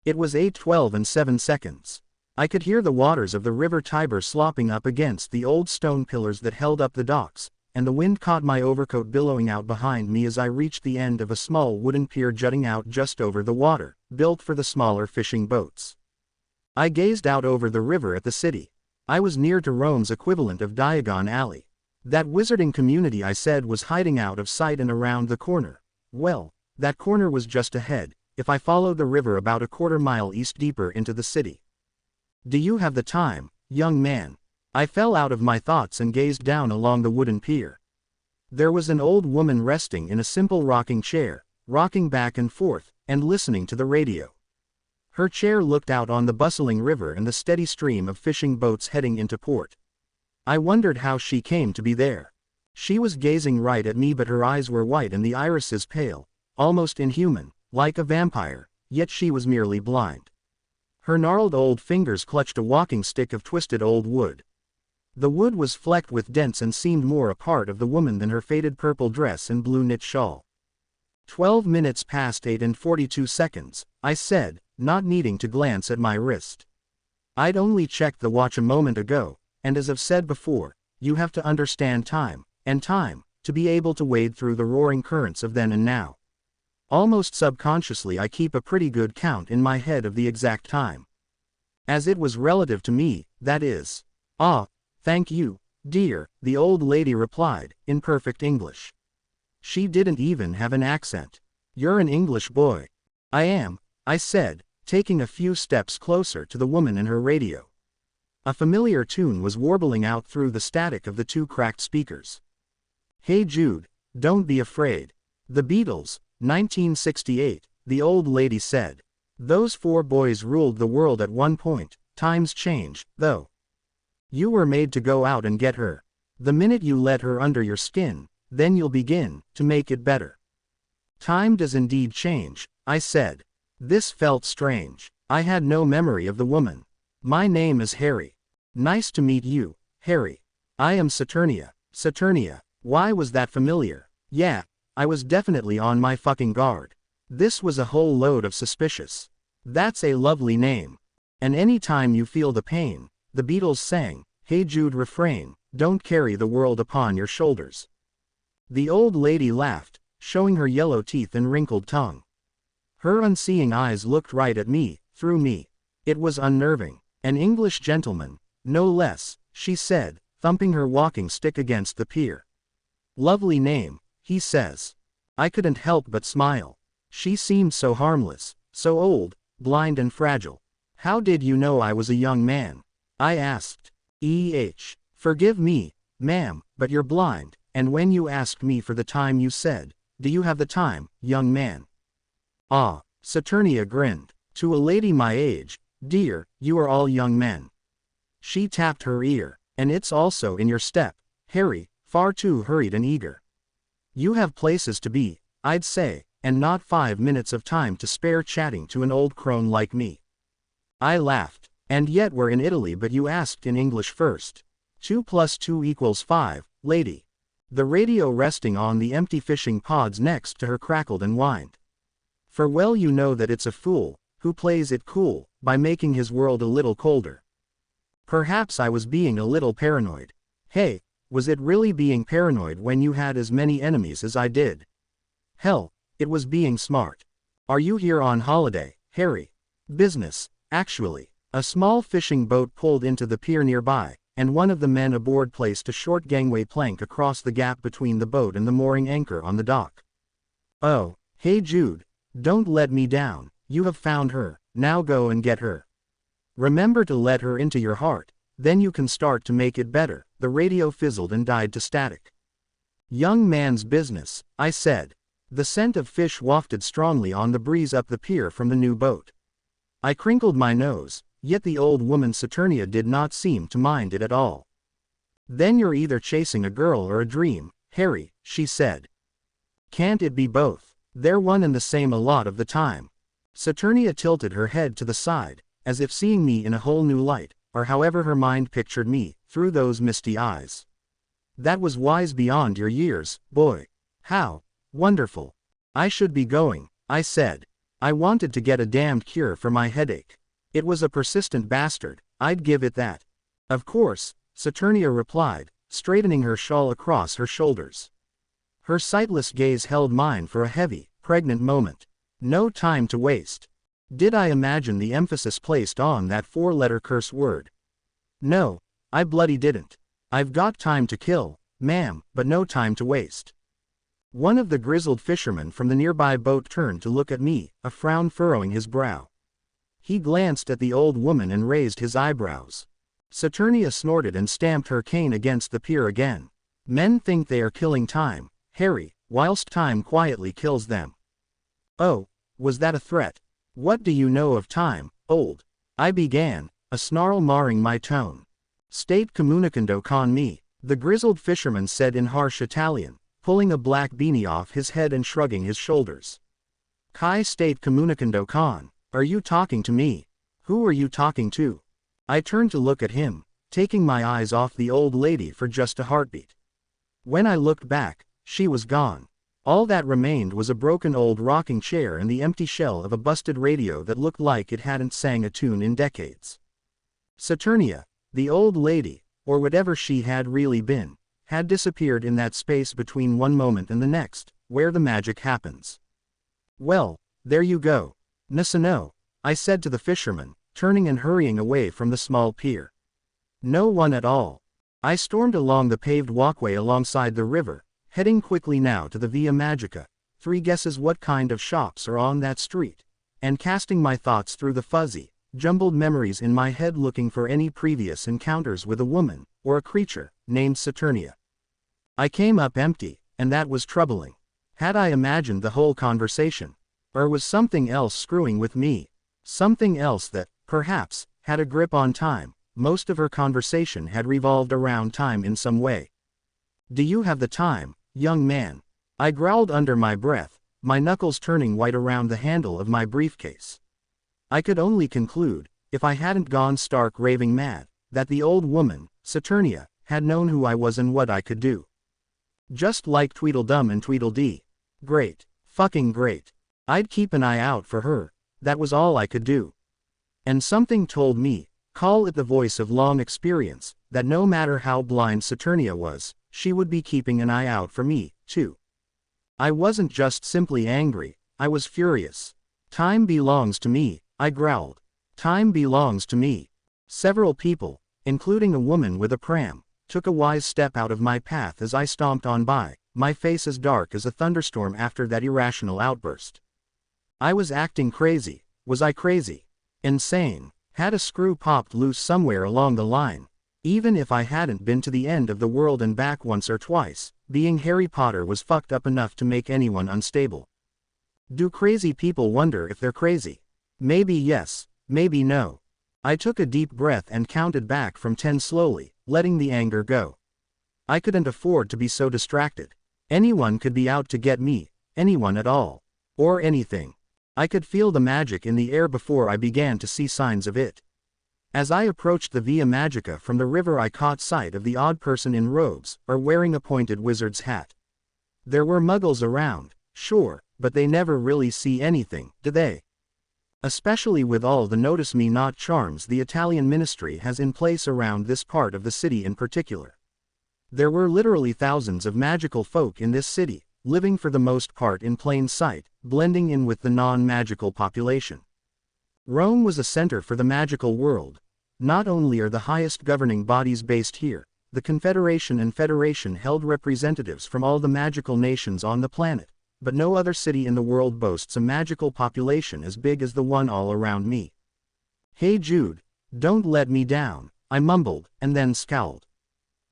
It was 8:12 and 7 seconds. I could hear the waters of the river Tiber slopping up against the old stone pillars that held up the docks, and the wind caught my overcoat billowing out behind me as I reached the end of a small wooden pier jutting out just over the water, built for the smaller fishing boats. I gazed out over the river at the city. I was near to Rome's equivalent of Diagon Alley. That wizarding community I said was hiding out of sight and around the corner. Well, that corner was just ahead, if I followed the river about a quarter mile east deeper into the city. Do you have the time, young man? I fell out of my thoughts and gazed down along the wooden pier. There was an old woman resting in a simple rocking chair, rocking back and forth, and listening to the radio. Her chair looked out on the bustling river and the steady stream of fishing boats heading into port. I wondered how she came to be there. She was gazing right at me, but her eyes were white and the irises pale, almost inhuman, like a vampire, yet she was merely blind. Her gnarled old fingers clutched a walking stick of twisted old wood. The wood was flecked with dents and seemed more a part of the woman than her faded purple dress and blue knit shawl. 12 minutes past 8 and 42 seconds, I said, not needing to glance at my wrist. I'd only checked the watch a moment ago, and as I've said before, you have to understand time, to be able to wade through the roaring currents of then and now. Almost subconsciously I keep a pretty good count in my head of the exact time. As it was relative to me, that is. Ah, thank you, dear, the old lady replied, in perfect English. She didn't even have an accent. You're an English boy. I am, I said, taking a few steps closer to the woman in her radio. A familiar tune was warbling out through the static of the two cracked speakers. Hey Jude, don't be afraid. The Beatles, 1968, the old lady said. Those four boys ruled the world at one point. Times change, though. You were made to go out and get her. The minute you let her under your skin, then you'll begin to make it better. Time does indeed change, I said. This felt strange. I had no memory of the woman. My name is Harry. Nice to meet you, Harry. I am Saturnia. Saturnia. Why was that familiar? Yeah, I was definitely on my fucking guard. This was a whole load of suspicious. That's a lovely name. And any time you feel the pain, the Beatles sang, Hey Jude refrain, don't carry the world upon your shoulders. The old lady laughed, showing her yellow teeth and wrinkled tongue. Her unseeing eyes looked right at me, through me. It was unnerving. An English gentleman, no less, she said, thumping her walking stick against the pier. Lovely name, he says. I couldn't help but smile. She seemed so harmless, so old, blind and fragile. How did you know I was a young man? I asked. Forgive me, ma'am, but you're blind, and when you asked me for the time you said, do you have the time, young man? Ah, Saturnia grinned. To a lady my age, dear, you are all young men. She tapped her ear, and it's also in your step, Harry, far too hurried and eager. You have places to be, I'd say, and not 5 minutes of time to spare chatting to an old crone like me. I laughed. And yet we're in Italy, but you asked in English first. 2 + 2 = 5, lady. The radio resting on the empty fishing pods next to her crackled and whined. For well you know that it's a fool, who plays it cool, by making his world a little colder. Perhaps I was being a little paranoid. Hey, was it really being paranoid when you had as many enemies as I did? Hell, it was being smart. Are you here on holiday, Harry? Business, actually. A small fishing boat pulled into the pier nearby, and one of the men aboard placed a short gangway plank across the gap between the boat and the mooring anchor on the dock. Oh, hey Jude, don't let me down, you have found her, now go and get her. Remember to let her into your heart, then you can start to make it better. The radio fizzled and died to static. Young man's business, I said. The scent of fish wafted strongly on the breeze up the pier from the new boat. I crinkled my nose. Yet the old woman Saturnia did not seem to mind it at all. Then you're either chasing a girl or a dream, Harry, she said. Can't it be both? They're one and the same a lot of the time. Saturnia tilted her head to the side, as if seeing me in a whole new light, or however her mind pictured me, through those misty eyes. That was wise beyond your years, boy. How wonderful. I should be going, I said. I wanted to get a damned cure for my headache. It was a persistent bastard, I'd give it that. Of course, Saturnia replied, straightening her shawl across her shoulders. Her sightless gaze held mine for a heavy, pregnant moment. No time to waste. Did I imagine the emphasis placed on that 4-letter curse word? No, I bloody didn't. I've got time to kill, ma'am, but no time to waste. One of the grizzled fishermen from the nearby boat turned to look at me, a frown furrowing his brow. He glanced at the old woman and raised his eyebrows. Saturnia snorted and stamped her cane against the pier again. Men think they are killing time, Harry, whilst time quietly kills them. Oh, was that a threat? What do you know of time, old? I began, a snarl marring my tone. State comunicando con me, the grizzled fisherman said in harsh Italian, pulling a black beanie off his head and shrugging his shoulders. Kai state comunicando con. Are you talking to me? Who are you talking to? I turned to look at him, taking my eyes off the old lady for just a heartbeat. When I looked back, she was gone. All that remained was a broken old rocking chair and the empty shell of a busted radio that looked like it hadn't sang a tune in decades. Saturnia, the old lady, or whatever she had really been, had disappeared in that space between one moment and the next, where the magic happens. Well, there you go. No, I said to the fisherman, turning and hurrying away from the small pier. No one at all. I stormed along the paved walkway alongside the river, heading quickly now to the Via Magica, 3 guesses what kind of shops are on that street, and casting my thoughts through the fuzzy, jumbled memories in my head looking for any previous encounters with a woman, or a creature, named Saturnia. I came up empty, and that was troubling. Had I imagined the whole conversation? Or was something else screwing with me? Something else that, perhaps, had a grip on time. Most of her conversation had revolved around time in some way. Do you have the time, young man. I growled under my breath, my knuckles turning white around the handle of my briefcase. I could only conclude, if I hadn't gone stark raving mad, that the old woman, Saturnia, had known who I was and what I could do. Just like Tweedledum and Tweedledee. Great. Fucking great. I'd keep an eye out for her, that was all I could do. And something told me, call it the voice of long experience, that no matter how blind Saturnia was, she would be keeping an eye out for me, too. I wasn't just simply angry, I was furious. Time belongs to me, I growled. Time belongs to me. Several people, including a woman with a pram, took a wise step out of my path as I stomped on by, my face as dark as a thunderstorm after that irrational outburst. I was acting crazy. Was I crazy? Insane? Had a screw popped loose somewhere along the line? Even if I hadn't been to the end of the world and back once or twice, being Harry Potter was fucked up enough to make anyone unstable. Do crazy people wonder if they're crazy? Maybe yes, maybe no. I took a deep breath and counted back from 10 slowly, letting the anger go. I couldn't afford to be so distracted. Anyone could be out to get me, anyone at all. Or anything. I could feel the magic in the air before I began to see signs of it. As I approached the Via Magica from the river, I caught sight of the odd person in robes, or wearing a pointed wizard's hat. There were muggles around, sure, but they never really see anything, do they? Especially with all the notice me not charms the Italian ministry has in place around this part of the city in particular. There were literally thousands of magical folk in this city, living for the most part in plain sight, blending in with the non-magical population. Rome was a center for the magical world. Not only are the highest governing bodies based here, the Confederation and Federation held representatives from all the magical nations on the planet, but no other city in the world boasts a magical population as big as the one all around me. Hey Jude, don't let me down, I mumbled, and then scowled.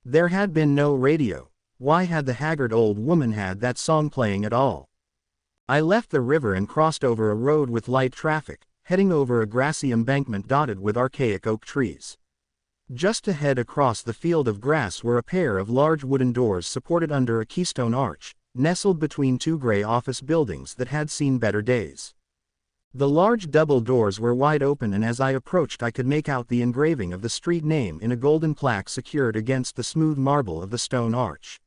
There had been no radio. Why had the haggard old woman had that song playing at all? I left the river and crossed over a road with light traffic, heading over a grassy embankment dotted with archaic oak trees. Just ahead across the field of grass were a pair of large wooden doors supported under a keystone arch, nestled between two gray office buildings that had seen better days. The large double doors were wide open, and as I approached I could make out the engraving of the street name in a golden plaque secured against the smooth marble of the stone arch.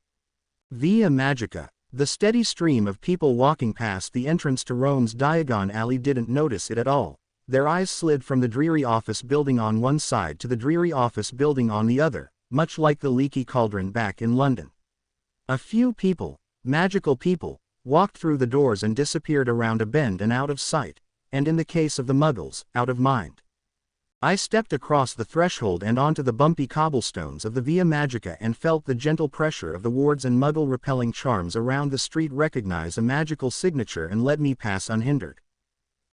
Via Magica. The steady stream of people walking past the entrance to Rome's Diagon Alley didn't notice it at all. Their eyes slid from the dreary office building on one side to the dreary office building on the other, much like the leaky cauldron back in London. A few people, magical people, walked through the doors and disappeared around a bend and out of sight, and in the case of the Muggles, out of mind. I stepped across the threshold and onto the bumpy cobblestones of the Via Magica and felt the gentle pressure of the wards and Muggle-repelling charms around the street recognize a magical signature and let me pass unhindered.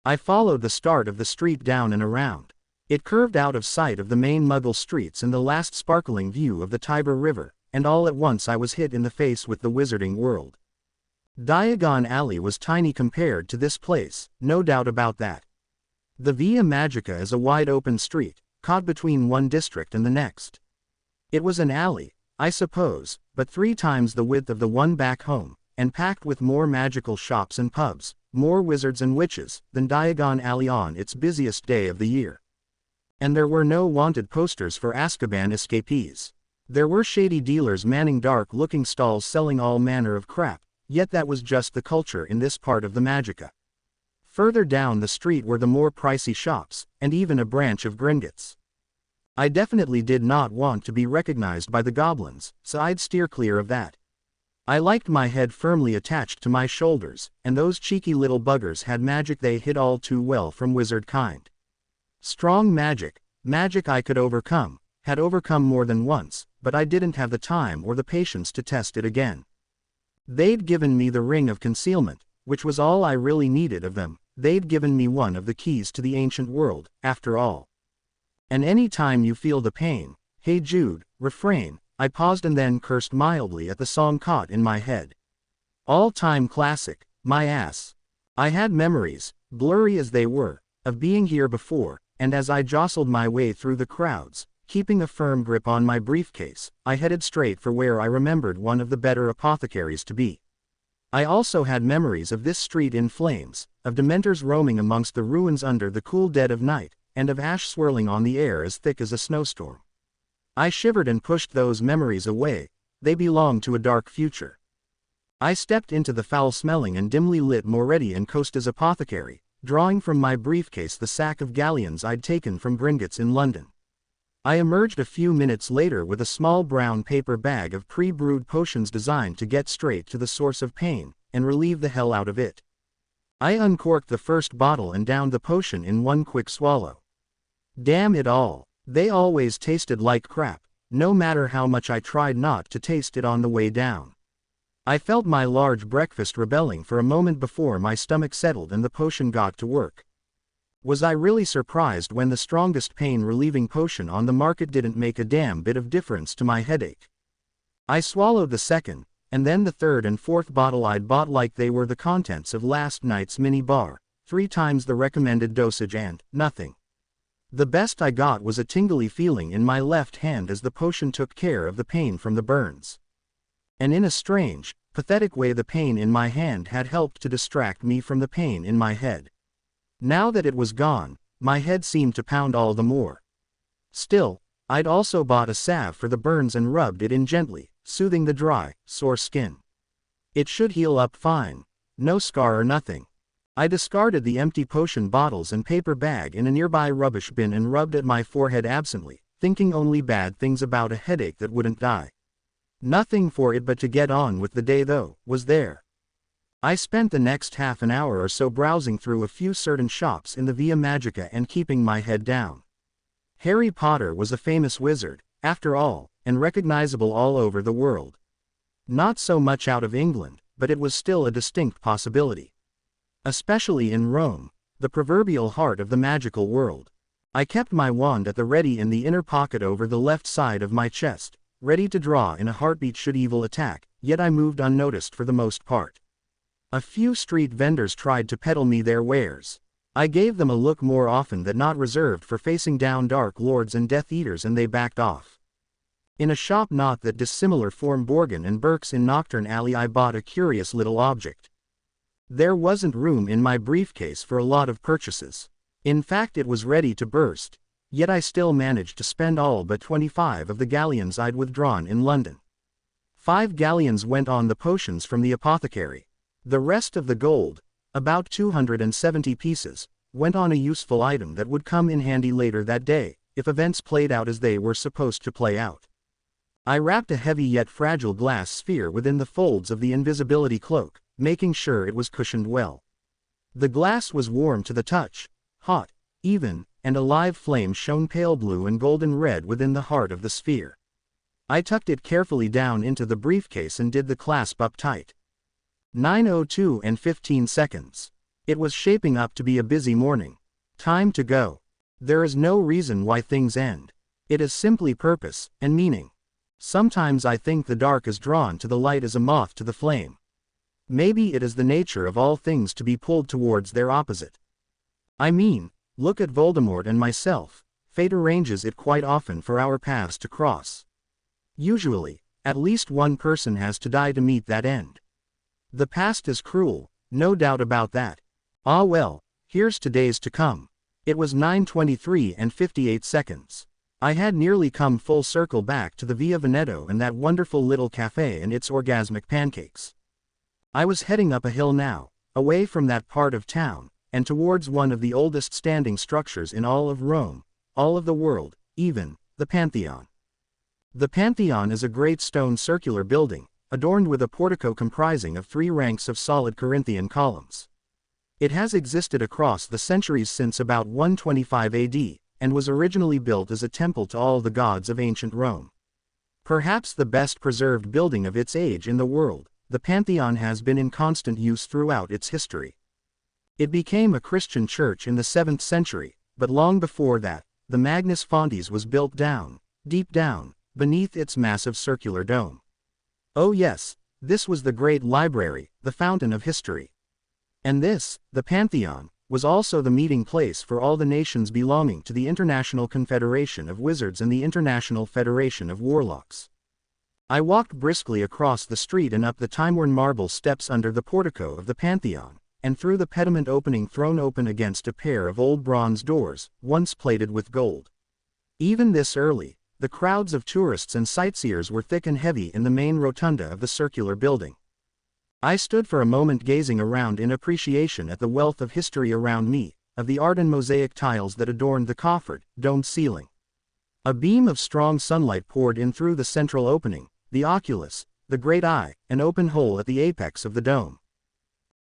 I followed the start of the street down and around. It curved out of sight of the main Muggle streets and the last sparkling view of the Tiber River, and all at once I was hit in the face with the wizarding world. Diagon Alley was tiny compared to this place, no doubt about that. The Via Magica is a wide-open street, caught between one district and the next. It was an alley, I suppose, but 3 times the width of the one back home, and packed with more magical shops and pubs, more wizards and witches, than Diagon Alley on its busiest day of the year. And there were no wanted posters for Azkaban escapees. There were shady dealers manning dark-looking stalls selling all manner of crap, yet that was just the culture in this part of the Magica. Further down the street were the more pricey shops, and even a branch of Gringotts. I definitely did not want to be recognized by the goblins, so I'd steer clear of that. I liked my head firmly attached to my shoulders, and those cheeky little buggers had magic they hid all too well from wizard kind. Strong magic, magic I could overcome, had overcome more than once, but I didn't have the time or the patience to test it again. They'd given me the ring of concealment, which was all I really needed of them. They'd given me one of the keys to the ancient world, after all. And any time you feel the pain, hey Jude, refrain. I paused and then cursed mildly at the song caught in my head. All-time classic, my ass. I had memories, blurry as they were, of being here before, and as I jostled my way through the crowds, Keeping a firm grip on my briefcase, I headed straight for where I remembered one of the better apothecaries to be. I also had memories of this street in flames, of dementors roaming amongst the ruins under the cool dead of night, and of ash swirling on the air as thick as a snowstorm. I shivered and pushed those memories away, they belonged to a dark future. I stepped into the foul-smelling and dimly lit Moretti and Costa's apothecary, drawing from my briefcase the sack of galleons I'd taken from Gringotts in London. I emerged a few minutes later with a small brown paper bag of pre-brewed potions designed to get straight to the source of pain, and relieve the hell out of it. I uncorked the first bottle and downed the potion in one quick swallow. Damn it all, they always tasted like crap, no matter how much I tried not to taste it on the way down. I felt my large breakfast rebelling for a moment before my stomach settled and the potion got to work. Was I really surprised when the strongest pain-relieving potion on the market didn't make a damn bit of difference to my headache? I swallowed the second, and then the third and fourth bottle I'd bought like they were the contents of last night's mini-bar, 3 times the recommended dosage and nothing. The best I got was a tingly feeling in my left hand as the potion took care of the pain from the burns. And in a strange, pathetic way the pain in my hand had helped to distract me from the pain in my head. Now that it was gone, my head seemed to pound all the more. Still, I'd also bought a salve for the burns and rubbed it in gently, soothing the dry, sore skin. It should heal up fine. No scar or nothing. I discarded the empty potion bottles and paper bag in a nearby rubbish bin and rubbed at my forehead absently, thinking only bad things about a headache that wouldn't die. Nothing for it but to get on with the day though, was there. I spent the next half an hour or so browsing through a few certain shops in the Via Magica and keeping my head down. Harry Potter was a famous wizard, after all, and recognizable all over the world. Not so much out of England, but it was still a distinct possibility. Especially in Rome, the proverbial heart of the magical world. I kept my wand at the ready in the inner pocket over the left side of my chest, ready to draw in a heartbeat should evil attack, yet I moved unnoticed for the most part. A few street vendors tried to peddle me their wares. I gave them a look more often than not reserved for facing down dark lords and Death Eaters and they backed off. In a shop not that dissimilar from Borgin and Burke's in Knockturn Alley I bought a curious little object. There wasn't room in my briefcase for a lot of purchases. In fact it was ready to burst, yet I still managed to spend all but 25 of the galleons I'd withdrawn in London. 5 galleons went on the potions from the apothecary. The rest of the gold, about 270 pieces, went on a useful item that would come in handy later that day, if events played out as they were supposed to play out. I wrapped a heavy yet fragile glass sphere within the folds of the invisibility cloak, making sure it was cushioned well. The glass was warm to the touch, hot, even, and a live flame shone pale blue and golden red within the heart of the sphere. I tucked it carefully down into the briefcase and did the clasp up tight. 9:02 and 15 seconds. It was shaping up to be a busy morning. Time to go. There is no reason why things end. It is simply purpose and meaning. Sometimes I think the dark is drawn to the light as a moth to the flame. Maybe it is the nature of all things to be pulled towards their opposite. I mean, look at Voldemort and myself. Fate arranges it quite often for our paths to cross. Usually, at least one person has to die to meet that end. The past is cruel, no doubt about that. Ah well, here's today's to come. It was 9:23 and 58 seconds. I had nearly come full circle back to the Via Veneto and that wonderful little cafe and its orgasmic pancakes. I was heading up a hill now, away from that part of town, and towards one of the oldest standing structures in all of Rome, all of the world, even, the Pantheon. The Pantheon is a great stone circular building, adorned with a portico comprising of 3 ranks of solid Corinthian columns. It has existed across the centuries since about 125 AD, and was originally built as a temple to all the gods of ancient Rome. Perhaps the best preserved building of its age in the world, the Pantheon has been in constant use throughout its history. It became a Christian church in the 7th century, but long before that, the Magnus Fontes was built down, deep down, beneath its massive circular dome. Oh yes, this was the great library, the fountain of history. And this, the Pantheon, was also the meeting place for all the nations belonging to the International Confederation of Wizards and the International Federation of Warlocks. I walked briskly across the street and up the time-worn marble steps under the portico of the Pantheon, and through the pediment opening thrown open against a pair of old bronze doors, once plated with gold. Even this early, the crowds of tourists and sightseers were thick and heavy in the main rotunda of the circular building. I stood for a moment gazing around in appreciation at the wealth of history around me, of the art and mosaic tiles that adorned the coffered, domed ceiling. A beam of strong sunlight poured in through the central opening, the oculus, the great eye, an open hole at the apex of the dome.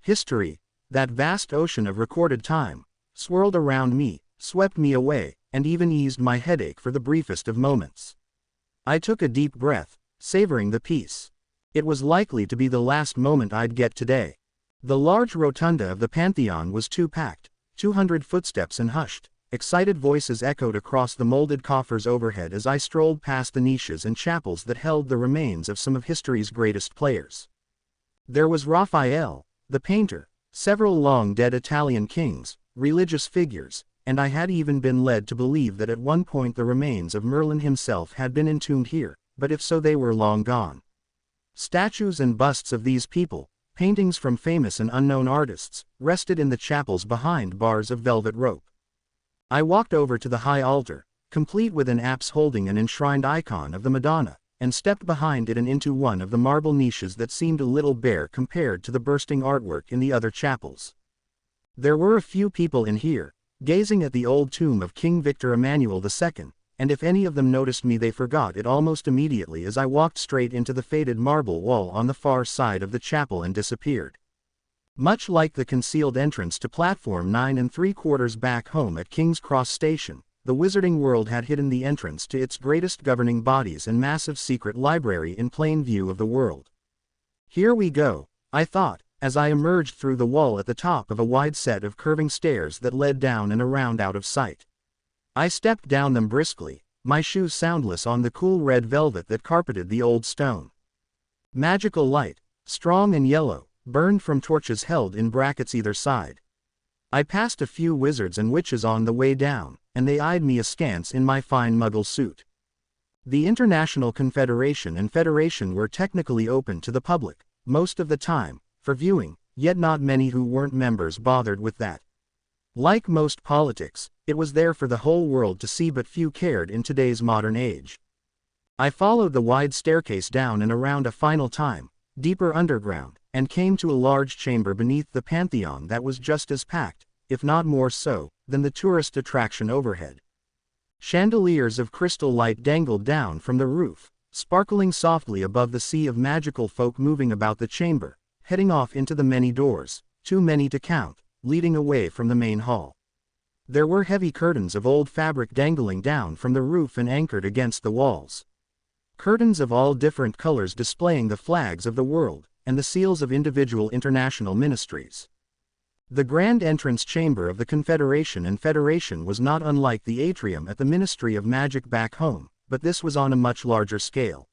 History, that vast ocean of recorded time, swirled around me, swept me away, and even eased my headache for the briefest of moments. I took a deep breath, savoring the peace. It was likely to be the last moment I'd get today. The large rotunda of the Pantheon was too packed. 200 footsteps and hushed, excited voices echoed across the molded coffers overhead as I strolled past the niches and chapels that held the remains of some of history's greatest players. There was Raphael, the painter, several long-dead Italian kings, religious figures, and I had even been led to believe that at one point the remains of Merlin himself had been entombed here, but if so they were long gone. Statues and busts of these people, paintings from famous and unknown artists, rested in the chapels behind bars of velvet rope. I walked over to the high altar, complete with an apse holding an enshrined icon of the Madonna, and stepped behind it and into one of the marble niches that seemed a little bare compared to the bursting artwork in the other chapels. There were a few people in here, gazing at the old tomb of King Victor Emmanuel II, and if any of them noticed me they forgot it almost immediately as I walked straight into the faded marble wall on the far side of the chapel and disappeared. Much like the concealed entrance to platform 9 3/4 back home at King's Cross Station, the Wizarding World had hidden the entrance to its greatest governing bodies and massive secret library in plain view of the world. Here we go, I thought, as I emerged through the wall at the top of a wide set of curving stairs that led down and around out of sight. I stepped down them briskly, my shoes soundless on the cool red velvet that carpeted the old stone. Magical light, strong and yellow, burned from torches held in brackets either side. I passed a few wizards and witches on the way down, and they eyed me askance in my fine muggle suit. The International Confederation and Federation were technically open to the public, most of the time, for viewing, yet not many who weren't members bothered with that. Like most politics, it was there for the whole world to see, but few cared in today's modern age. I followed the wide staircase down and around a final time, deeper underground, and came to a large chamber beneath the Pantheon that was just as packed, if not more so, than the tourist attraction overhead. Chandeliers of crystal light dangled down from the roof, sparkling softly above the sea of magical folk moving about the chamber, heading off into the many doors, too many to count, leading away from the main hall. There were heavy curtains of old fabric dangling down from the roof and anchored against the walls. Curtains of all different colors displaying the flags of the world, and the seals of individual international ministries. The grand entrance chamber of the Confederation and Federation was not unlike the atrium at the Ministry of Magic back home, but this was on a much larger scale.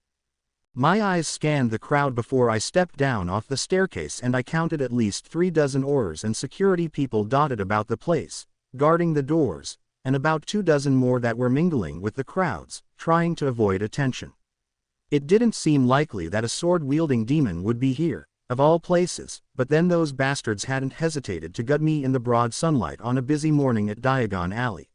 My eyes scanned the crowd before I stepped down off the staircase, and I counted at least 3 dozen aurors and security people dotted about the place, guarding the doors, and about 2 dozen more that were mingling with the crowds, trying to avoid attention. It didn't seem likely that a sword-wielding demon would be here, of all places, but then those bastards hadn't hesitated to gut me in the broad sunlight on a busy morning at Diagon Alley.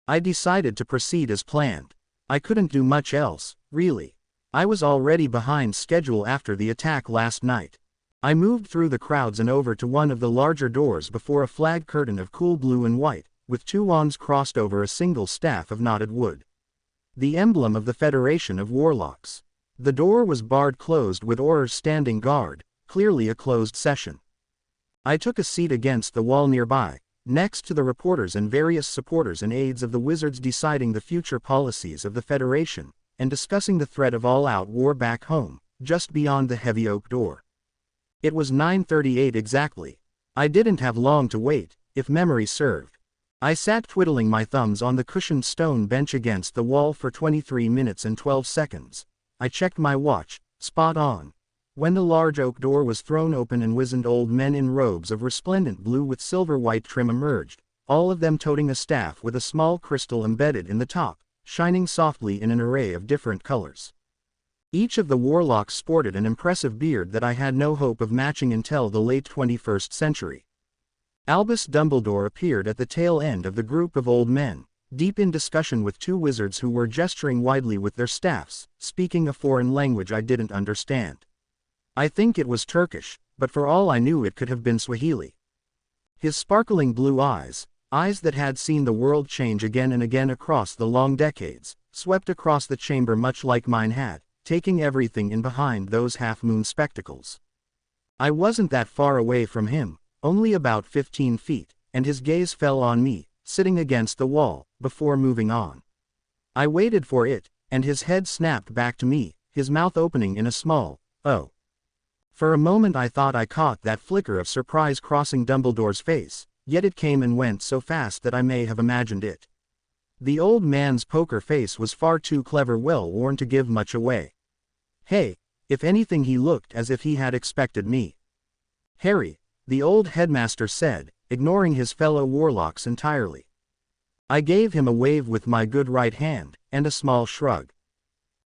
I decided to proceed as planned. I couldn't do much else, really. I was already behind schedule after the attack last night. I moved through the crowds and over to one of the larger doors before a flag curtain of cool blue and white, with 2 wands crossed over a single staff of knotted wood. The emblem of the Federation of Warlocks. The door was barred closed with aurors standing guard, clearly a closed session. I took a seat against the wall nearby, next to the reporters and various supporters and aides of the wizards deciding the future policies of the Federation, and discussing the threat of all-out war back home, just beyond the heavy oak door. It was 9:38 exactly. I didn't have long to wait, if memory served. I sat twiddling my thumbs on the cushioned stone bench against the wall for 23 minutes and 12 seconds. I checked my watch, spot on. When the large oak door was thrown open and wizened old men in robes of resplendent blue with silver-white trim emerged, all of them toting a staff with a small crystal embedded in the top, shining softly in an array of different colors. Each of the warlocks sported an impressive beard that I had no hope of matching until the late 21st century. Albus Dumbledore appeared at the tail end of the group of old men, deep in discussion with two wizards who were gesturing widely with their staffs, speaking a foreign language I didn't understand. I think it was Turkish, but for all I knew it could have been Swahili. His sparkling blue eyes, eyes that had seen the world change again and again across the long decades, swept across the chamber much like mine had, taking everything in behind those half-moon spectacles. I wasn't that far away from him, only about 15 feet, and his gaze fell on me, sitting against the wall, before moving on. I waited for it, and his head snapped back to me, his mouth opening in a small, "Oh." For a moment I thought I caught that flicker of surprise crossing Dumbledore's face, yet it came and went so fast that I may have imagined it. The old man's poker face was far too clever well worn to give much away. Hey, if anything he looked as if he had expected me. "Harry," the old headmaster said, ignoring his fellow warlocks entirely. I gave him a wave with my good right hand, and a small shrug.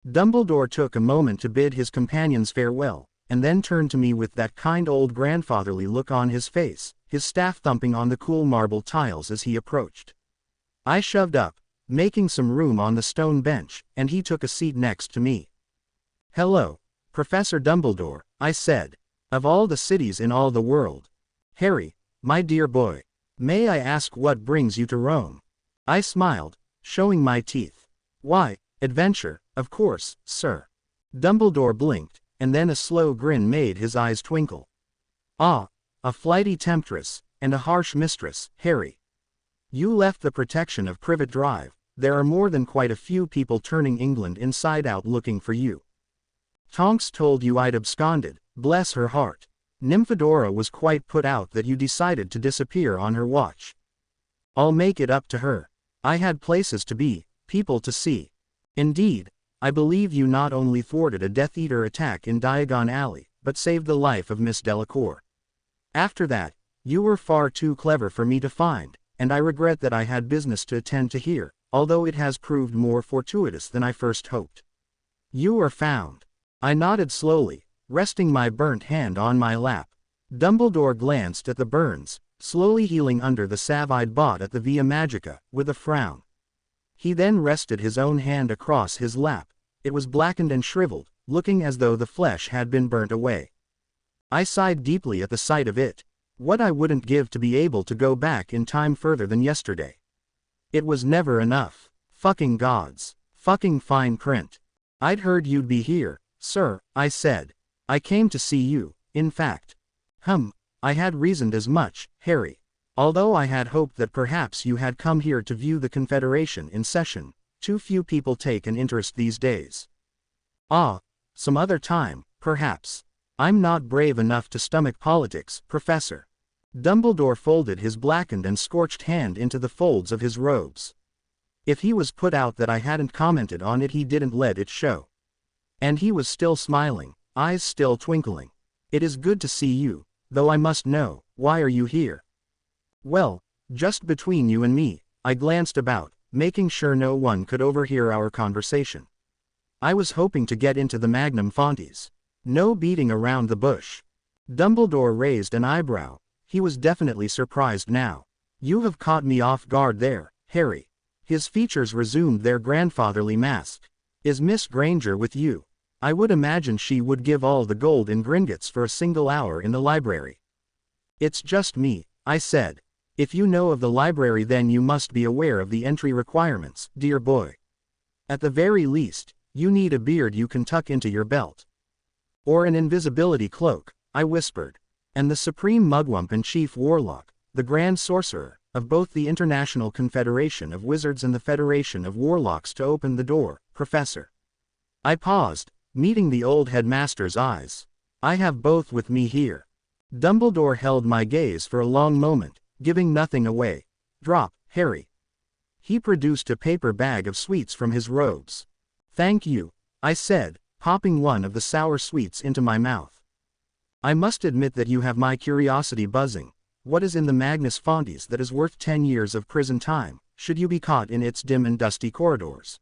Dumbledore took a moment to bid his companions farewell, and then turned to me with that kind old grandfatherly look on his face, his staff thumping on the cool marble tiles as he approached. I shoved up, making some room on the stone bench, and he took a seat next to me. "Hello, Professor Dumbledore," I said. "Of all the cities in all the world. Harry, my dear boy, may I ask what brings you to Rome?" I smiled, showing my teeth. "Why, adventure, of course, sir." Dumbledore blinked, and then a slow grin made his eyes twinkle. "Ah, a flighty temptress, and a harsh mistress, Harry. You left the protection of Privet Drive. There are more than quite a few people turning England inside out looking for you. Tonks told you I'd absconded, bless her heart. Nymphadora was quite put out that you decided to disappear on her watch. I'll make it up to her. I had places to be, people to see. Indeed, I believe you not only thwarted a Death Eater attack in Diagon Alley, but saved the life of Miss Delacour. After that, you were far too clever for me to find, and I regret that I had business to attend to here, although it has proved more fortuitous than I first hoped. You are found." I nodded slowly, resting my burnt hand on my lap. Dumbledore glanced at the burns, slowly healing under the salve I'd bought at the Via Magica, with a frown. He then rested his own hand across his lap. It was blackened and shriveled, looking as though the flesh had been burnt away. I sighed deeply at the sight of it. What I wouldn't give to be able to go back in time further than yesterday. It was never enough. Fucking gods. Fucking fine print. "I'd heard you'd be here, sir," I said. "I came to see you, in fact." I had reasoned as much, Harry. Although I had hoped that perhaps you had come here to view the Confederation in session. Too few people take an interest these days. "Ah, some other time, perhaps. I'm not brave enough to stomach politics, Professor." Dumbledore folded his blackened and scorched hand into the folds of his robes. If he was put out that I hadn't commented on it, he didn't let it show. And he was still smiling, eyes still twinkling. "It is good to see you, though I must know, why are you here?" "Well, just between you and me," I glanced about, making sure no one could overhear our conversation. "I was hoping to get into the Magnum Fontes. No beating around the bush." Dumbledore raised an eyebrow. He was definitely surprised now. "You have caught me off guard there, Harry." His features resumed their grandfatherly mask. "Is Miss Granger with you? I would imagine she would give all the gold in Gringotts for a single hour in the library." "It's just me," I said. "If you know of the library, then you must be aware of the entry requirements, dear boy. At the very least, you need a beard you can tuck into your belt. Or an invisibility cloak," I whispered. "And the Supreme Mugwump and Chief Warlock, the Grand Sorcerer, of both the International Confederation of Wizards and the Federation of Warlocks to open the door, Professor." I paused, meeting the old headmaster's eyes. "I have both with me here." Dumbledore held my gaze for a long moment, giving nothing away. "Drop, Harry." He produced a paper bag of sweets from his robes. "Thank you," I said, popping one of the sour sweets into my mouth. I must admit that you have my curiosity buzzing. What is in the Magnus Fontes that is worth 10 years of prison time, should you be caught in its dim and dusty corridors?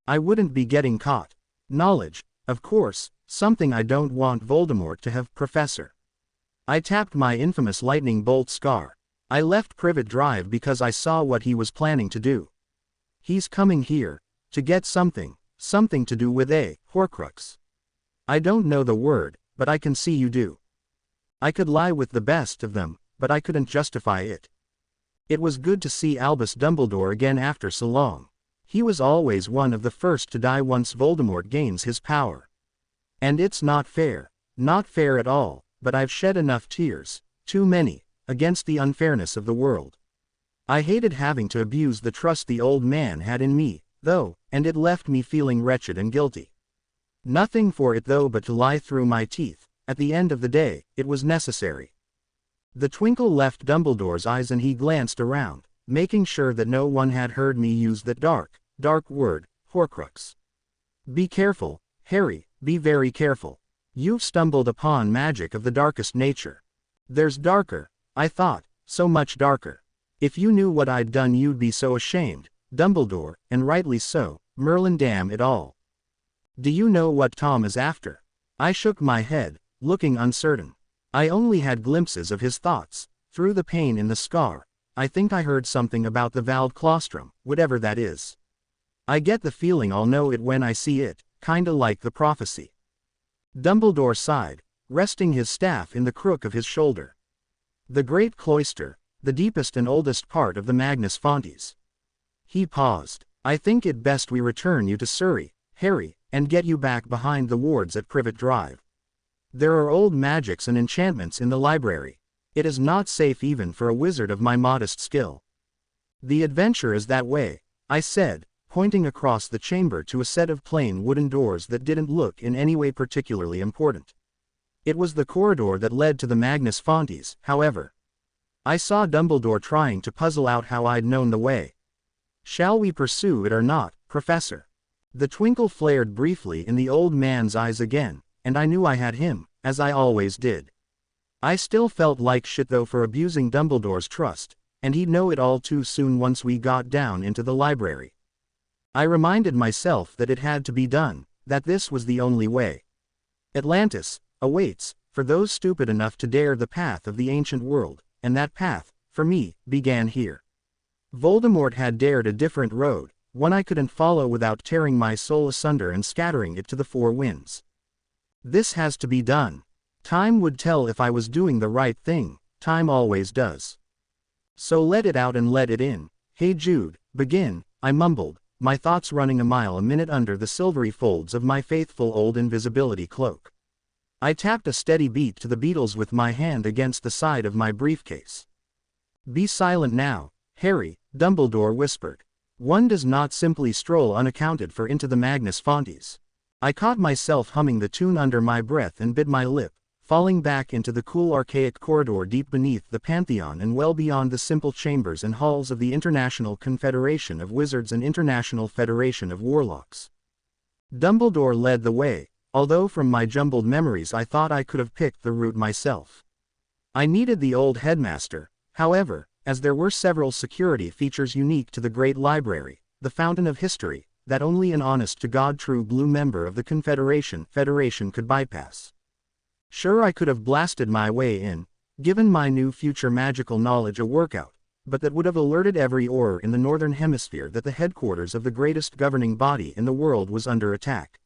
I wouldn't be getting caught. Knowledge, of course, something I don't want Voldemort to have, Professor. I tapped my infamous lightning bolt scar. I left Privet Drive because I saw what he was planning to do. He's coming here, to get something to do with a Horcrux. I don't know the word, but I can see you do. I could lie with the best of them, but I couldn't justify it. It was good to see Albus Dumbledore again after so long. He was always one of the first to die once Voldemort gains his power. And it's not fair at all, but I've shed enough tears, too many, against the unfairness of the world. I hated having to abuse the trust the old man had in me, though, and it left me feeling wretched and guilty. Nothing for it though but to lie through my teeth. At the end of the day, it was necessary. The twinkle left Dumbledore's eyes and he glanced around, making sure that no one had heard me use that dark word, Horcrux. Be careful, Harry, be very careful. You've stumbled upon magic of the darkest nature. There's darker, I thought, so much darker. If you knew what I'd done you'd be so ashamed, Dumbledore, and rightly so, Merlin, damn it all. Do you know what Tom is after? I shook my head, looking uncertain. I only had glimpses of his thoughts, through the pain in the scar. I think I heard something about the Vald Claustrum, whatever that is. I get the feeling I'll know it when I see it, kinda like the prophecy. Dumbledore sighed, resting his staff in the crook of his shoulder. The Great Cloister, the deepest and oldest part of the Magnus Fontes. He paused. I think it best we return you to Surrey, Harry, and get you back behind the wards at Privet Drive. There are old magics and enchantments in the library. It is not safe even for a wizard of my modest skill. The adventure is that way, I said, pointing across the chamber to a set of plain wooden doors that didn't look in any way particularly important. It was the corridor that led to the Magnus Fontes, however. I saw Dumbledore trying to puzzle out how I'd known the way. Shall we pursue it or not, Professor? The twinkle flared briefly in the old man's eyes again, and I knew I had him, as I always did. I still felt like shit though for abusing Dumbledore's trust, and he'd know it all too soon once we got down into the library. I reminded myself that it had to be done, that this was the only way. Atlantis awaits for those stupid enough to dare the path of the ancient world, and that path, for me, began here. Voldemort had dared a different road, one I couldn't follow without tearing my soul asunder and scattering it to the four winds. This has to be done. Time would tell if I was doing the right thing, time always does. So let it out and let it in. Hey Jude, begin, I mumbled, my thoughts running a mile a minute under the silvery folds of my faithful old invisibility cloak. I tapped a steady beat to the Beatles with my hand against the side of my briefcase. Be silent now, Harry, Dumbledore whispered. One does not simply stroll unaccounted for into the Magnus Fontes. I caught myself humming the tune under my breath and bit my lip, falling back into the cool archaic corridor deep beneath the Pantheon and well beyond the simple chambers and halls of the International Confederation of Wizards and International Federation of Warlocks. Dumbledore led the way, although from my jumbled memories I thought I could have picked the route myself. I needed the old headmaster, however, as there were several security features unique to the Great Library, the Fountain of History, that only an honest-to-God true blue member of the Federation could bypass. Sure, I could have blasted my way in, given my new future magical knowledge a workout, but that would have alerted every Auror in the Northern Hemisphere that the headquarters of the greatest governing body in the world was under attack.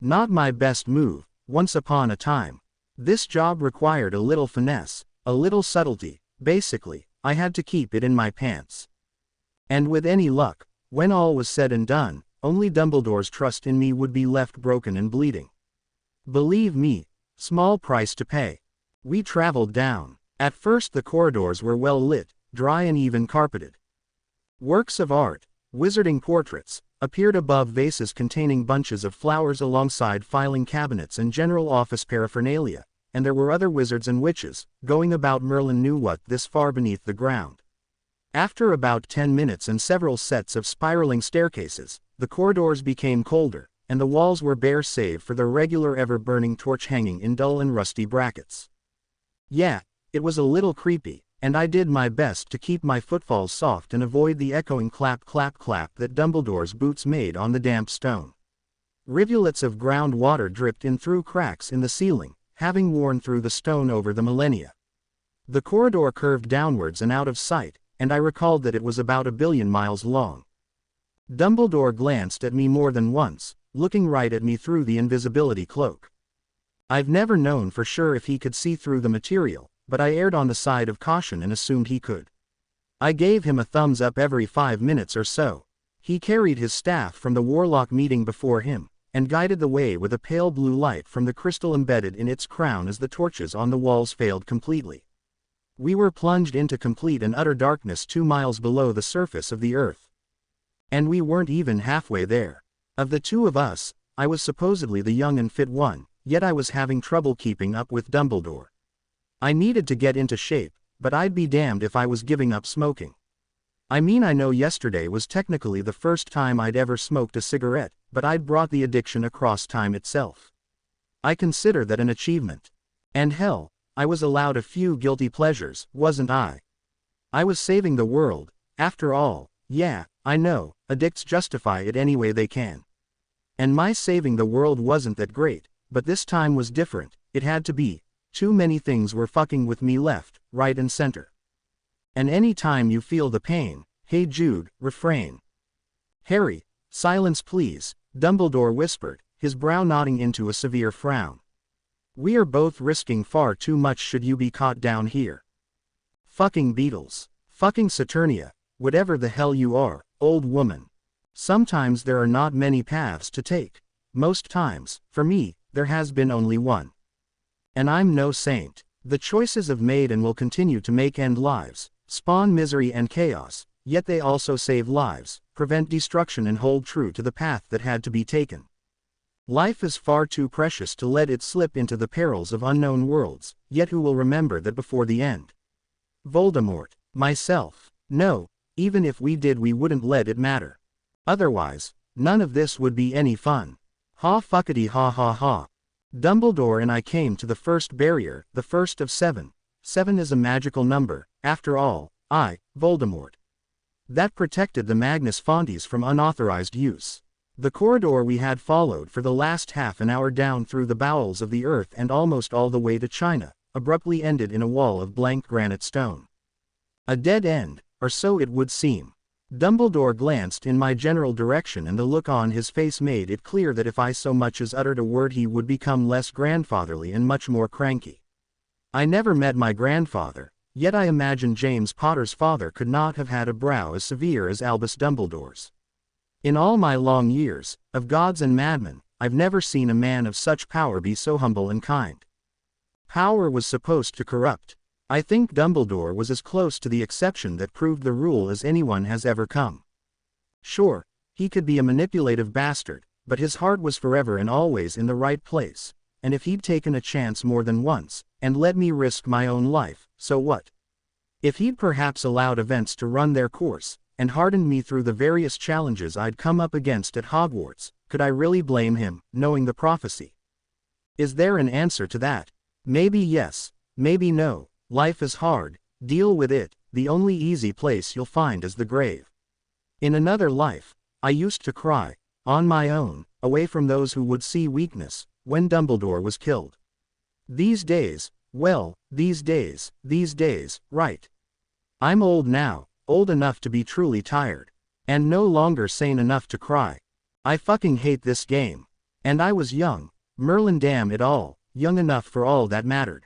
Not my best move, once upon a time. This job required a little finesse, a little subtlety, basically, I had to keep it in my pants. And with any luck, when all was said and done, only Dumbledore's trust in me would be left broken and bleeding. Believe me, small price to pay. We traveled down. At first the corridors were well lit, dry and even carpeted. Works of art, wizarding portraits, appeared above vases containing bunches of flowers alongside filing cabinets and general office paraphernalia, and there were other wizards and witches, going about Merlin knew what this far beneath the ground. After about 10 minutes and several sets of spiraling staircases, the corridors became colder, and the walls were bare save for the regular ever-burning torch hanging in dull and rusty brackets. Yeah, it was a little creepy, and I did my best to keep my footfalls soft and avoid the echoing clap clap clap that Dumbledore's boots made on the damp stone. Rivulets of ground water dripped in through cracks in the ceiling, having worn through the stone over the millennia. The corridor curved downwards and out of sight, and I recalled that it was about 1 billion miles long. Dumbledore glanced at me more than once, looking right at me through the invisibility cloak. I've never known for sure if he could see through the material, but I erred on the side of caution and assumed he could. I gave him a thumbs up every 5 minutes or so. He carried his staff from the warlock meeting before him, and guided the way with a pale blue light from the crystal embedded in its crown as the torches on the walls failed completely. We were plunged into complete and utter darkness 2 miles below the surface of the earth. And we weren't even halfway there. Of the two of us, I was supposedly the young and fit one, yet I was having trouble keeping up with Dumbledore. I needed to get into shape, but I'd be damned if I was giving up smoking. I mean, I know yesterday was technically the first time I'd ever smoked a cigarette, but I'd brought the addiction across time itself. I consider that an achievement. And hell, I was allowed a few guilty pleasures, wasn't I? I was saving the world, after all. Yeah, I know, addicts justify it any way they can. And my saving the world wasn't that great, but this time was different. It had to be. Too many things were fucking with me left, right and center. And any time you feel the pain, hey Jude, refrain. Harry, silence please, Dumbledore whispered, his brow nodding into a severe frown. We are both risking far too much should you be caught down here. Fucking Beatles. Fucking Saturnia. Whatever the hell you are, old woman. Sometimes there are not many paths to take. Most times, for me, there has been only one. And I'm no saint. The choices I've made and will continue to make end lives, spawn misery and chaos, yet they also save lives, prevent destruction and hold true to the path that had to be taken. Life is far too precious to let it slip into the perils of unknown worlds, yet who will remember that before the end? Voldemort. Myself. No, even if we did we wouldn't let it matter. Otherwise, none of this would be any fun. Ha fuckity ha ha ha. Dumbledore and I came to the first barrier, the first of 7. 7 is a magical number, after all, Voldemort. That protected the Magnus Fontes from unauthorized use. The corridor we had followed for the last half an hour down through the bowels of the earth and almost all the way to China, abruptly ended in a wall of blank granite stone. A dead end, or so it would seem. Dumbledore glanced in my general direction and the look on his face made it clear that if I so much as uttered a word he would become less grandfatherly and much more cranky. I never met my grandfather, yet I imagine James Potter's father could not have had a brow as severe as Albus Dumbledore's. In all my long years, of gods and madmen, I've never seen a man of such power be so humble and kind. Power was supposed to corrupt. I think Dumbledore was as close to the exception that proved the rule as anyone has ever come. Sure, he could be a manipulative bastard, but his heart was forever and always in the right place, and if he'd taken a chance more than once, and let me risk my own life, so what? If he'd perhaps allowed events to run their course, and hardened me through the various challenges I'd come up against at Hogwarts, could I really blame him, knowing the prophecy? Is there an answer to that? Maybe yes, maybe no. Life is hard, deal with it, the only easy place you'll find is the grave. In another life, I used to cry, on my own, away from those who would see weakness, when Dumbledore was killed. These days, well, these days, right. I'm old now, old enough to be truly tired. And no longer sane enough to cry. I fucking hate this game. And I was young, Merlin damn it all, young enough for all that mattered.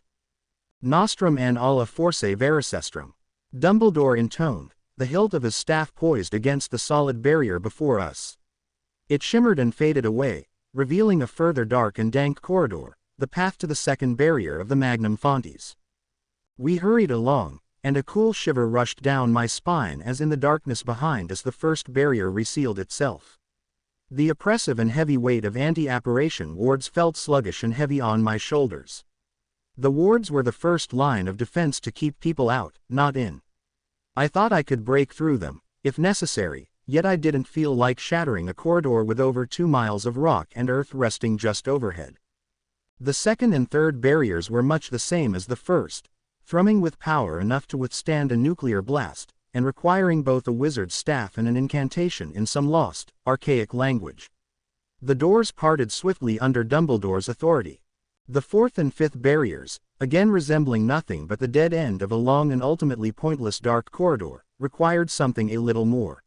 Nostrum an alla force vericestrum. Dumbledore intoned, the hilt of his staff poised against the solid barrier before us. It shimmered and faded away, revealing a further dark and dank corridor, the path to the second barrier of the Magnum Fontes. We hurried along, and a cool shiver rushed down my spine as in the darkness behind us the first barrier resealed itself. The oppressive and heavy weight of anti-apparition wards felt sluggish and heavy on my shoulders. The wards were the first line of defense to keep people out, not in. I thought I could break through them, if necessary, Yet I didn't feel like shattering a corridor with over 2 miles of rock and earth resting just overhead. The second and third barriers were much the same as the first, thrumming with power enough to withstand a nuclear blast, and requiring both a wizard's staff and an incantation in some lost, archaic language. The doors parted swiftly under Dumbledore's authority. The fourth and fifth barriers, again resembling nothing but the dead end of a long and ultimately pointless dark corridor, required something a little more.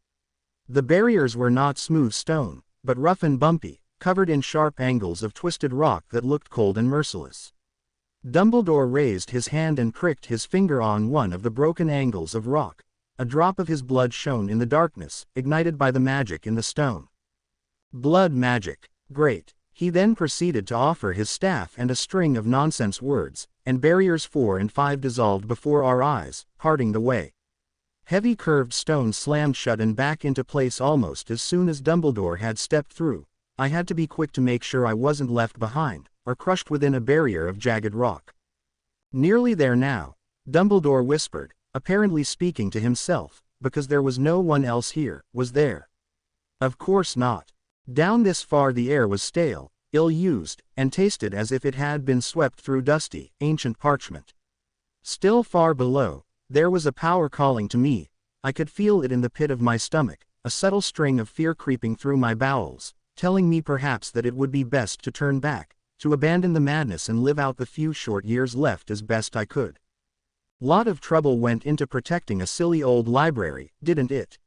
The barriers were not smooth stone, but rough and bumpy, covered in sharp angles of twisted rock that looked cold and merciless. Dumbledore raised his hand and pricked his finger on one of the broken angles of rock. A drop of his blood shone in the darkness, ignited by the magic in the stone. Blood magic. Great. He then proceeded to offer his staff and a string of nonsense words, and barriers 4 and 5 dissolved before our eyes, parting the way. Heavy curved stone slammed shut and back into place almost as soon as Dumbledore had stepped through. I had to be quick to make sure I wasn't left behind, or crushed within a barrier of jagged rock. Nearly there now, Dumbledore whispered, apparently speaking to himself, because there was no one else here, was there? Of course not. Down this far the air was stale, ill-used, and tasted as if it had been swept through dusty, ancient parchment. Still far below, there was a power calling to me. I could feel it in the pit of my stomach, a subtle string of fear creeping through my bowels, telling me perhaps that it would be best to turn back, to abandon the madness and live out the few short years left as best I could. Lot of trouble went into protecting a silly old library, didn't it?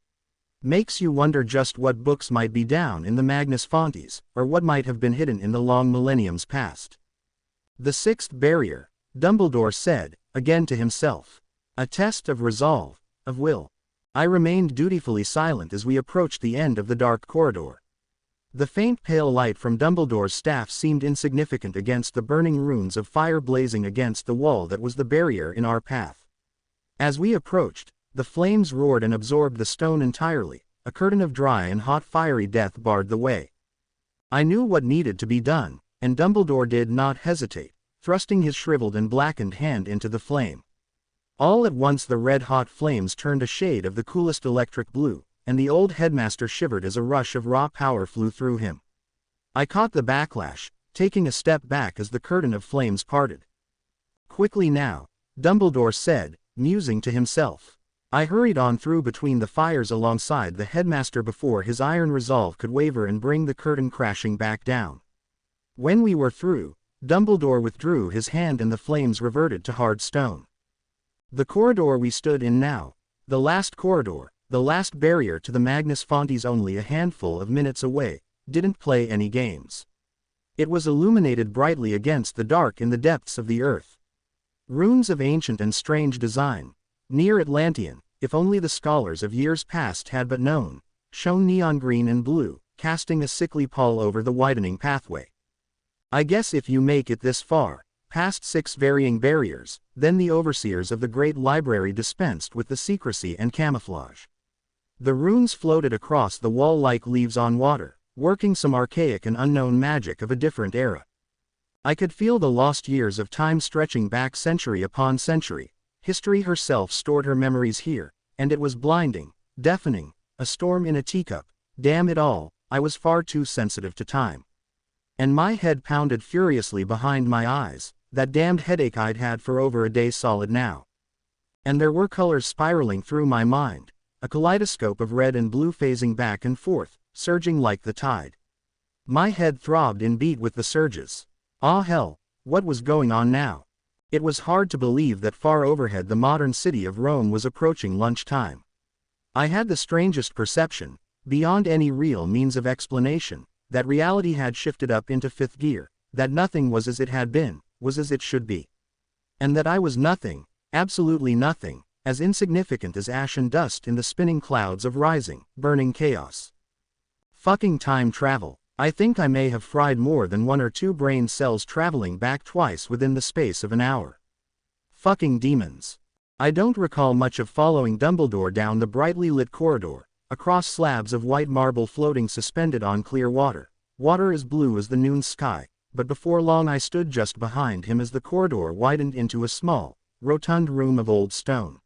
Makes you wonder just what books might be down in the Magnus Fontes, or what might have been hidden in the long millenniums past. The sixth barrier, Dumbledore said, again to himself. A test of resolve, of will. I remained dutifully silent as we approached the end of the dark corridor. The faint pale light from Dumbledore's staff seemed insignificant against the burning runes of fire blazing against the wall that was the barrier in our path. As we approached, the flames roared and absorbed the stone entirely. A curtain of dry and hot fiery death barred the way. I knew what needed to be done, and Dumbledore did not hesitate, thrusting his shriveled and blackened hand into the flame. All at once the red-hot flames turned a shade of the coolest electric blue, and the old headmaster shivered as a rush of raw power flew through him. I caught the backlash, taking a step back as the curtain of flames parted. Quickly now, Dumbledore said, musing to himself. I hurried on through between the fires alongside the headmaster before his iron resolve could waver and bring the curtain crashing back down. When we were through, Dumbledore withdrew his hand and the flames reverted to hard stone. The corridor we stood in now, the last corridor, the last barrier to the Magnus Fontes only a handful of minutes away, didn't play any games. It was illuminated brightly against the dark in the depths of the earth. Runes of ancient and strange design, near Atlantean, if only the scholars of years past had but known, shone neon green and blue, casting a sickly pall over the widening pathway. I guess if you make it this far, past 6 varying barriers, then the overseers of the great library dispensed with the secrecy and camouflage. The runes floated across the wall like leaves on water, working some archaic and unknown magic of a different era. I could feel the lost years of time stretching back century upon century. History herself stored her memories here, and it was blinding, deafening, a storm in a teacup. Damn it all, I was far too sensitive to time. And my head pounded furiously behind my eyes, that damned headache I'd had for over a day solid now. And there were colors spiraling through my mind, a kaleidoscope of red and blue phasing back and forth, surging like the tide. My head throbbed in beat with the surges. Ah hell, what was going on now? It was hard to believe that far overhead the modern city of Rome was approaching lunchtime. I had the strangest perception, beyond any real means of explanation, that reality had shifted up into 5th gear, that nothing was as it had been, was as it should be. And that I was nothing, absolutely nothing, as insignificant as ash and dust in the spinning clouds of rising, burning chaos. Fucking time travel. I think I may have fried more than 1 or 2 brain cells traveling back twice within the space of an hour. Fucking demons. I don't recall much of following Dumbledore down the brightly lit corridor, across slabs of white marble floating suspended on clear water, water as blue as the noon sky, but before long I stood just behind him as the corridor widened into a small, rotund room of old stone.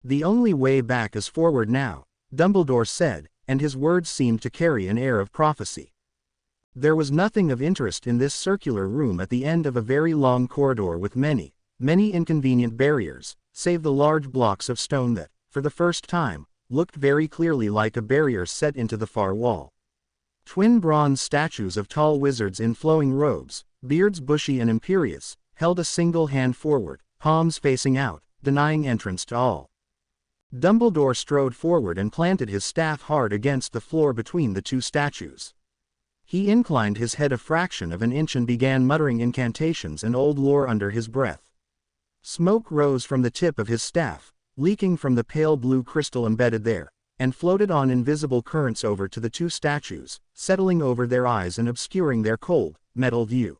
The only way back is forward now, Dumbledore said, and his words seemed to carry an air of prophecy. There was nothing of interest in this circular room at the end of a very long corridor with many, many inconvenient barriers, save the large blocks of stone that, for the first time, looked very clearly like a barrier set into the far wall. Twin bronze statues of tall wizards in flowing robes, beards bushy and imperious, held a single hand forward, palms facing out, denying entrance to all. Dumbledore strode forward and planted his staff hard against the floor between the two statues. He inclined his head a fraction of an inch and began muttering incantations and old lore under his breath. Smoke rose from the tip of his staff, leaking from the pale blue crystal embedded there, and floated on invisible currents over to the two statues, settling over their eyes and obscuring their cold, metal view.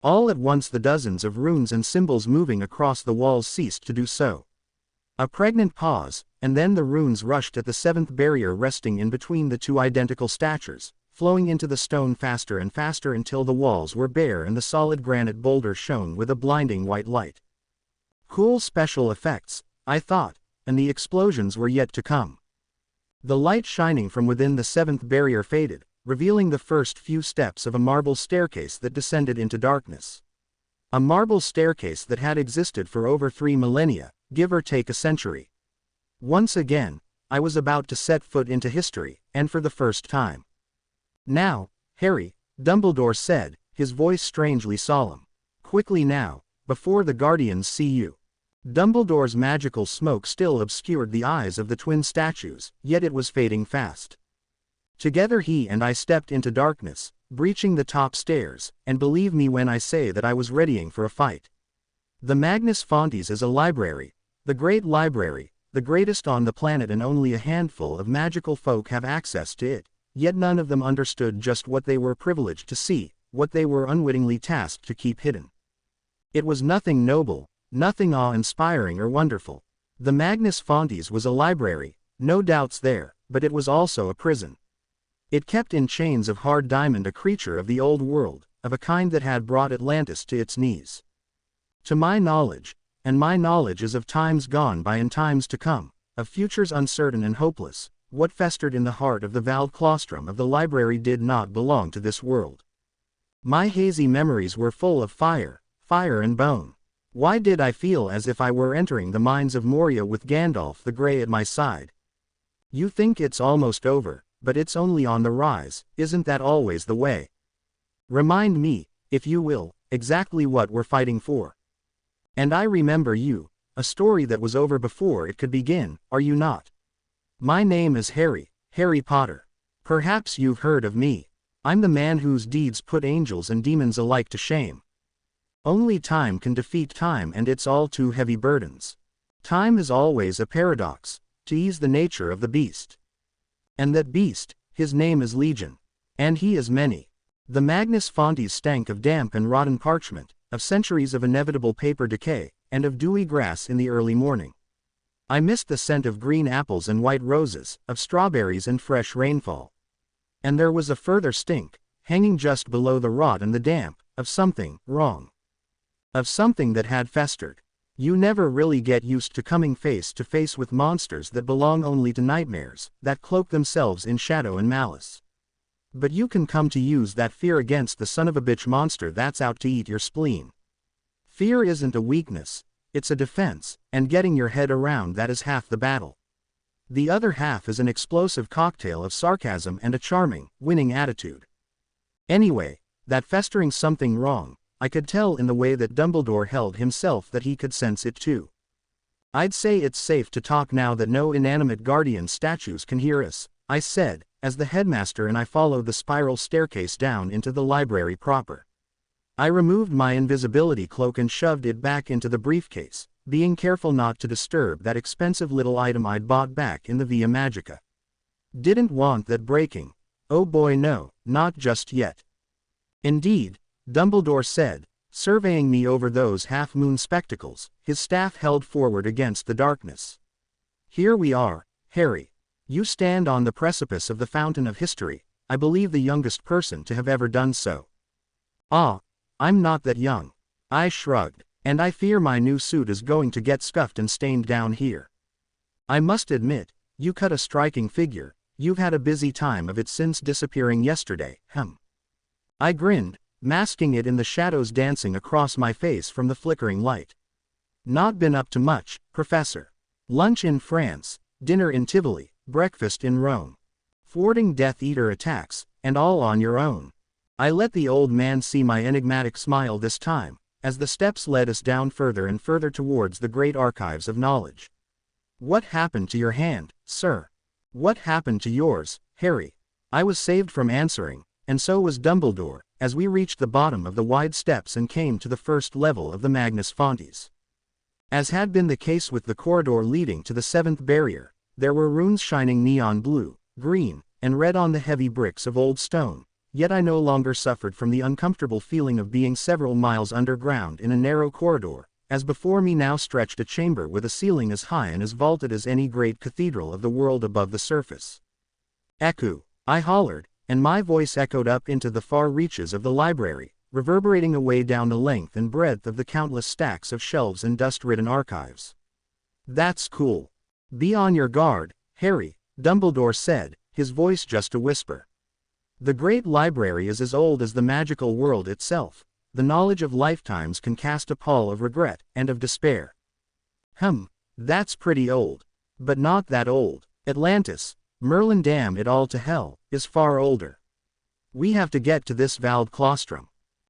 All at once the dozens of runes and symbols moving across the walls ceased to do so. A pregnant pause, and then the runes rushed at the seventh barrier resting in between the two identical statues, flowing into the stone faster and faster until the walls were bare and the solid granite boulder shone with a blinding white light. Cool special effects, I thought, and the explosions were yet to come. The light shining from within the seventh barrier faded, revealing the first few steps of a marble staircase that descended into darkness. A marble staircase that had existed for over 3 millennia, give or take a century. Once again, I was about to set foot into history, and for the first time. Now, Harry, Dumbledore said, his voice strangely solemn. Quickly now, before the Guardians see you. Dumbledore's magical smoke still obscured the eyes of the twin statues, yet it was fading fast. Together he and I stepped into darkness, breaching the top stairs, and believe me when I say that I was readying for a fight. The Magnus Fontes is a library, the great library, the greatest on the planet, and only a handful of magical folk have access to it, yet none of them understood just what they were privileged to see, what they were unwittingly tasked to keep hidden. It was nothing noble, nothing awe-inspiring or wonderful. The Magnus Fontes was a library, no doubts there, but it was also a prison. It kept in chains of hard diamond a creature of the old world, of a kind that had brought Atlantis to its knees. To my knowledge, and my knowledge is of times gone by and times to come, of futures uncertain and hopeless, what festered in the heart of the vowed claustrum of the library did not belong to this world. My hazy memories were full of fire, fire and bone. Why did I feel as if I were entering the mines of Moria with Gandalf the Grey at my side? You think it's almost over, but it's only on the rise, isn't that always the way? Remind me, if you will, exactly what we're fighting for. And I remember you, a story that was over before it could begin, are you not? My name is Harry, Harry Potter. Perhaps you've heard of me. I'm the man whose deeds put angels and demons alike to shame. Only time can defeat time and its all too heavy burdens. Time is always a paradox, to ease the nature of the beast. And that beast, his name is Legion. And he is many. The Magnus Fontes stank of damp and rotten parchment, of centuries of inevitable paper decay, and of dewy grass in the early morning. I missed the scent of green apples and white roses, of strawberries and fresh rainfall. And there was a further stink, hanging just below the rot and the damp, of something wrong. Of something that had festered. You never really get used to coming face to face with monsters that belong only to nightmares, that cloak themselves in shadow and malice. But you can come to use that fear against the son of a bitch monster that's out to eat your spleen. Fear isn't a weakness, it's a defense, and getting your head around that is half the battle. The other half is an explosive cocktail of sarcasm and a charming, winning attitude. Anyway, that festering something wrong, I could tell in the way that Dumbledore held himself that he could sense it too. I'd say it's safe to talk now that no inanimate guardian statues can hear us, I said, as the headmaster and I followed the spiral staircase down into the library proper. I removed my invisibility cloak and shoved it back into the briefcase, being careful not to disturb that expensive little item I'd bought back in the Via Magica. Didn't want that breaking. Oh boy no, not just yet. Indeed, Dumbledore said, surveying me over those half-moon spectacles, his staff held forward against the darkness. Here we are, Harry. You stand on the precipice of the fountain of history, I believe the youngest person to have ever done so. Ah, I'm not that young. I shrugged, and I fear my new suit is going to get scuffed and stained down here. I must admit, you cut a striking figure, You've had a busy time of it since disappearing yesterday, I grinned, masking it in the shadows dancing across my face from the flickering light. Not been up to much, Professor. Lunch in France, dinner in Tivoli, breakfast in Rome. Thwarting Death Eater attacks, and all on your own. I let the old man see my enigmatic smile this time, as the steps led us down further and further towards the great archives of knowledge. What happened to your hand, sir? What happened to yours, Harry? I was saved from answering, and so was Dumbledore, as we reached the bottom of the wide steps and came to the first level of the Magnus Fontes. As had been the case with the corridor leading to the seventh barrier, there were runes shining neon blue, green, and red on the heavy bricks of old stone, yet I no longer suffered from the uncomfortable feeling of being several miles underground in a narrow corridor, as before me now stretched a chamber with a ceiling as high and as vaulted as any great cathedral of the world above the surface. Echo! I hollered, and my voice echoed up into the far reaches of the library, reverberating away down the length and breadth of the countless stacks of shelves and dust-ridden archives. That's cool. Be on your guard, Harry, Dumbledore said, his voice just a whisper. The great library is as old as the magical world itself. The knowledge of lifetimes can cast a pall of regret and of despair. That's pretty old. But not that old. Atlantis, Merlin, damn it all to hell, is far older. We have to get to this Vald Claustrum.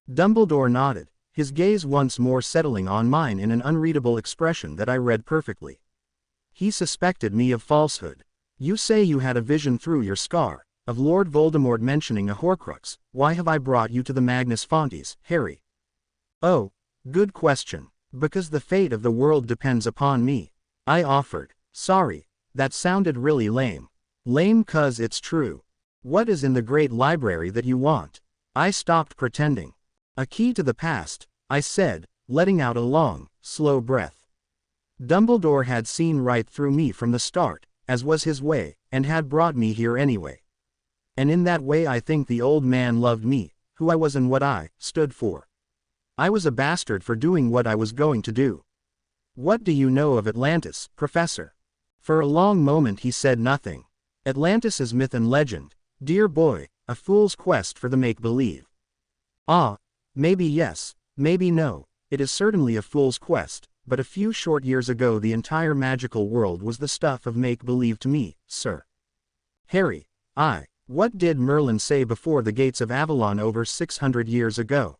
Dumbledore nodded, his gaze once more settling on mine in an unreadable expression that I read perfectly. He suspected me of falsehood. You say you had a vision through your scar, of Lord Voldemort mentioning a Horcrux. Why have I brought you to the Magnus Fontes, Harry? Oh, good question. Because the fate of the world depends upon me. I offered. Sorry, that sounded really lame. Lame 'cause it's true. What is in the great library that you want? I stopped pretending. A key to the past, I said, letting out a long, slow breath. Dumbledore had seen right through me from the start, as was his way, and had brought me here anyway. And in that way I think the old man loved me, who I was and what I stood for. I was a bastard for doing what I was going to do. What do you know of Atlantis, Professor? For a long moment he said nothing. Atlantis is myth and legend, dear boy, a fool's quest for the make-believe. Ah, maybe yes, maybe no, it is certainly a fool's quest, but a few short years ago the entire magical world was the stuff of make-believe to me, sir. Harry, what did Merlin say before the gates of Avalon over 600 years ago?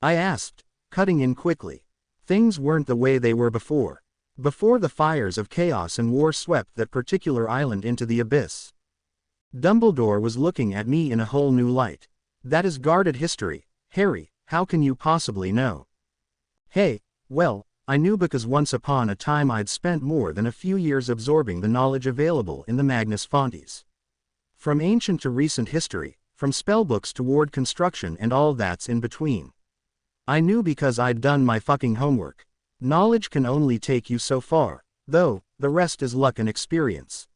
I asked, cutting in quickly. Things weren't the way they were before. Before the fires of chaos and war swept that particular island into the abyss. Dumbledore was looking at me in a whole new light. That is guarded history, Harry, how can you possibly know? Hey, well, I knew because once upon a time I'd spent more than a few years absorbing the knowledge available in the Magnus Fontes. From ancient to recent history, from spellbooks to ward construction and all that's in between. I knew because I'd done my fucking homework. Knowledge can only take you so far, though, the rest is luck and experience.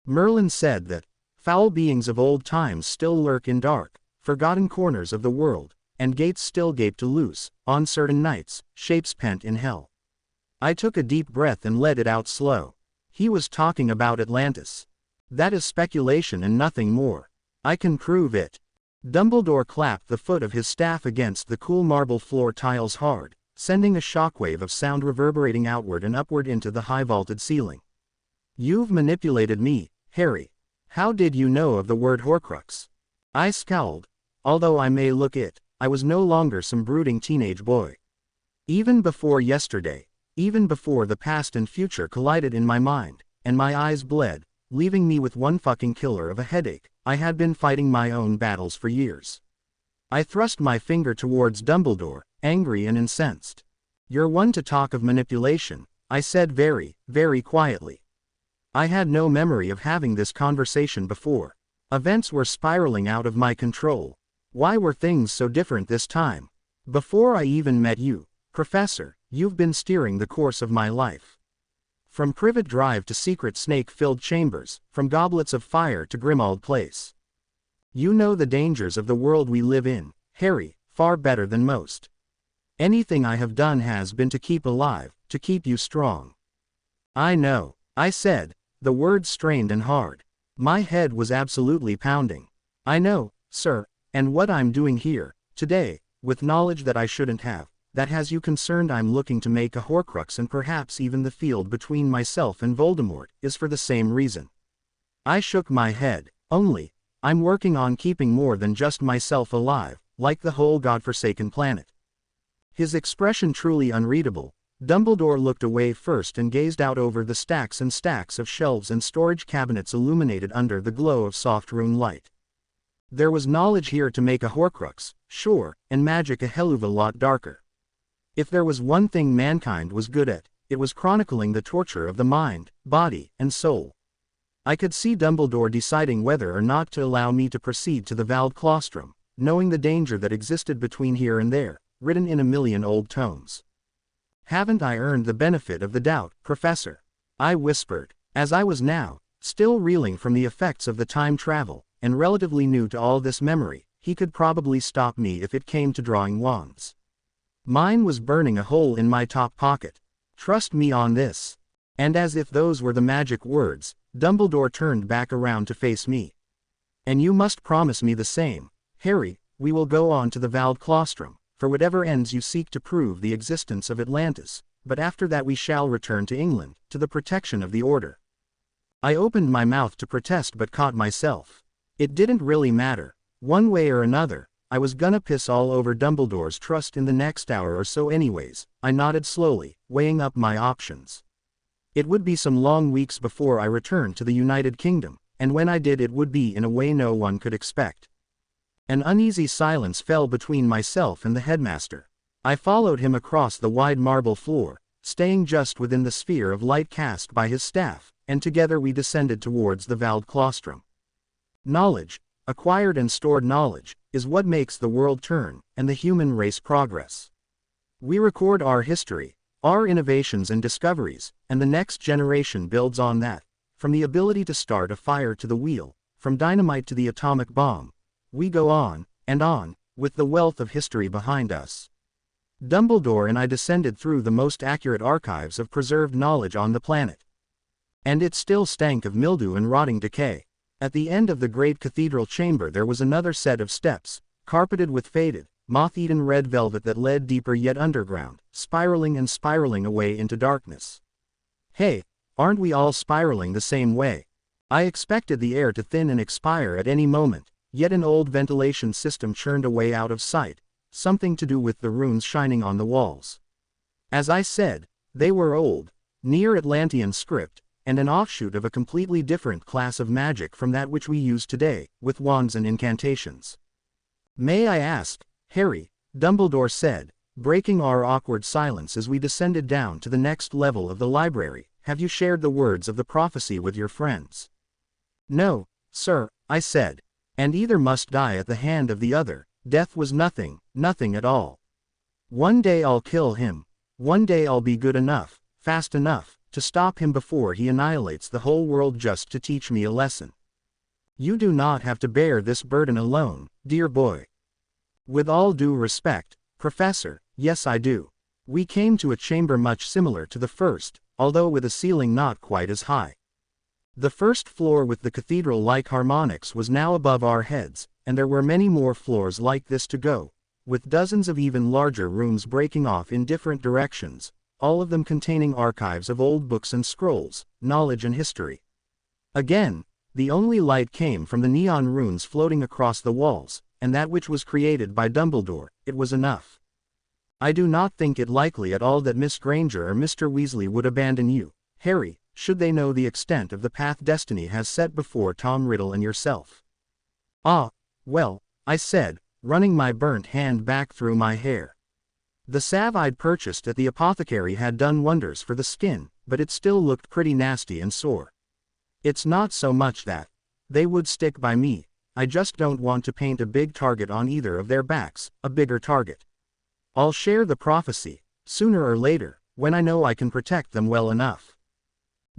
Merlin said that foul beings of old times still lurk in dark, forgotten corners of the world, and gates still gape to loose, on certain nights, shapes pent in hell. I took a deep breath and let it out slow. He was talking about Atlantis. That is speculation and nothing more. I can prove it. Dumbledore clapped the foot of his staff against the cool marble floor tiles hard, sending a shockwave of sound reverberating outward and upward into the high-vaulted ceiling. You've manipulated me, Harry. How did you know of the word Horcrux? I scowled. Although I may look it, I was no longer some brooding teenage boy. Even before yesterday, even before the past and future collided in my mind, and my eyes bled, leaving me with one fucking killer of a headache, I had been fighting my own battles for years. I thrust my finger towards Dumbledore, angry and incensed. You're one to talk of manipulation, I said very, very quietly. I had no memory of having this conversation before. Events were spiraling out of my control. Why were things so different this time? Before I even met you, Professor, you've been steering the course of my life. From Privet Drive to secret snake-filled chambers, from goblets of fire to Grimmauld Place. You know the dangers of the world we live in, Harry, far better than most. Anything I have done has been to keep alive, to keep you strong. I know, I said, the words strained and hard. My head was absolutely pounding. I know, sir, and what I'm doing here, today, with knowledge that I shouldn't have, that has you concerned. I'm looking to make a Horcrux, and perhaps even the field between myself and Voldemort, is for the same reason. I shook my head. Only, I'm working on keeping more than just myself alive, like the whole godforsaken planet. His expression truly unreadable. Dumbledore looked away first and gazed out over the stacks and stacks of shelves and storage cabinets illuminated under the glow of soft rune light. There was knowledge here to make a Horcrux, sure, and magic a hell of a lot darker. If there was one thing mankind was good at, it was chronicling the torture of the mind, body, and soul. I could see Dumbledore deciding whether or not to allow me to proceed to the Vald Claustrum, knowing the danger that existed between here and there, written in a million old tomes. Haven't I earned the benefit of the doubt, Professor? I whispered, as I was now, still reeling from the effects of the time travel, and relatively new to all this memory. He could probably stop me if it came to drawing wands. Mine was burning a hole in my top pocket. Trust me on this. And as if those were the magic words, Dumbledore turned back around to face me. And you must promise me the same, Harry. We will go on to the Vald Claustrum, for whatever ends you seek to prove the existence of Atlantis, but after that we shall return to England, to the protection of the Order. I opened my mouth to protest but caught myself. It didn't really matter. One way or another, I was gonna piss all over Dumbledore's trust in the next hour or so anyways. I nodded slowly, weighing up my options. It would be some long weeks before I returned to the United Kingdom, and when I did it would be in a way no one could expect. An uneasy silence fell between myself and the headmaster. I followed him across the wide marble floor, staying just within the sphere of light cast by his staff, and together we descended towards the Vald Claustrum. Knowledge, acquired and stored knowledge, is what makes the world turn, and the human race progress. We record our history, our innovations and discoveries, and the next generation builds on that. From the ability to start a fire to the wheel, from dynamite to the atomic bomb, we go on, with the wealth of history behind us. Dumbledore and I descended through the most accurate archives of preserved knowledge on the planet. And it still stank of mildew and rotting decay. At the end of the great cathedral chamber there was another set of steps, carpeted with faded, moth-eaten red velvet that led deeper yet underground, spiraling and spiraling away into darkness. Hey, aren't we all spiraling the same way? I expected the air to thin and expire at any moment. Yet an old ventilation system churned a way out of sight, something to do with the runes shining on the walls. As I said, they were old, near Atlantean script, and an offshoot of a completely different class of magic from that which we use today, with wands and incantations. May I ask, Harry, Dumbledore said, breaking our awkward silence as we descended down to the next level of the library, have you shared the words of the prophecy with your friends? No, sir, I said. And either must die at the hand of the other. Death was nothing, nothing at all. One day I'll kill him. One day I'll be good enough, fast enough, to stop him before he annihilates the whole world just to teach me a lesson. You do not have to bear this burden alone, dear boy. With all due respect, Professor, yes I do. We came to a chamber much similar to the first, although with a ceiling not quite as high. The first floor with the cathedral-like harmonics was now above our heads, and there were many more floors like this to go, with dozens of even larger rooms breaking off in different directions, all of them containing archives of old books and scrolls, knowledge and history. Again, the only light came from the neon runes floating across the walls, and that which was created by Dumbledore. It was enough. I do not think it likely at all that Miss Granger or Mr. Weasley would abandon you, Harry, should they know the extent of the path destiny has set before Tom Riddle and yourself. Ah, well, I said, running my burnt hand back through my hair. The salve I'd purchased at the apothecary had done wonders for the skin, but it still looked pretty nasty and sore. It's not so much that they would stick by me, I just don't want to paint a big target on either of their backs, a bigger target. I'll share the prophecy, sooner or later, when I know I can protect them well enough.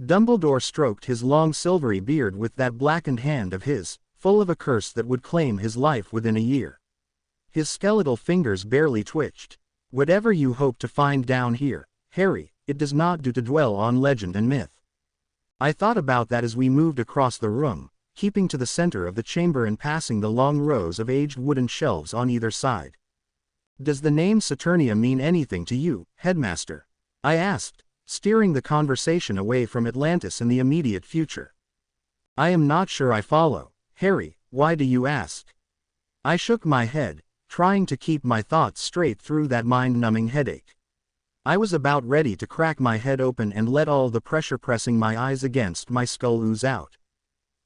Dumbledore stroked his long silvery beard with that blackened hand of his, full of a curse that would claim his life within a year. His skeletal fingers barely twitched. Whatever you hope to find down here, Harry, it does not do to dwell on legend and myth. I thought about that as we moved across the room, keeping to the center of the chamber and passing the long rows of aged wooden shelves on either side. "Does the name Saturnia mean anything to you, headmaster?" I asked, steering the conversation away from Atlantis and the immediate future. "I am not sure I follow, Harry, why do you ask?" I shook my head, trying to keep my thoughts straight through that mind-numbing headache. I was about ready to crack my head open and let all the pressure pressing my eyes against my skull ooze out.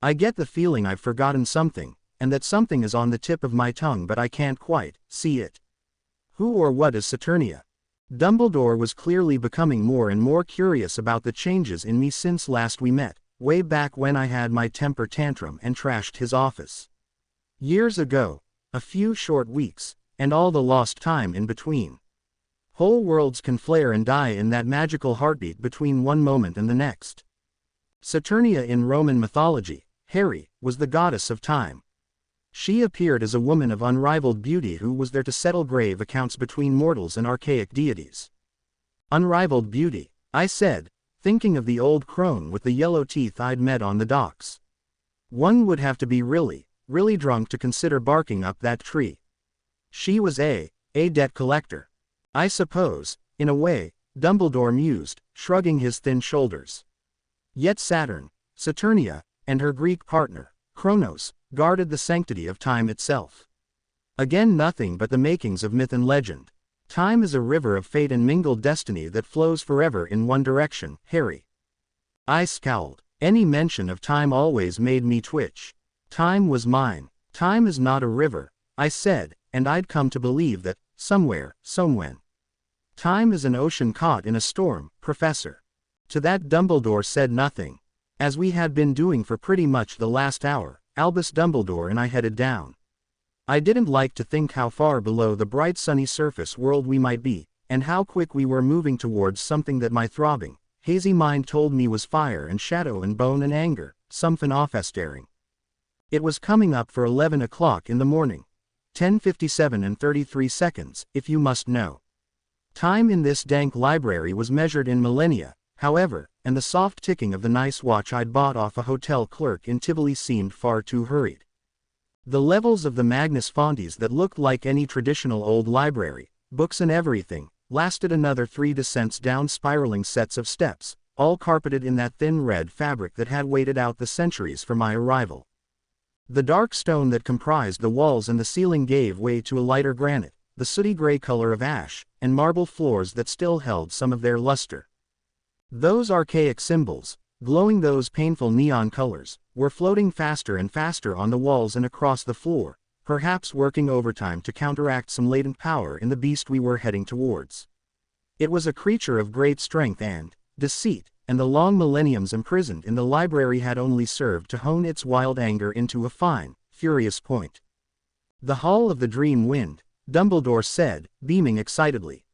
I get the feeling I've forgotten something, and that something is on the tip of my tongue but I can't quite see it. Who or what is Saturnia? Dumbledore was clearly becoming more and more curious about the changes in me since last we met, way back when I had my temper tantrum and trashed his office. Years ago, a few short weeks, and all the lost time in between. Whole worlds can flare and die in that magical heartbeat between one moment and the next. Saturnia in Roman mythology, Harry, was the goddess of time. She appeared as a woman of unrivaled beauty who was there to settle grave accounts between mortals and archaic deities. Unrivaled beauty, I said, thinking of the old crone with the yellow teeth I'd met on the docks. One would have to be really, really drunk to consider barking up that tree. She was a debt collector. I suppose, in a way, Dumbledore mused, shrugging his thin shoulders. Yet Saturnia, and her Greek partner, Kronos, guarded the sanctity of time itself. Again, nothing but the makings of myth and legend. Time is a river of fate and mingled destiny that flows forever in one direction, Harry. I scowled. Any mention of time always made me twitch. Time was mine. Time is not a river, I said, and I'd come to believe that, somewhere, somewhen. Time is an ocean caught in a storm, Professor. To that Dumbledore said nothing. As we had been doing for pretty much the last hour, Albus Dumbledore and I headed down. I didn't like to think how far below the bright sunny surface world we might be, and how quick we were moving towards something that my throbbing, hazy mind told me was fire and shadow and bone and anger, something off-estaring. It was coming up for 11 o'clock in the morning. 10:57 and 33 seconds, if you must know. Time in this dank library was measured in millennia, however, and the soft ticking of the nice watch I'd bought off a hotel clerk in Tivoli seemed far too hurried. The levels of the Magnus Fontes that looked like any traditional old library, books and everything, lasted another 3 descents down spiraling sets of steps, all carpeted in that thin red fabric that had waited out the centuries for my arrival. The dark stone that comprised the walls and the ceiling gave way to a lighter granite, the sooty gray color of ash, and marble floors that still held some of their luster. Those archaic symbols, glowing those painful neon colors, were floating faster and faster on the walls and across the floor, perhaps working overtime to counteract some latent power in the beast we were heading towards. It was a creature of great strength and deceit, and the long millenniums imprisoned in the library had only served to hone its wild anger into a fine, furious point. "The Hall of the Dream Wind," Dumbledore said, beaming excitedly.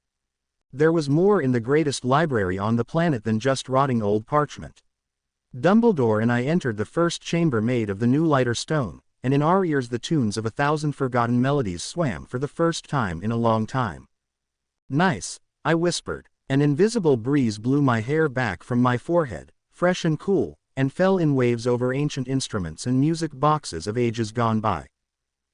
There was more in the greatest library on the planet than just rotting old parchment. Dumbledore and I entered the first chamber made of the new lighter stone, and in our ears the tunes of 1,000 forgotten melodies swam for the first time in a long time. "Nice," I whispered. An invisible breeze blew my hair back from my forehead, fresh and cool, and fell in waves over ancient instruments and music boxes of ages gone by.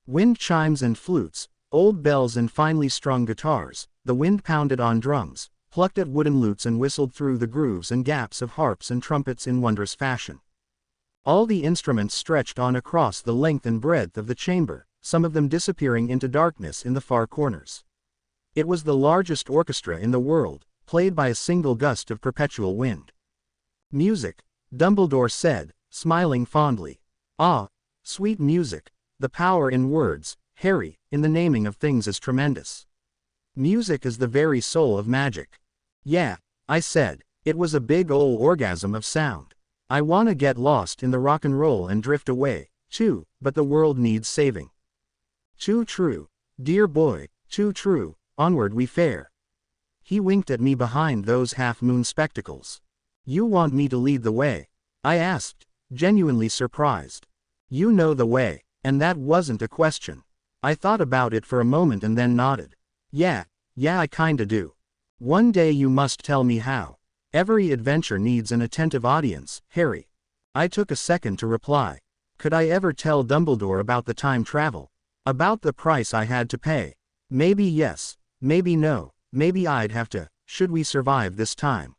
Wind chimes and flutes, old bells and finely strung guitars, the wind pounded on drums, plucked at wooden lutes and whistled through the grooves and gaps of harps and trumpets in wondrous fashion. All the instruments stretched on across the length and breadth of the chamber, some of them disappearing into darkness in the far corners. It was the largest orchestra in the world, played by a single gust of perpetual wind. "Music," Dumbledore said, smiling fondly. "Ah, sweet music. The power in words, Harry, in the naming of things is tremendous. Music is the very soul of magic." "Yeah," I said, it was a big ol' orgasm of sound. "I wanna get lost in the rock and roll and drift away, too, but the world needs saving." "Too true, dear boy, too true, onward we fare." He winked at me behind those half-moon spectacles. "You want me to lead the way?" I asked, genuinely surprised. "You know the way," and that wasn't a question. I thought about it for a moment and then nodded. Yeah, I kinda do. One day you must tell me how. Every adventure needs an attentive audience, Harry." I took a second to reply. Could I ever tell Dumbledore about the time travel? About the price I had to pay? Maybe yes, maybe no, maybe I'd have to, should we survive this time.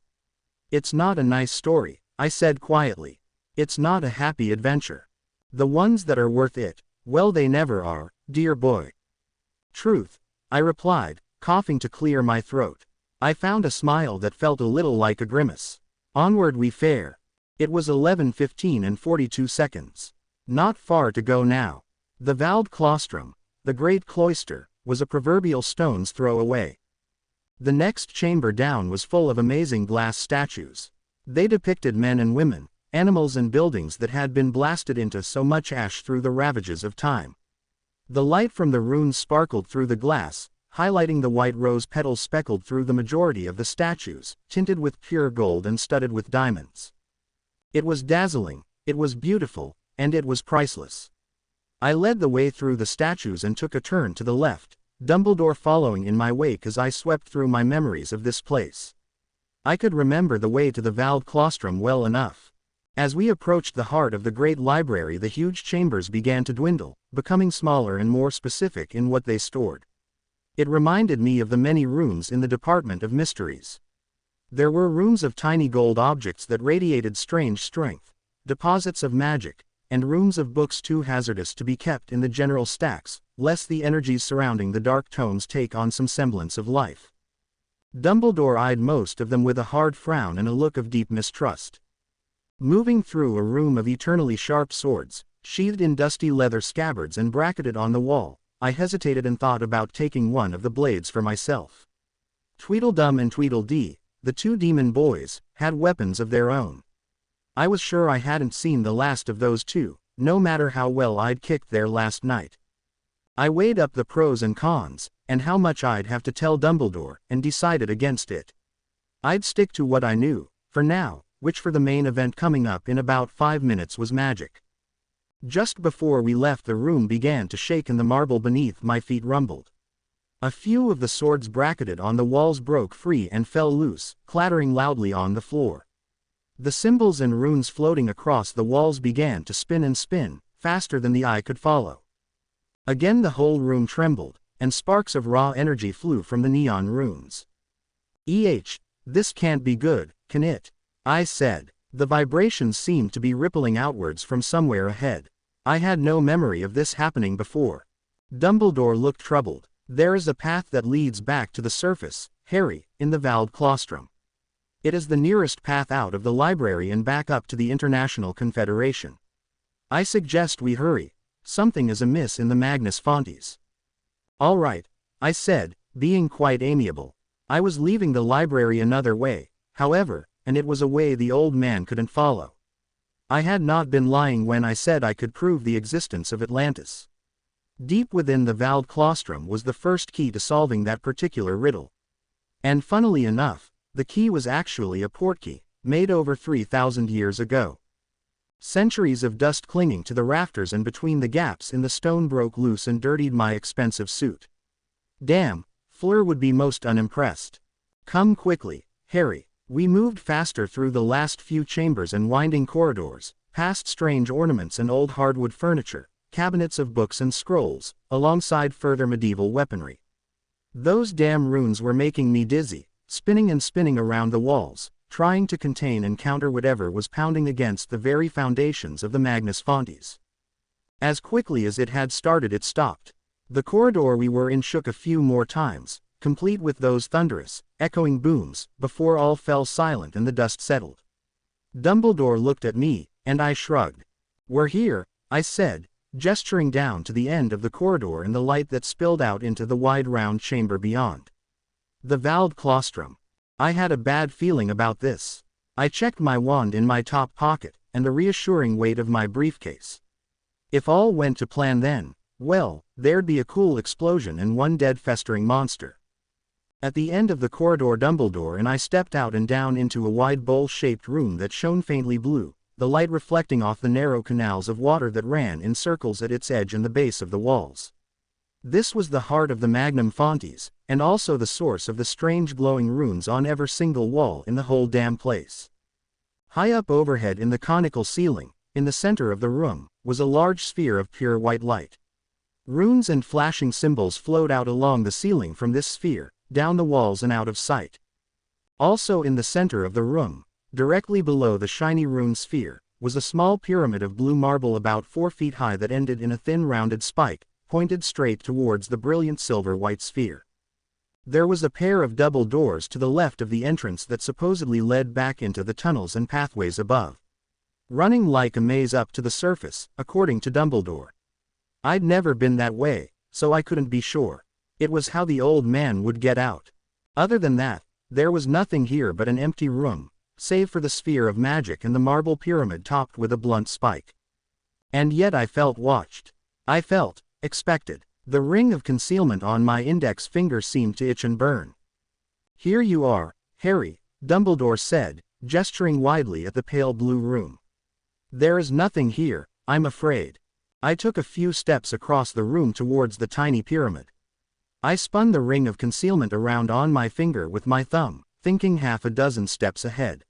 It's not a nice story, I said quietly. It's not a happy adventure. The ones that are worth it, well, they never are, dear boy. Truth, I replied, coughing to clear my throat. I found a smile that felt a little like a grimace. Onward we fare. It was 11:15 and 42 seconds. Not far to go now. The Vald Claustrum, the great cloister, was a proverbial stone's throw away. The next chamber down was full of amazing glass statues. They depicted men and women, animals and buildings that had been blasted into so much ash through the ravages of time. The light from the runes sparkled through the glass, highlighting the white rose petals speckled through the majority of the statues, tinted with pure gold and studded with diamonds. It was dazzling, it was beautiful, and it was priceless. I led the way through the statues and took a turn to the left, Dumbledore following in my wake as I swept through my memories of this place. I could remember the way to the Vald Claustrum well enough. As we approached the heart of the great library, the huge chambers began to dwindle, becoming smaller and more specific in what they stored. It reminded me of the many rooms in the Department of Mysteries. There were rooms of tiny gold objects that radiated strange strength, deposits of magic, and rooms of books too hazardous to be kept in the general stacks, lest the energies surrounding the dark tomes take on some semblance of life. Dumbledore eyed most of them with a hard frown and a look of deep mistrust. Moving through a room of eternally sharp swords, sheathed in dusty leather scabbards and bracketed on the wall, I hesitated and thought about taking one of the blades for myself. Tweedledum and Tweedledee, the two demon boys, had weapons of their own. I was sure I hadn't seen the last of those two, no matter how well I'd kicked there last night. I weighed up the pros and cons, and how much I'd have to tell Dumbledore, and decided against it. I'd stick to what I knew, for now, which for the main event coming up in about 5 minutes was magic. Just before we left, the room began to shake and the marble beneath my feet rumbled. A few of the swords bracketed on the walls broke free and fell loose, clattering loudly on the floor. The symbols and runes floating across the walls began to spin and spin, faster than the eye could follow. Again the whole room trembled, and sparks of raw energy flew from the neon runes. This can't be good, can it? I said. The vibrations seemed to be rippling outwards from somewhere ahead. I had no memory of this happening before. Dumbledore looked troubled. There is a path that leads back to the surface, Harry, in the Vald Claustrum. It is the nearest path out of the library and back up to the International Confederation. I suggest we hurry. Something is amiss in the Magnus Fontes. All right, I said, being quite amiable. I was leaving the library another way, however, and it was a way the old man couldn't follow. I had not been lying when I said I could prove the existence of Atlantis. Deep within the Vald Claustrum was the first key to solving that particular riddle. And funnily enough, the key was actually a portkey, made over 3,000 years ago. Centuries of dust clinging to the rafters and between the gaps in the stone broke loose and dirtied my expensive suit. Damn, Fleur would be most unimpressed. Come quickly, Harry. We moved faster through the last few chambers and winding corridors, past strange ornaments and old hardwood furniture, cabinets of books and scrolls, alongside further medieval weaponry. Those damn runes were making me dizzy, spinning and spinning around the walls, trying to contain and counter whatever was pounding against the very foundations of the Magnus Fontes. As quickly as it had started, it stopped. The corridor we were in shook a few more times, complete with those thunderous, echoing booms, before all fell silent and the dust settled. Dumbledore looked at me, and I shrugged. We're here, I said, gesturing down to the end of the corridor and the light that spilled out into the wide round chamber beyond. The Vald Claustrum. I had a bad feeling about this. I checked my wand in my top pocket, and the reassuring weight of my briefcase. If all went to plan then, well, there'd be a cool explosion and one dead festering monster. At the end of the corridor, Dumbledore and I stepped out and down into a wide bowl-shaped room that shone faintly blue, the light reflecting off the narrow canals of water that ran in circles at its edge and the base of the walls. This was the heart of the Magnum Fontes, and also the source of the strange glowing runes on every single wall in the whole damn place. High up overhead in the conical ceiling, in the center of the room, was a large sphere of pure white light. Runes and flashing symbols flowed out along the ceiling from this sphere, down the walls and out of sight. Also in the center of the room, directly below the shiny rune sphere, was a small pyramid of blue marble about 4 feet high that ended in a thin rounded spike, pointed straight towards the brilliant silver-white sphere. There was a pair of double doors to the left of the entrance that supposedly led back into the tunnels and pathways above, running like a maze up to the surface, according to Dumbledore. I'd never been that way, so I couldn't be sure. It was how the old man would get out. Other than that, there was nothing here but an empty room, save for the sphere of magic and the marble pyramid topped with a blunt spike. And yet I felt watched. I felt expected. The ring of concealment on my index finger seemed to itch and burn. "Here you are, Harry," Dumbledore said, gesturing widely at the pale blue room. "There is nothing here, I'm afraid." I took a few steps across the room towards the tiny pyramid. I spun the ring of concealment around on my finger with my thumb, thinking half a dozen steps ahead.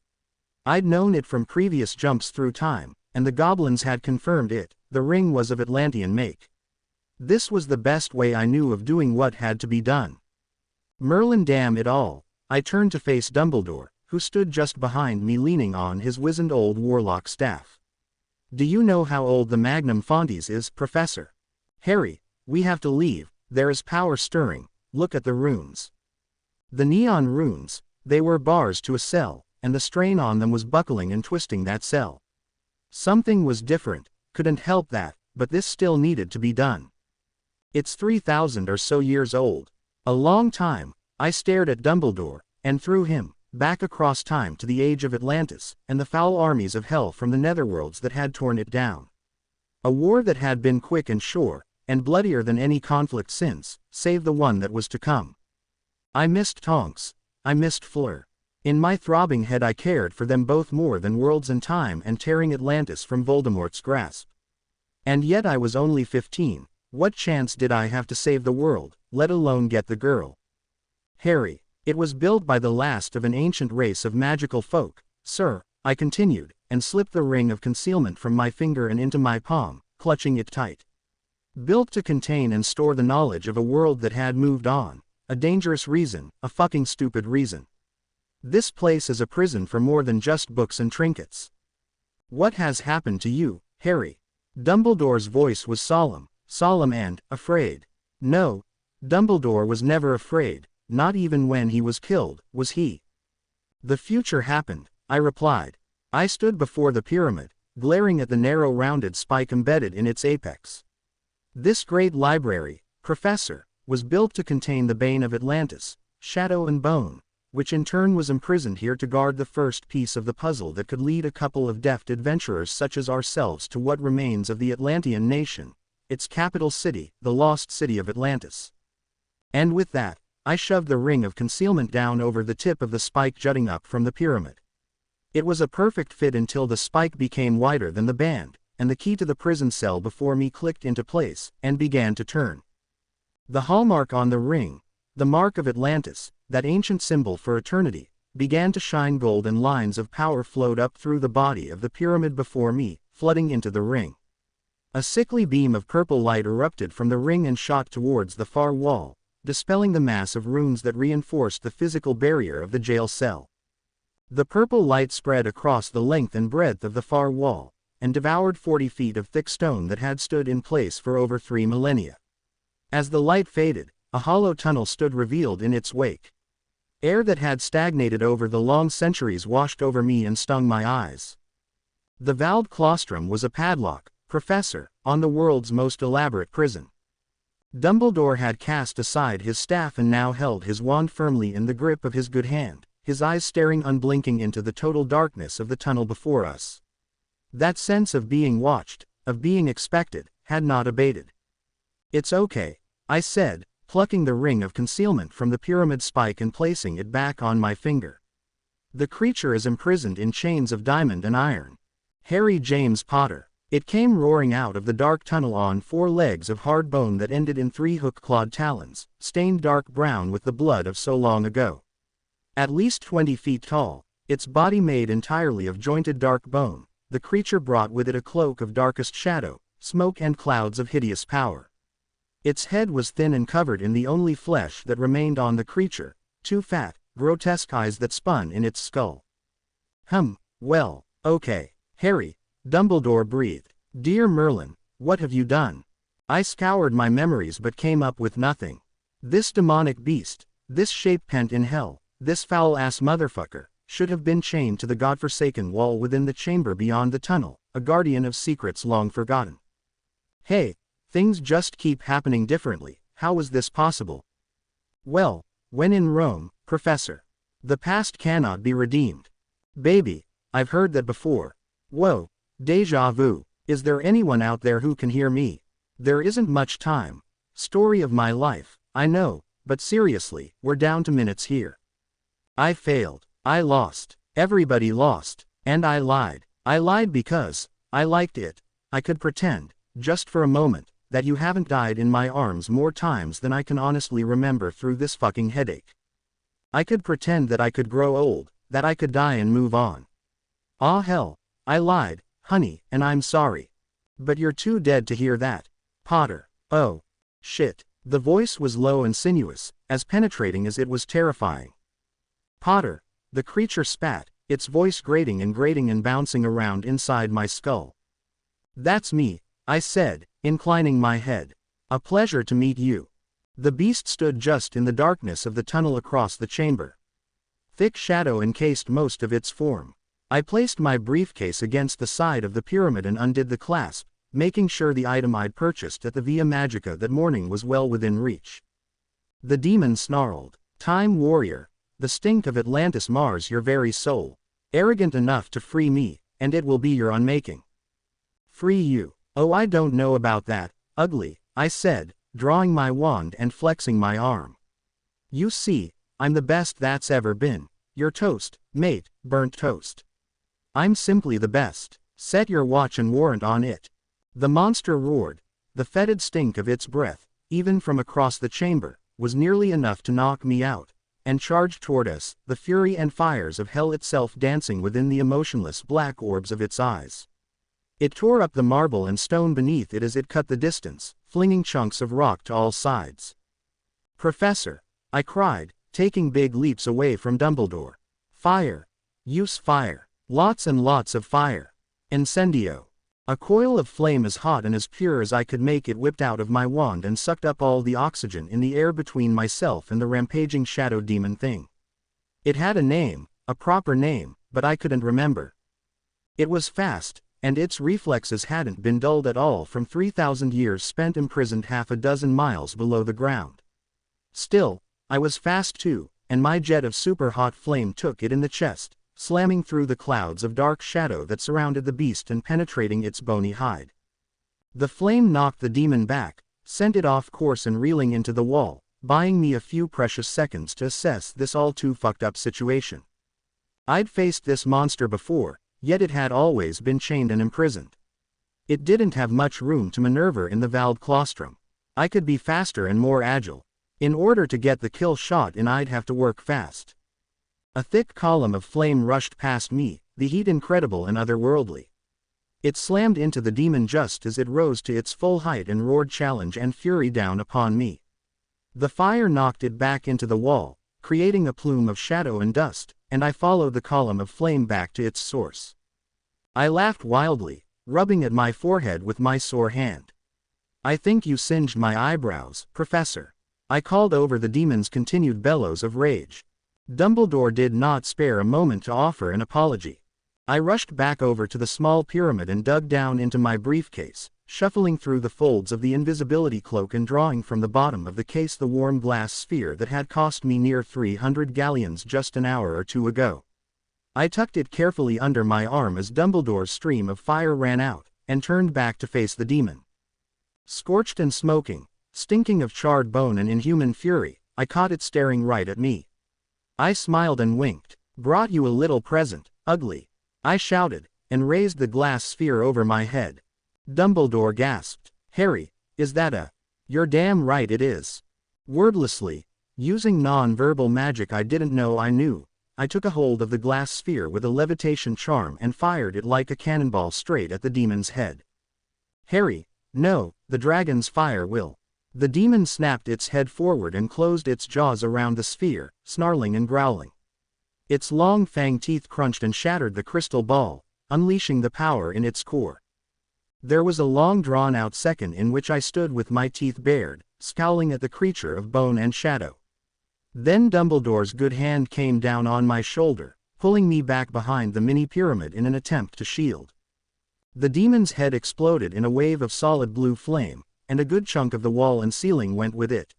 I'd known it from previous jumps through time, and the goblins had confirmed it. The ring was of Atlantean make. This was the best way I knew of doing what had to be done. Merlin, damn it all. I turned to face Dumbledore, who stood just behind me leaning on his wizened old warlock staff. "Do you know how old the Magnum Fontes is, Professor?" "Harry, we have to leave, there is power stirring, look at the runes." The neon runes, they were bars to a cell, and the strain on them was buckling and twisting that cell. Something was different, couldn't help that, but this still needed to be done. "It's 3,000 or so years old. A long time." I stared at Dumbledore, and through him, back across time to the age of Atlantis, and the foul armies of hell from the netherworlds that had torn it down. A war that had been quick and sure, and bloodier than any conflict since, save the one that was to come. I missed Tonks. I missed Fleur. In my throbbing head I cared for them both more than worlds and time and tearing Atlantis from Voldemort's grasp. And yet I was only 15, what chance did I have to save the world, let alone get the girl? "Harry, it was built by the last of an ancient race of magical folk, sir," I continued, and slipped the ring of concealment from my finger and into my palm, clutching it tight. "Built to contain and store the knowledge of a world that had moved on. A dangerous reason, a fucking stupid reason. This place is a prison for more than just books and trinkets." "What has happened to you, Harry?" Dumbledore's voice was solemn and afraid. No, Dumbledore was never afraid, not even when he was killed, was he? "The future happened," I replied. I stood before the pyramid, glaring at the narrow rounded spike embedded in its apex. "This great library, Professor, was built to contain the bane of Atlantis, Shadow and Bone, which in turn was imprisoned here to guard the first piece of the puzzle that could lead a couple of deft adventurers such as ourselves to what remains of the Atlantean nation, its capital city, the lost city of Atlantis." And with that, I shoved the ring of concealment down over the tip of the spike jutting up from the pyramid. It was a perfect fit until the spike became wider than the band, and the key to the prison cell before me clicked into place, and began to turn. The hallmark on the ring, the mark of Atlantis, that ancient symbol for eternity, began to shine gold and lines of power flowed up through the body of the pyramid before me, flooding into the ring. A sickly beam of purple light erupted from the ring and shot towards the far wall, dispelling the mass of runes that reinforced the physical barrier of the jail cell. The purple light spread across the length and breadth of the far wall, and devoured 40 feet of thick stone that had stood in place for over 3 millennia. As the light faded, a hollow tunnel stood revealed in its wake. Air that had stagnated over the long centuries washed over me and stung my eyes. The valved claustrum was a padlock, Professor, on the world's most elaborate prison. Dumbledore had cast aside his staff and now held his wand firmly in the grip of his good hand, his eyes staring unblinking into the total darkness of the tunnel before us. That sense of being watched, of being expected, had not abated. "It's okay," I said, plucking the ring of concealment from the pyramid spike and placing it back on my finger. "The creature is imprisoned in chains of diamond and iron. Harry James Potter." It came roaring out of the dark tunnel on 4 legs of hard bone that ended in 3 hook-clawed talons, stained dark brown with the blood of so long ago. At least 20 feet tall, its body made entirely of jointed dark bone, the creature brought with it a cloak of darkest shadow, smoke and clouds of hideous power. Its head was thin and covered in the only flesh that remained on the creature, two fat, grotesque eyes that spun in its skull. Well, okay, Harry, Dumbledore breathed. Dear Merlin, what have you done? I scoured my memories but came up with nothing. This demonic beast, this shape pent in hell, this foul-ass motherfucker, should have been chained to the godforsaken wall within the chamber beyond the tunnel, a guardian of secrets long forgotten. Hey, things just keep happening differently, how was this possible? Well, when in Rome, Professor. The past cannot be redeemed. Baby, I've heard that before. Whoa, déjà vu. Is there anyone out there who can hear me? There isn't much time. Story of my life, I know, but seriously, we're down to minutes here. I failed. I lost. Everybody lost. And I lied. I lied because I liked it. I could pretend, just for a moment, that you haven't died in my arms more times than I can honestly remember through this fucking headache. I could pretend that I could grow old, that I could die and move on. Ah hell, I lied, honey, and I'm sorry. But you're too dead to hear that. Potter. Oh. Shit. The voice was low and sinuous, as penetrating as it was terrifying. Potter. The creature spat, its voice grating and bouncing around inside my skull. That's me, I said, inclining my head. A pleasure to meet you. The beast stood just in the darkness of the tunnel across the chamber. Thick shadow encased most of its form. I placed my briefcase against the side of the pyramid and undid the clasp, making sure the item I'd purchased at the Via Magica that morning was well within reach. The demon snarled. Time warrior. The stink of Atlantis mars your very soul. Arrogant enough to free me, and it will be your unmaking. Free you? Oh, I don't know about that, ugly, I said, drawing my wand and flexing my arm. You see, I'm the best that's ever been. You're toast, mate, burnt toast. I'm simply the best. Set your watch and warrant on it. The monster roared. The fetid stink of its breath, even from across the chamber, was nearly enough to knock me out, and charged toward us, the fury and fires of hell itself dancing within the emotionless black orbs of its eyes. It tore up the marble and stone beneath it as it cut the distance, flinging chunks of rock to all sides. Professor, I cried, taking big leaps away from Dumbledore. Fire. Use fire. Lots and lots of fire. Incendio. A coil of flame as hot and as pure as I could make it whipped out of my wand and sucked up all the oxygen in the air between myself and the rampaging shadow demon thing. It had a name, a proper name, but I couldn't remember. It was fast, and its reflexes hadn't been dulled at all from 3,000 years spent imprisoned half a dozen miles below the ground. Still, I was fast too, and my jet of super-hot flame took it in the chest, slamming through the clouds of dark shadow that surrounded the beast and penetrating its bony hide. The flame knocked the demon back, sent it off course and reeling into the wall, buying me a few precious seconds to assess this all too fucked up situation. I'd faced this monster before, yet it had always been chained and imprisoned. It didn't have much room to maneuver in the Valde Claustrum. I could be faster and more agile. In order to get the kill shot in, I'd have to work fast. A thick column of flame rushed past me, the heat incredible and otherworldly. It slammed into the demon just as it rose to its full height and roared challenge and fury down upon me. The fire knocked it back into the wall, creating a plume of shadow and dust, and I followed the column of flame back to its source. I laughed wildly, rubbing at my forehead with my sore hand. I think you singed my eyebrows, Professor. I called over the demon's continued bellows of rage. Dumbledore did not spare a moment to offer an apology. I rushed back over to the small pyramid and dug down into my briefcase, shuffling through the folds of the invisibility cloak and drawing from the bottom of the case the warm glass sphere that had cost me near 300 galleons just an hour or two ago. I tucked it carefully under my arm as Dumbledore's stream of fire ran out, and turned back to face the demon. Scorched and smoking, stinking of charred bone and inhuman fury, I caught it staring right at me. I smiled and winked. Brought you a little present, ugly. I shouted, and raised the glass sphere over my head. Dumbledore gasped. Harry, is that a... You're damn right it is. Wordlessly, using non-verbal magic I didn't know I knew, I took a hold of the glass sphere with a levitation charm and fired it like a cannonball straight at the demon's head. Harry, no, the dragon's fire will. The demon snapped its head forward and closed its jaws around the sphere, snarling and growling. Its long fang teeth crunched and shattered the crystal ball, unleashing the power in its core. There was a long drawn-out second in which I stood with my teeth bared, scowling at the creature of bone and shadow. Then Dumbledore's good hand came down on my shoulder, pulling me back behind the mini-pyramid in an attempt to shield. The demon's head exploded in a wave of solid blue flame, and a good chunk of the wall and ceiling went with it.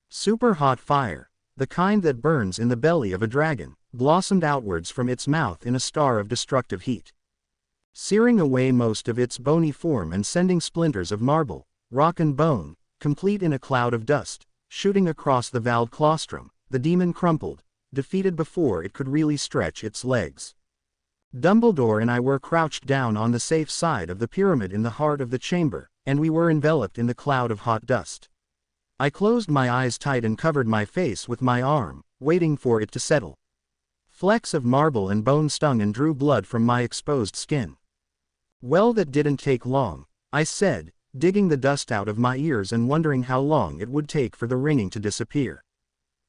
Super hot fire, the kind that burns in the belly of a dragon, blossomed outwards from its mouth in a star of destructive heat, searing away most of its bony form and sending splinters of marble, rock and bone, complete in a cloud of dust, shooting across the valved claustrum. The demon crumpled, defeated before it could really stretch its legs. Dumbledore and I were crouched down on the safe side of the pyramid in the heart of the chamber, and we were enveloped in the cloud of hot dust. I closed my eyes tight and covered my face with my arm, waiting for it to settle. Flecks of marble and bone stung and drew blood from my exposed skin. Well, that didn't take long, I said, digging the dust out of my ears and wondering how long it would take for the ringing to disappear.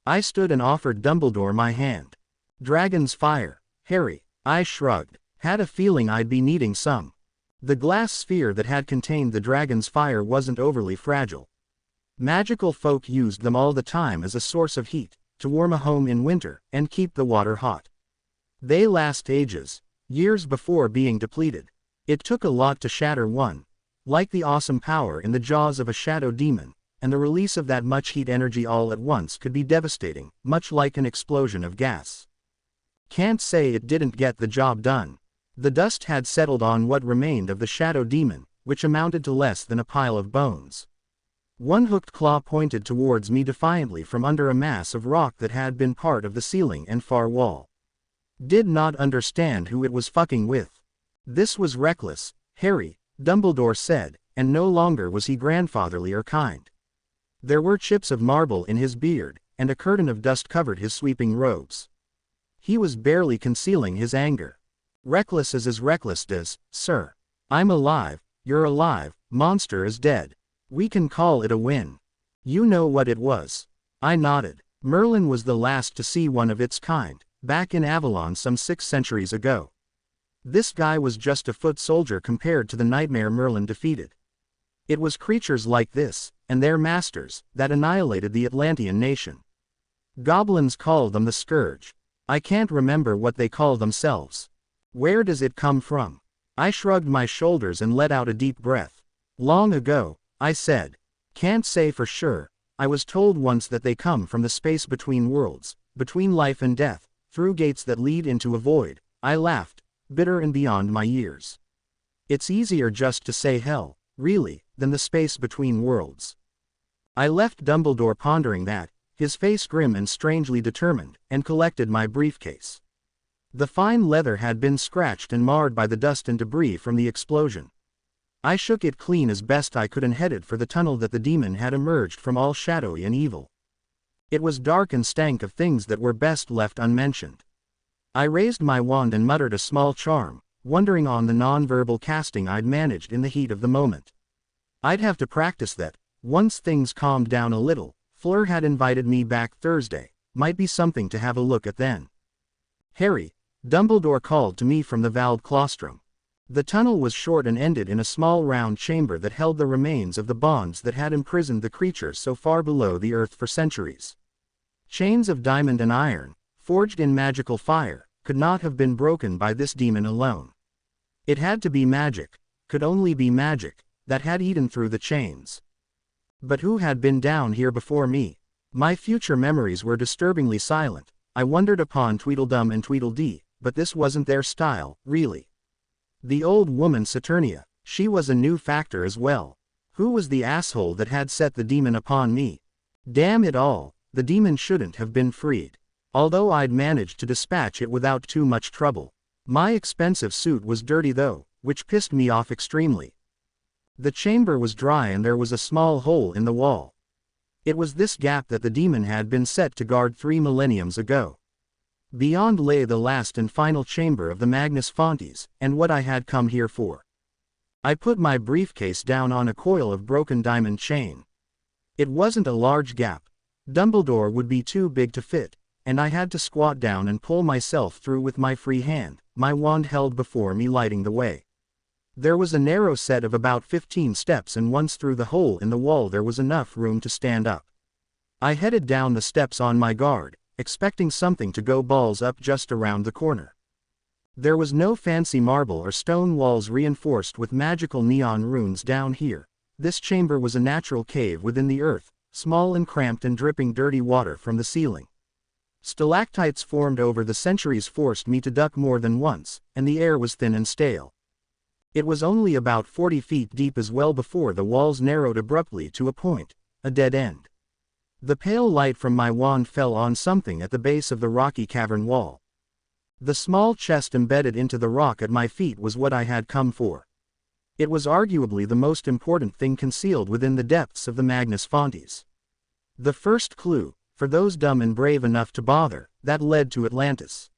I stood and offered Dumbledore my hand. Dragon's fire, Harry. I shrugged. Had a feeling I'd be needing some. The glass sphere that had contained the dragon's fire wasn't overly fragile. Magical folk used them all the time as a source of heat, to warm a home in winter, and keep the water hot. They last ages, years before being depleted. It took a lot to shatter one. Like the awesome power in the jaws of a shadow demon, and the release of that much heat energy all at once could be devastating, much like an explosion of gas. Can't say it didn't get the job done. The dust had settled on what remained of the shadow demon, which amounted to less than a pile of bones. One hooked claw pointed towards me defiantly from under a mass of rock that had been part of the ceiling and far wall. Did not understand who it was fucking with. This was reckless, Harry, Dumbledore said, and no longer was he grandfatherly or kind. There were chips of marble in his beard, and a curtain of dust covered his sweeping robes. He was barely concealing his anger. Reckless as reckless does, sir. I'm alive, you're alive, monster is dead. We can call it a win. You know what it was. I nodded. Merlin was the last to see one of its kind, back in Avalon some 6 centuries ago. This guy was just a foot soldier compared to the nightmare Merlin defeated. It was creatures like this, and their masters, that annihilated the Atlantean nation. Goblins call them the Scourge. I can't remember what they call themselves. Where does it come from? I shrugged my shoulders and let out a deep breath. Long ago, I said. Can't say for sure. I was told once that they come from the space between worlds, between life and death, through gates that lead into a void. I laughed, bitter and beyond my years. It's easier just to say hell, really, than the space between worlds. I left Dumbledore pondering that, his face grim and strangely determined, and collected my briefcase. The fine leather had been scratched and marred by the dust and debris from the explosion. I shook it clean as best I could and headed for the tunnel that the demon had emerged from, all shadowy and evil. It was dark and stank of things that were best left unmentioned. I raised my wand and muttered a small charm, wondering on the non-verbal casting I'd managed in the heat of the moment. I'd have to practice that. Once things calmed down a little, Fleur had invited me back Thursday, might be something to have a look at then. Harry, Dumbledore called to me from the valved claustrum. The tunnel was short and ended in a small round chamber that held the remains of the bonds that had imprisoned the creature so far below the earth for centuries. Chains of diamond and iron, forged in magical fire, could not have been broken by this demon alone. It had to be magic, could only be magic, that had eaten through the chains. But who had been down here before me? My future memories were disturbingly silent. I wondered upon Tweedledum and Tweedledee, but this wasn't their style, really. The old woman Saturnia, she was a new factor as well. Who was the asshole that had set the demon upon me? Damn it all, the demon shouldn't have been freed. Although I'd managed to dispatch it without too much trouble. My expensive suit was dirty though, which pissed me off extremely. The chamber was dry and there was a small hole in the wall. It was this gap that the demon had been set to guard 3 millenniums ago. Beyond lay the last and final chamber of the Magnus Fontes, and what I had come here for. I put my briefcase down on a coil of broken diamond chain. It wasn't a large gap. Dumbledore would be too big to fit, and I had to squat down and pull myself through with my free hand, my wand held before me lighting the way. There was a narrow set of about 15 steps, and once through the hole in the wall there was enough room to stand up. I headed down the steps on my guard, expecting something to go balls up just around the corner. There was no fancy marble or stone walls reinforced with magical neon runes down here. This chamber was a natural cave within the earth, small and cramped and dripping dirty water from the ceiling. Stalactites formed over the centuries forced me to duck more than once, and the air was thin and stale. It was only about 40 feet deep as well before the walls narrowed abruptly to a point, a dead end. The pale light from my wand fell on something at the base of the rocky cavern wall. The small chest embedded into the rock at my feet was what I had come for. It was arguably the most important thing concealed within the depths of the Magnus Fontes. The first clue, for those dumb and brave enough to bother, that led to Atlantis.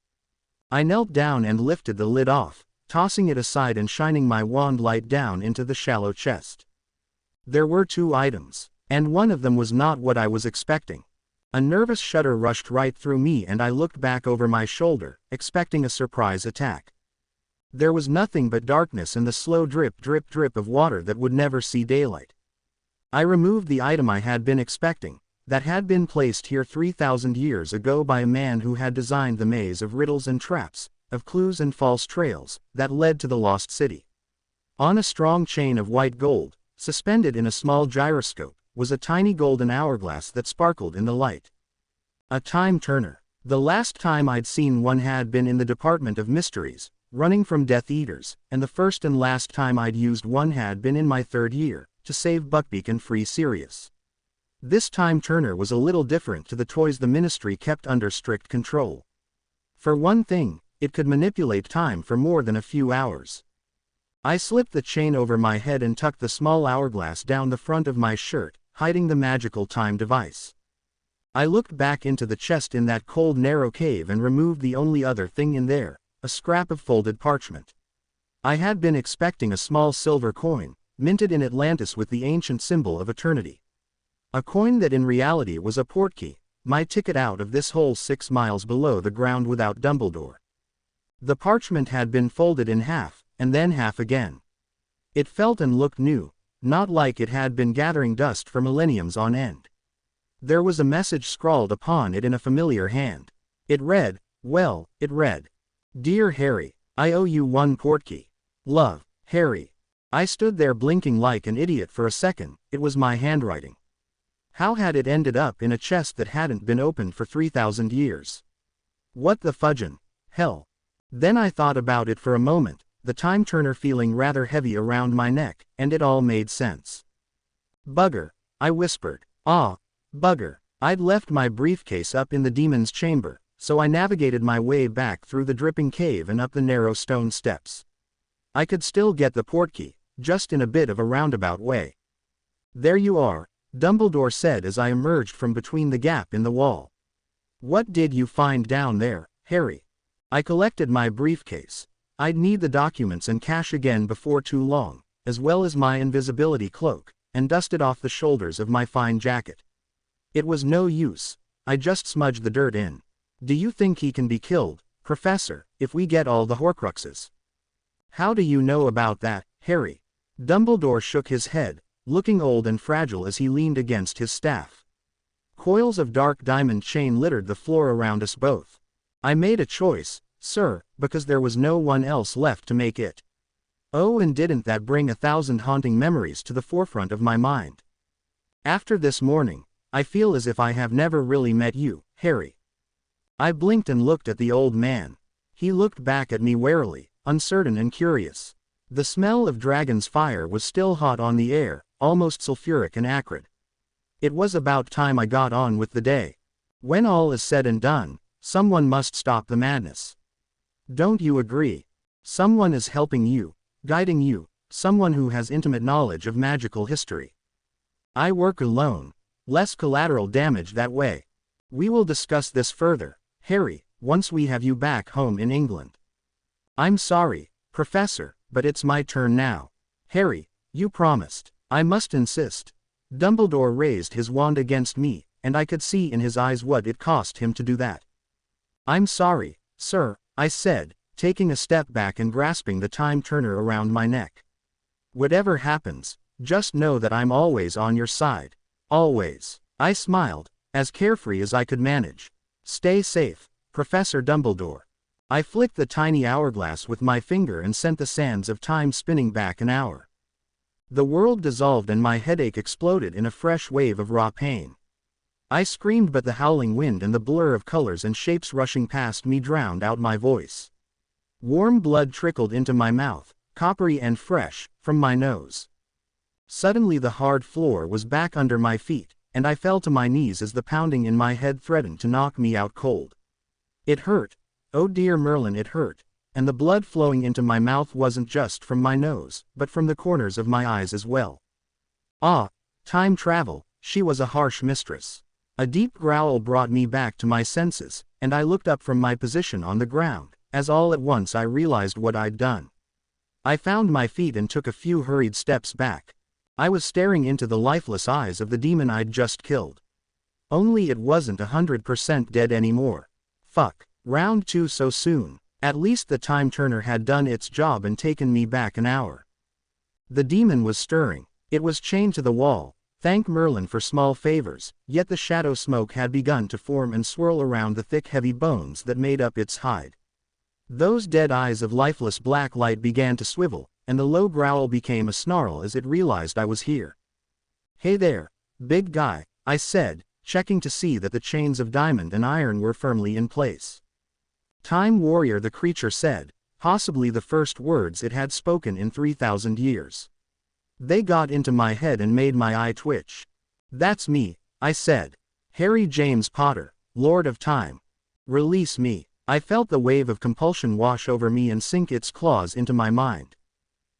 I knelt down and lifted the lid off, tossing it aside and shining my wand light down into the shallow chest. There were 2 items, and one of them was not what I was expecting. A nervous shudder rushed right through me and I looked back over my shoulder, expecting a surprise attack. There was nothing but darkness and the slow drip drip drip of water that would never see daylight. I removed the item I had been expecting, that had been placed here 3,000 years ago by a man who had designed the maze of riddles and traps, of clues and false trails, that led to the lost city. On a strong chain of white gold, suspended in a small gyroscope, was a tiny golden hourglass that sparkled in the light. A time turner. The last time I'd seen one had been in the Department of Mysteries, running from Death Eaters, and the first and last time I'd used one had been in my 3rd year, to save Buckbeak and free Sirius. This time turner was a little different to the toys the Ministry kept under strict control. For one thing, it could manipulate time for more than a few hours. I slipped the chain over my head and tucked the small hourglass down the front of my shirt, hiding the magical time device. I looked back into the chest in that cold narrow cave and removed the only other thing in there, a scrap of folded parchment. I had been expecting a small silver coin, minted in Atlantis with the ancient symbol of eternity. A coin that in reality was a portkey, my ticket out of this hole 6 miles below the ground without Dumbledore. The parchment had been folded in half, and then half again. It felt and looked new, not like it had been gathering dust for millenniums on end. There was a message scrawled upon it in a familiar hand. It read, Dear Harry, I owe you 1 portkey. Love, Harry. I stood there blinking like an idiot for a second. It was my handwriting. How had it ended up in a chest that hadn't been opened for 3,000 years? What the fudgin' hell? Then I thought about it for a moment, the time turner feeling rather heavy around my neck, and it all made sense. Bugger, I whispered. Ah, bugger. I'd left my briefcase up in the demon's chamber, so I navigated my way back through the dripping cave and up the narrow stone steps. I could still get the portkey, just in a bit of a roundabout way. There you are, Dumbledore said as I emerged from between the gap in the wall. What did you find down there, Harry? I collected my briefcase. I'd need the documents and cash again before too long, as well as my invisibility cloak, and dusted off the shoulders of my fine jacket. It was no use, I just smudged the dirt in. Do you think he can be killed, Professor, if we get all the Horcruxes? How do you know about that, Harry? Dumbledore shook his head, looking old and fragile as he leaned against his staff. Coils of dark diamond chain littered the floor around us both. I made a choice, sir, because there was no one else left to make it. Oh, and didn't that bring 1,000 haunting memories to the forefront of my mind. After this morning, I feel as if I have never really met you, Harry. I blinked and looked at the old man. He looked back at me warily, uncertain and curious. The smell of dragon's fire was still hot on the air, almost sulfuric and acrid. It was about time I got on with the day. When all is said and done, someone must stop the madness. Don't you agree? Someone is helping you, guiding you, someone who has intimate knowledge of magical history. I work alone. Less collateral damage that way. We will discuss this further, Harry, once we have you back home in England. I'm sorry, Professor, but it's my turn now. Harry, you promised. I must insist. Dumbledore raised his wand against me, and I could see in his eyes what it cost him to do that. I'm sorry, sir, I said, taking a step back and grasping the time turner around my neck. Whatever happens, just know that I'm always on your side. Always. I smiled, as carefree as I could manage. Stay safe, Professor Dumbledore. I flicked the tiny hourglass with my finger and sent the sands of time spinning back an hour. The world dissolved and my headache exploded in a fresh wave of raw pain. I screamed, but the howling wind and the blur of colors and shapes rushing past me drowned out my voice. Warm blood trickled into my mouth, coppery and fresh, from my nose. Suddenly the hard floor was back under my feet, and I fell to my knees as the pounding in my head threatened to knock me out cold. It hurt. Oh dear Merlin, it hurt, and the blood flowing into my mouth wasn't just from my nose, but from the corners of my eyes as well. Ah, time travel, she was a harsh mistress. A deep growl brought me back to my senses, and I looked up from my position on the ground, as all at once I realized what I'd done. I found my feet and took a few hurried steps back. I was staring into the lifeless eyes of the demon I'd just killed. Only it wasn't 100% dead anymore. Fuck. Round 2 so soon. At least the time turner had done its job and taken me back an hour. The demon was stirring. It was chained to the wall. Thank Merlin for small favors, yet the shadow smoke had begun to form and swirl around the thick heavy bones that made up its hide. Those dead eyes of lifeless black light began to swivel, and the low growl became a snarl as it realized I was here. Hey there, big guy, I said, checking to see that the chains of diamond and iron were firmly in place. Time warrior, the creature said, possibly the first words it had spoken in 3,000 years. They got into my head and made my eye twitch. That's me, I said. Harry James Potter, Lord of Time. Release me. I felt the wave of compulsion wash over me and sink its claws into my mind.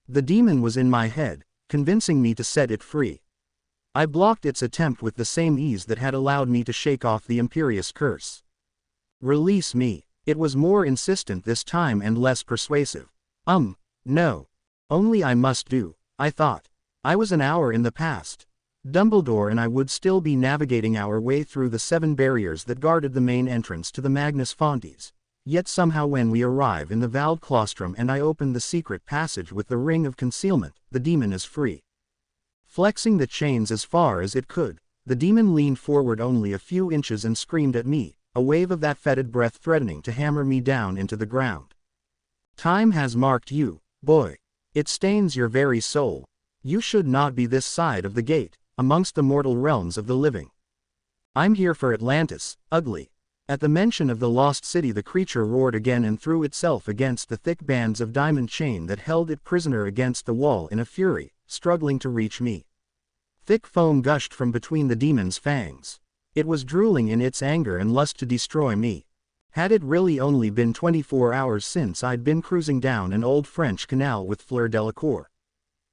The demon was in my head, convincing me to set it free. I blocked its attempt with the same ease that had allowed me to shake off the imperious curse. Release me. It was more insistent this time and less persuasive. No. Only I must do, I thought. I was an hour in the past. Dumbledore and I would still be navigating our way through the 7 barriers that guarded the main entrance to the Magnus Fontes. Yet somehow when we arrive in the Vald Claustrum and I open the secret passage with the ring of concealment, the demon is free. Flexing the chains as far as it could, the demon leaned forward only a few inches and screamed at me, a wave of that fetid breath threatening to hammer me down into the ground. Time has marked you, boy. It stains your very soul. You should not be this side of the gate, amongst the mortal realms of the living. I'm here for Atlantis, ugly. At the mention of the lost city the creature roared again and threw itself against the thick bands of diamond chain that held it prisoner against the wall in a fury, struggling to reach me. Thick foam gushed from between the demon's fangs. It was drooling in its anger and lust to destroy me. Had it really only been 24 hours since I'd been cruising down an old French canal with Fleur Delacour,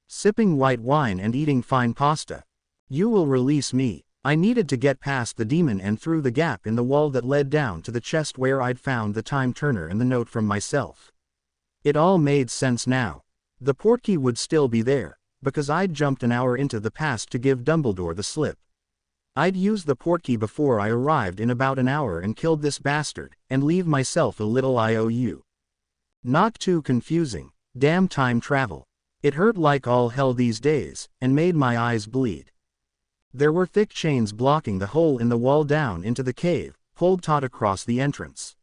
sipping white wine and eating fine pasta. You will release me. I needed to get past the demon and through the gap in the wall that led down to the chest where I'd found the time turner and the note from myself. It all made sense now. The portkey would still be there, because I'd jumped an hour into the past to give Dumbledore the slip. I'd use the portkey before I arrived in about an hour and killed this bastard, and leave myself a little IOU. Not too confusing. Damn time travel. It hurt like all hell these days, and made my eyes bleed. There were thick chains blocking the hole in the wall down into the cave, pulled taut across the entrance.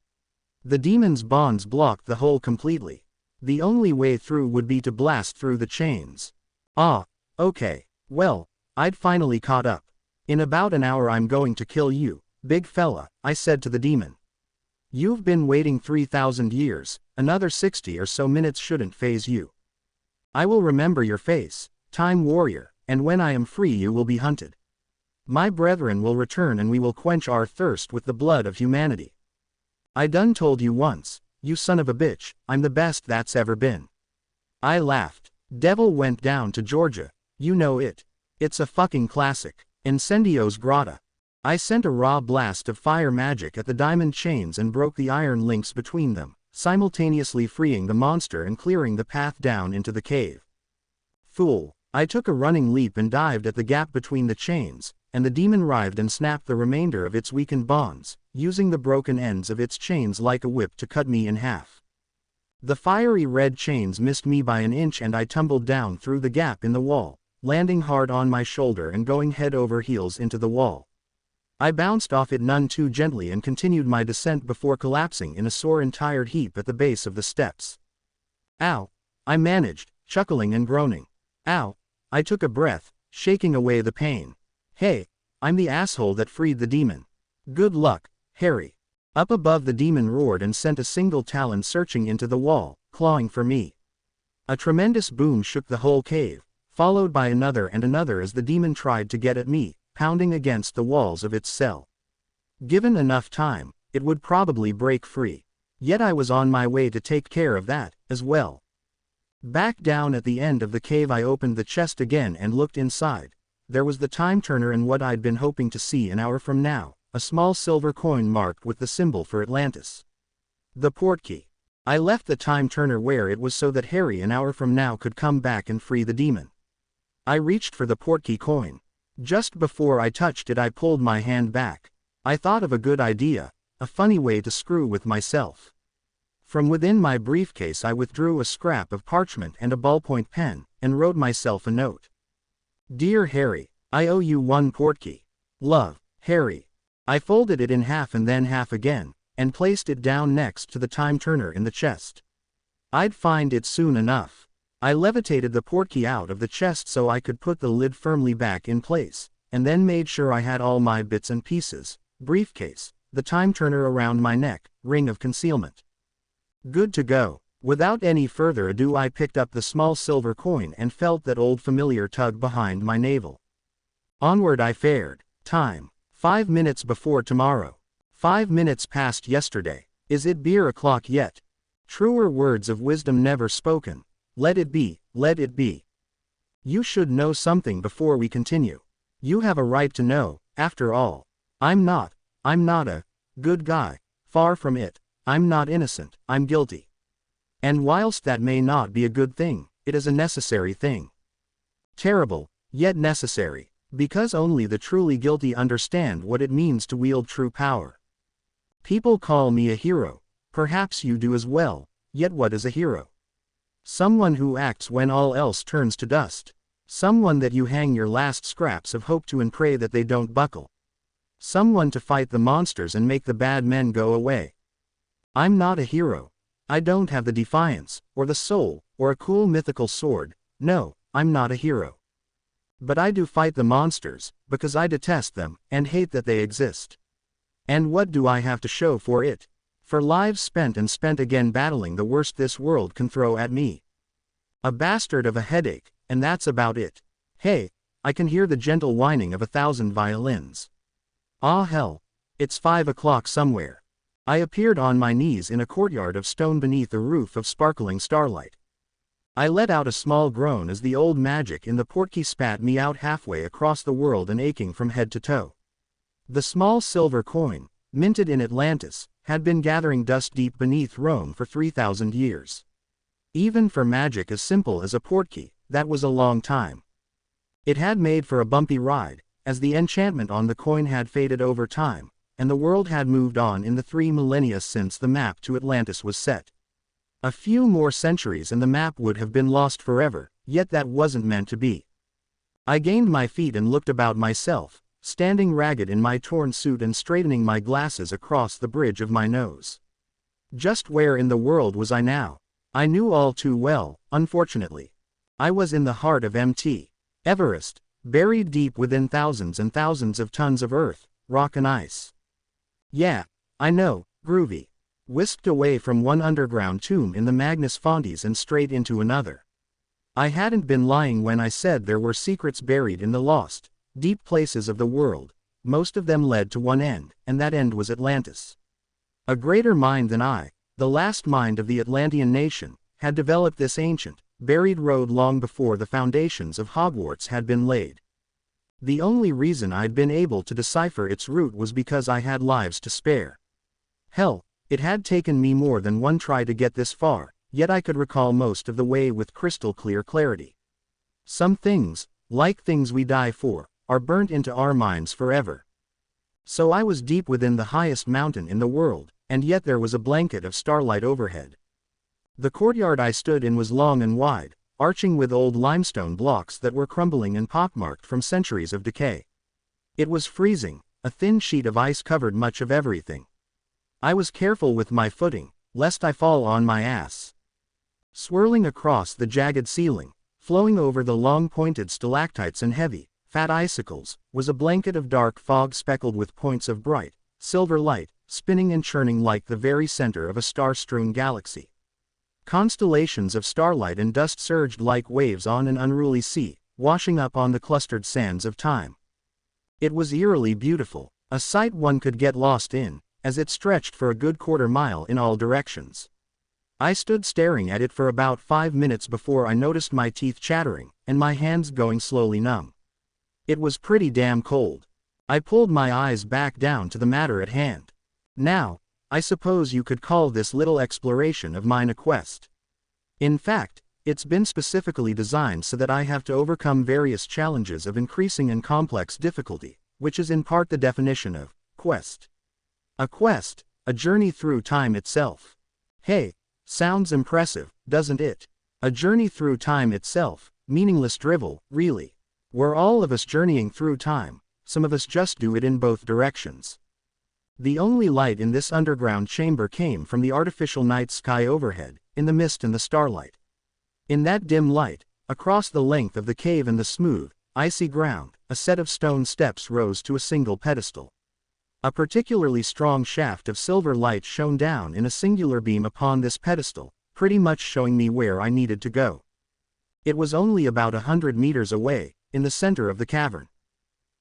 The demon's bonds blocked the hole completely. The only way through would be to blast through the chains. Ah, okay. Well, I'd finally caught up. In about an hour I'm going to kill you, big fella, I said to the demon. You've been waiting 3,000 years, another 60 or so minutes shouldn't faze you. I will remember your face, time warrior, and when I am free you will be hunted. My brethren will return and we will quench our thirst with the blood of humanity. I done told you once, you son of a bitch, I'm the best that's ever been. I laughed. Devil Went Down to Georgia, you know it. It's a fucking classic. Incendio's Grotto. I sent a raw blast of fire magic at the diamond chains and broke the iron links between them, simultaneously freeing the monster and clearing the path down into the cave. Fool! I took a running leap and dived at the gap between the chains, and the demon writhed and snapped the remainder of its weakened bonds, using the broken ends of its chains like a whip to cut me in half. The fiery red chains missed me by an inch and I tumbled down through the gap in the wall, landing hard on my shoulder and going head over heels into the wall. I bounced off it none too gently and continued my descent before collapsing in a sore and tired heap at the base of the steps. Ow! I managed, chuckling and groaning. Ow! I took a breath, shaking away the pain. Hey, I'm the asshole that freed the demon. Good luck, Harry. Up above the demon roared and sent a single talon searching into the wall, clawing for me. A tremendous boom shook the whole cave, followed by another and another as the demon tried to get at me, pounding against the walls of its cell. Given enough time, it would probably break free. Yet I was on my way to take care of that, as well. Back down at the end of the cave I opened the chest again and looked inside. There was the time turner and what I'd been hoping to see an hour from now, a small silver coin marked with the symbol for Atlantis. The portkey. I left the time turner where it was so that Harry an hour from now could come back and free the demon. I reached for the portkey coin. Just before I touched it I pulled my hand back. I thought of a good idea, a funny way to screw with myself. From within my briefcase I withdrew a scrap of parchment and a ballpoint pen, and wrote myself a note. Dear Harry, I owe you one portkey. Love, Harry. I folded it in half and then half again, and placed it down next to the time turner in the chest. I'd find it soon enough. I levitated the portkey out of the chest so I could put the lid firmly back in place, and then made sure I had all my bits and pieces, briefcase, the time turner around my neck, ring of concealment. Good to go. Without any further ado I picked up the small silver coin and felt that old familiar tug behind my navel. Onward I fared. Time. 5 minutes before tomorrow. 5 minutes past yesterday. Is it beer o'clock yet? Truer words of wisdom never spoken. Let it be, let it be. You should know something before we continue. You have a right to know, after all. I'm not a good guy. Far from it. I'm not innocent, I'm guilty. And whilst that may not be a good thing, it is a necessary thing. Terrible, yet necessary, because only the truly guilty understand what it means to wield true power. People call me a hero, perhaps you do as well, yet what is a hero? Someone who acts when all else turns to dust. Someone that you hang your last scraps of hope to and pray that they don't buckle. Someone to fight the monsters and make the bad men go away. I'm not a hero. I don't have the defiance, or the soul, or a cool mythical sword. No, I'm not a hero. But I do fight the monsters, because I detest them, and hate that they exist. And what do I have to show for it? For lives spent and spent again battling the worst this world can throw at me. A bastard of a headache, and that's about it. Hey, I can hear the gentle whining of 1,000 violins. Ah hell. It's 5 o'clock somewhere. I appeared on my knees in a courtyard of stone beneath a roof of sparkling starlight. I let out a small groan as the old magic in the portkey spat me out halfway across the world and aching from head to toe. The small silver coin, minted in Atlantis, had been gathering dust deep beneath Rome for 3,000 years. Even for magic as simple as a portkey, that was a long time. It had made for a bumpy ride, as the enchantment on the coin had faded over time, and the world had moved on in the 3 millennia since the map to Atlantis was set. A few more centuries and the map would have been lost forever, yet that wasn't meant to be. I gained my feet and looked about myself, standing ragged in my torn suit and straightening my glasses across the bridge of my nose. Just where in the world was I now? I knew all too well, unfortunately. I was in the heart of Mt. Everest, buried deep within thousands and thousands of tons of earth, rock and ice. Yeah, I know, groovy. Whisked away from one underground tomb in the Magnus Fontes and straight into another. I hadn't been lying when I said there were secrets buried in the lost, deep places of the world. Most of them led to one end, and that end was Atlantis. A greater mind than I, the last mind of the Atlantean nation, had developed this ancient, buried road long before the foundations of Hogwarts had been laid. The only reason I'd been able to decipher its route was because I had lives to spare. Hell, it had taken me more than one try to get this far, yet I could recall most of the way with crystal clear clarity. Some things, like things we die for, are burnt into our minds forever. So I was deep within the highest mountain in the world, and yet there was a blanket of starlight overhead. The courtyard I stood in was long and wide, arching with old limestone blocks that were crumbling and pockmarked from centuries of decay. It was freezing, a thin sheet of ice covered much of everything. I was careful with my footing, lest I fall on my ass. Swirling across the jagged ceiling, flowing over the long-pointed stalactites and heavy, fat icicles, was a blanket of dark fog speckled with points of bright, silver light, spinning and churning like the very center of a star-strewn galaxy. Constellations of starlight and dust surged like waves on an unruly sea, washing up on the clustered sands of time. It was eerily beautiful, a sight one could get lost in, as it stretched for a good quarter-mile in all directions. I stood staring at it for about 5 minutes before I noticed my teeth chattering, and my hands going slowly numb. It was pretty damn cold. I pulled my eyes back down to the matter at hand. Now, I suppose you could call this little exploration of mine a quest. In fact, it's been specifically designed so that I have to overcome various challenges of increasing and complex difficulty, which is in part the definition of quest. A quest, a journey through time itself. Hey, sounds impressive, doesn't it? A journey through time itself, meaningless drivel, really. We're all of us journeying through time, some of us just do it in both directions. The only light in this underground chamber came from the artificial night sky overhead, in the mist and the starlight. In that dim light, across the length of the cave and the smooth, icy ground, a set of stone steps rose to a single pedestal. A particularly strong shaft of silver light shone down in a singular beam upon this pedestal, pretty much showing me where I needed to go. It was only about 100 meters away, in the center of the cavern.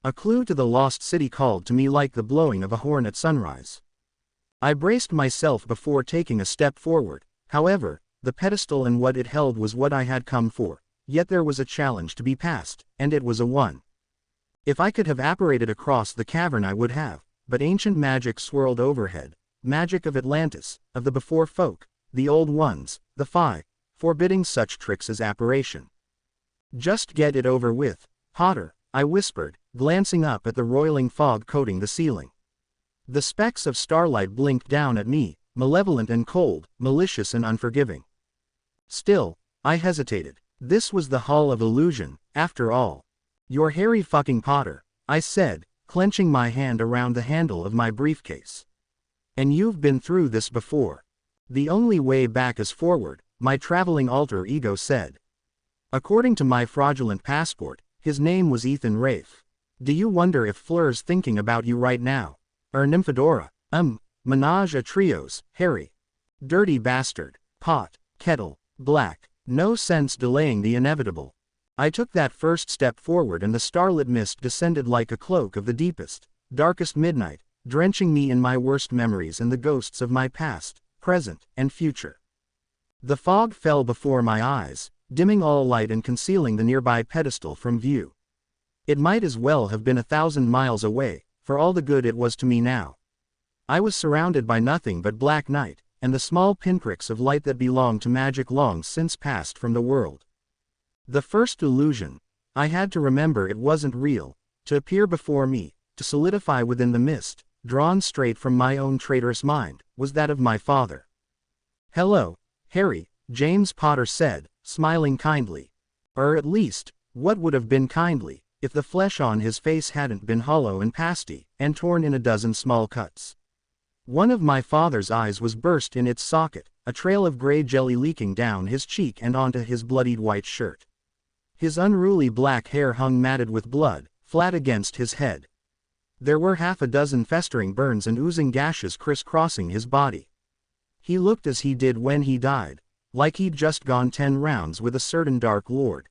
A clue to the lost city called to me like the blowing of a horn at sunrise. I braced myself before taking a step forward. However, the pedestal and what it held was what I had come for, yet there was a challenge to be passed, and it was a one. If I could have apparated across the cavern I would have, but ancient magic swirled overhead, magic of Atlantis, of the before folk, the old ones, the Fae, forbidding such tricks as apparition. Just get it over with, Potter, I whispered, glancing up at the roiling fog coating the ceiling. The specks of starlight blinked down at me, malevolent and cold, malicious and unforgiving. Still, I hesitated. This was the Hall of Illusion, after all. You're Harry fucking Potter, I said, clenching my hand around the handle of my briefcase. And you've been through this before. The only way back is forward, my traveling alter ego said. According to my fraudulent passport, his name was Ethan Rafe. Do you wonder if Fleur's thinking about you right now? Nymphadora, menage a trios, Harry. Dirty bastard, pot, kettle, black, no sense delaying the inevitable. I took that first step forward and the starlit mist descended like a cloak of the deepest, darkest midnight, drenching me in my worst memories and the ghosts of my past, present, and future. The fog fell before my eyes, dimming all light and concealing the nearby pedestal from view. It might as well have been 1,000 miles away, for all the good it was to me now. I was surrounded by nothing but black night, and the small pinpricks of light that belonged to magic long since passed from the world. The first illusion, I had to remember it wasn't real, to appear before me, to solidify within the mist, drawn straight from my own traitorous mind, was that of my father. Hello, Harry, James Potter said, smiling kindly. Or at least, what would have been kindly, if the flesh on his face hadn't been hollow and pasty, and torn in a dozen small cuts. One of my father's eyes was burst in its socket, a trail of gray jelly leaking down his cheek and onto his bloodied white shirt. His unruly black hair hung matted with blood, flat against his head. There were 6 festering burns and oozing gashes crisscrossing his body. He looked as he did when he died, like he'd just gone 10 rounds with a certain Dark Lord.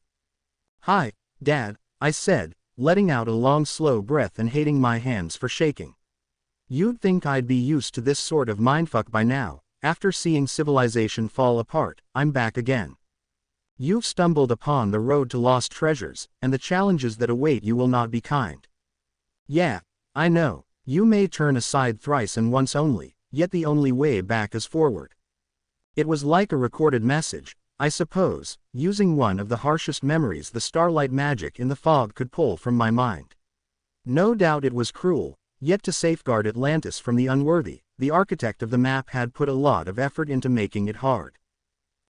Hi, Dad, I said, letting out a long slow breath and hating my hands for shaking. You'd think I'd be used to this sort of mindfuck by now. After seeing civilization fall apart, I'm back again. You've stumbled upon the road to lost treasures, and the challenges that await you will not be kind. Yeah, I know, you may turn aside thrice and once only, yet the only way back is forward. It was like a recorded message, I suppose, using one of the harshest memories the starlight magic in the fog could pull from my mind. No doubt it was cruel, yet to safeguard Atlantis from the unworthy, the architect of the map had put a lot of effort into making it hard.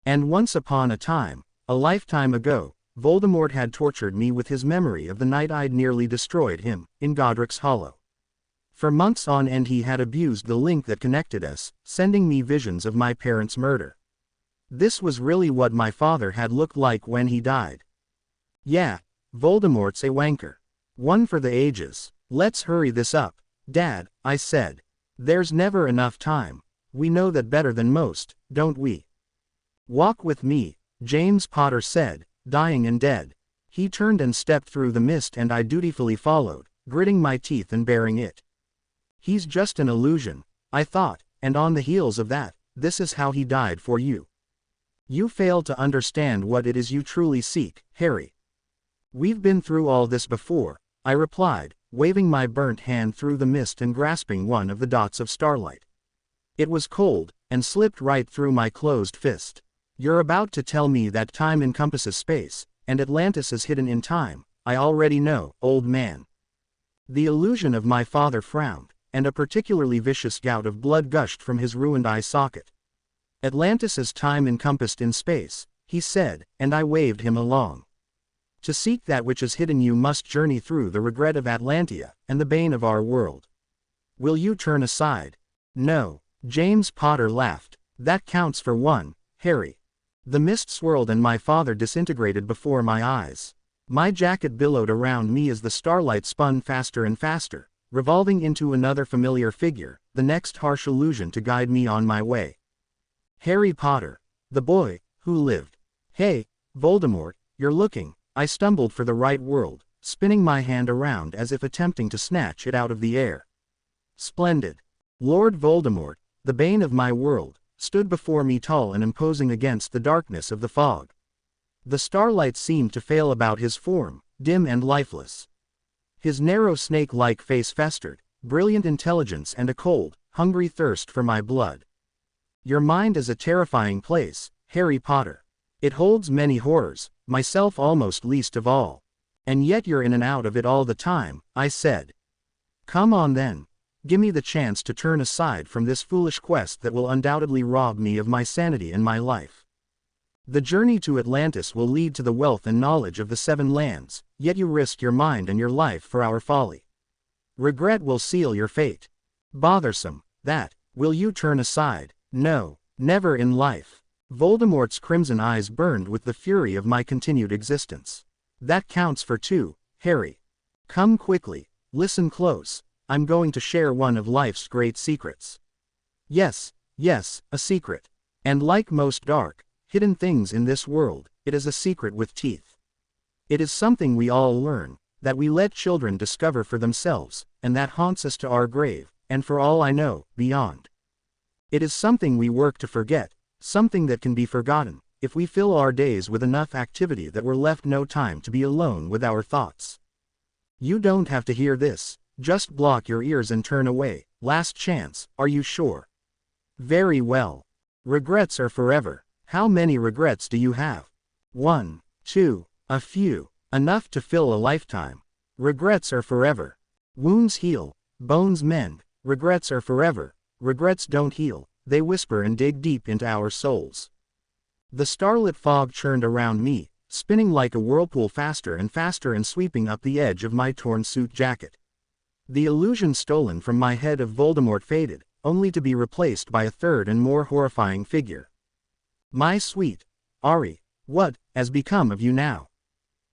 And once upon a time, a lifetime ago, Voldemort had tortured me with his memory of the night I'd nearly destroyed him, in Godric's Hollow. For months on end he had abused the link that connected us, sending me visions of my parents' murder. This was really what my father had looked like when he died. Yeah, Voldemort's a wanker. One for the ages. Let's hurry this up, Dad, I said. There's never enough time. We know that better than most, don't we? Walk with me, James Potter said, dying and dead. He turned and stepped through the mist and I dutifully followed, gritting my teeth and bearing it. He's just an illusion, I thought, and on the heels of that, this is how he died for you. You fail to understand what it is you truly seek, Harry. We've been through all this before, I replied, waving my burnt hand through the mist and grasping one of the dots of starlight. It was cold, and slipped right through my closed fist. You're about to tell me that time encompasses space, and Atlantis is hidden in time. I already know, old man. The illusion of my father frowned, and a particularly vicious gout of blood gushed from his ruined eye socket. Atlantis is time encompassed in space, he said, and I waved him along. To seek that which is hidden you must journey through the regret of Atlantia, and the bane of our world. Will you turn aside? No, James Potter laughed. That counts for one, Harry. The mist swirled and my father disintegrated before my eyes. My jacket billowed around me as the starlight spun faster and faster, revolving into another familiar figure, the next harsh illusion to guide me on my way. Harry Potter, the boy who lived. Hey, Voldemort, you're looking. I stumbled for the right word, spinning my hand around as if attempting to snatch it out of the air. Splendid. Lord Voldemort, the bane of my world, stood before me tall and imposing against the darkness of the fog. The starlight seemed to fail about his form, dim and lifeless. His narrow snake-like face festered, brilliant intelligence and a cold, hungry thirst for my blood. Your mind is a terrifying place, Harry Potter. It holds many horrors, myself almost least of all. And yet you're in and out of it all the time, I said. Come on then. Gimme the chance to turn aside from this foolish quest that will undoubtedly rob me of my sanity and my life. The journey to Atlantis will lead to the wealth and knowledge of the Seven Lands, yet you risk your mind and your life for our folly. Regret will seal your fate. Bothersome, that. Will you turn aside? No, never in life. Voldemort's crimson eyes burned with the fury of my continued existence. That counts for two, Harry. Come quickly, listen close, I'm going to share one of life's great secrets. Yes, a secret. And like most dark, hidden things in this world, it is a secret with teeth. It is something we all learn, that we let children discover for themselves, and that haunts us to our grave, and for all I know, beyond. It is something we work to forget, something that can be forgotten, if we fill our days with enough activity that we're left no time to be alone with our thoughts. You don't have to hear this, just block your ears and turn away. Last chance, are you sure? Very well. Regrets are forever. How many regrets do you have? 1, 2, a few, enough to fill a lifetime. Regrets are forever. Wounds heal, bones mend. Regrets are forever. Regrets don't heal. They whisper and dig deep into our souls. The starlit fog churned around me, spinning like a whirlpool faster and sweeping up the edge of my torn suit jacket. The illusion stolen from my head of Voldemort faded, only to be replaced by a third and more horrifying figure. My sweet Ari, what has become of you now?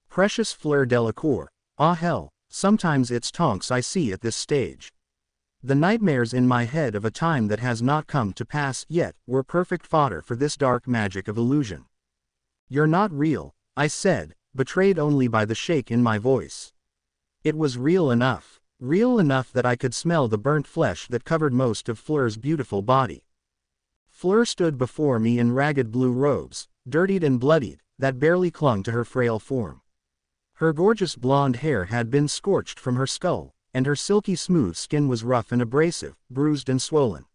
Precious Fleur Delacour, ah hell, sometimes it's Tonks I see at this stage. The nightmares in my head of a time that has not come to pass yet were perfect fodder for this dark magic of illusion. You're not real, I said, betrayed only by the shake in my voice. It was real enough that I could smell the burnt flesh that covered most of Fleur's beautiful body. Fleur stood before me in ragged blue robes, dirtied and bloodied, that barely clung to her frail form. Her gorgeous blonde hair had been scorched from her skull, and her silky smooth skin was rough and abrasive, bruised and swollen.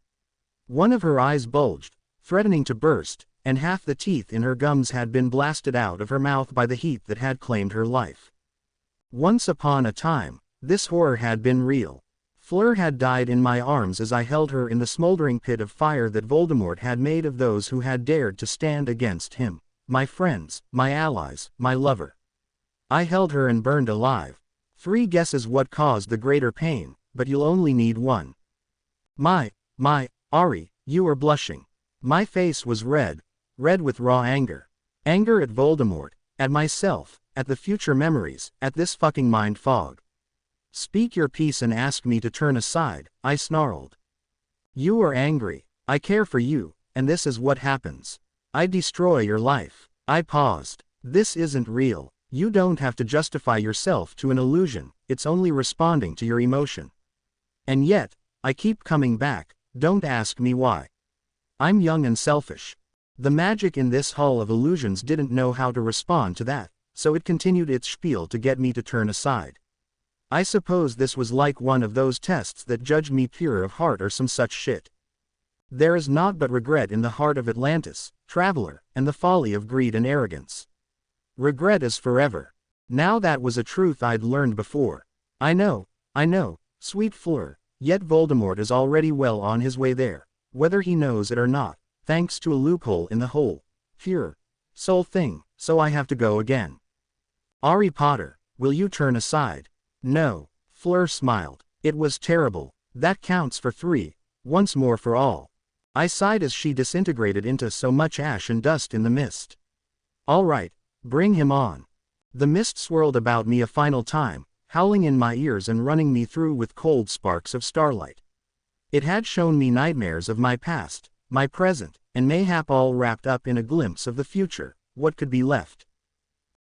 One of her eyes bulged, threatening to burst, and half the teeth in her gums had been blasted out of her mouth by the heat that had claimed her life. Once upon a time, this horror had been real. Fleur had died in my arms as I held her in the smoldering pit of fire that Voldemort had made of those who had dared to stand against him, my friends, my allies, my lover. I held her and burned alive. 3 guesses what caused the greater pain, but you'll only need one. My, Ari, you are blushing. My face was red with raw anger. Anger at Voldemort, at myself, at the future memories, at this fucking mind fog. Speak your piece and ask me to turn aside, I snarled. You are angry. I care for you, and this is what happens. I destroy your life. I paused. This isn't real. You don't have to justify yourself to an illusion, it's only responding to your emotion. And yet, I keep coming back, don't ask me why. I'm young and selfish. The magic in this hall of illusions didn't know how to respond to that, so it continued its spiel to get me to turn aside. I suppose this was like one of those tests that judge me pure of heart or some such shit. There is naught but regret in the heart of Atlantis, traveler, and the folly of greed and arrogance. Regret is forever. Now that was a truth I'd learned before. I know, sweet Fleur, yet Voldemort is already well on his way there, whether he knows it or not, thanks to a loophole in the whole, pure, soul thing, so I have to go again. Harry Potter, will you turn aside? No, Fleur smiled. It was terrible. That counts for 3, once more for all. I sighed as she disintegrated into so much ash and dust in the mist. All right. Bring him on. The mist swirled about me a final time, howling in my ears and running me through with cold sparks of starlight. It had shown me nightmares of my past, my present, and mayhap all wrapped up in a glimpse of the future, what could be left.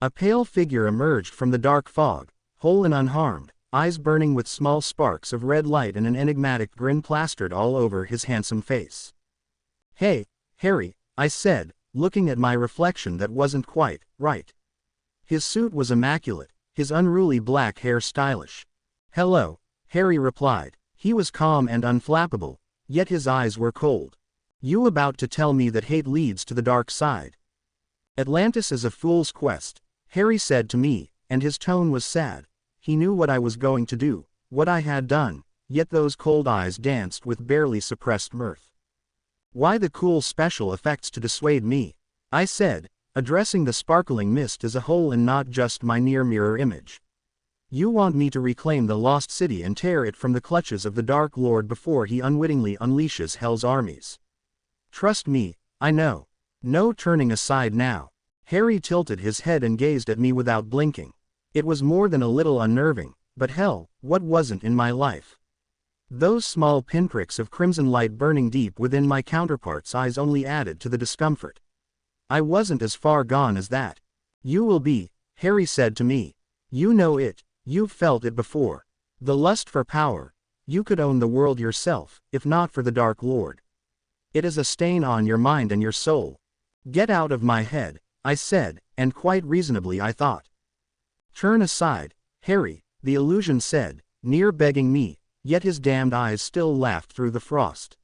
A pale figure emerged from the dark fog, whole and unharmed, eyes burning with small sparks of red light and an enigmatic grin plastered all over his handsome face. Hey, Harry, I said, looking at my reflection that wasn't quite right. His suit was immaculate, his unruly black hair stylish. Hello, Harry replied. He was calm and unflappable, yet his eyes were cold. You about to tell me that hate leads to the dark side? Atlantis is a fool's quest, Harry said to me, and his tone was sad. He knew what I was going to do, what I had done, yet those cold eyes danced with barely suppressed mirth. Why the cool special effects to dissuade me? I said, addressing the sparkling mist as a whole and not just my near mirror image. You want me to reclaim the lost city and tear it from the clutches of the Dark Lord before he unwittingly unleashes Hell's armies. Trust me, I know. No turning aside now. Harry tilted his head and gazed at me without blinking. It was more than a little unnerving, but hell, what wasn't in my life? Those small pinpricks of crimson light burning deep within my counterpart's eyes only added to the discomfort. I wasn't as far gone as that. You will be, Harry said to me. You know it, you've felt it before. The lust for power. You could own the world yourself, if not for the Dark Lord. It is a stain on your mind and your soul. Get out of my head, I said, and quite reasonably I thought. Turn aside, Harry, the illusion said, near begging me. Yet his damned eyes still laughed through the frost.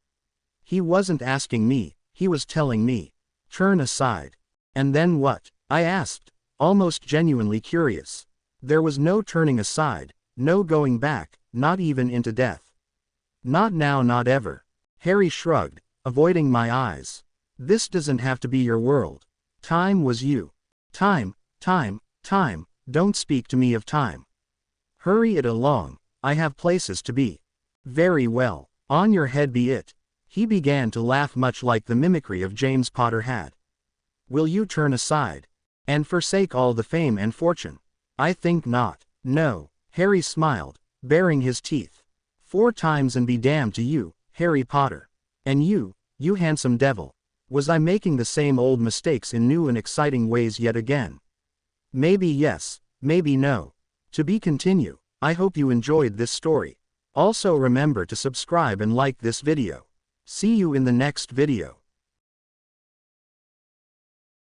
He wasn't asking me, he was telling me. Turn aside. And then what? I asked, almost genuinely curious. There was no turning aside, no going back, not even into death. Not now, not ever. Harry shrugged, avoiding my eyes. This doesn't have to be your world. Time was you. Time, don't speak to me of time. Hurry it along. I have places to be. Very well, on your head be it. He began to laugh much like the mimicry of James Potter had. Will you turn aside? And forsake all the fame and fortune? I think not. No, Harry smiled, baring his teeth. 4 times and be damned to you, Harry Potter. And you handsome devil. Was I making the same old mistakes in new and exciting ways yet again? Maybe yes, maybe no. To be continued. I hope you enjoyed this story. Also remember to subscribe and like this video. See you in the next video.